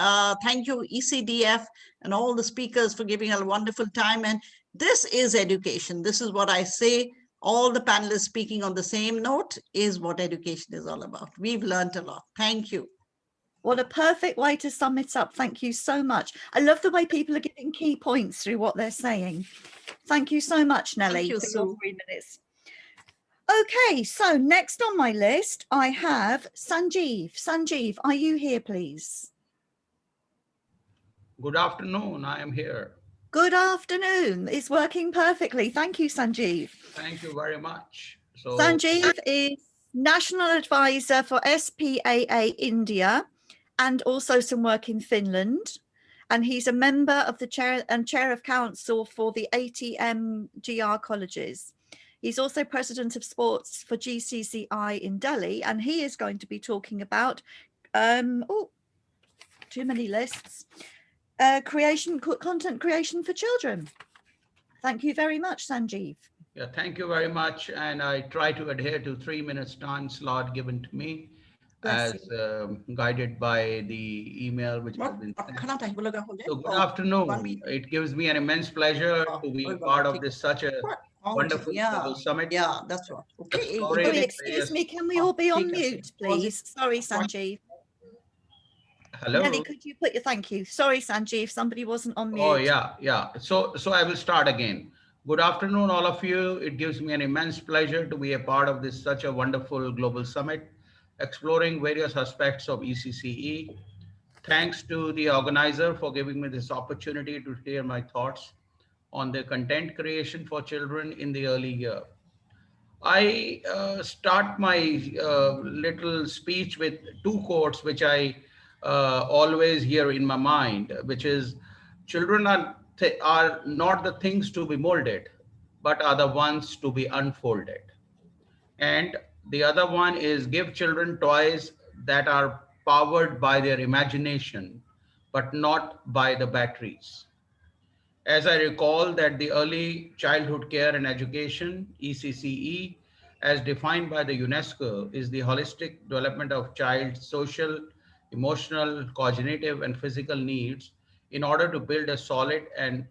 thank you, ECDF, and all the speakers for giving a wonderful time. And this is education. This is what I say. All the panelists speaking on the same note is what education is all about. We've learned a lot. Thank you. What a perfect way to sum it up. Thank you so much. I love the way people are giving key points through what they're saying. Thank you so much, Nelly, for your 3 minutes. Okay, so next on my list, I have Sanjeev. Sanjeev, are you here, please? Good afternoon. I am here. Good afternoon. It's working perfectly. Thank you, Sanjeev. Thank you very much. So, Sanjeev is National Advisor for SPAA India and also some work in Finland. And he's a member of the chair of council for the ATM-GR colleges. He's also president of sports for GCCI in Delhi, and he is going to be talking about, too many lists, content creation for children. Thank you very much, Sanjeev. yeah, thank you very much. And I try to adhere to 3 minutes time slot given to me as guided by the email which has been sent. So good afternoon. It gives me an immense pleasure to be part of this such a wonderful global summit. Yeah, that's right. Okay. Sorry, excuse me, can we all be on mute, please? Sorry, Sanjeev. Hello. Nelly, could you put your thank you? Sorry, Sanjeev, somebody wasn't on mute. Oh, yeah. So I will start again. Good afternoon, all of you. It gives me an immense pleasure to be a part of this such a wonderful global summit, exploring various aspects of ECCE. Thanks to the organizer for giving me this opportunity to share my thoughts on the content creation for children in the early year. I start my little speech with two quotes which I always hear in my mind, which is Children are not the things to be molded, but are the ones to be unfolded. And the other one is give children toys that are powered by their imagination, but not by the batteries. As I recall that the Early Childhood Care and Education, ECCE, as defined by the UNESCO, is the holistic development of child's social, emotional, cognitive, and physical needs in order to build a solid and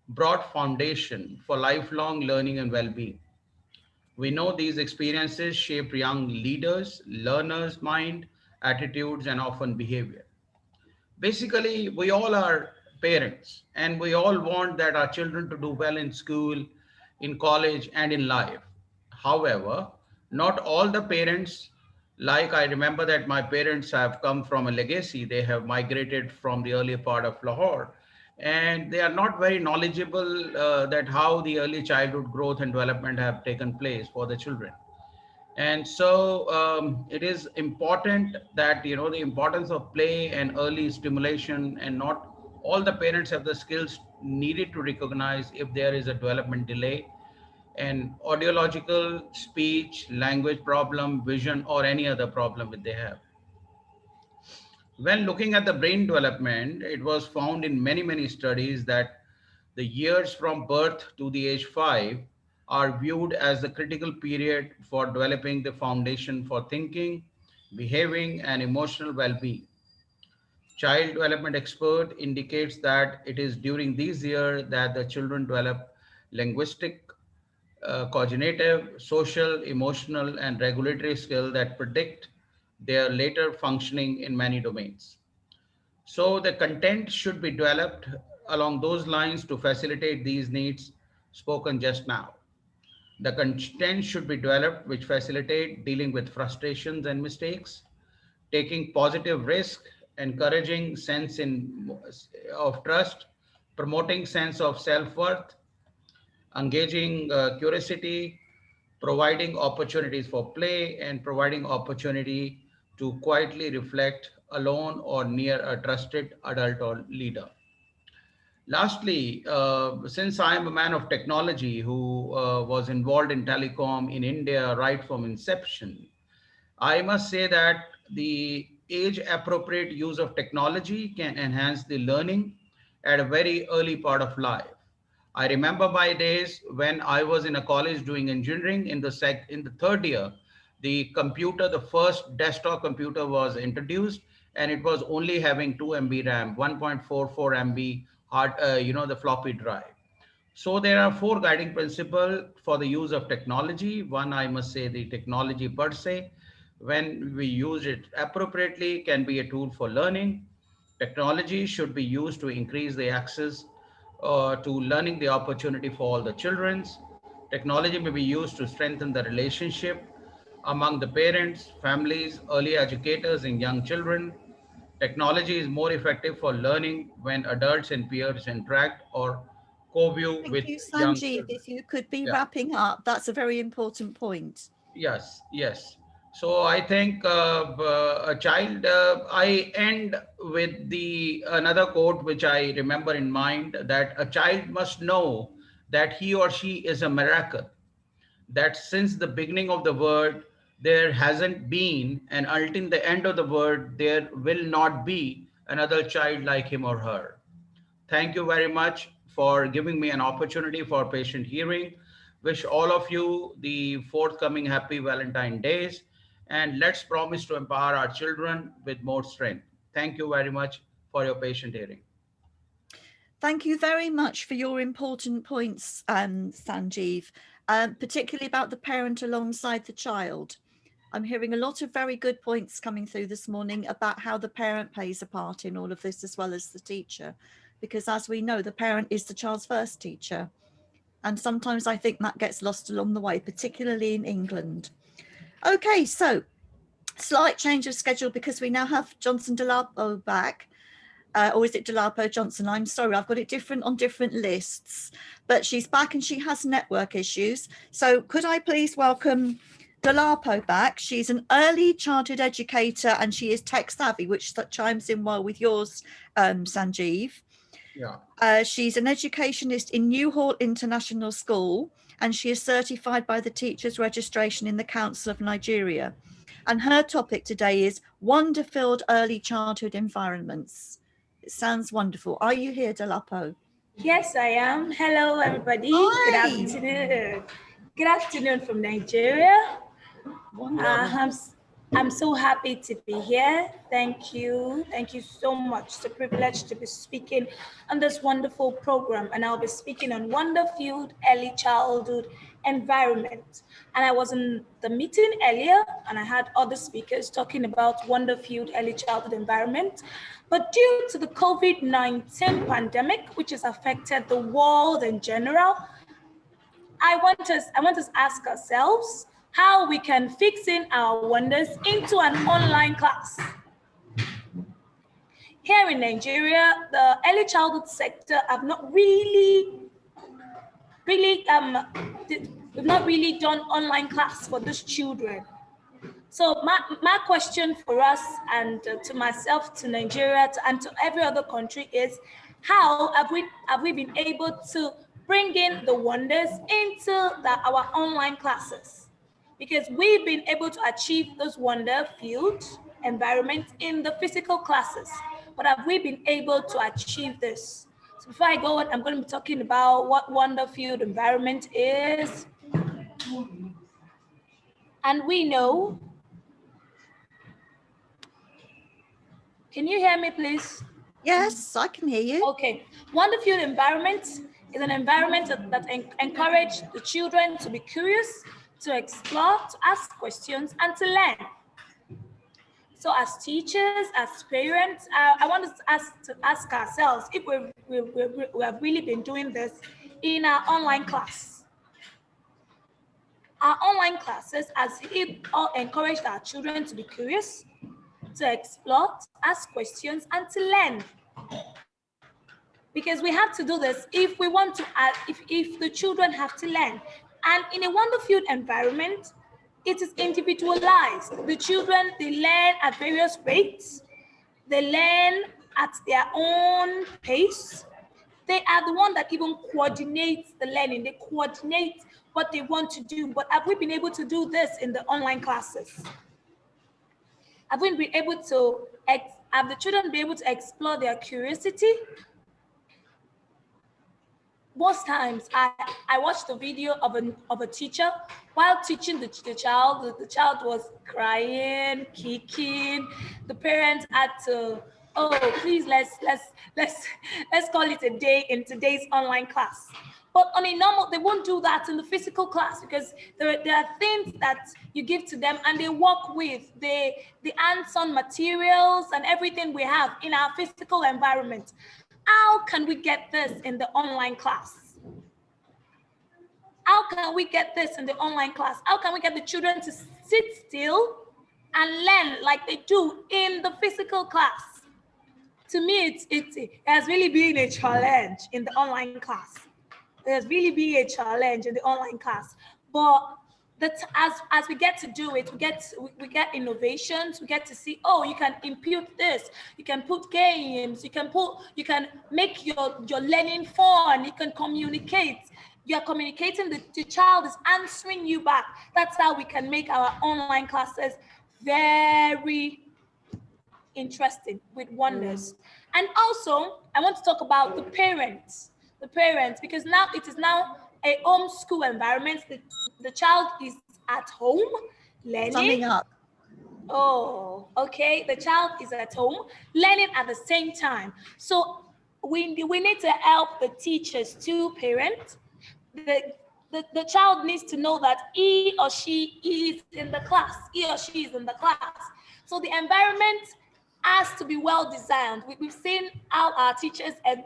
broad foundation for lifelong learning and well-being. We know these experiences shape young leaders, learners' mind, attitudes, and often behavior. Basically, we all are parents and we all want that our children to do well in school, in college, and in life. However, not all the parents, like I remember that my parents have come from a legacy, they have migrated from the earlier part of Lahore, and they are not very knowledgeable that how the early childhood growth and development have taken place for the children. And so it is important that the importance of play and early stimulation, and not all the parents have the skills needed to recognize if there is a development delay and audiological, speech, language problem, vision, or any other problem that they have. When looking at the brain development, it was found in many studies that the years from birth to the age 5 are viewed as the critical period for developing the foundation for thinking, behaving, and emotional well-being. Child development expert indicates that it is during these years that the children develop linguistic, cognitive, social, emotional, and regulatory skills that predict their later functioning in many domains. So the content should be developed along those lines to facilitate these needs spoken just now. The content should be developed which facilitate dealing with frustrations and mistakes, taking positive risk, encouraging of trust, promoting sense of self-worth, engaging curiosity, providing opportunities for play, and providing opportunity to quietly reflect alone or near a trusted adult or leader. Lastly, since I am a man of technology who was involved in telecom in India right from inception, I must say that the age appropriate use of technology can enhance the learning at a very early part of life. I remember my days when I was in a college doing engineering in the third year, the first desktop computer was introduced, and it was only having 2 MB RAM, 1.44 MB the floppy drive. So there are four guiding principles for the use of technology. One, I must say, the technology per se, when we use it appropriately, can be a tool for learning. Technology should be used to increase the access to learning, the opportunity for all the children's. Technology may be used to strengthen the relationship among the parents, families, early educators, and young children. Technology is more effective for learning when adults and peers interact or co-view Thank with you, young Sanjeev. children. If you could be Yeah. wrapping up, that's a very important point. Yes, yes. So I think a child, I end with the another quote which I remember in mind, that a child must know that he or she is a miracle, that since the beginning of the word, there hasn't been, and until the end of the word, there will not be another child like him or her. Thank you very much for giving me an opportunity for patient hearing. Wish all of you the forthcoming happy Valentine days, and let's promise to empower our children with more strength. Thank you very much for your patient hearing. Thank you very much for your important points, Sanjeev, particularly about the parent alongside the child. I'm hearing a lot of very good points coming through this morning about how the parent plays a part in all of this as well as the teacher, because as we know, the parent is the child's first teacher. And sometimes I think that gets lost along the way, particularly in England. Okay, so slight change of schedule because we now have Johnson Delapo back. Or is it Delapo Johnson? I'm sorry, I've got it different on different lists, but she's back and she has network issues. So could I please welcome Delapo back? She's an early childhood educator and she is tech savvy, which chimes in well with yours, Sanjeev. Yeah. She's an educationist in Newhall International School, and she is certified by the Teachers Registration in the Council of Nigeria. And her topic today is wonder-filled early childhood environments. It sounds wonderful. Are you here, Delapo? Yes, I am. Hello, everybody. Hi. Good afternoon. Good afternoon from Nigeria. I'm so happy to be here. Thank you. Thank you so much. It's a privilege to be speaking on this wonderful program. And I'll be speaking on wonder-filled early childhood environment. And I was in the meeting earlier and I had other speakers talking about wonder-filled early childhood environment. But due to the COVID-19 pandemic, which has affected the world in general, I want us to ask ourselves how we can fix in our wonders into an online class. Here in Nigeria, the early childhood sector have not really done online class for these children. So my question for us and to myself, to Nigeria, and to every other country is, how have we been able to bring in the wonders into our online classes? Because we've been able to achieve those wonder-filled environments in the physical classes, but have we been able to achieve this? So before I go on, I'm going to be talking about what wonder-filled environment is. And we know, can you hear me, please? Yes, I can hear you. Okay. Wonder-filled environment is an environment that encourages the children to be curious, to explore, to ask questions, and to learn. So as teachers, as parents, I want us to ask ourselves if we have really been doing this in our online class. Our online classes, as it all encouraged our children to be curious, to explore, to ask questions, and to learn. Because we have to do this if we want to, if the children have to learn. And in a wonder-filled environment, it is individualized. The children, they learn at various rates. They learn at their own pace. They are the one that even coordinates the learning. They coordinate what they want to do. But have we been able to do this in the online classes? Have we been able to, have the children been able to explore their curiosity? Most times, I watched the video of a teacher while teaching the child. The child was crying, kicking. The parents had to, oh, please let's call it a day in today's online class. But on a normal, they won't do that in the physical class because there are things that you give to them and they work with the hands-on materials and everything we have in our physical environment. How can we get this in the online class? How can we get this in the online class? How can we get the children to sit still and learn like they do in the physical class? To me, it has really been a challenge in the online class. It has really been a challenge in the online class. But as we get to do it, we get innovations. We get to see, oh, you can impute this. You can put games. You can make your learning fun. You can communicate. You are communicating. The child is answering you back. That's how we can make our online classes very interesting with wonders. And also, I want to talk about the parents. Because now it is now a homeschool environment. The child is at home learning. Summing up. Oh, okay. The child is at home learning at the same time. So we need to help the teachers to parent. The child needs to know that he or she is in the class. He or she is in the class. So the environment has to be well designed. We've seen how our teachers and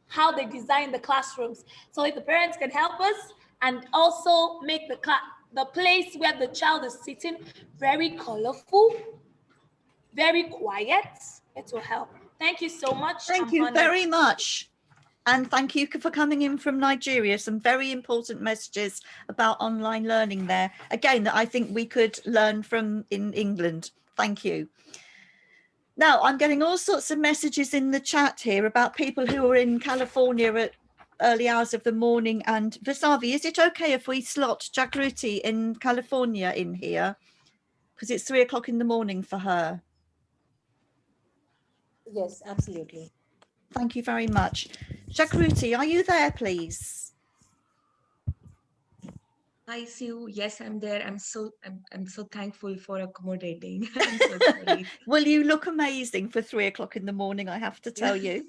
how they design the classrooms. So if the parents can help us and also make the place where the child is sitting very colorful, very quiet, it will help. Thank you so much. Thank you very much. And thank you for coming in from Nigeria. Some very important messages about online learning there. Again, that I think we could learn from in England. Thank you. Now, I'm getting all sorts of messages in the chat here about people who are in California at early hours of the morning. And Vasavi, is it okay if we slot Jagruti in California in here? Because it's 3 o'clock in the morning for her. Yes, absolutely. Thank you very much. Jagruti, are you there, please? Hi, Sue. Yes, I'm there. I'm so thankful for accommodating. I'm so sorry. Well, you look amazing for 3 o'clock in the morning, I have to tell you.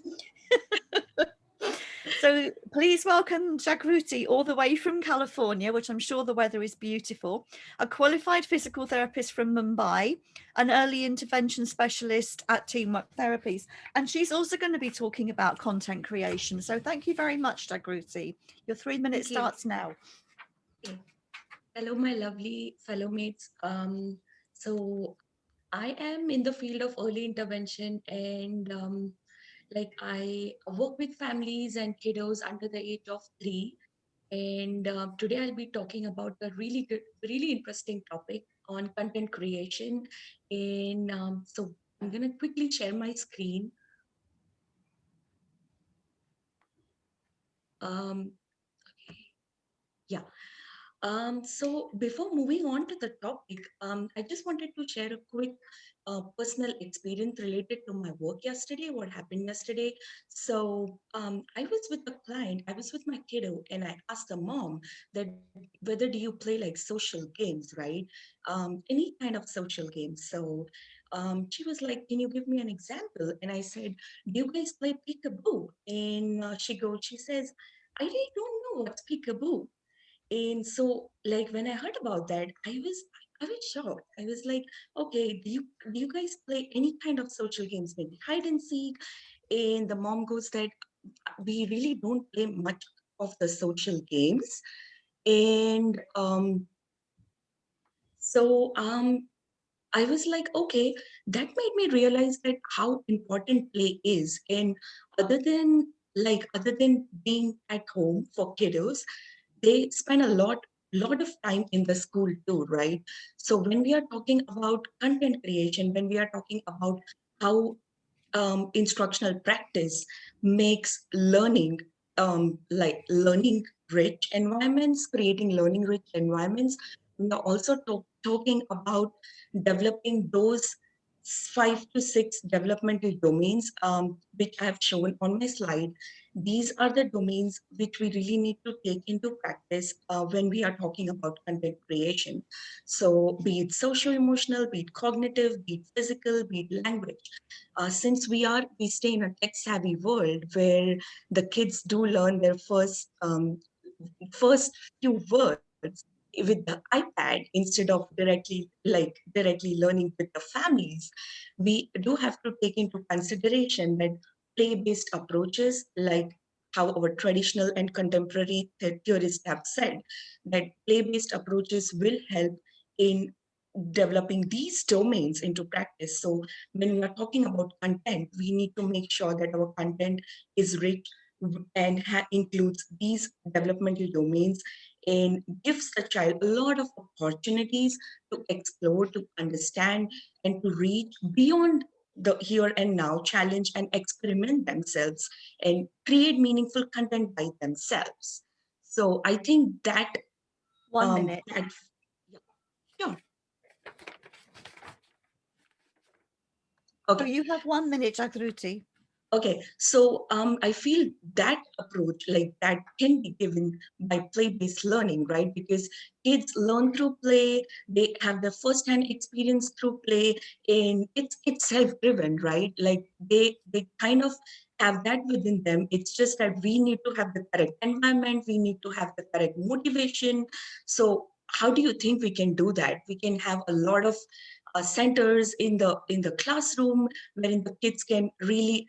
So please welcome Jagruti all the way from California, which I'm sure the weather is beautiful, a qualified physical therapist from Mumbai, an early intervention specialist at Teamwork Therapies. And she's also going to be talking about content creation. So thank you very much, Jagruti. Your 3 minutes starts now. Okay. Hello, my lovely fellow mates. So I am in the field of early intervention, and like I work with families and kiddos under the age of 3. And today I'll be talking about a really good, really interesting topic on content creation. And so I'm going to quickly share my screen. Okay. Yeah. So before moving on to the topic, I just wanted to share a quick personal experience related to my work yesterday, what happened yesterday. So I was with a client, I was with my kiddo, and I asked the mom that whether do you play like social games, right? Any kind of social games. So she was like, can you give me an example? And I said, do you guys play peekaboo? And she says, I really don't know what's peekaboo. And so, like when I heard about that, I was shocked. I was like, okay, do you guys play any kind of social games, maybe hide and seek? And the mom goes that we really don't play much of the social games. And I was like, okay, that made me realize that how important play is. And other than being at home for kiddos, they spend a lot of time in the school too, right? So when we are talking about content creation, when we are talking about how instructional practice makes learning like learning rich environments, creating learning rich environments, we are also talking about developing those 5 to 6 developmental domains, which I have shown on my slide. These are the domains which we really need to take into practice when we are talking about content creation. So be it socio-emotional, be it cognitive, be it physical, be it language. Since we stay in a tech-savvy world where the kids do learn their first few words with the iPad instead of directly learning with the families, we do have to take into consideration that play-based approaches, like how our traditional and contemporary theorists have said, that play-based approaches will help in developing these domains into practice. So when we are talking about content, we need to make sure that our content is rich and includes these developmental domains and gives the child a lot of opportunities to explore, to understand, and to reach beyond the here and now, challenge and experiment themselves and create meaningful content by themselves. So I think that 1 minute. Sure. Okay. So you have 1 minute, Jagruti. Okay, so I feel that approach, like that, can be given by play-based learning, right? Because kids learn through play, they have the first-hand experience through play, and it's self-driven, right? Like they kind of have that within them. It's just that we need to have the correct environment, we need to have the correct motivation. So how do you think we can do that? We can have a lot of centers in the classroom wherein the kids can really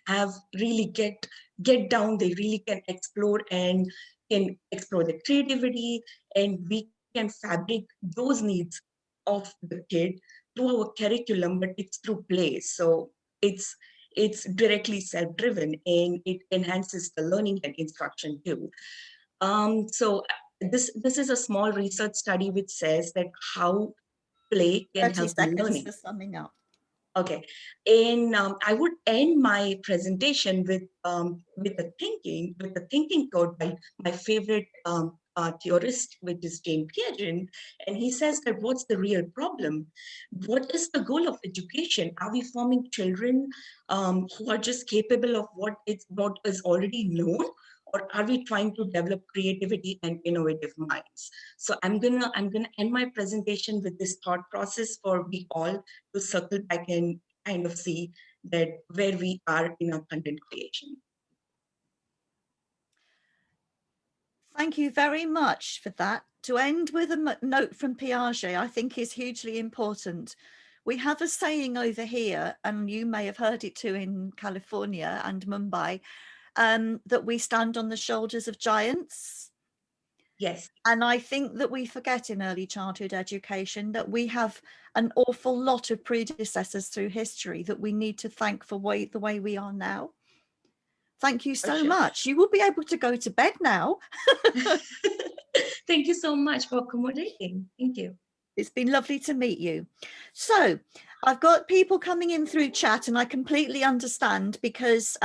get down, they really can explore and can explore the creativity, and we can fabric those needs of the kid through our curriculum, but it's through play. So it's directly self-driven and it enhances the learning and instruction too. So this is a small research study which says that how play can 30 help seconds learning. for summing up. Okay, and I would end my presentation with the thinking quote by my favorite theorist, which is James Piaget, and he says that what's the real problem? What is the goal of education? Are we forming children who are just capable of what is already known, or are we trying to develop creativity and innovative minds? So I'm gonna end my presentation with this thought process for we all to circle back and kind of see that where we are in our content creation. Thank you very much for that. To end with a note from Piaget, I think is hugely important. We have a saying over here, and you may have heard it too in California and Mumbai, that we stand on the shoulders of giants. Yes. And I think that we forget in early childhood education that we have an awful lot of predecessors through history that we need to thank for the way we are now. Thank you so much. You will be able to go to bed now. Thank you so much for accommodating. Thank you. It's been lovely to meet you. So I've got people coming in through chat, and I completely understand because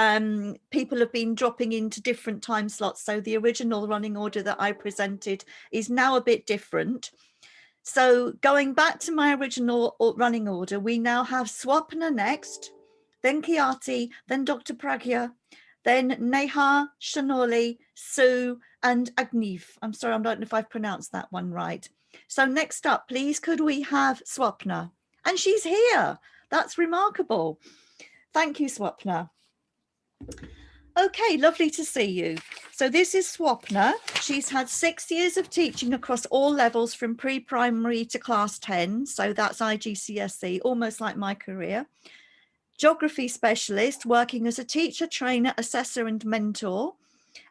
people have been dropping into different time slots. So the original running order that I presented is now a bit different. So going back to my original running order, we now have Swapna next, then Kiati, then Dr. Pragya, then Neha, Shanoli, Sue, and Agniv. I'm sorry, I don't know if I've pronounced that one right. So next up, please, could we have Swapna? And she's here. That's remarkable. Thank you, Swapna. Okay, lovely to see you. So this is Swapna. She's had 6 years of teaching across all levels from pre-primary to class 10. So that's IGCSE, almost like my career. Geography specialist, working as a teacher, trainer, assessor, and mentor.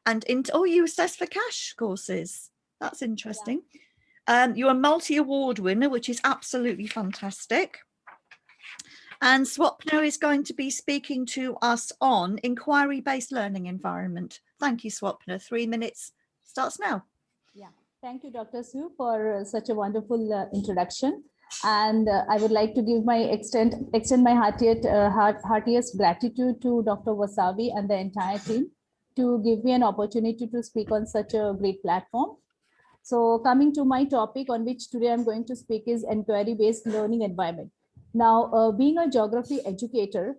And you assess for cash courses. That's interesting. Yeah. You're a multi-award winner, which is absolutely fantastic. And Swapna is going to be speaking to us on inquiry-based learning environment. Thank you, Swapna. 3 minutes starts now. Yeah, thank you, Dr. Sue, for such a wonderful introduction. And I would like to give my extend my heartiest gratitude to Dr. Wasabi and the entire team to give me an opportunity to speak on such a great platform. So coming to my topic on which today I'm going to speak is inquiry-based learning environment. Now, being a geography educator,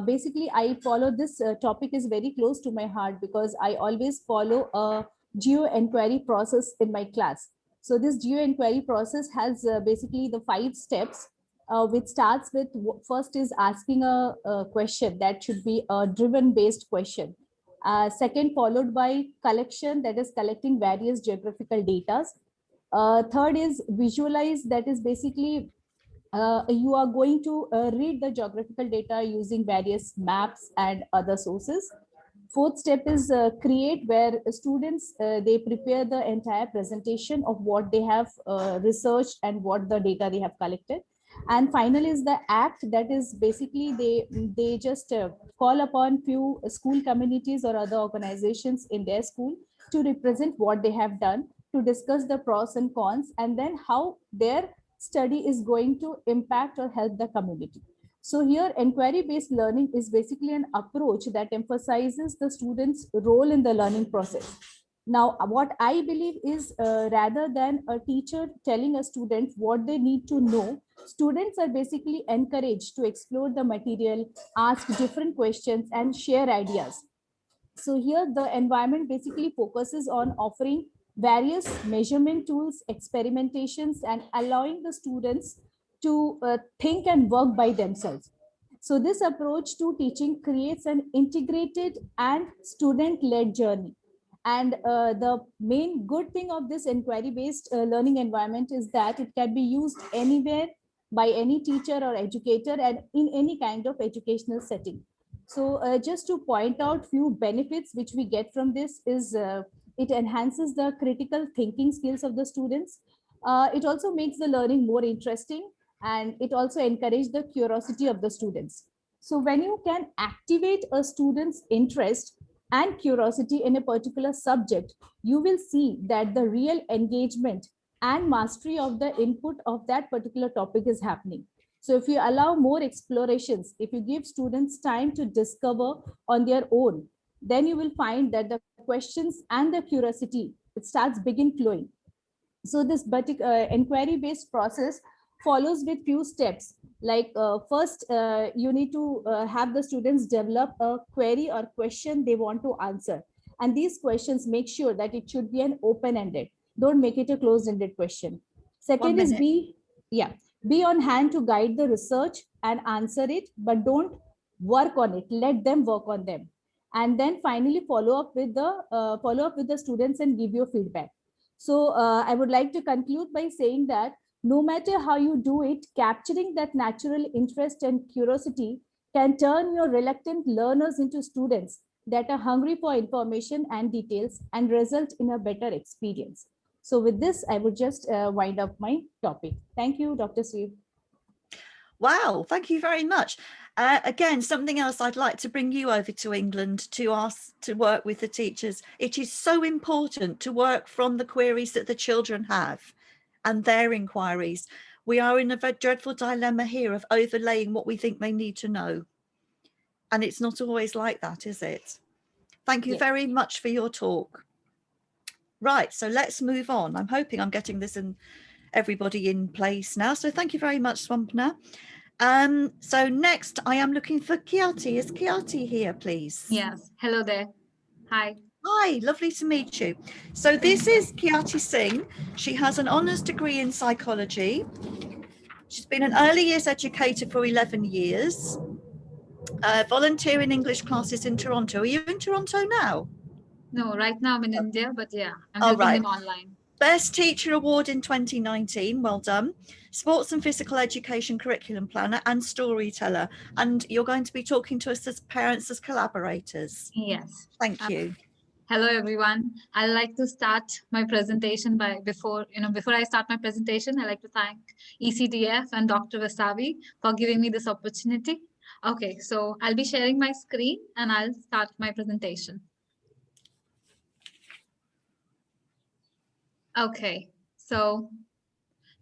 basically I follow this topic is very close to my heart because I always follow a geo-inquiry process in my class. So this geo-inquiry process has basically the 5 steps, which starts with first is asking a question that should be a driven-based question. Second, followed by collection, that is collecting various geographical data. Third is visualize, that is basically you are going to read the geographical data using various maps and other sources. Fourth step is create, where students, they prepare the entire presentation of what they have researched and what the data they have collected. And final is the act, that is basically they just call upon few school communities or other organizations in their school to represent what they have done, to discuss the pros and cons, and then how their study is going to impact or help the community. So here inquiry-based learning is basically an approach that emphasizes the student's role in the learning process. Now, what I believe is rather than a teacher telling a student what they need to know, students are basically encouraged to explore the material, ask different questions, and share ideas. So here the environment basically focuses on offering various measurement tools, experimentations, and allowing the students to think and work by themselves. So this approach to teaching creates an integrated and student-led journey. And the main good thing of this inquiry-based learning environment is that it can be used anywhere by any teacher or educator and in any kind of educational setting. So just to point out few benefits which we get from this is it enhances the critical thinking skills of the students. It also makes the learning more interesting, and it also encourages the curiosity of the students. So when you can activate a student's interest and curiosity in a particular subject, you will see that the real engagement and mastery of the input of that particular topic is happening. So if you allow more explorations, if you give students time to discover on their own, then you will find that the questions and the curiosity, it starts begin flowing. So this inquiry based process follows with few steps. Like first, you need to have the students develop a query or question they want to answer. And these questions, make sure that it should be an open-ended. Don't make it a closed-ended question. Second is be on hand to guide the research and answer it, but don't work on it. Let them work on them. And then finally follow up with the students and give your feedback. So I would like to conclude by saying that no matter how you do it, capturing that natural interest and curiosity can turn your reluctant learners into students that are hungry for information and details and result in a better experience. So with this, I would just wind up my topic. Thank you, Dr. Sue. Wow, thank you very much. Again, something else I'd like to bring you over to England to ask to work with the teachers. It is so important to work from the queries that the children have and their inquiries. We are in a very dreadful dilemma here of overlaying what we think they need to know. And it's not always like that, is it? Thank you very much for your talk. Right, so let's move on. I'm hoping I'm getting this and everybody in place now. So thank you very much, Swampna. So next I am looking for Kiati. Is Kiati here, please? Yes. Hello there. Hi. Hi, lovely to meet you. So this is Kiati Singh. She has an honours degree in psychology. She's been an early years educator for 11 years. Volunteering English classes in Toronto. Are you in Toronto now? No, right now I'm in India, but yeah, I'm helping them online. Best Teacher Award in 2019, well done. Sports and Physical Education Curriculum Planner and Storyteller. And you're going to be talking to us as parents, as collaborators. Yes. Thank you. Hello, everyone. I'd like to start my presentation by before I start my presentation, I'd like to thank ECDF and Dr. Wasabi for giving me this opportunity. Okay, so I'll be sharing my screen and I'll start my presentation. Okay, so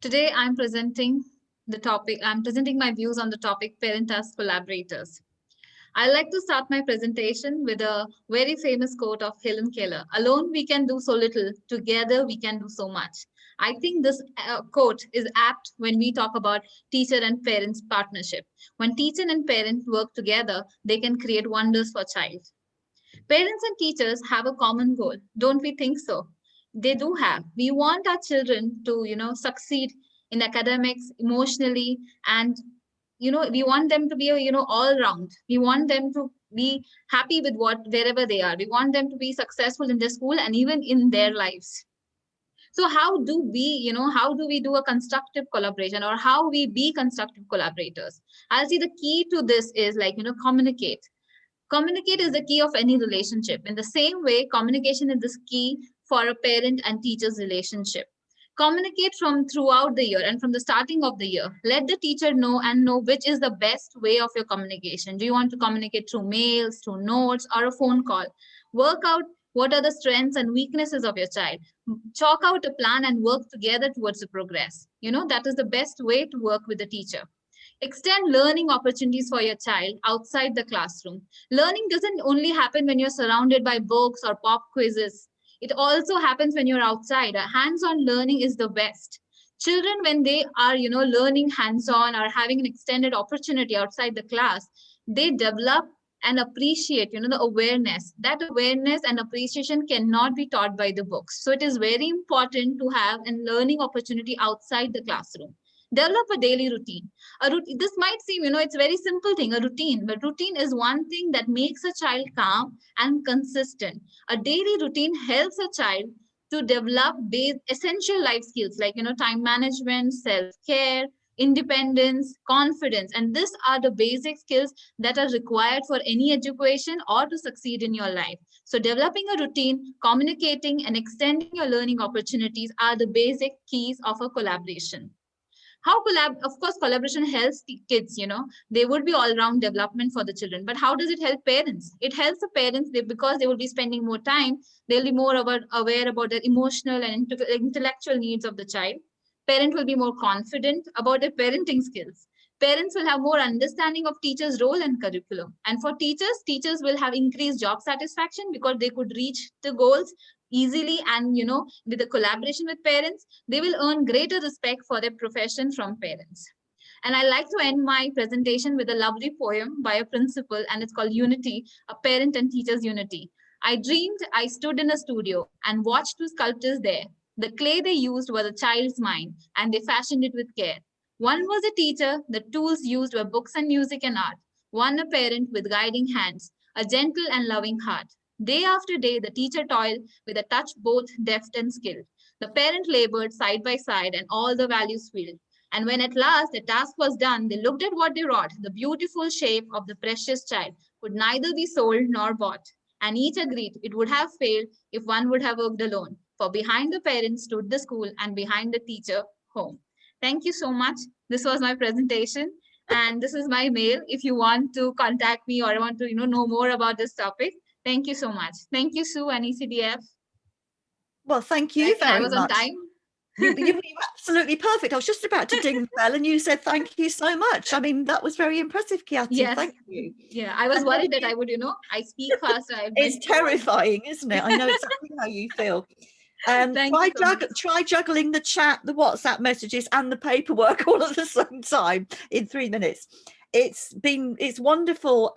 today I'm presenting my views on the topic parent as collaborators. I'd like to start my presentation with a very famous quote of Helen Keller. Alone we can do so little, together we can do so much. I think this quote is apt when we talk about teacher and parents partnership. When teacher and parent work together, they can create wonders for child. Parents and teachers have a common goal. Don't we think so? They do have. We want our children to, succeed in academics, emotionally, and, we want them to be, all round. We want them to be happy with wherever they are. We want them to be successful in their school and even in their lives. So how do we, do a constructive collaboration, or how we be constructive collaborators? I'll see the key to this is communicate. Communicate is the key of any relationship. In the same way, communication is the key for a parent and teacher's relationship. Communicate from throughout the year and from the starting of the year. Let the teacher know which is the best way of your communication. Do you want to communicate through mails, through notes, or a phone call? Work out what are the strengths and weaknesses of your child. Chalk out a plan and work together towards the progress. That is the best way to work with the teacher. Extend learning opportunities for your child outside the classroom. Learning doesn't only happen when you're surrounded by books or pop quizzes. It also happens when you're outside. Hands-on learning is the best. Children, when they are, learning hands-on or having an extended opportunity outside the class, they develop and appreciate, the awareness. That awareness and appreciation cannot be taught by the books. So it is very important to have a learning opportunity outside the classroom. Develop a daily routine. This might seem, it's a very simple thing, a routine, but routine is one thing that makes a child calm and consistent. A daily routine helps a child to develop essential life skills like, time management, self-care, independence, confidence. And these are the basic skills that are required for any education or to succeed in your life. So developing a routine, communicating, and extending your learning opportunities are the basic keys of a collaboration. Of course, collaboration helps the kids, they would be all-round development for the children. But how does it help parents? It helps the parents because they will be spending more time. They'll be more aware about their emotional and intellectual needs of the child. Parent will be more confident about their parenting skills. Parents will have more understanding of teachers' role and curriculum. And for teachers, teachers will have increased job satisfaction because they could reach the goals easily, and with the collaboration with parents, they will earn greater respect for their profession from parents. And I like to end my presentation with a lovely poem by a principal, and it's called Unity, a parent and teacher's unity. I dreamed I stood in a studio and watched two sculptors there. The clay they used was a child's mind, and they fashioned it with care. One was a teacher, the tools used were books and music and art. One a parent with guiding hands, a gentle and loving heart. Day after day, the teacher toiled with a touch both deft and skilled. The parent labored side by side, and all the values filled. And when at last the task was done, they looked at what they wrought. The beautiful shape of the precious child could neither be sold nor bought. And each agreed it would have failed if one would have worked alone. For behind the parents stood the school, and behind the teacher, home. Thank you so much. This was my presentation. And this is my mail if you want to contact me or want to know more about this topic. Thank you so much. Thank you, Sue and ECDF. Well, thank you very much. I was on time. You were absolutely perfect. I was just about to ding the bell and you said thank you so much. I mean, that was very impressive, Kiati. Yes. Thank you. Yeah, I was worried that I would, I speak fast. It's terrifying, isn't it? I know exactly how you feel. Try juggling the chat, the WhatsApp messages and the paperwork all at the same time in 3 minutes. It's wonderful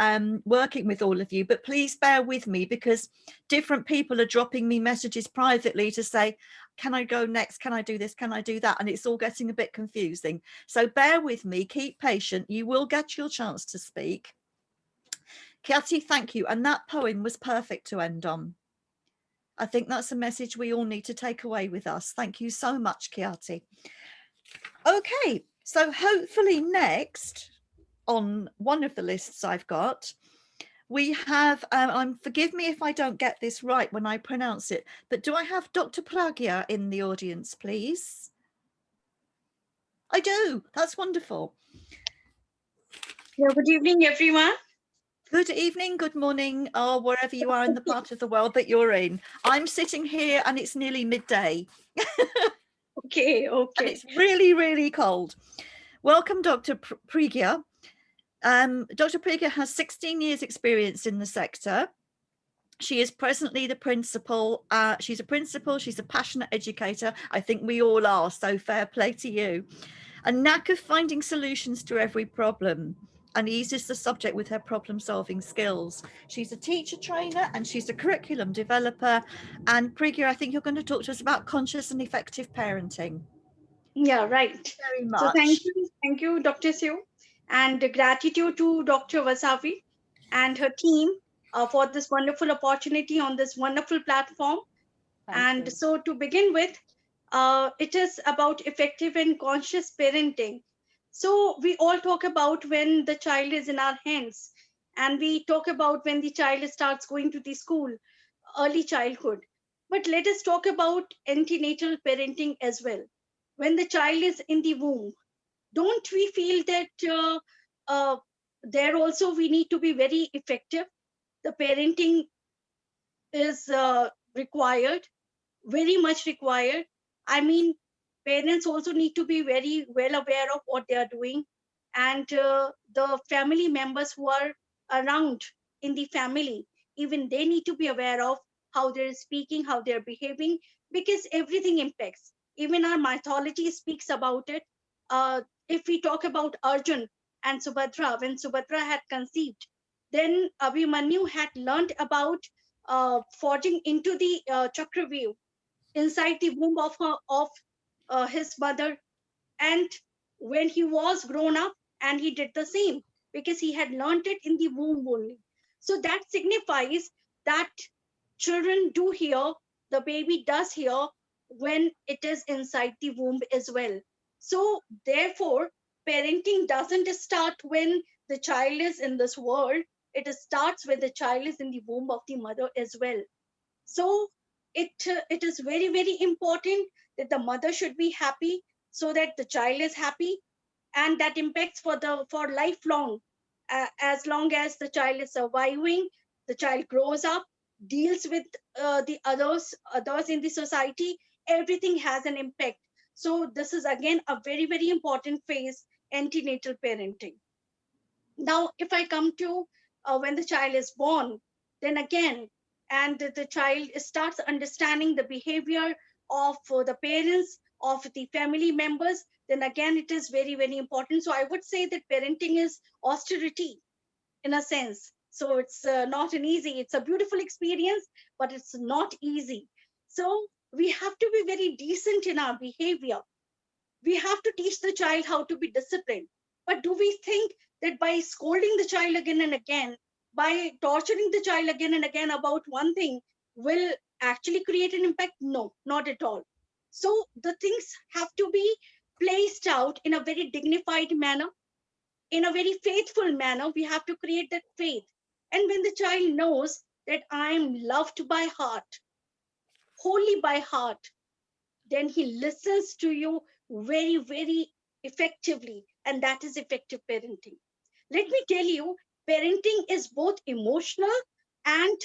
working with all of you, but please bear with me because different people are dropping me messages privately to say, can I go next? Can I do this? Can I do that? And it's all getting a bit confusing. So bear with me, keep patient. You will get your chance to speak. Kiati, thank you. And that poem was perfect to end on. I think that's a message we all need to take away with us. Thank you so much, Kiati. Okay, so hopefully next on one of the lists I've got, we have, forgive me if I don't get this right when I pronounce it, but do I have Dr. Pragya in the audience, please? I do. That's wonderful. Yeah, good evening, everyone. Good evening, good morning, or wherever you are in the part of the world that you're in. I'm sitting here and it's nearly midday. Okay. And it's really, really cold. Welcome, Dr. Pragya. Dr. Pragya has 16 years experience in the sector. She is presently the principal. She's a principal, she's a passionate educator. I think we all are, so fair play to you. A knack of finding solutions to every problem and eases the subject with her problem-solving skills. She's a teacher trainer and she's a curriculum developer. And Pragya, I think you're going to talk to us about conscious and effective parenting. Yeah, right. Very much. So thank you, Dr. Sue, and gratitude to Dr. Wasabi and her team for this wonderful opportunity on this wonderful platform. Thank you. So to begin with, it is about effective and conscious parenting. So we all talk about when the child is in our hands, and we talk about when the child starts going to the school, early childhood. But let us talk about antenatal parenting as well. When the child is in the womb, don't we feel that there also we need to be very effective? The parenting is required, very much required. I mean, parents also need to be very well aware of what they are doing, and the family members who are around in the family, even they need to be aware of how they're speaking, how they're behaving, because everything impacts. Even our mythology speaks about it. If we talk about Arjun and Subhadra, when Subhadra had conceived, then Abhimanyu had learned about forging into the Chakravyuh inside the womb of his mother. And when he was grown up, and he did the same because he had learned it in the womb only. So that signifies that children do hear, the baby does hear when it is inside the womb as well. So therefore, parenting doesn't start when the child is in this world. It starts when the child is in the womb of the mother as well. So it is very, very important that the mother should be happy so that the child is happy, and that impacts for lifelong. As long as the child is surviving, the child grows up, deals with the others in the society, everything has an impact. So this is again a very, very important phase antenatal parenting. Now, if I come to when the child is born, then again, and the child starts understanding the behavior of the parents, of the family members, then again, it is very, very important. So I would say that parenting is austerity in a sense. So it's not an easy, it's a beautiful experience, but it's not easy. So we have to be very decent in our behavior. We have to teach the child how to be disciplined. But do we think that by scolding the child again and again, by torturing the child again and again about one thing, will actually create an impact? No, not at all. So the things have to be placed out in a very dignified manner, in a very faithful manner. We have to create that faith. And when the child knows that I'm loved by heart, wholly by heart, then he listens to you very, very effectively. And that is effective parenting. Let me tell you, parenting is both emotional and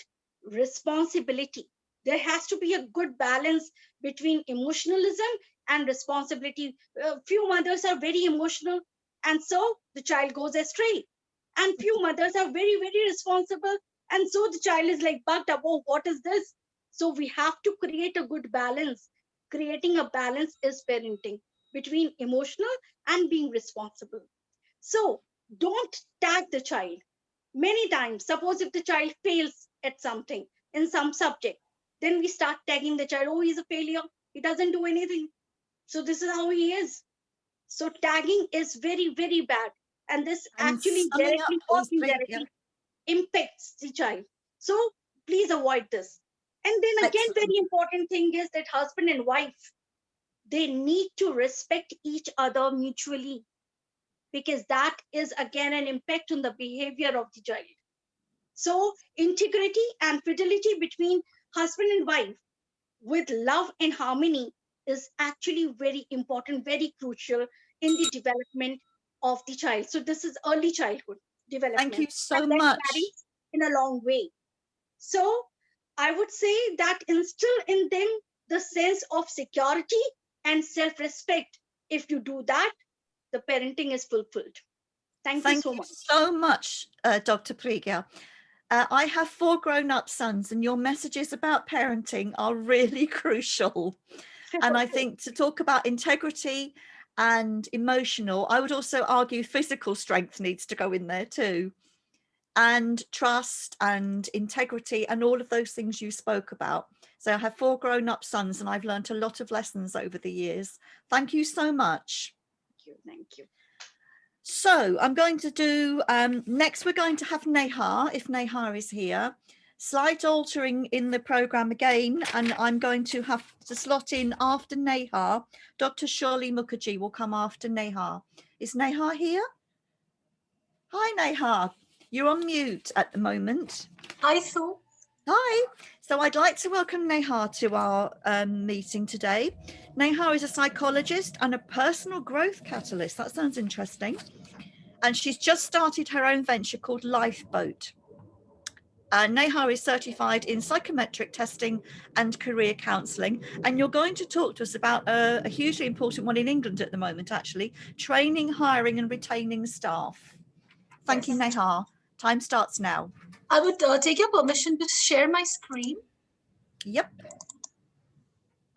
responsibility. There has to be a good balance between emotionalism and responsibility. Few mothers are very emotional, and so the child goes astray. And few mothers are very, very responsible, and so the child is like bugged up. Oh, what is this? So we have to create a good balance. Creating a balance is parenting between emotional and being responsible. So don't tag the child. Many times, suppose if the child fails at something in some subject, then we start tagging the child. Oh, he's a failure. He doesn't do anything. So this is how he is. So tagging is very, very bad. And this actually summing up, directly or please, Preet, indirectly impacts the child. So please avoid this. And then again, very important thing is that husband and wife, they need to respect each other mutually, because that is again an impact on the behavior of the child. So integrity and fidelity between husband and wife with love and harmony is actually very important, very crucial in the development of the child. So this is early childhood development. Thank you so and that much. carries in a long way. So I would say that instill in them the sense of security and self-respect. If you do that, the parenting is fulfilled. Thank you so much. So much, Dr. Prigya. I have 4 grown-up sons, and your messages about parenting are really crucial. And I think to talk about integrity and emotional, I would also argue physical strength needs to go in there too. And trust and integrity and all of those things you spoke about. So I have 4 grown-up sons, and I've learned a lot of lessons over the years. Thank you so much. Thank you. Thank you. So I'm going to do, next we're going to have Neha, if Neha is here. Slight altering in the program again, and I'm going to have to slot in after Neha. Dr. Shirley Mukherjee will come after Neha. Is Neha here? Hi, Neha. You're on mute at the moment. Hi, Sue. Hi. So I'd like to welcome Neha to our meeting today. Neha is a psychologist and a personal growth catalyst. That sounds interesting. And she's just started her own venture called Lifeboat. Neha is certified in psychometric testing and career counselling. And you're going to talk to us about a hugely important one in England at the moment, actually, training, hiring and retaining staff. Thank you, Neha. Time starts now. I would take your permission to share my screen. Yep.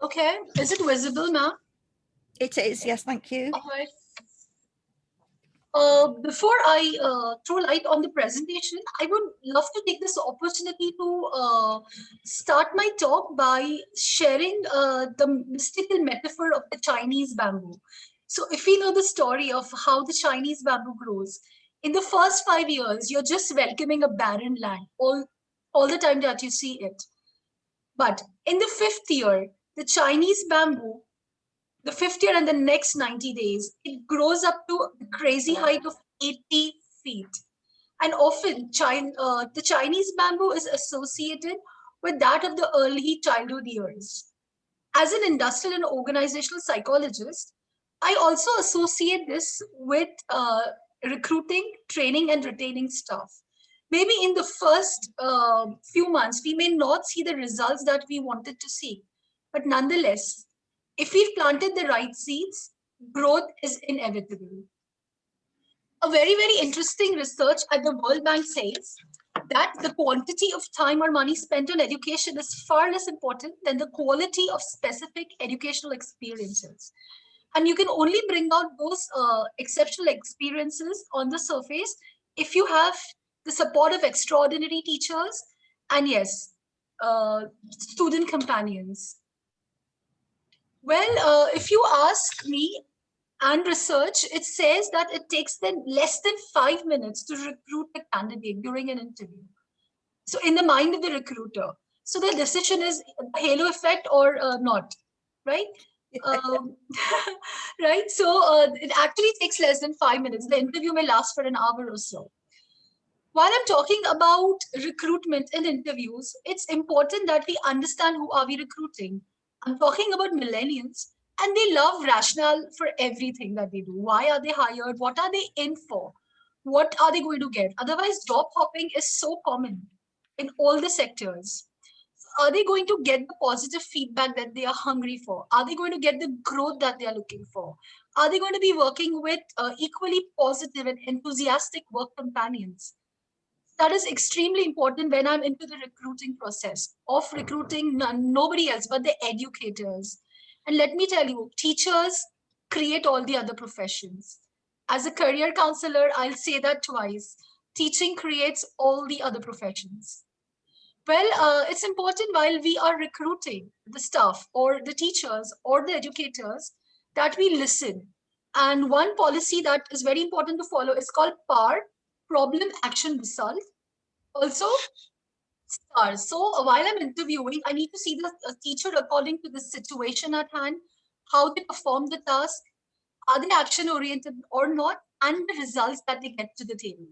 Okay. Is it visible now? It is, yes, thank you. All right. Before I throw light on the presentation, I would love to take this opportunity to start my talk by sharing the mystical metaphor of the Chinese bamboo. So if we know the story of how the Chinese bamboo grows, in the first 5 years, you're just welcoming a barren land all the time that you see it. But in the 5th year, the Chinese bamboo, the 5th year and the next 90 days, it grows up to a crazy height of 80 feet. And often the Chinese bamboo is associated with that of the early childhood years. As an industrial and organizational psychologist, I also associate this with recruiting, training, and retaining staff. Maybe in the first few months, we may not see the results that we wanted to see. But nonetheless, if we've planted the right seeds, growth is inevitable. A very, very interesting research at the World Bank says that the quantity of time or money spent on education is far less important than the quality of specific educational experiences. And you can only bring out those exceptional experiences on the surface if you have the support of extraordinary teachers and, yes, student companions. Well, if you ask me, and research, it says that it takes them less than 5 minutes to recruit a candidate during an interview. So in the mind of the recruiter. So the decision is halo effect or not, right? Right. So it actually takes less than 5 minutes. The interview may last for an hour or so. While I'm talking about recruitment and interviews, it's important that we understand who are we recruiting. I'm talking about millennials, and they love rationale for everything that they do. Why are they hired? What are they in for? What are they going to get? Otherwise, job hopping is so common in all the sectors. Are they going to get the positive feedback that they are hungry for? Are they going to get the growth that they are looking for? Are they going to be working with equally positive and enthusiastic work companions? That is extremely important when I'm into the recruiting process of recruiting nobody else but the educators. And let me tell you, teachers create all the other professions. As a career counselor, I'll say that twice. Teaching creates all the other professions. Well, it's important while we are recruiting the staff or the teachers or the educators that we listen. And one policy that is very important to follow is called PAR, Problem, Action, Result. Also, STARS. So while I'm interviewing, I need to see the teacher according to the situation at hand, how they perform the task, are they action oriented or not, and the results that they get to the table.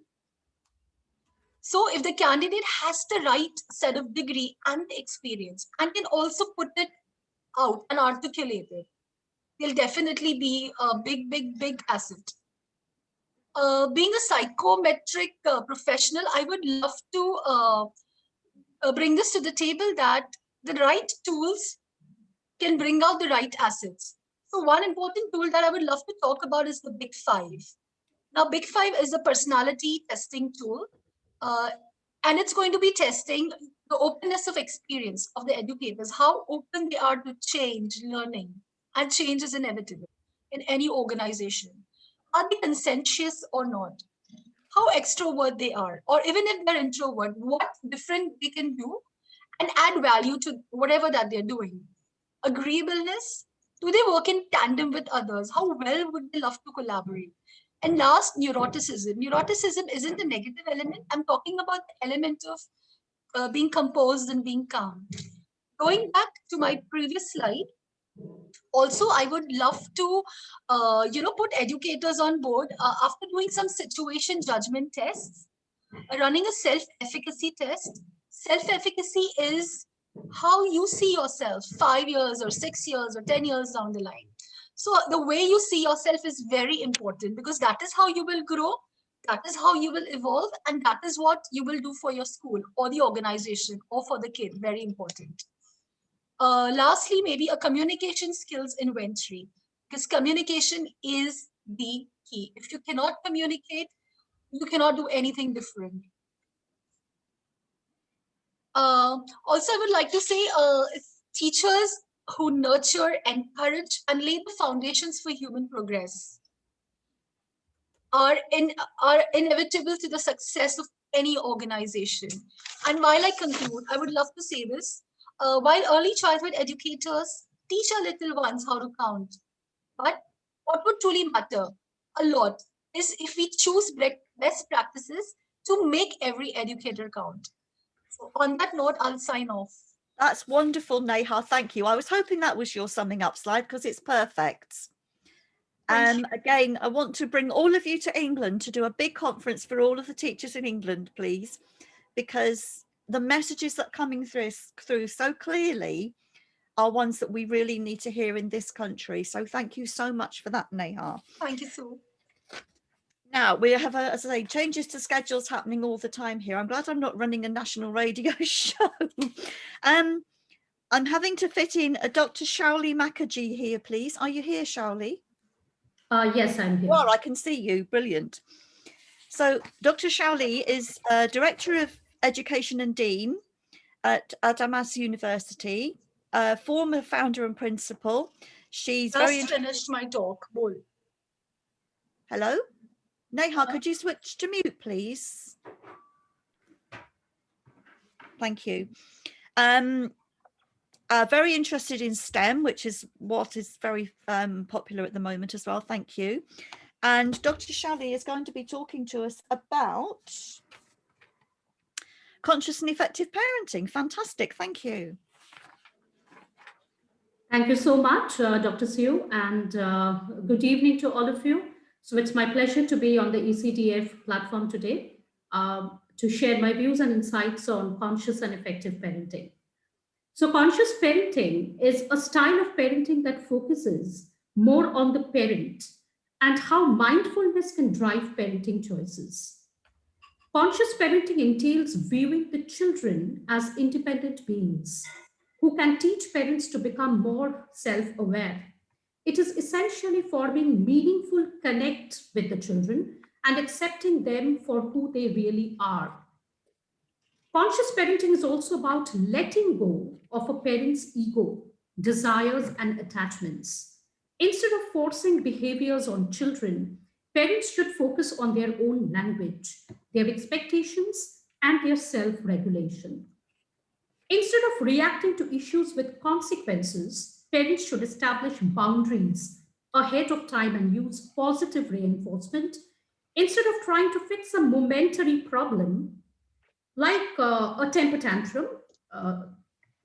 So if the candidate has the right set of degree and the experience and can also put it out and articulate it, they'll definitely be a big asset. Being a psychometric professional, I would love to bring this to the table that the right tools can bring out the right assets. So one important tool that I would love to talk about is the Big Five. Now, Big Five is a personality testing tool, and it's going to be testing the openness of experience of the educators, how open they are to change, learning, and change is inevitable in any organization. Are they conscientious or not? How extrovert they are, or even if they're introvert, what different they can do and add value to whatever that they're doing. Agreeableness, do they work in tandem with others? How well would they love to collaborate? And last, neuroticism. Neuroticism isn't a negative element. I'm talking about the element of being composed and being calm. Going back to my previous slide, also I would love to put educators on board after doing some situation judgment tests, running a self-efficacy test. Self-efficacy is how you see yourself 5 years or 6 years or 10 years down the line. So the way you see yourself is very important because that is how you will grow, that is how you will evolve, and that is what you will do for your school or the organization or for the kid. Very important. Lastly, maybe a communication skills inventory, because communication is the key. If you cannot communicate, you cannot do anything different. Also, I would like to say teachers who nurture, encourage, and lay the foundations for human progress are inevitable to the success of any organization. And while I conclude, I would love to say this. While early childhood educators teach our little ones how to count, but what would truly matter a lot is if we choose best practices to make every educator count. So on that note, I'll sign off. That's wonderful, Neha. Thank you. I was hoping that was your summing up slide because it's perfect. Again, I want to bring all of you to England to do a big conference for all of the teachers in England, please, because the messages that are coming through so clearly are ones that we really need to hear in this country. So thank you so much for that, Neha. Thank you, Sue. Now we have, as I say, changes to schedules happening all the time here. I'm glad I'm not running a national radio show. I'm having to fit in a Dr. Shauli Mukherjee here, please. Are you here, Shauli? Yes, I'm here. Well, I can see you. Brilliant. So Dr. Shaoli is Director of Education and Dean at Adamas University, former founder and principal. She's very finished my talk. Bol. Hello? Neha, could you switch to mute, please? Thank you. Very interested in STEM, which is what is very popular at the moment as well. Thank you. And Dr. Shaoli is going to be talking to us about conscious and effective parenting. Fantastic. Thank you. Thank you so much, Dr. Sue, and good evening to all of you. So it's my pleasure to be on the ECDF platform today to share my views and insights on conscious and effective parenting. So conscious parenting is a style of parenting that focuses more on the parent and how mindfulness can drive parenting choices. Conscious parenting entails viewing the children as independent beings who can teach parents to become more self-aware. It is essentially forming meaningful connect with the children and accepting them for who they really are. Conscious parenting is also about letting go of a parent's ego, desires, and attachments. Instead of forcing behaviors on children, parents should focus on their own language, their expectations, and their self-regulation. Instead of reacting to issues with consequences, parents should establish boundaries ahead of time and use positive reinforcement. Instead of trying to fix a momentary problem, like a temper tantrum,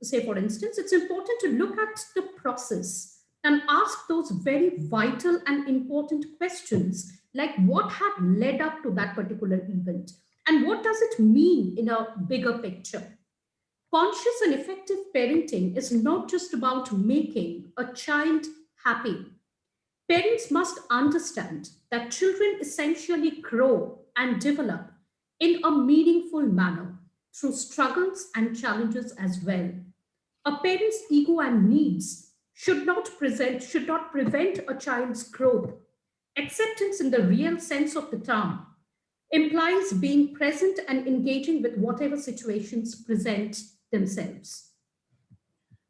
say for instance, it's important to look at the process and ask those very vital and important questions, like what had led up to that particular event and what does it mean in a bigger picture. Conscious and effective parenting is not just about making a child happy. Parents must understand that children essentially grow and develop in a meaningful manner through struggles and challenges as well. A parent's ego and needs should not prevent a child's growth. Acceptance in the real sense of the term implies being present and engaging with whatever situations present themselves.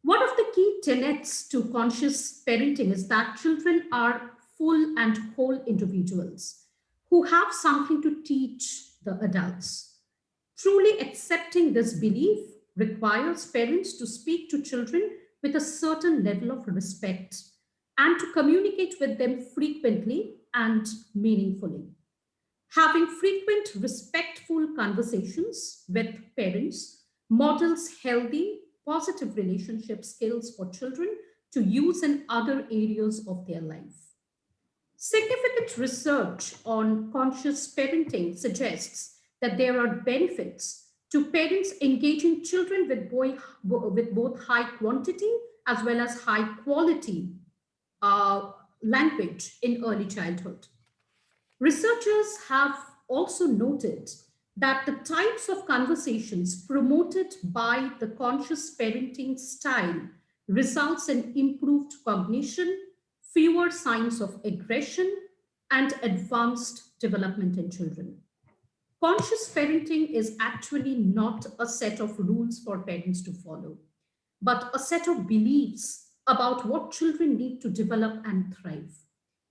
One of the key tenets to conscious parenting is that children are full and whole individuals who have something to teach the adults. Truly accepting this belief requires parents to speak to children with a certain level of respect and to communicate with them frequently and meaningfully. Having frequent, respectful conversations with parents models healthy, positive relationship skills for children to use in other areas of their life. Significant research on conscious parenting suggests that there are benefits to parents engaging children with both high quantity as well as high quality language in early childhood. Researchers have also noted that the types of conversations promoted by the conscious parenting style results in improved cognition, fewer signs of aggression, and advanced development in children. Conscious parenting is actually not a set of rules for parents to follow, but a set of beliefs about what children need to develop and thrive.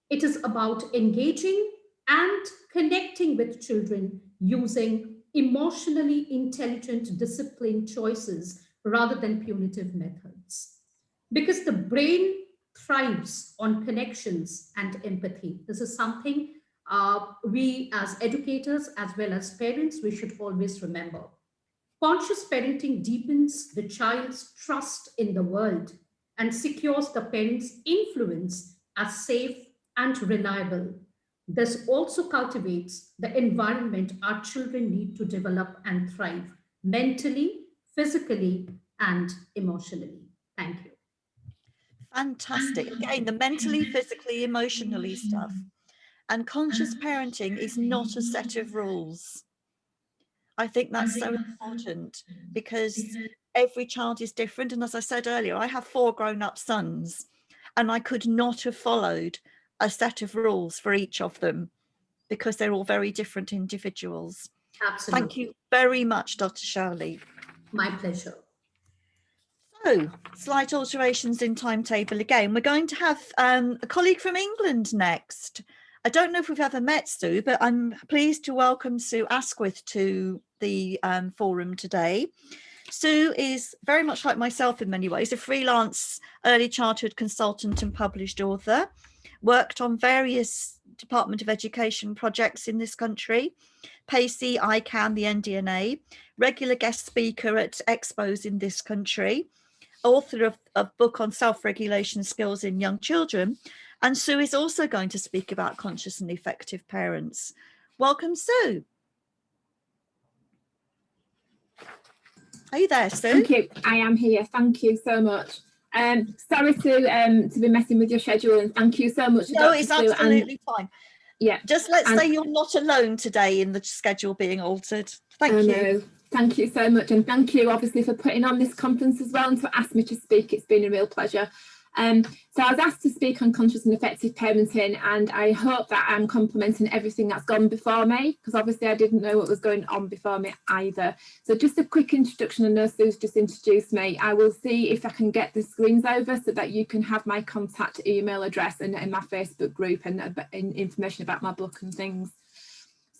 It is about engaging and connecting with children using emotionally intelligent, disciplined choices rather than punitive methods. Because the brain thrives on connections and empathy. This is something we as educators, as well as parents, we should always remember. Conscious parenting deepens the child's trust in the world and secures the parent's influence as safe and reliable. This also cultivates the environment our children need to develop and thrive mentally, physically, and emotionally. Thank you. Fantastic. Again, the mentally, physically, emotionally stuff. And conscious parenting is not a set of rules. I think that's so important because every child is different. And as I said earlier, I have 4 grown-up sons and I could not have followed a set of rules for each of them because they're all very different individuals. Absolutely. Thank you very much, Dr. Shirley. My pleasure. So, slight alterations in timetable again. We're going to have a colleague from England next. I don't know if we've ever met Sue, but I'm pleased to welcome Sue Asquith to the forum today. Sue is very much like myself in many ways, a freelance early childhood consultant and published author, worked on various Department of Education projects in this country, PACey, ICANN, the NDNA, regular guest speaker at expos in this country, author of a book on self-regulation skills in young children. And Sue is also going to speak about conscious and effective parents. Welcome, Sue. Are you there, Sue? Thank you. I am here. Thank you so much. Sorry to be messing with your schedule, and thank you so much. No, Dr. it's Sue, absolutely fine. Yeah. Just let's say you're not alone today in the schedule being altered. Thank you. Thank you so much, and thank you obviously for putting on this conference as well and to ask me to speak. It's been a real pleasure. So I was asked to speak on conscious and effective parenting, and I hope that I'm complementing everything that's gone before me, because obviously I didn't know what was going on before me either. So just a quick introduction. I know Sue's just introduced me. I will see if I can get the screens over so that you can have my contact email address and my Facebook group and information about my book and things.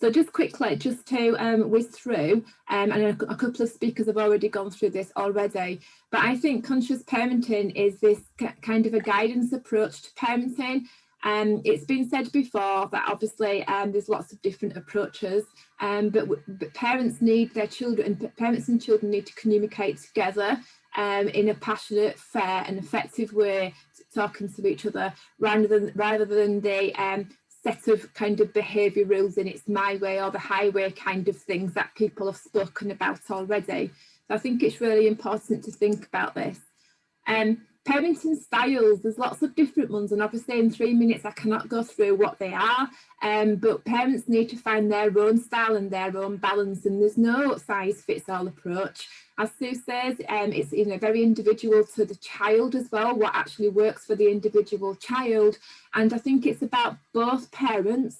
So just quickly, just to whiz through, and a couple of speakers have already gone through this already, but I think conscious parenting is this kind of a guidance approach to parenting. It's been said before that obviously there's lots of different approaches, but parents need their children, parents and children need to communicate together in a passionate, fair and effective way, talking to each other rather than the set of kind of behaviour rules in it's my way or the highway kind of things that people have spoken about already. So I think it's really important to think about this. Parenting styles, there's lots of different ones, and obviously in 3 minutes I cannot go through what they are, but parents need to find their own style and their own balance, and there's no size fits all approach. As Sue says, it's very individual to the child as well, what actually works for the individual child. And I think it's about both parents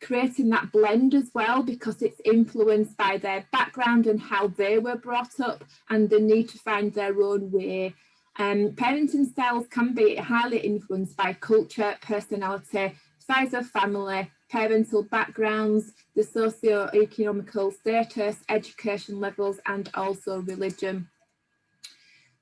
creating that blend as well, because it's influenced by their background and how they were brought up and the need to find their own way. Parenting styles can be highly influenced by culture, personality, size of family, parental backgrounds, the socio-economical status, education levels, and also religion.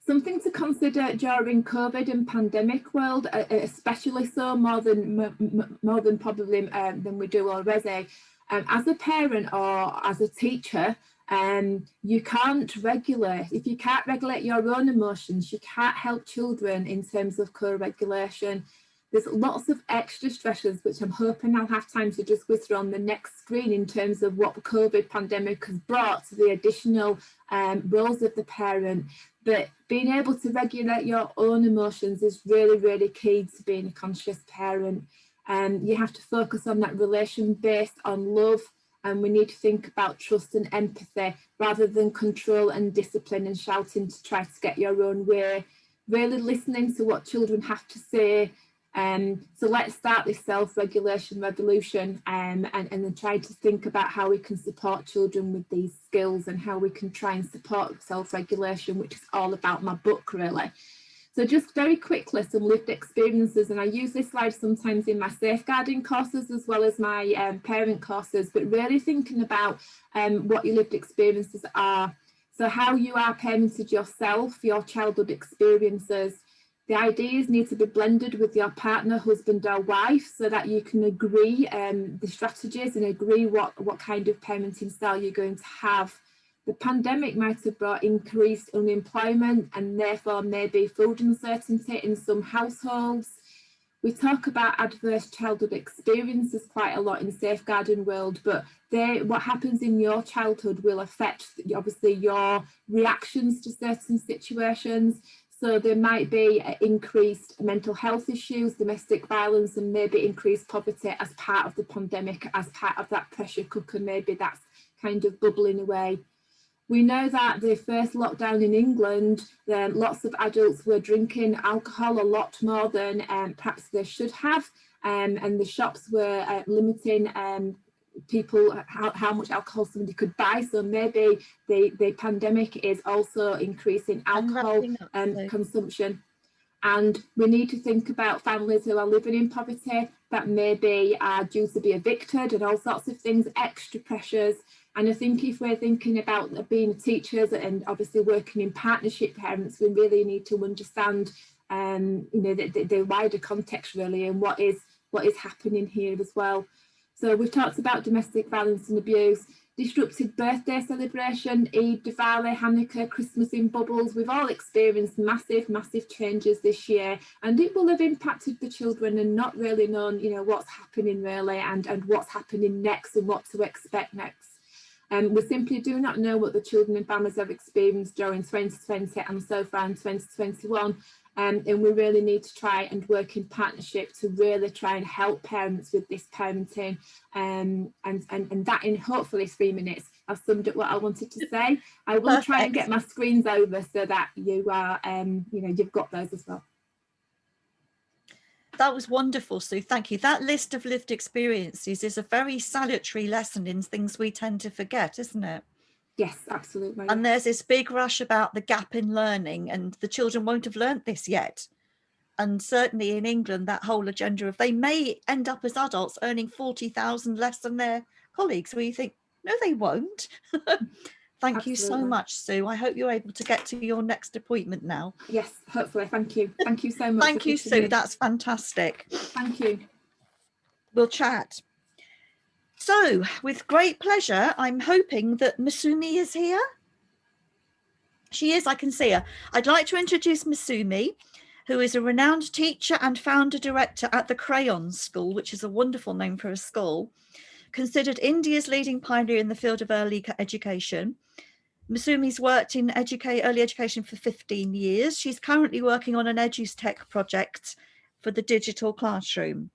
Something to consider during COVID and pandemic world, especially so more than probably than we do already. As a parent or as a teacher, you can't regulate. If you can't regulate your own emotions, you can't help children in terms of co-regulation. There's lots of extra stressors, which I'm hoping I'll have time to just whiz through on the next screen in terms of what the COVID pandemic has brought to the additional roles of the parent. But being able to regulate your own emotions is really, really key to being a conscious parent. You have to focus on that relation based on love, and we need to think about trust and empathy rather than control and discipline and shouting to try to get your own way. Really listening to what children have to say. So let's start this self-regulation revolution and then try to think about how we can support children with these skills and how we can try and support self-regulation, which is all about my book really. So just very quickly, some lived experiences, and I use this slide sometimes in my safeguarding courses as well as my parent courses, but really thinking about what your lived experiences are. So how you are parented yourself, your childhood experiences. The ideas need to be blended with your partner, husband or wife, so that you can agree the strategies and agree what kind of parenting style you're going to have. The pandemic might have brought increased unemployment and therefore maybe food uncertainty in some households. We talk about adverse childhood experiences quite a lot in safeguarding world, but what happens in your childhood will affect obviously your reactions to certain situations. So there might be increased mental health issues, domestic violence, and maybe increased poverty as part of the pandemic, as part of that pressure cooker, maybe that's kind of bubbling away. We know that the first lockdown in England, lots of adults were drinking alcohol a lot more than perhaps they should have. and the shops were limiting people how much alcohol somebody could buy. So maybe the pandemic is also increasing alcohol consumption. And we need to think about families who are living in poverty that maybe are due to be evicted and all sorts of things, extra pressures. And I think if we're thinking about being teachers and obviously working in partnership parents, we really need to understand the wider context really, and what is happening here as well. So we've talked about domestic violence and abuse, disrupted birthday celebration, Eid, Diwali, Hanukkah, Christmas in bubbles. We've all experienced massive changes this year, and it will have impacted the children and not really known, what's happening really and what's happening next and what to expect next. We simply do not know what the children and families have experienced during 2020 and so far in 2021. And we really need to try and work in partnership to really try and help parents with this parenting, and that in hopefully 3 minutes I've summed up what I wanted to say. I will try and get my screens over so that you are you've got those as well. That was wonderful, Sue. Thank you. That list of lived experiences is a very salutary lesson in things we tend to forget, isn't it? Yes, absolutely. And there's this big rush about the gap in learning, and the children won't have learnt this yet. And certainly in England, that whole agenda of they may end up as adults earning 40,000 less than their colleagues, where you think, no, they won't. Thank you so much, Sue. I hope you're able to get to your next appointment now. Yes, hopefully. Thank you. Thank you so much. Thank you, Sue. That's fantastic. Thank you. We'll chat. So, with great pleasure, I'm hoping that Masumi is here. She is, I can see her. I'd like to introduce Masumi, who is a renowned teacher and founder director at the Crayon School, which is a wonderful name for a school, considered India's leading pioneer in the field of early education. Masumi's worked in early education for 15 years. She's currently working on an EduTech project for the digital classroom.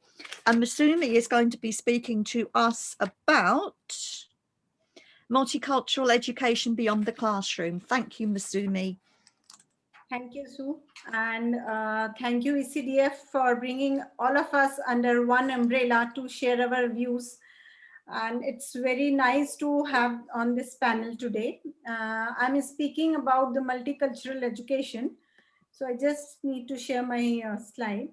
And Masumi is going to be speaking to us about multicultural education beyond the classroom. Thank you, Masumi. Thank you, Sue. And thank you, ECDF, for bringing all of us under one umbrella to share our views. And it's very nice to have on this panel today. I'm speaking about the multicultural education. So I just need to share my slide.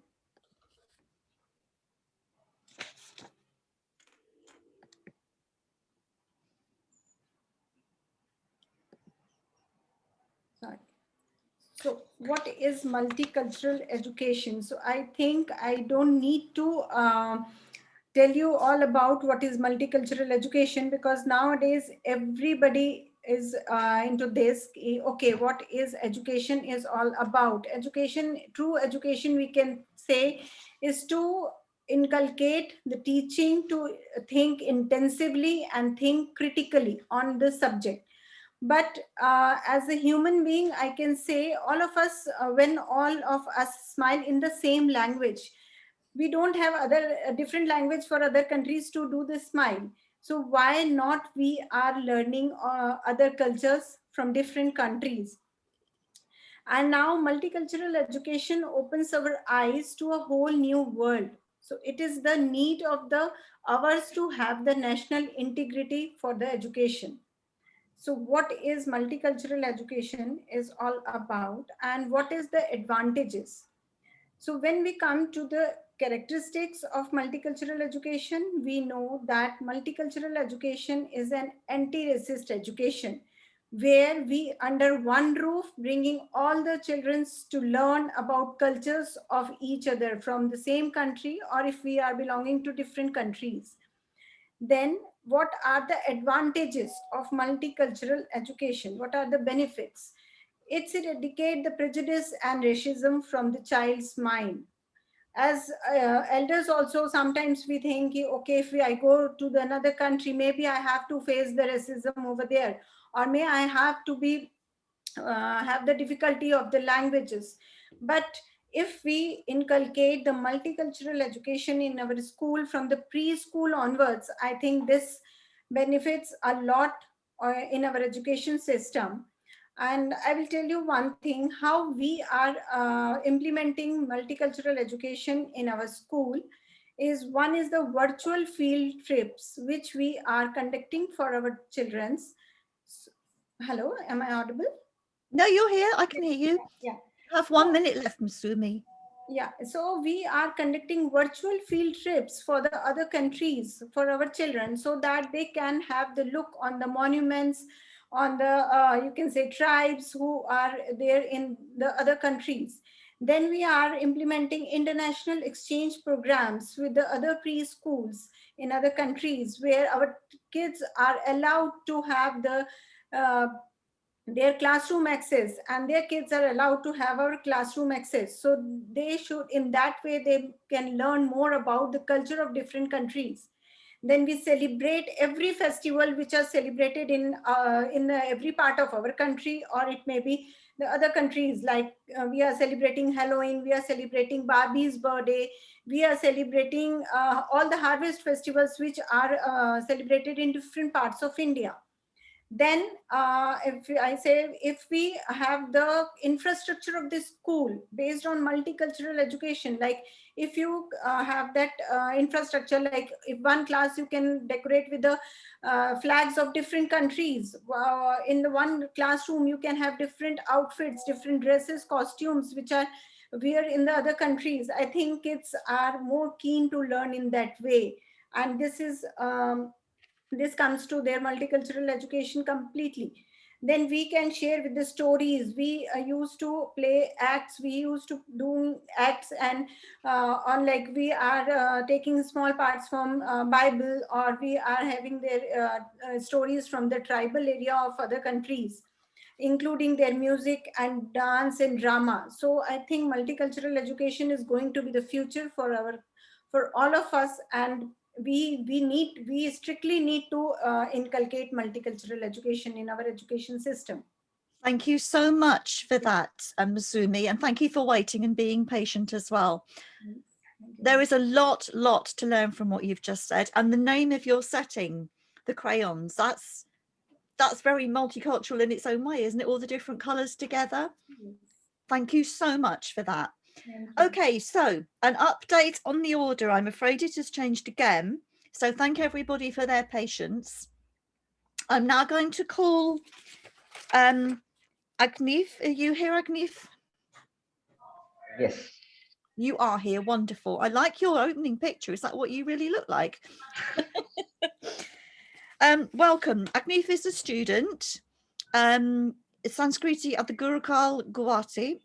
So what is multicultural education? So I think I don't need to tell you all about what is multicultural education, because nowadays everybody is into this. Okay, what is education is all about. Education, true education, we can say, is to inculcate the teaching to think intensively and think critically on the subject. But as a human being, I can say all of us, when all of us smile in the same language, we don't have other different language for other countries to do the smile. So why not we are learning other cultures from different countries? And now multicultural education opens our eyes to a whole new world. So it is the need of the ours to have the national integrity for the education. So what is multicultural education is all about, and what is the advantages? So when we come to the characteristics of multicultural education, we know that multicultural education is an anti-racist education, where we under one roof bringing all the children to learn about cultures of each other from the same country, or if we are belonging to different countries. Then what are the advantages of multicultural education? What are the benefits? It's eradicate the prejudice and racism from the child's mind. As elders also, sometimes we think, okay, if I go to another country, maybe I have to face the racism over there, or may I have to be have the difficulty of the languages. But if we inculcate the multicultural education in our school from the preschool onwards, I think this benefits a lot in our education system. And I will tell you one thing, how we are implementing multicultural education in our school is one is the virtual field trips, which we are conducting for our children's. Hello, am I audible? No, you're here. I can hear you. Yeah. You have 1 minute left, Masumi. Yeah, so we are conducting virtual field trips for the other countries for our children so that they can have the look on the monuments, on the, you can say, tribes who are there in the other countries. Then we are implementing international exchange programs with the other preschools in other countries where our kids are allowed to have uh, their classroom access, and their kids are allowed to have our classroom access. So they should, in that way, they can learn more about the culture of different countries. Then we celebrate every festival which are celebrated in every part of our country, or it may be the other countries. Like we are celebrating Halloween, we are celebrating Barbie's birthday, we are celebrating all the harvest festivals which are celebrated in different parts of India. Then if I say, if we have the infrastructure of this school based on multicultural education, like if you have that infrastructure, like if one class you can decorate with the flags of different countries, in the one classroom you can have different outfits, different dresses, costumes which are wear in the other countries. I think kids are more keen to learn in that way, and this comes to their multicultural education completely. Then we can share with the stories. We used to play acts, we used to do acts, and on, like, we are taking small parts from Bible, or we are having their stories from the tribal area of other countries, including their music and dance and drama. So I think multicultural education is going to be the future for all of us, and we strictly need to inculcate multicultural education in our education system. Thank you so much for that, Masumi, and thank you for waiting and being patient as well. There is a lot to learn from what you've just said, and the name of your setting, the crayons, that's very multicultural in its own way, isn't it? All the different colours together. Thank you so much for that. Okay, so an update on the order. I'm afraid it has changed again. So thank everybody for their patience. I'm now going to call Agnev. Are you here, Agnev? Yes. You are here. Wonderful. I like your opening picture. Is that what you really look like? Welcome. Agnev is a student, Sanskriti at the Gurukul, Guwahati.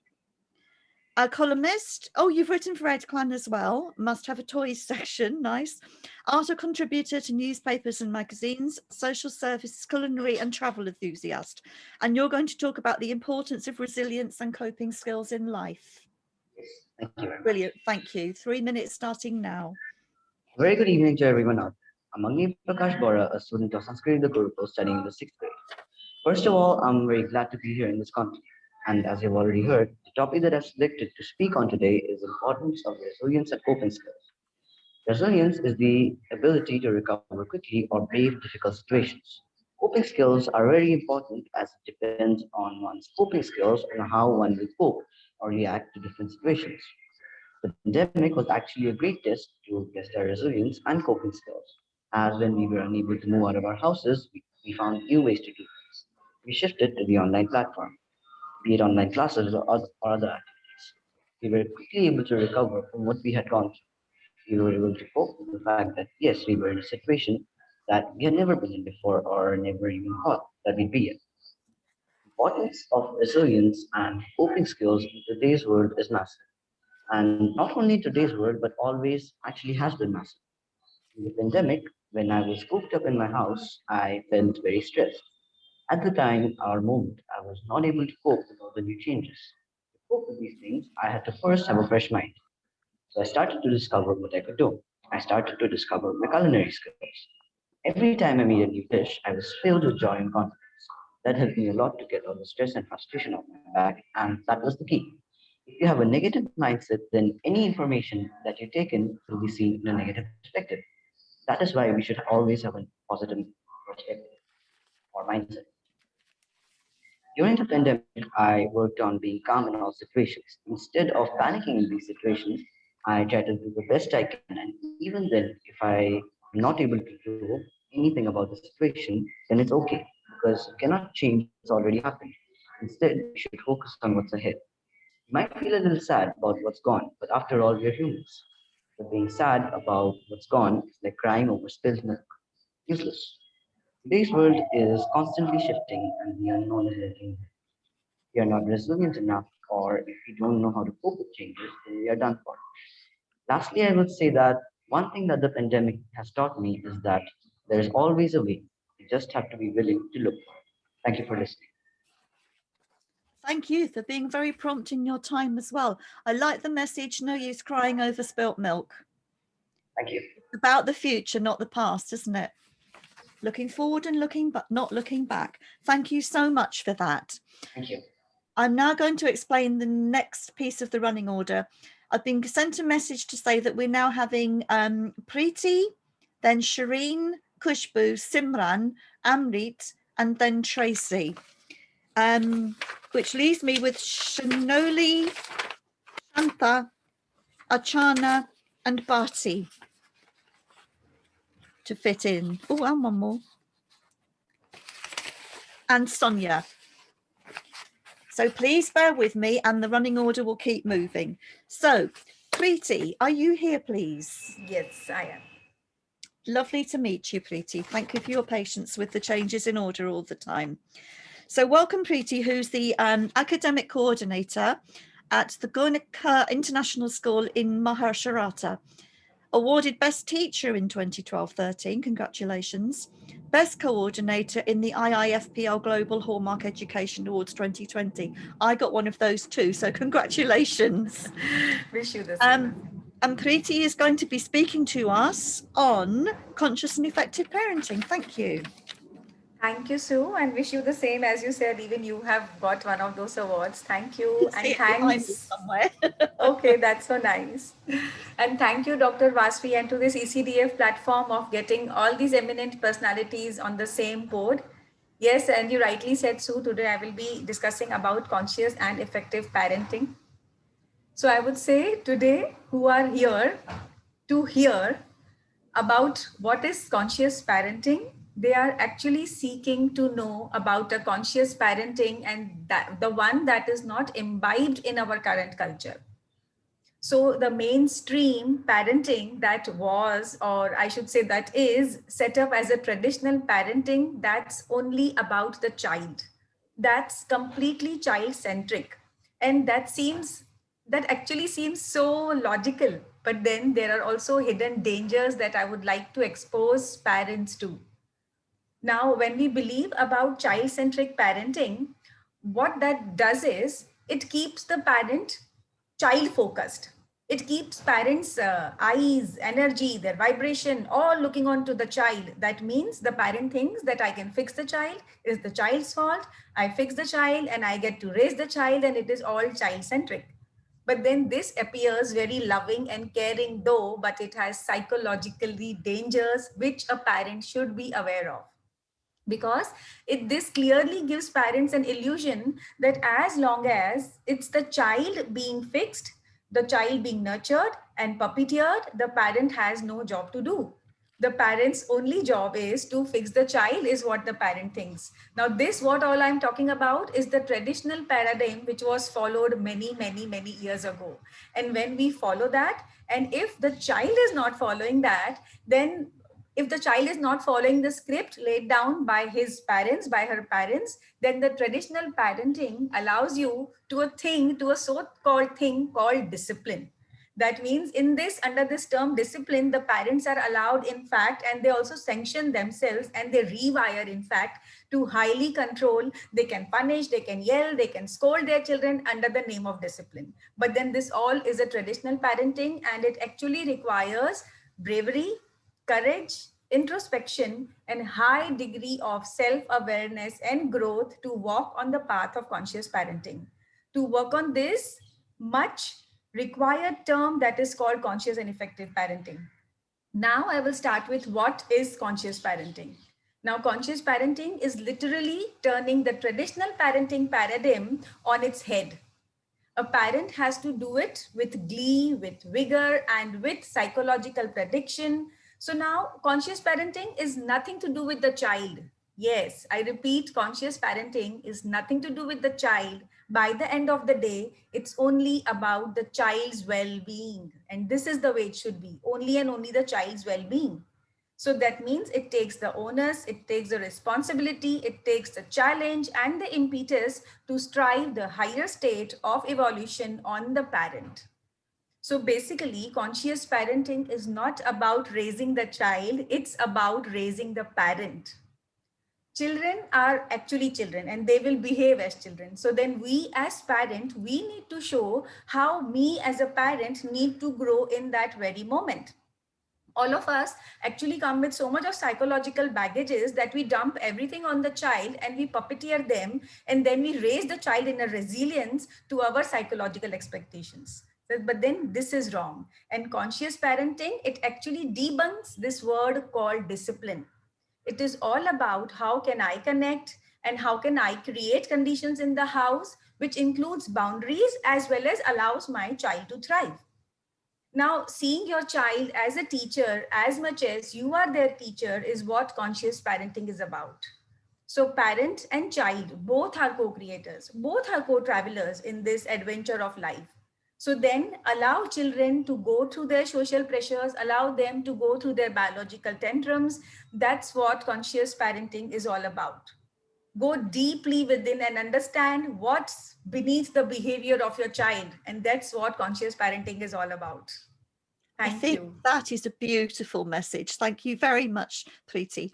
A columnist. Oh, you've written for Edclan as well. Must have a toys section. Nice. Art contributor to newspapers and magazines, social service, culinary and travel enthusiast. And you're going to talk about the importance of resilience and coping skills in life. Thank you. Brilliant. Thank you. 3 minutes starting now. Very good evening to everyone out there. I'm Agni Prakash Bora, a student of Sanskrit in the Gurukul studying in the 6th grade. First of all, I'm very glad to be here in this content. And as you've already heard, the topic that I've selected to speak on today is the importance of resilience and coping skills. Resilience is the ability to recover quickly or brave difficult situations. Coping skills are very important as it depends on one's coping skills and how one will cope or react to different situations. The pandemic was actually a great test to test our resilience and coping skills, as when we were unable to move out of our houses, we found new ways to do things. We shifted to the online platform, be it online classes or other activities. We were quickly able to recover from what we had gone through. We were able to cope with the fact that, yes, we were in a situation that we had never been in before or never even thought that we'd be in. The importance of resilience and coping skills in today's world is massive. And not only in today's world, but always actually has been massive. In the pandemic, when I was cooped up in my house, I felt very stressed. At the time, our moment, I was not able to cope with all the new changes. To cope with these things, I had to first have a fresh mind. So I started to discover what I could do. I started to discover my culinary skills. Every time I made a new dish, I was filled with joy and confidence. That helped me a lot to get all the stress and frustration off my back, and that was the key. If you have a negative mindset, then any information that you take in will be seen in a negative perspective. That is why we should always have a positive perspective or mindset. During the pandemic, I worked on being calm in all situations. Instead of panicking in these situations, I try to do the best I can, and even then, if I am not able to do anything about the situation, then it's okay because you cannot change what's already happened. Instead, we should focus on what's ahead. You might feel a little sad about what's gone, but after all, we're humans. But being sad about what's gone is like crying over spilled milk. Useless. Today's world is constantly shifting, and the unknown is letting in. We are not resilient enough, or if we don't know how to cope with changes, then we are done for. Lastly, I would say that one thing that the pandemic has taught me is that there is always a way. You just have to be willing to look for it. Thank you for listening. Thank you for being very prompt in your time as well. I like the message, no use crying over spilt milk. Thank you. It's about the future, not the past, isn't it? Looking forward and not looking back. Thank you so much for that. Thank you. I'm now going to explain the next piece of the running order. I've been sent a message to say that we're now having Preeti, then Shireen, Kushbu, Simran, Amrit, and then Tracy, which leaves me with Shanoli, Shanta, Achana, and Bharti to fit in. Oh, and one more. And Sonia. So please bear with me and the running order will keep moving. So, Preeti, are you here, please? Yes, I am. Lovely to meet you, Preeti. Thank you for your patience with the changes in order all the time. So welcome, Preeti, who's the academic coordinator at the Gurnikha International School in Maharashtra. Awarded Best Teacher in 2012-13, congratulations. Best Coordinator in the IIFPL Global Hallmark Education Awards 2020. I got one of those too, so congratulations. Wish you the same. And Preeti is going to be speaking to us on conscious and effective parenting. Thank you. Thank you, Sue, and wish you the same. As you said, even you have got one of those awards. Thank you, and thanks. Somewhere. Okay, that's so nice. And thank you, Dr. Vasvi, and to this ECDF platform of getting all these eminent personalities on the same board. Yes, and you rightly said, Sue, today I will be discussing about conscious and effective parenting. So I would say today, who are here to hear about what is conscious parenting, they are actually seeking to know about a conscious parenting, and that the one that is not imbibed in our current culture. So the mainstream parenting that was, or I should say that is, set up as a traditional parenting that's only about the child. That's completely child-centric. And that actually seems so logical, but then there are also hidden dangers that I would like to expose parents to. Now, when we believe about child-centric parenting, what that does is it keeps the parent child-focused. It keeps parents' eyes, energy, their vibration, all looking onto the child. That means the parent thinks that I can fix the child. It is the child's fault. I fix the child and I get to raise the child, and it is all child-centric. But then this appears very loving and caring though, but it has psychologically dangers which a parent should be aware of. Because this clearly gives parents an illusion that as long as it's the child being fixed, the child being nurtured and puppeteered, the parent has no job to do. The parent's only job is to fix the child, is what the parent thinks. Now this, what all I'm talking about, is the traditional paradigm which was followed many years ago. And when we follow that, and if the child is not following that, then if the child is not following the script laid down by his parents, by her parents, then the traditional parenting allows you to a so-called thing called discipline. That means in this, under this term discipline, the parents are allowed, in fact, and they also sanction themselves and they rewire, in fact, to highly control. They can punish, they can yell, they can scold their children under the name of discipline. But then this all is a traditional parenting, and it actually requires bravery, courage, introspection, and high degree of self-awareness and growth to walk on the path of conscious parenting. To work on this much required term that is called conscious and effective parenting. Now I will start with what is conscious parenting. Now, conscious parenting is literally turning the traditional parenting paradigm on its head. A parent has to do it with glee, with vigor, and with psychological prediction. So now conscious parenting is nothing to do with the child. Yes, I repeat, conscious parenting is nothing to do with the child. By the end of the day, it's only about the child's well-being. And this is the way it should be, only and only the child's well-being. So that means it takes the onus, it takes the responsibility, it takes the challenge and the impetus to strive the higher state of evolution on the parent. So basically, conscious parenting is not about raising the child, it's about raising the parent. Children are actually children and they will behave as children. So then we as parent, we need to show how me as a parent need to grow in that very moment. All of us actually come with so much of psychological baggages that we dump everything on the child and we puppeteer them, and then we raise the child in a resilience to our psychological expectations. But then this is wrong. And conscious parenting, it actually debunks this word called discipline. It is all about how can I connect and how can I create conditions in the house, which includes boundaries as well as allows my child to thrive. Now, seeing your child as a teacher as much as you are their teacher is what conscious parenting is about. So parent and child, both are co-creators, both are co-travelers in this adventure of life. So then allow children to go through their social pressures, allow them to go through their biological tantrums. That's what conscious parenting is all about. Go deeply within and understand what's beneath the behavior of your child. And that's what conscious parenting is all about. Thank you. That is a beautiful message. Thank you very much, Preeti.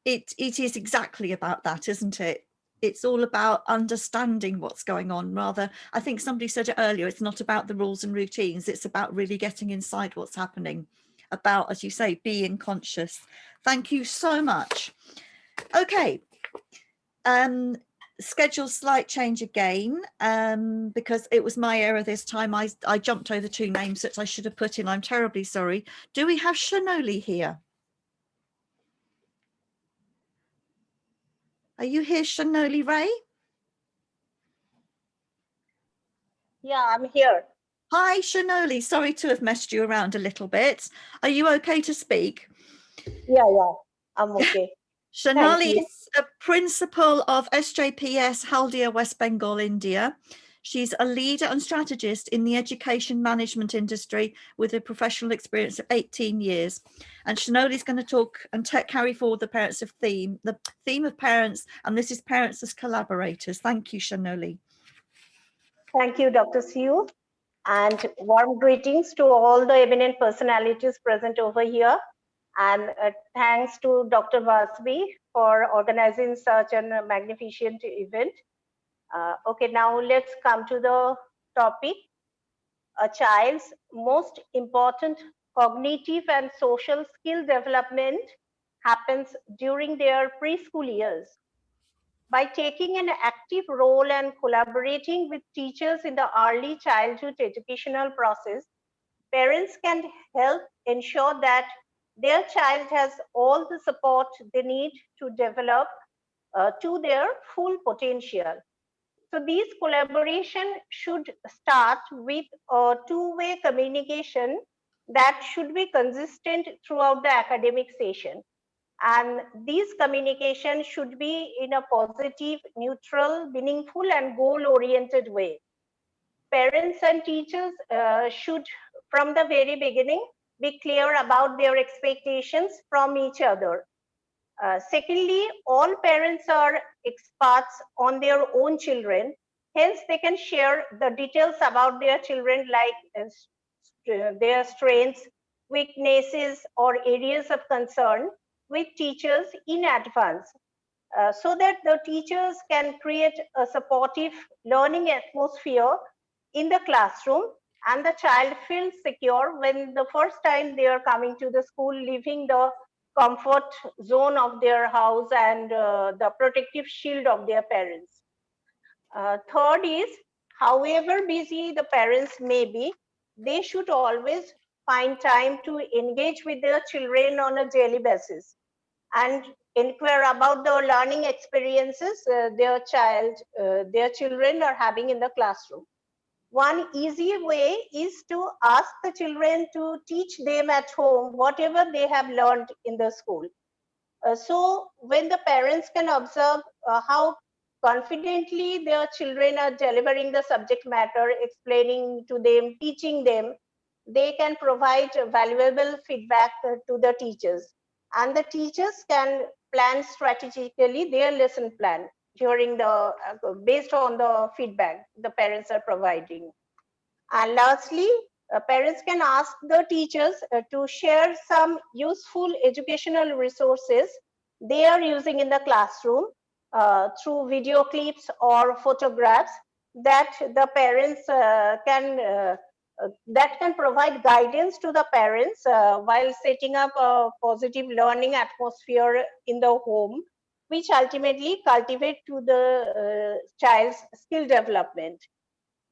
It is exactly about that, isn't it? It's all about understanding what's going on. Rather, I think somebody said it earlier, it's not about the rules and routines. It's about really getting inside what's happening, about, as you say, being conscious. Thank you so much. Okay. Schedule slight change again, because it was my error this time. I jumped over two names that I should have put in. I'm terribly sorry. Do we have Shanoli here? Are you here, Shanoli Ray? Yeah, I'm here. Hi, Shanoli. Sorry to have messed you around a little bit. Are you okay to speak? Yeah, I'm okay. Shanoli is a principal of SJPS, Haldia, West Bengal, India. She's a leader and strategist in the education management industry with a professional experience of 18 years. And Shanoli is going to talk and carry forward the theme of parents, and this is parents as collaborators. Thank you, Shanoli. Thank you, Dr. Siu, and warm greetings to all the eminent personalities present over here. And thanks to Dr. Vasvi for organizing such a magnificent event. Okay, now let's come to the topic. A child's most important cognitive and social skill development happens during their preschool years. By taking an active role and collaborating with teachers in the early childhood educational process, parents can help ensure that their child has all the support they need to develop to their full potential. So these collaboration should start with a two-way communication that should be consistent throughout the academic session. And these communication should be in a positive, neutral, meaningful, and goal-oriented way. Parents and teachers should, from the very beginning, be clear about their expectations from each other. Secondly, all parents are experts on their own children. Hence, they can share the details about their children, like their strengths, weaknesses, or areas of concern with teachers in advance, so that the teachers can create a supportive learning atmosphere in the classroom, and the child feels secure when the first time they are coming to the school, leaving the comfort zone of their house and the protective shield of their parents. Third is, however busy the parents may be, they should always find time to engage with their children on a daily basis. And inquire about the learning experiences their children are having in the classroom. One easy way is to ask the children to teach them at home whatever they have learned in the school. So when the parents can observe how confidently their children are delivering the subject matter, explaining to them, teaching them, they can provide valuable feedback to the teachers. And the teachers can plan strategically their lesson plan during the based on the feedback the parents are providing. And lastly, parents can ask the teachers to share some useful educational resources they are using in the classroom through video clips or photographs that the parents that can provide guidance to the parents while setting up a positive learning atmosphere in the home, which ultimately cultivate to the child's skill development.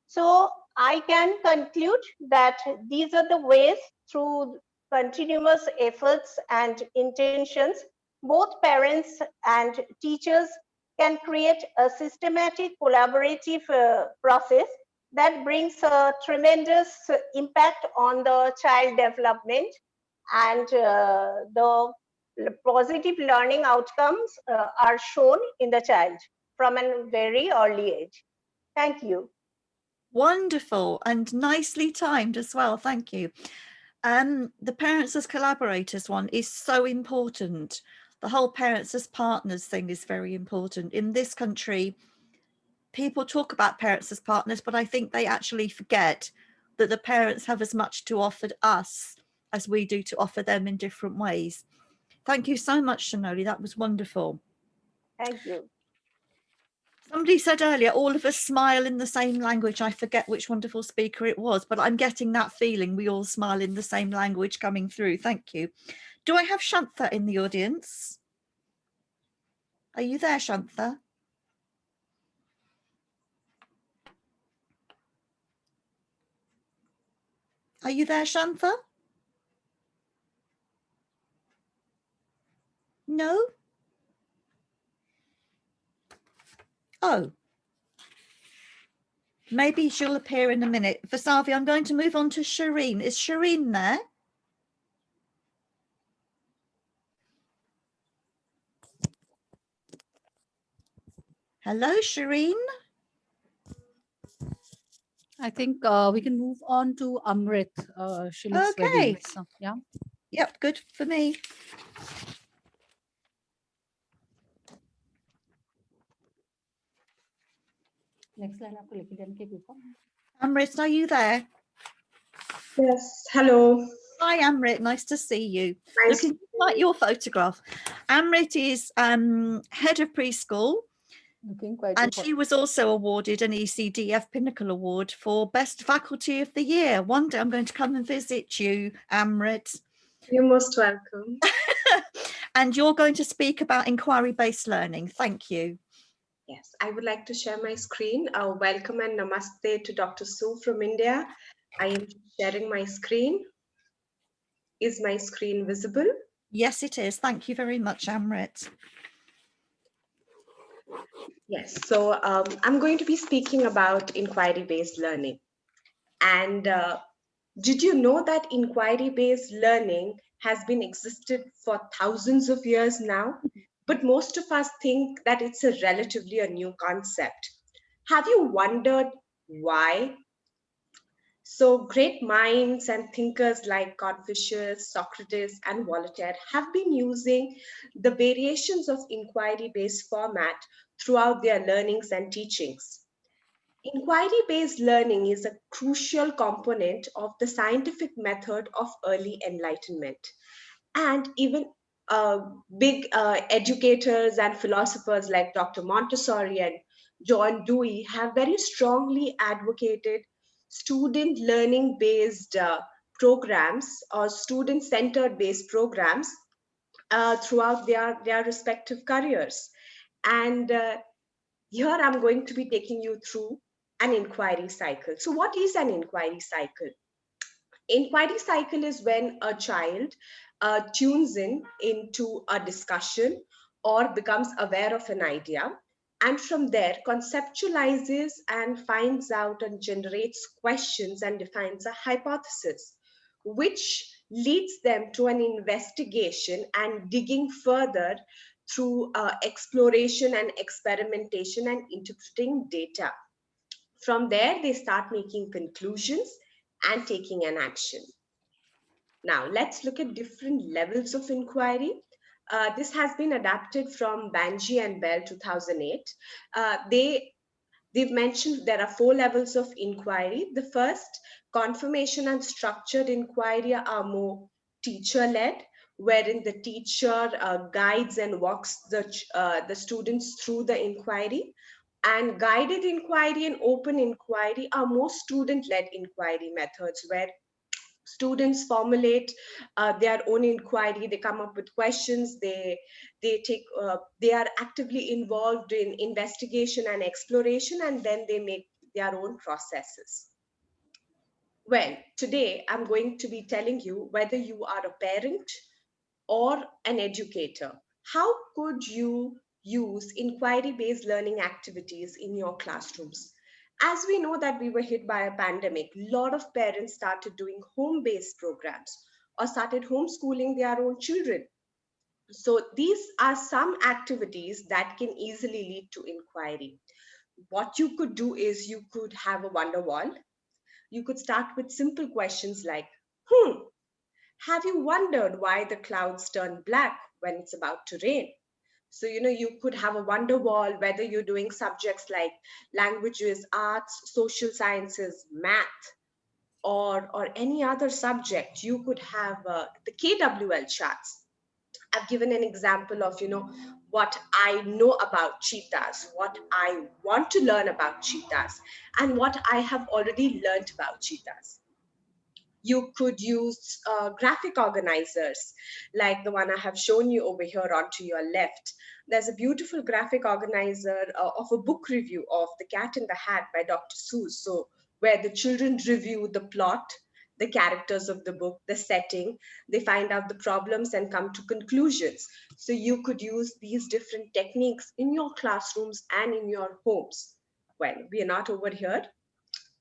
So I can conclude that these are the ways through continuous efforts and intentions, both parents and teachers can create a systematic collaborative process that brings a tremendous impact on the child development and the positive learning outcomes are shown in the child from a very early age. Thank you. Wonderful and nicely timed as well. Thank you. The parents as collaborators one is so important. The whole parents as partners thing is very important. In this country, people talk about parents as partners, but I think they actually forget that the parents have as much to offer us as we do to offer them in different ways. Thank you so much, Shanoli. That was wonderful. Thank you. Somebody said earlier, all of us smile in the same language. I forget which wonderful speaker it was, but I'm getting that feeling we all smile in the same language coming through. Thank you. Do I have Shantha in the audience? Are you there, Shantha? Are you there, Shantha? No? Oh. Maybe she'll appear in a minute. Vasavi, I'm going to move on to Shireen. Is Shireen there? Hello, Shireen. I think we can move on to Amrit. She looks Okay. ready. So, yeah. Yep, good for me. Next line after Likidan. Amrit, are you there? Yes, hello. Hi, Amrit. Nice to see you. Nice. Looking like your photograph. Amrit is head of preschool. Looking quite And she was also awarded an ECDF Pinnacle Award for Best Faculty of the Year. One day I'm going to come and visit you, Amrit. You're most welcome. And you're going to speak about inquiry-based learning. Thank you. Yes, I would like to share my screen. Welcome and namaste to Dr. Sue from India. I am sharing my screen. Is my screen visible? Yes, it is. Thank you very much, Amrit. Yes, so I'm going to be speaking about inquiry-based learning. And did you know that inquiry-based learning has been existed for thousands of years now? But most of us think that it's a relatively a new concept. Have you wondered why? So great minds and thinkers like Confucius, Socrates, and Voltaire have been using the variations of inquiry-based format throughout their learnings and teachings. Inquiry-based learning is a crucial component of the scientific method of early enlightenment. And even big educators and philosophers like Dr. Montessori and John Dewey have very strongly advocated student learning based programs or student centered based programs throughout their respective careers. And here I'm going to be taking you through an inquiry cycle. So what is an inquiry cycle? Inquiry cycle is when a child tunes in into a discussion or becomes aware of an idea, and from there conceptualizes and finds out and generates questions and defines a hypothesis, which leads them to an investigation and digging further through exploration and experimentation and interpreting data. From there, they start making conclusions and taking an action. Now, let's look at different levels of inquiry. This has been adapted from Banji and Bell 2008. They've mentioned there are 4 levels of inquiry. The first, confirmation and structured inquiry, are more teacher-led, wherein the teacher guides and walks the students through the inquiry. And guided inquiry and open inquiry are more student-led inquiry methods, where students formulate their own inquiry. They come up with questions. They are actively involved in investigation and exploration, and then they make their own processes. Well, today I'm going to be telling you, whether you are a parent or an educator, how could you use inquiry-based learning activities in your classrooms? As we know that we were hit by a pandemic, a lot of parents started doing home-based programs or started homeschooling their own children. So these are some activities that can easily lead to inquiry. What you could do is you could have a wonder wall. You could start with simple questions like, have you wondered why the clouds turn black when it's about to rain? So, you could have a wonder wall, whether you're doing subjects like languages, arts, social sciences, math, or any other subject. You could have the KWL charts. I've given an example of, what I know about cheetahs, what I want to learn about cheetahs, and what I have already learned about cheetahs. You could use graphic organizers like the one I have shown you over here onto your left. There's a beautiful graphic organizer of a book review of The Cat in the Hat by Dr. Seuss. So where the children review the plot, the characters of the book, the setting, they find out the problems and come to conclusions. So you could use these different techniques in your classrooms and in your homes. Well, we are not over here.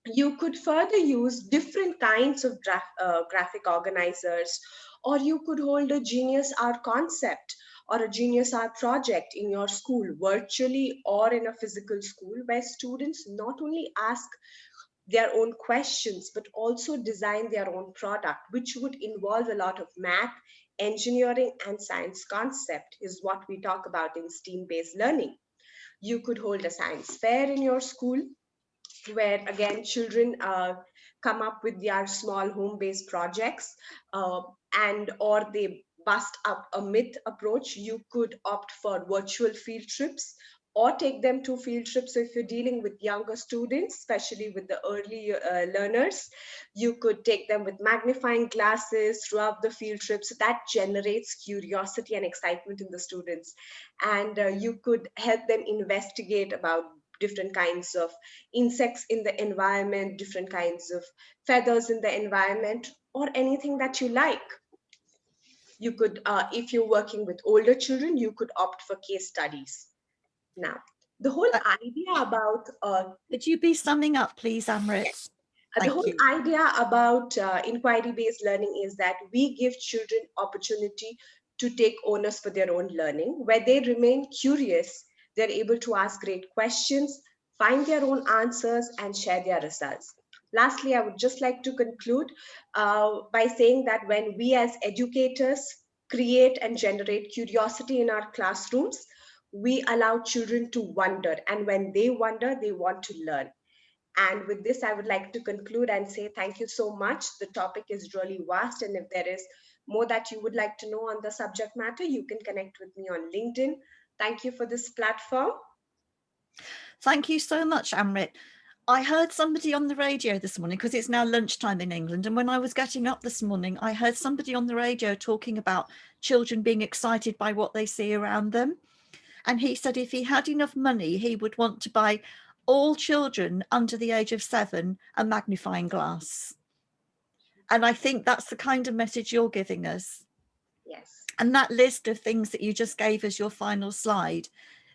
You could further use different kinds of graphic organizers, or you could hold a genius art concept or a genius art project in your school, virtually or in a physical school, where students not only ask their own questions, but also design their own product, which would involve a lot of math, engineering, and science concept, is what we talk about in STEAM-based learning. You could hold a science fair in your school, where again children come up with their small home-based projects, and or they bust up a myth approach. You could opt for virtual field trips or take them to field trips. So if you're dealing with younger students, especially with the early learners, you could take them with magnifying glasses throughout the field trip. So that generates curiosity and excitement in the students. And you could help them investigate about different kinds of insects in the environment, different kinds of feathers in the environment, or anything that you like. You could, if you're working with older children, you could opt for case studies. Now, the whole idea about... Could you be summing up, please, Amrit? The whole idea about inquiry-based learning is that we give children opportunity to take onus for their own learning, where they remain curious. They're able to ask great questions, find their own answers, and share their results. Lastly, I would just like to conclude by saying that when we as educators create and generate curiosity in our classrooms, we allow children to wonder. And when they wonder, they want to learn. And with this, I would like to conclude and say thank you so much. The topic is really vast, and if there is more that you would like to know on the subject matter, you can connect with me on LinkedIn. Thank you for this platform. Thank you so much, Amrit. I heard somebody on the radio this morning, because it's now lunchtime in England, and when I was getting up this morning, I heard somebody on the radio talking about children being excited by what they see around them. And he said if he had enough money, he would want to buy all children under the age of 7 a magnifying glass. And I think that's the kind of message you're giving us. Yes. And that list of things that you just gave as your final slide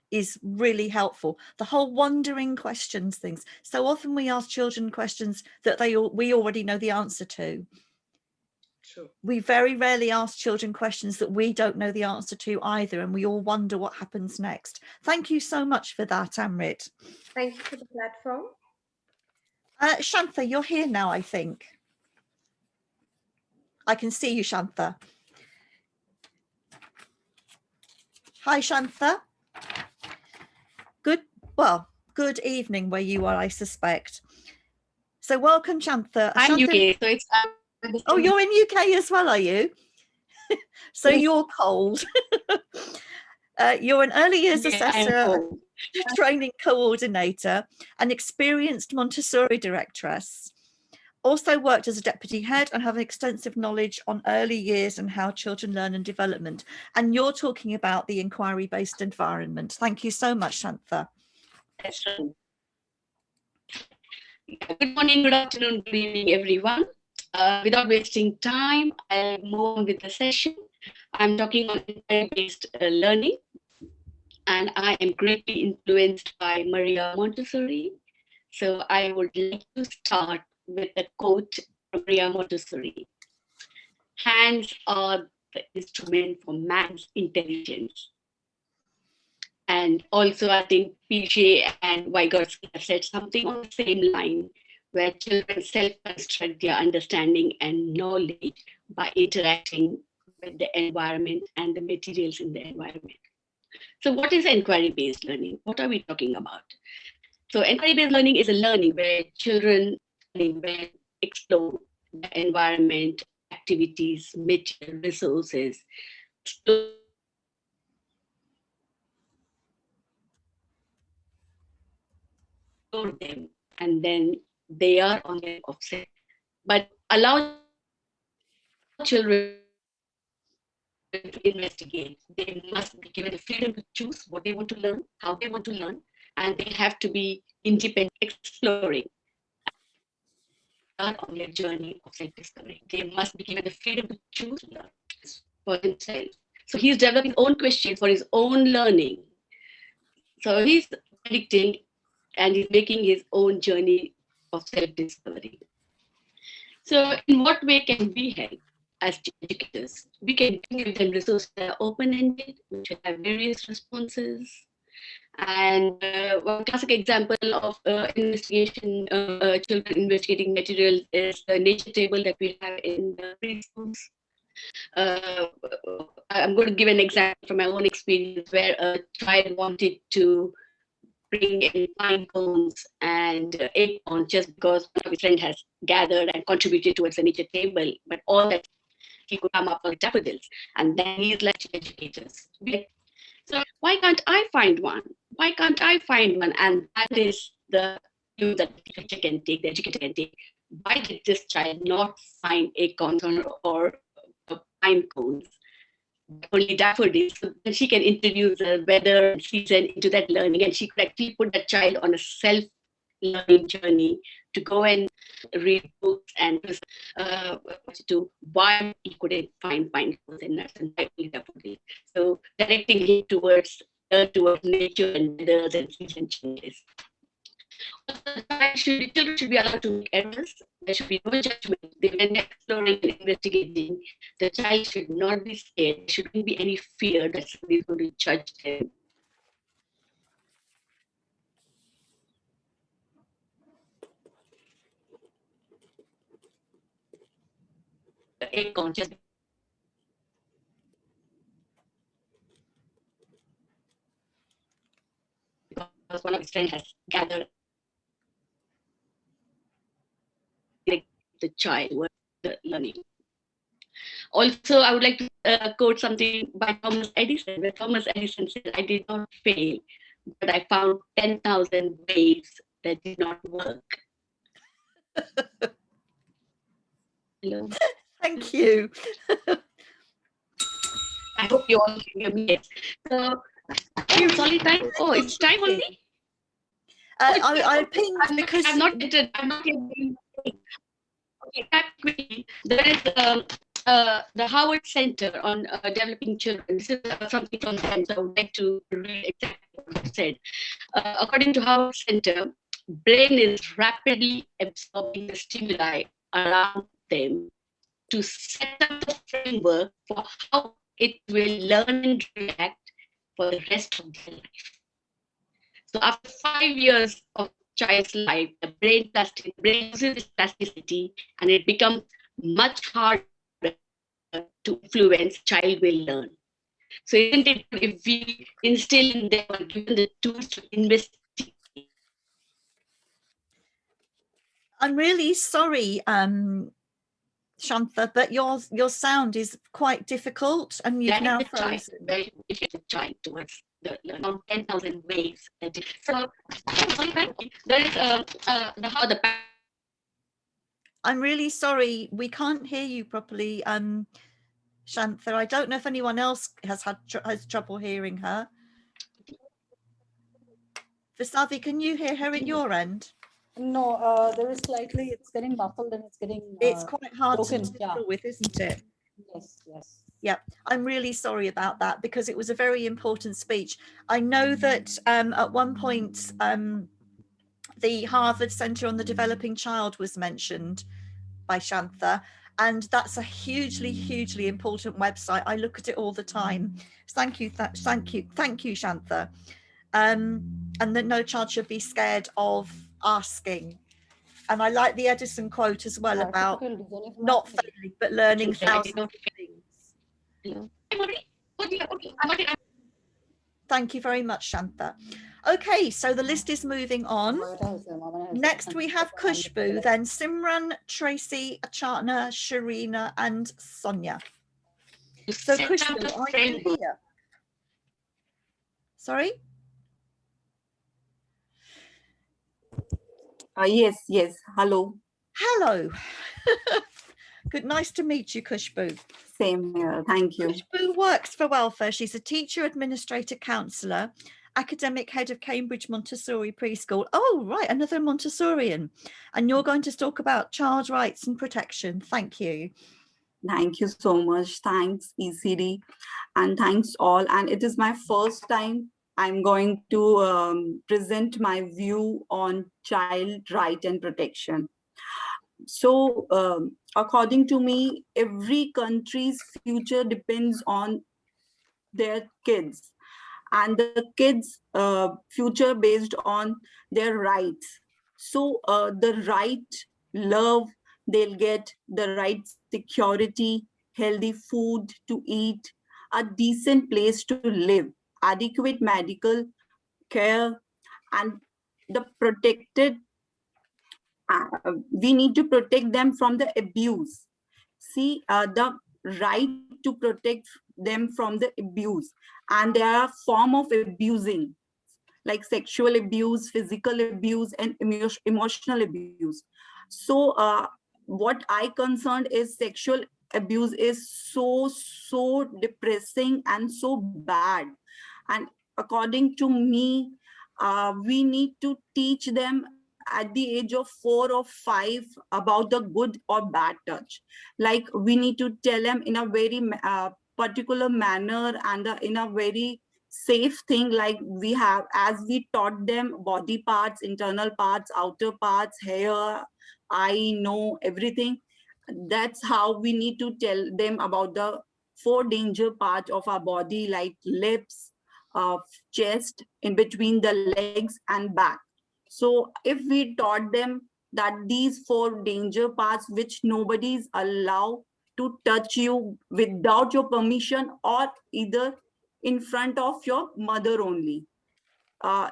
is really helpful. The whole wondering questions things. So often we ask children questions that we already know the answer to. True. We very rarely ask children questions that we don't know the answer to either, and we all wonder what happens next. Thank you so much for that, Amrit. Thank you for the platform. Shantha, you're here now, I think. I can see you, Shantha. Hi, Shantha. Good evening where you are, I suspect. So welcome, Shantha. I'm Shantha, UK, so it's... oh, you're in UK as well, are you? So Yes. you're cold. You're an early years Yeah, assessor, training coordinator, an experienced Montessori directress. Also worked as a deputy head and have extensive knowledge on early years and how children learn and development. And you're talking about the inquiry-based environment. Thank you so much, Shantha. That's right. Good morning, good afternoon, good evening, everyone. Without wasting time, I'll move on with the session. I'm talking on inquiry-based learning, and I am greatly influenced by Maria Montessori. So I would like to start with a quote from Maria Montessori. Hands are the instrument for man's intelligence. And also, I think Piaget and Vygotsky have said something on the same line, where children self-construct their understanding and knowledge by interacting with the environment and the materials in the environment. So what is inquiry-based learning? What are we talking about? So inquiry-based learning is a learning where children explore the environment, activities, material, resources, explore them, and then they are on their offset. But allow children to investigate. They must be given the freedom to choose what they want to learn, how they want to learn, and they have to be independent, exploring on their journey of self-discovery. They must be given the freedom to choose for themselves. So he's developing his own questions for his own learning. So he's predicting and he's making his own journey of self-discovery. So in what way can we help as educators? We can give them resources that are open-ended, which will have various responses. And one classic example of investigation, children investigating materials is the nature table that we have in the preschools. I'm going to give an example from my own experience where a child wanted to bring in pine cones and acorns just because one of his friends has gathered and contributed towards the nature table, but all that he could come up with daffodils. And then he's left to educators. So why can't I find one? Why can't I find one? And that is the view that the teacher can take, the educator can take. Why did this child not find acorns or pine cones? Only daffodils. So then she can introduce the weather and season into that learning, and she could actually put that child on a self-learning journey to go and read books and to why he couldn't find pine cones and nuts and daffodils. So directing him towards nature and weather and season changes. Children should be allowed to make errors. There should be no judgment. When exploring and investigating, the child should not be scared. There shouldn't be any fear that somebody is going to judge them. Just because one of his friends has gathered the child was learning. Also, I would like to quote something by Thomas Edison, where Thomas Edison said, "I did not fail, but I found 10,000 ways that did not work." Hello. Thank you. I hope you all can hear me. So, it's only time. Oh, it's time only. I pinged because I'm not yet. Okay, quickly. There is the Howard Center on Developing Children. This is something from them, so I would like to read exactly what they said. According to Howard Center, brain is rapidly absorbing the stimuli around them to set up the framework for how it will learn and react for the rest of their life. So after 5 years of child's life, the brain loses its plasticity and it becomes much harder to influence child will learn. So isn't it good if we instill in them or give them the tools to investigate? I'm really sorry, Shantha, but your sound is quite difficult and you've now frozen. If you're trying towards the 10,000 ways. So there is the I'm really sorry, we can't hear you properly, Shantha. I don't know if anyone else has trouble hearing her. Vasavi, can you hear her at your end? No, there is slightly, it's getting muffled and it's getting it's quite hard broken. to deal with, isn't it? Yes. Yeah, I'm really sorry about that because it was a very important speech. I know that at one point the Harvard Center on the Developing Child was mentioned by Shantha, and that's a hugely important website. I look at it all the time. Thank you, Shantha. And that no child should be scared of asking. And I like the Edison quote as well about not failing but learning thousands of things. Thank you very much, Shantha. Okay, so the list is moving on. Next we have Kushbu, then Simran, Tracy, Achatna, Sharina, and Sonia. So Kushbu, are you here? Sorry? Yes. Hello. Hello. Good, nice to meet you, Kushbu. Same here. Thank you. Kushbu works for welfare. She's a teacher, administrator, counsellor, academic head of Cambridge Montessori Preschool. Oh, right, another Montessorian. And you're going to talk about child rights and protection. Thank you. Thank you so much. Thanks, ECD. And thanks all. And it is my first time I'm going to present my view on child right and protection. So according to me, every country's future depends on their kids, and the kids' future based on their rights. So the right love, they'll get the right security, healthy food to eat, a decent place to live, adequate medical care, and the protected. We need to protect them from the abuse. See, the right to protect them from the abuse. And there are form of abusing, like sexual abuse, physical abuse, and emotional abuse. So what I concerned is sexual abuse is so depressing and so bad. And according to me, we need to teach them at the age of 4 or 5 about the good or bad touch. Like we need to tell them in a very particular manner and in a very safe thing, like we have, as we taught them body parts, internal parts, outer parts, hair, eye, nose, everything. That's how we need to tell them about the 4 danger parts of our body, like lips, chest, in between the legs and back. So if we taught them that these 4 danger parts which nobody is allowed to touch you without your permission, or either in front of your mother only.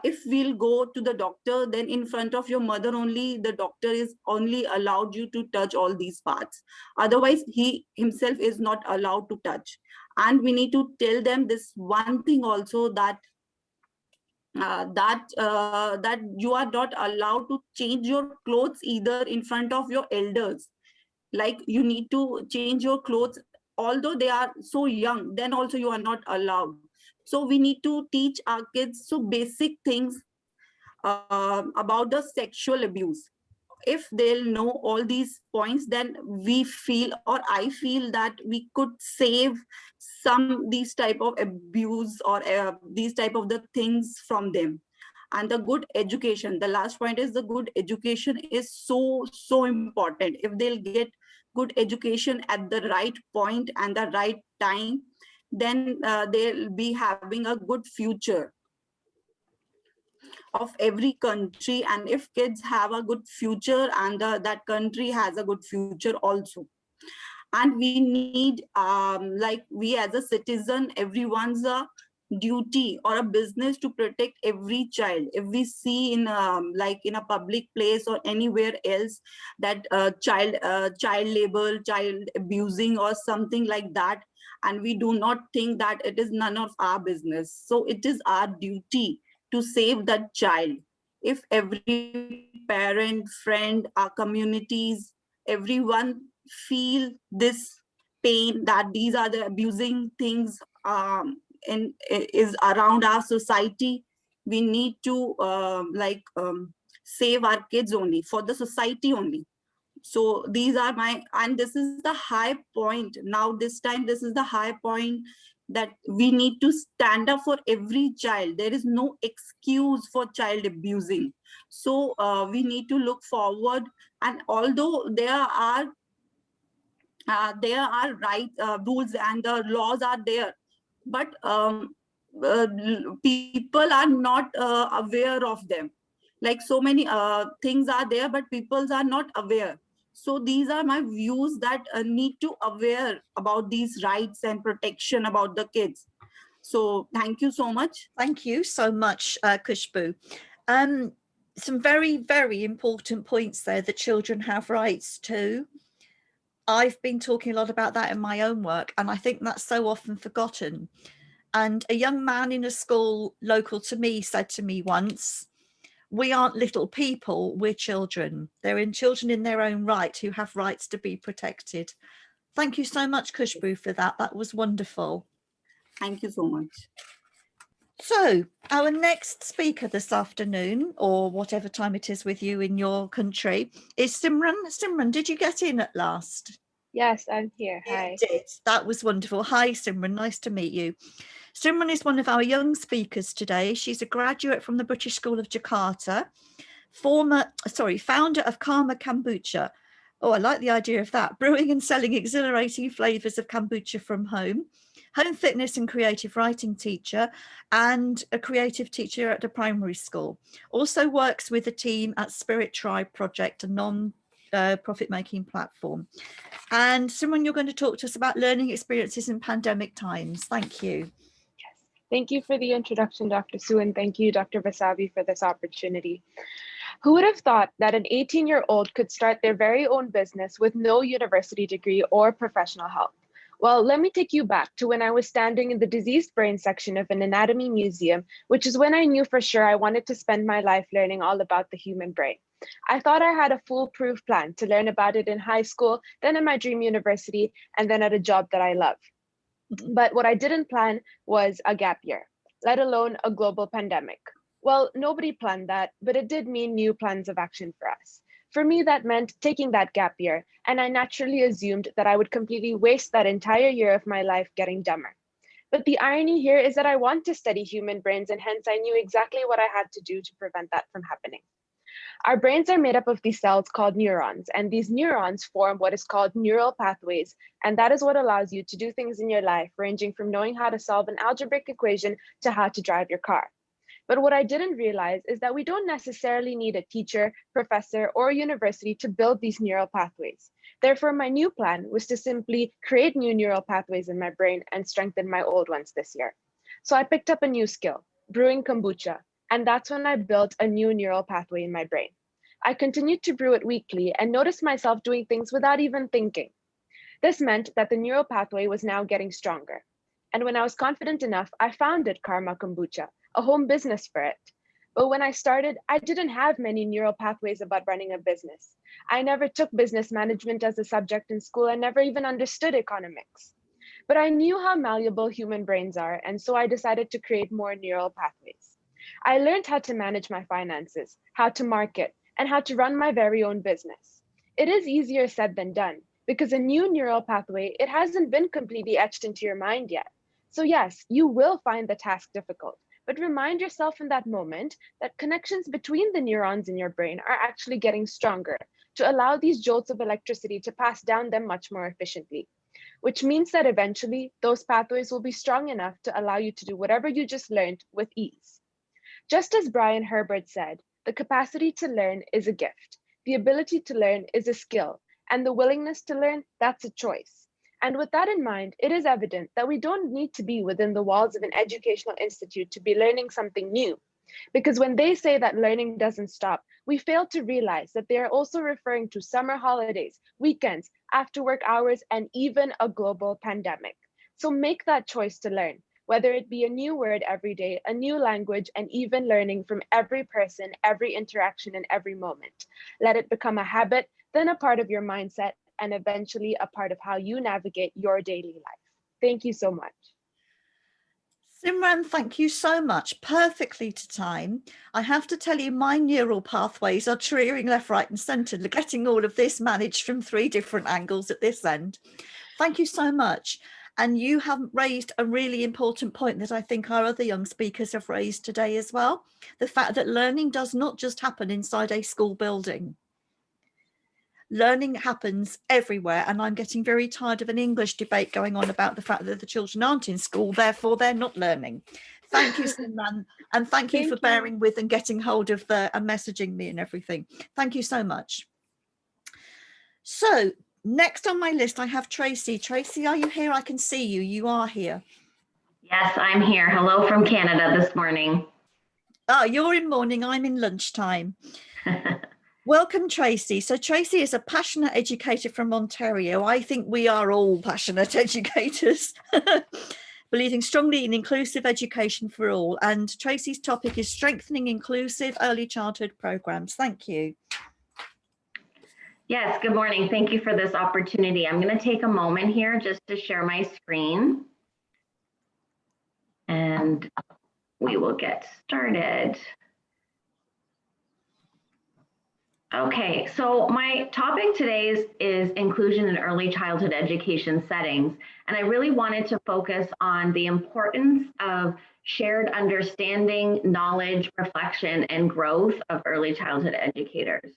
If we'll go to the doctor, then in front of your mother only, the doctor is only allowed you to touch all these parts. Otherwise, he himself is not allowed to touch. And we need to tell them this one thing also, that that you are not allowed to change your clothes either in front of your elders. Like you need to change your clothes, although they are so young, then also you are not allowed. So we need to teach our kids so basic things about the sexual abuse. if they'll know all these points, then we feel, or I feel, that we could save these type of abuse, or these type of the things from them. And the good education, the last point is, the good education is so important. If they'll get good education at the right point and the right time, then they'll be having a good future of every country. And if kids have a good future, and that country has a good future also. And we need, like, we as a citizen, everyone's a duty or a business to protect every child. If we see in like in a public place or anywhere else that child labor, child abusing or something like that, and we do not think that it is none of our business, so it is our duty to save that child. If every parent, friend, our communities, everyone feel this pain, that these are the abusing things is around our society, we need to save our kids only, for the society only. So these are my, and this is the high point now, this time this is the high point, that we need to stand up for every child. There is no excuse for child abusing. So we need to look forward. And although there are right rules and the laws are there, but people are not aware of them. Like, so many things are there, but people are not aware. So these are my views, that need to aware about these rights and protection about the kids. So thank you so much. Thank you so much, Khushbu. Some very, very important points there. The children have rights too. I've been talking a lot about that in my own work, and I think that's so often forgotten. And a young man in a school local to me said to me once, "We aren't little people, we're children. They're children in their own right who have rights to be protected." Thank you so much, Khushbu, for that. That was wonderful. Thank you so much. So our next speaker this afternoon, or whatever time it is with you in your country, is Simran. Simran, did you get in at last? Yes, I'm here. Hi. You did. That was wonderful. Hi, Simran. Nice to meet you. Simran is one of our young speakers today. She's a graduate from the British School of Jakarta, founder of Karma Kombucha. Oh, I like the idea of that. Brewing and selling exhilarating flavors of kombucha from home fitness and creative writing teacher, and a creative teacher at a primary school. Also works with a team at Spirit Tribe Project, a non-profit making platform. And Simran, you're going to talk to us about learning experiences in pandemic times. Thank you. Yes. Thank you for the introduction, Dr. Su, and thank you, Dr. Vasavi, for this opportunity. Who would have thought that an 18-year-old could start their very own business with no university degree or professional help? Well, let me take you back to when I was standing in the diseased brain section of an anatomy museum, which is when I knew for sure I wanted to spend my life learning all about the human brain. I thought I had a foolproof plan to learn about it in high school, then in my dream university, and then at a job that I love. But what I didn't plan was a gap year, let alone a global pandemic. Well, nobody planned that, but it did mean new plans of action for us. For me, that meant taking that gap year, and I naturally assumed that I would completely waste that entire year of my life getting dumber. But the irony here is that I want to study human brains, and hence I knew exactly what I had to do to prevent that from happening. Our brains are made up of these cells called neurons, and these neurons form what is called neural pathways, and that is what allows you to do things in your life, ranging from knowing how to solve an algebraic equation to how to drive your car. But what I didn't realize is that we don't necessarily need a teacher, professor, or university to build these neural pathways. Therefore, my new plan was to simply create new neural pathways in my brain and strengthen my old ones this year. So I picked up a new skill, brewing kombucha, and that's when I built a new neural pathway in my brain. I continued to brew it weekly and noticed myself doing things without even thinking. This meant that the neural pathway was now getting stronger. And when I was confident enough, I founded Karma Kombucha, a home business for it. But when I started, I didn't have many neural pathways about running a business. I never took business management as a subject in school and never even understood economics. But I knew how malleable human brains are, and so I decided to create more neural pathways. I learned how to manage my finances, how to market, and how to run my very own business. It is easier said than done because a new neural pathway, it hasn't been completely etched into your mind yet. So yes, you will find the task difficult, but remind yourself in that moment that connections between the neurons in your brain are actually getting stronger to allow these jolts of electricity to pass down them much more efficiently, which means that eventually those pathways will be strong enough to allow you to do whatever you just learned with ease. Just as Brian Herbert said, the capacity to learn is a gift, the ability to learn is a skill, and the willingness to learn, that's a choice. And with that in mind, it is evident that we don't need to be within the walls of an educational institute to be learning something new. Because when they say that learning doesn't stop, we fail to realize that they are also referring to summer holidays, weekends, after work hours, and even a global pandemic. So make that choice to learn, whether it be a new word every day, a new language, and even learning from every person, every interaction, and every moment. Let it become a habit, then a part of your mindset, and eventually a part of how you navigate your daily life. Thank you so much. Simran, thank you so much. Perfectly to time. I have to tell you, my neural pathways are triggering left, right, and centre, getting all of this managed from 3 different angles at this end. Thank you so much. And you have raised a really important point that I think our other young speakers have raised today as well. The fact that learning does not just happen inside a school building. Learning happens everywhere, and I'm getting very tired of an English debate going on about the fact that the children aren't in school, therefore they're not learning. Thank you, Simran, and thank you for bearing with and getting hold of and messaging me and everything. Thank you so much. So next on my list, I have Tracy. Tracy, are you here? I can see you. You are here. Yes, I'm here. Hello from Canada this morning. Oh, you're in morning, I'm in lunchtime. Welcome, Tracy. So Tracy is a passionate educator from Ontario. I think we are all passionate educators, believing strongly in inclusive education for all. And Tracy's topic is strengthening inclusive early childhood programs. Thank you. Yes, good morning. Thank you for this opportunity. I'm going to take a moment here just to share my screen. And we will get started. Okay, so my topic today is inclusion in early childhood education settings. And I really wanted to focus on the importance of shared understanding, knowledge, reflection, and growth of early childhood educators.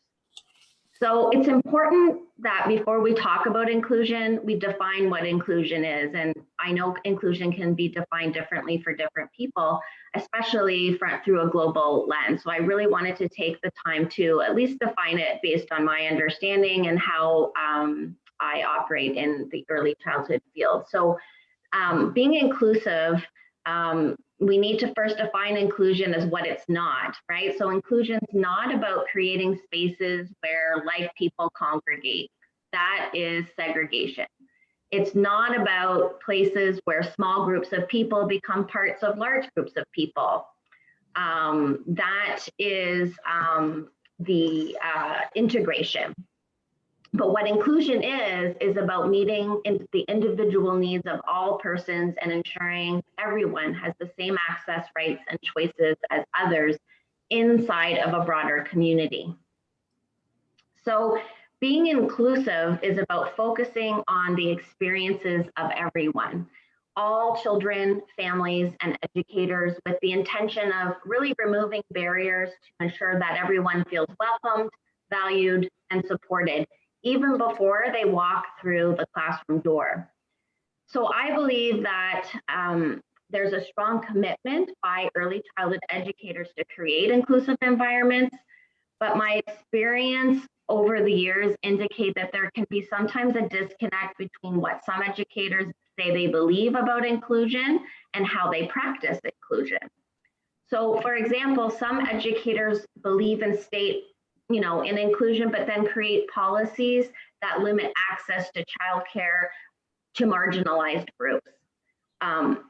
So it's important that before we talk about inclusion, we define what inclusion is. And I know inclusion can be defined differently for different people, especially through a global lens. So I really wanted to take the time to at least define it based on my understanding and how I operate in the early childhood field. So being inclusive, we need to first define inclusion as what it's not, right? So inclusion is not about creating spaces where like people congregate. That is segregation. It's not about places where small groups of people become parts of large groups of people. That is the integration. But what inclusion is about meeting the individual needs of all persons and ensuring everyone has the same access, rights, and choices as others inside of a broader community. So being inclusive is about focusing on the experiences of everyone, all children, families, and educators, with the intention of really removing barriers to ensure that everyone feels welcomed, valued, and supported, even before they walk through the classroom door. So I believe that there's a strong commitment by early childhood educators to create inclusive environments, but my experience over the years indicate that there can be sometimes a disconnect between what some educators say they believe about inclusion and how they practice inclusion. So for example, some educators believe and state in inclusion, but then create policies that limit access to childcare to marginalized groups.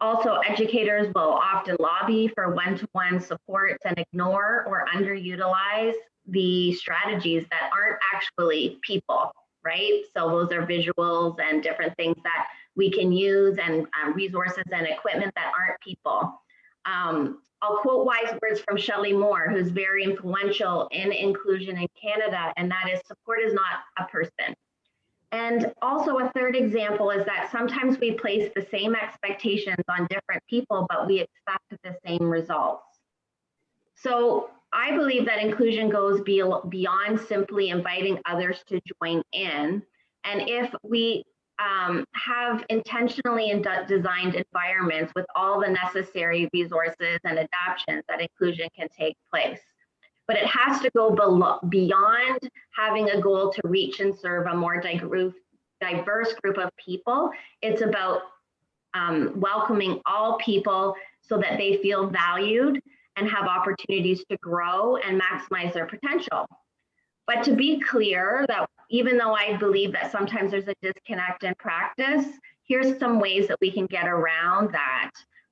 Also, educators will often lobby for one-to-one supports and ignore or underutilize the strategies that aren't actually people, right? So those are visuals and different things that we can use and resources and equipment that aren't people. I'll quote wise words from Shelley Moore, who's very influential in inclusion in Canada, and that is support is not a person. And also a third example is that sometimes we place the same expectations on different people, but we expect the same results. So I believe that inclusion goes beyond simply inviting others to join in. And if we have intentionally designed environments with all the necessary resources and adaptations, that inclusion can take place. But it has to go beyond having a goal to reach and serve a more diverse group of people. It's about welcoming all people so that they feel valued and have opportunities to grow and maximize their potential. But to be clear, that even though I believe that sometimes there's a disconnect in practice, here's some ways that we can get around that.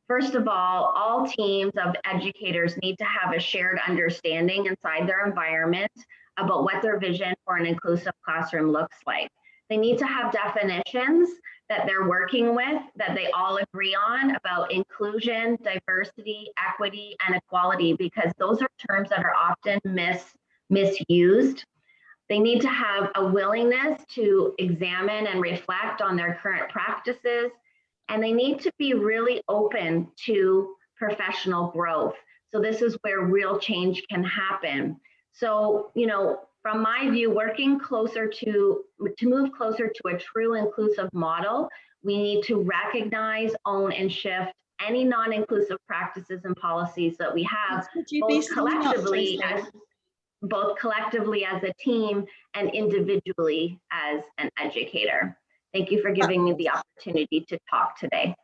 First of all teams of educators need to have a shared understanding inside their environment about what their vision for an inclusive classroom looks like. They need to have definitions that they're working with, that they all agree on, about inclusion, diversity, equity, and equality, because those are terms that are often misused. They need to have a willingness to examine and reflect on their current practices, and they need to be really open to professional growth. So this is where real change can happen. So, from my view, working closer to move closer to a true inclusive model, we need to recognize, own, and shift any non-inclusive practices and policies that we have, both collectively as a team and individually as an educator. Thank you for giving me the opportunity to talk today.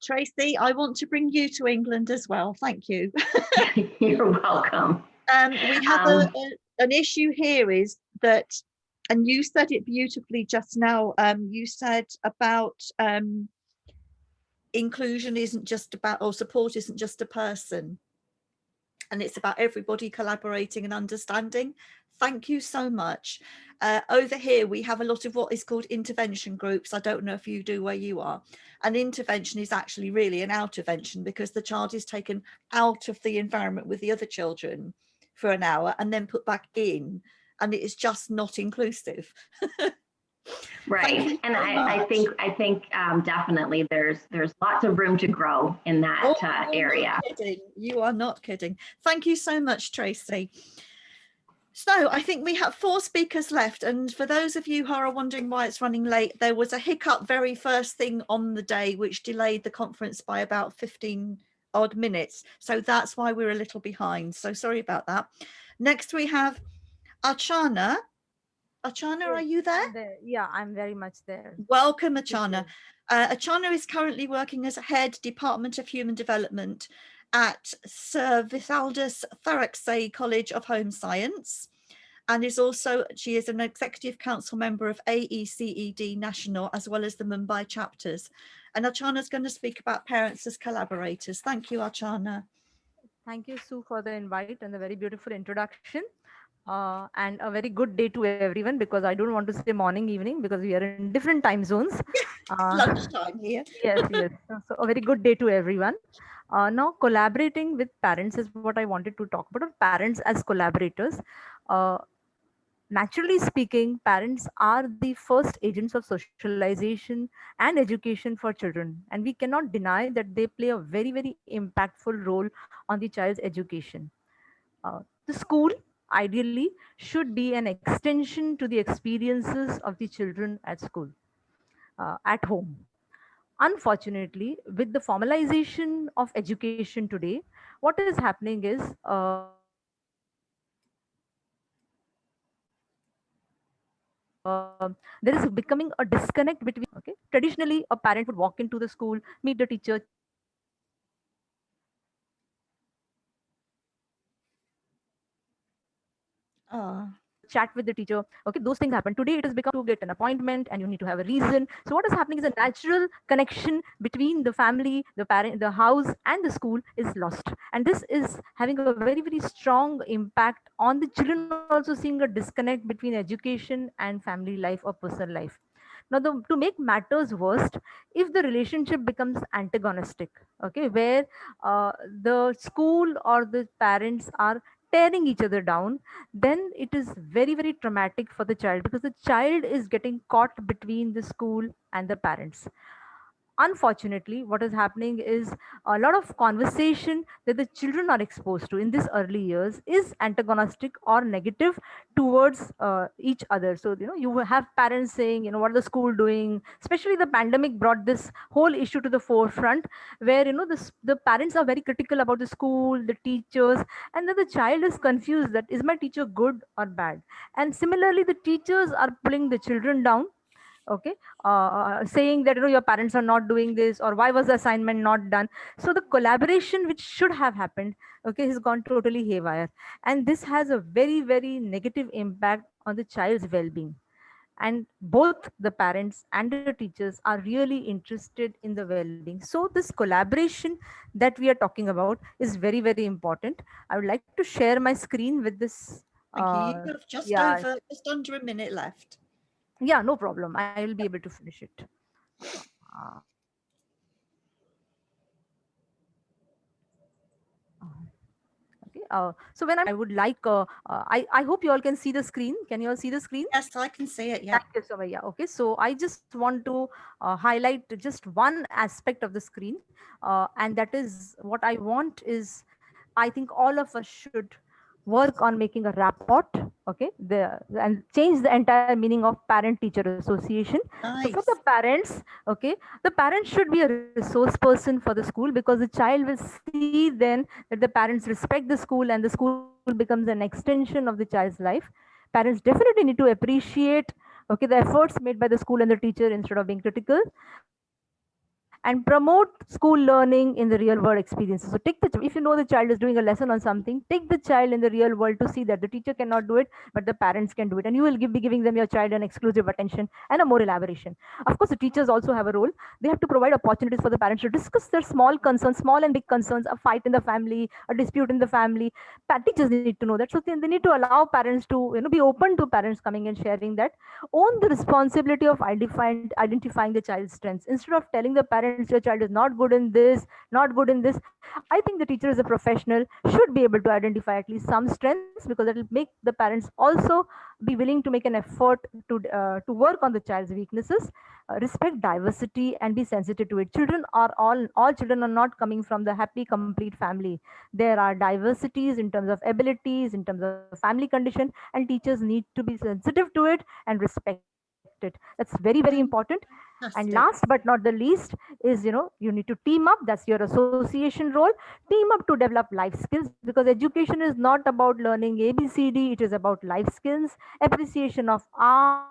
Tracy, I want to bring you to England as well. Thank you. You're welcome. We have an issue here is that, and you said it beautifully just now, you said about inclusion isn't just about, or support isn't just a person, and it's about everybody collaborating and understanding. Thank you so much. Over here, we have a lot of what is called intervention groups. I don't know if you do where you are. An intervention is actually really an outvention, because the child is taken out of the environment with the other children for an hour and then put back in, and it is just not inclusive. Right, and I think definitely there's lots of room to grow in that area. You are not kidding. Thank you so much, Tracy. So I think we have 4 speakers left, and for those of you who are wondering why it's running late, there was a hiccup very first thing on the day which delayed the conference by about 15 odd minutes, so that's why we're a little behind, so sorry about that. Next we have Archana. Archana, are you there? Yeah, I'm very much there. Welcome, Archana. Archana is currently working as a head Department of Human Development at Sir Vithaldus Tharaksay College of Home Science, and she is an executive council member of AECED National as well as the Mumbai chapters. And Archana is going to speak about parents as collaborators. Thank you, Archana. Thank you, Sue, for the invite and the very beautiful introduction. And a very good day to everyone, because I don't want to say morning, evening, because we are in different time zones. Lunchtime here. Yes. So a very good day to everyone. Now, collaborating with parents is what I wanted to talk about, parents as collaborators. Naturally speaking, parents are the first agents of socialization and education for children, and we cannot deny that they play a very, very impactful role on the child's education. The school ideally should be an extension to the experiences of the children at school, at home. Unfortunately, with the formalization of education today, what is happening is there is becoming a disconnect between, traditionally a parent would walk into the school, meet the teacher, chat with the teacher. Those things happen. Today it has become to get an appointment and you need to have a reason. So what is happening is a natural connection between the family, the parent, the house and the school is lost, and this is having a very, very strong impact on the children, also seeing a disconnect between education and family life or personal life. Now, to make matters worse, if the relationship becomes antagonistic, okay, where the school or the parents are tearing each other down, then it is very, very traumatic for the child, because the child is getting caught between the school and the parents. Unfortunately, what is happening is a lot of conversation that the children are exposed to in these early years is antagonistic or negative towards each other. So you will have parents saying, what are the school doing? Especially the pandemic brought this whole issue to the forefront, where the parents are very critical about the school, the teachers, and then the child is confused that is my teacher good or bad. And similarly, the teachers are pulling the children down, okay, saying that your parents are not doing this, or why was the assignment not done. So the collaboration which should have happened, okay, has gone totally haywire, and this has a very, very negative impact on the child's well-being. And both the parents and the teachers are really interested in the well-being. So this collaboration that we are talking about is very, very important. I would like to share my screen with this. Thank you. You have just under a minute left. Yeah, no problem. I will be able to finish it. Uh, okay. So when I would like, I hope you all can see the screen. Can you all see the screen? Yes, I can see it. Yeah. Thank you so much. Yeah. Okay. So I just want to highlight just one aspect of the screen, and that is what I want is, I think all of us should work on making a rapport, okay, and change the entire meaning of parent teacher association. Nice. So for the parents, okay, the parents should be a resource person for the school, because the child will see then that the parents respect the school and the school becomes an extension of the child's life. Parents definitely need to appreciate, okay, the efforts made by the school and the teacher instead of being critical, and promote school learning in the real world experiences. So take the, if you know the child is doing a lesson on something, take the child in the real world to see that the teacher cannot do it, but the parents can do it, and you will be giving them your child an exclusive attention and a more elaboration. Of course, the teachers also have a role. They have to provide opportunities for the parents to discuss their small concerns, small and big concerns, a fight in the family, a dispute in the family. Teachers need to know that. So they need to allow parents to be open to parents coming and sharing that. Own the responsibility of identifying the child's strengths, instead of telling the parents your child is not good in this, not good in this. I think the teacher as a professional should be able to identify at least some strengths, because that will make the parents also be willing to make an effort to work on the child's weaknesses. Respect diversity and be sensitive to it. Children are all children are not coming from the happy complete family. There are diversities in terms of abilities, in terms of family condition, and teachers need to be sensitive to it and respect it. That's very, very important. And last but not the least is, you need to team up. That's your association role. Team up to develop life skills, because education is not about learning ABCD. It is about life skills, appreciation of art,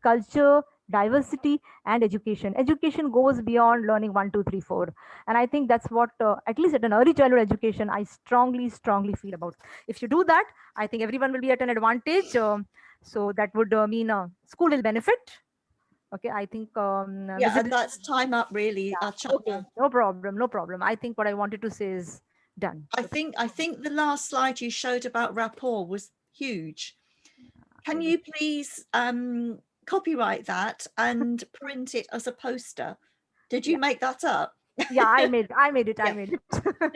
culture, diversity, and education. Education goes beyond learning 1, 2, 3, 4. And I think that's what, at least at an early childhood education, I strongly feel about. If you do that, I think everyone will be at an advantage. So that would mean school will benefit. Okay, I think yeah, and that's time up really. yeah, okay, no problem, no problem. I think what I wanted to say is done. I think the last slide you showed about rapport was huge. Can you please copyright that and print it as a poster? Did you make that up? Yeah, I made it. I made it.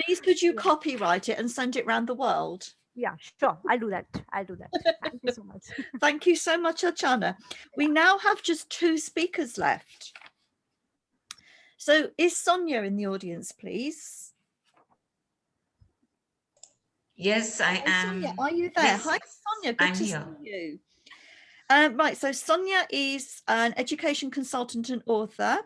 Please, could you copyright it and send it around the world? Yeah, sure. I'll do that. Thank you so much. Thank you so much, Archana. We now have just 2 speakers left. So is Sonia in the audience, please? Yes, I am. Sonia, are you there? Yes, Hi, Sonia. Good I'm to here. see you. Right, so Sonia is an education consultant and author.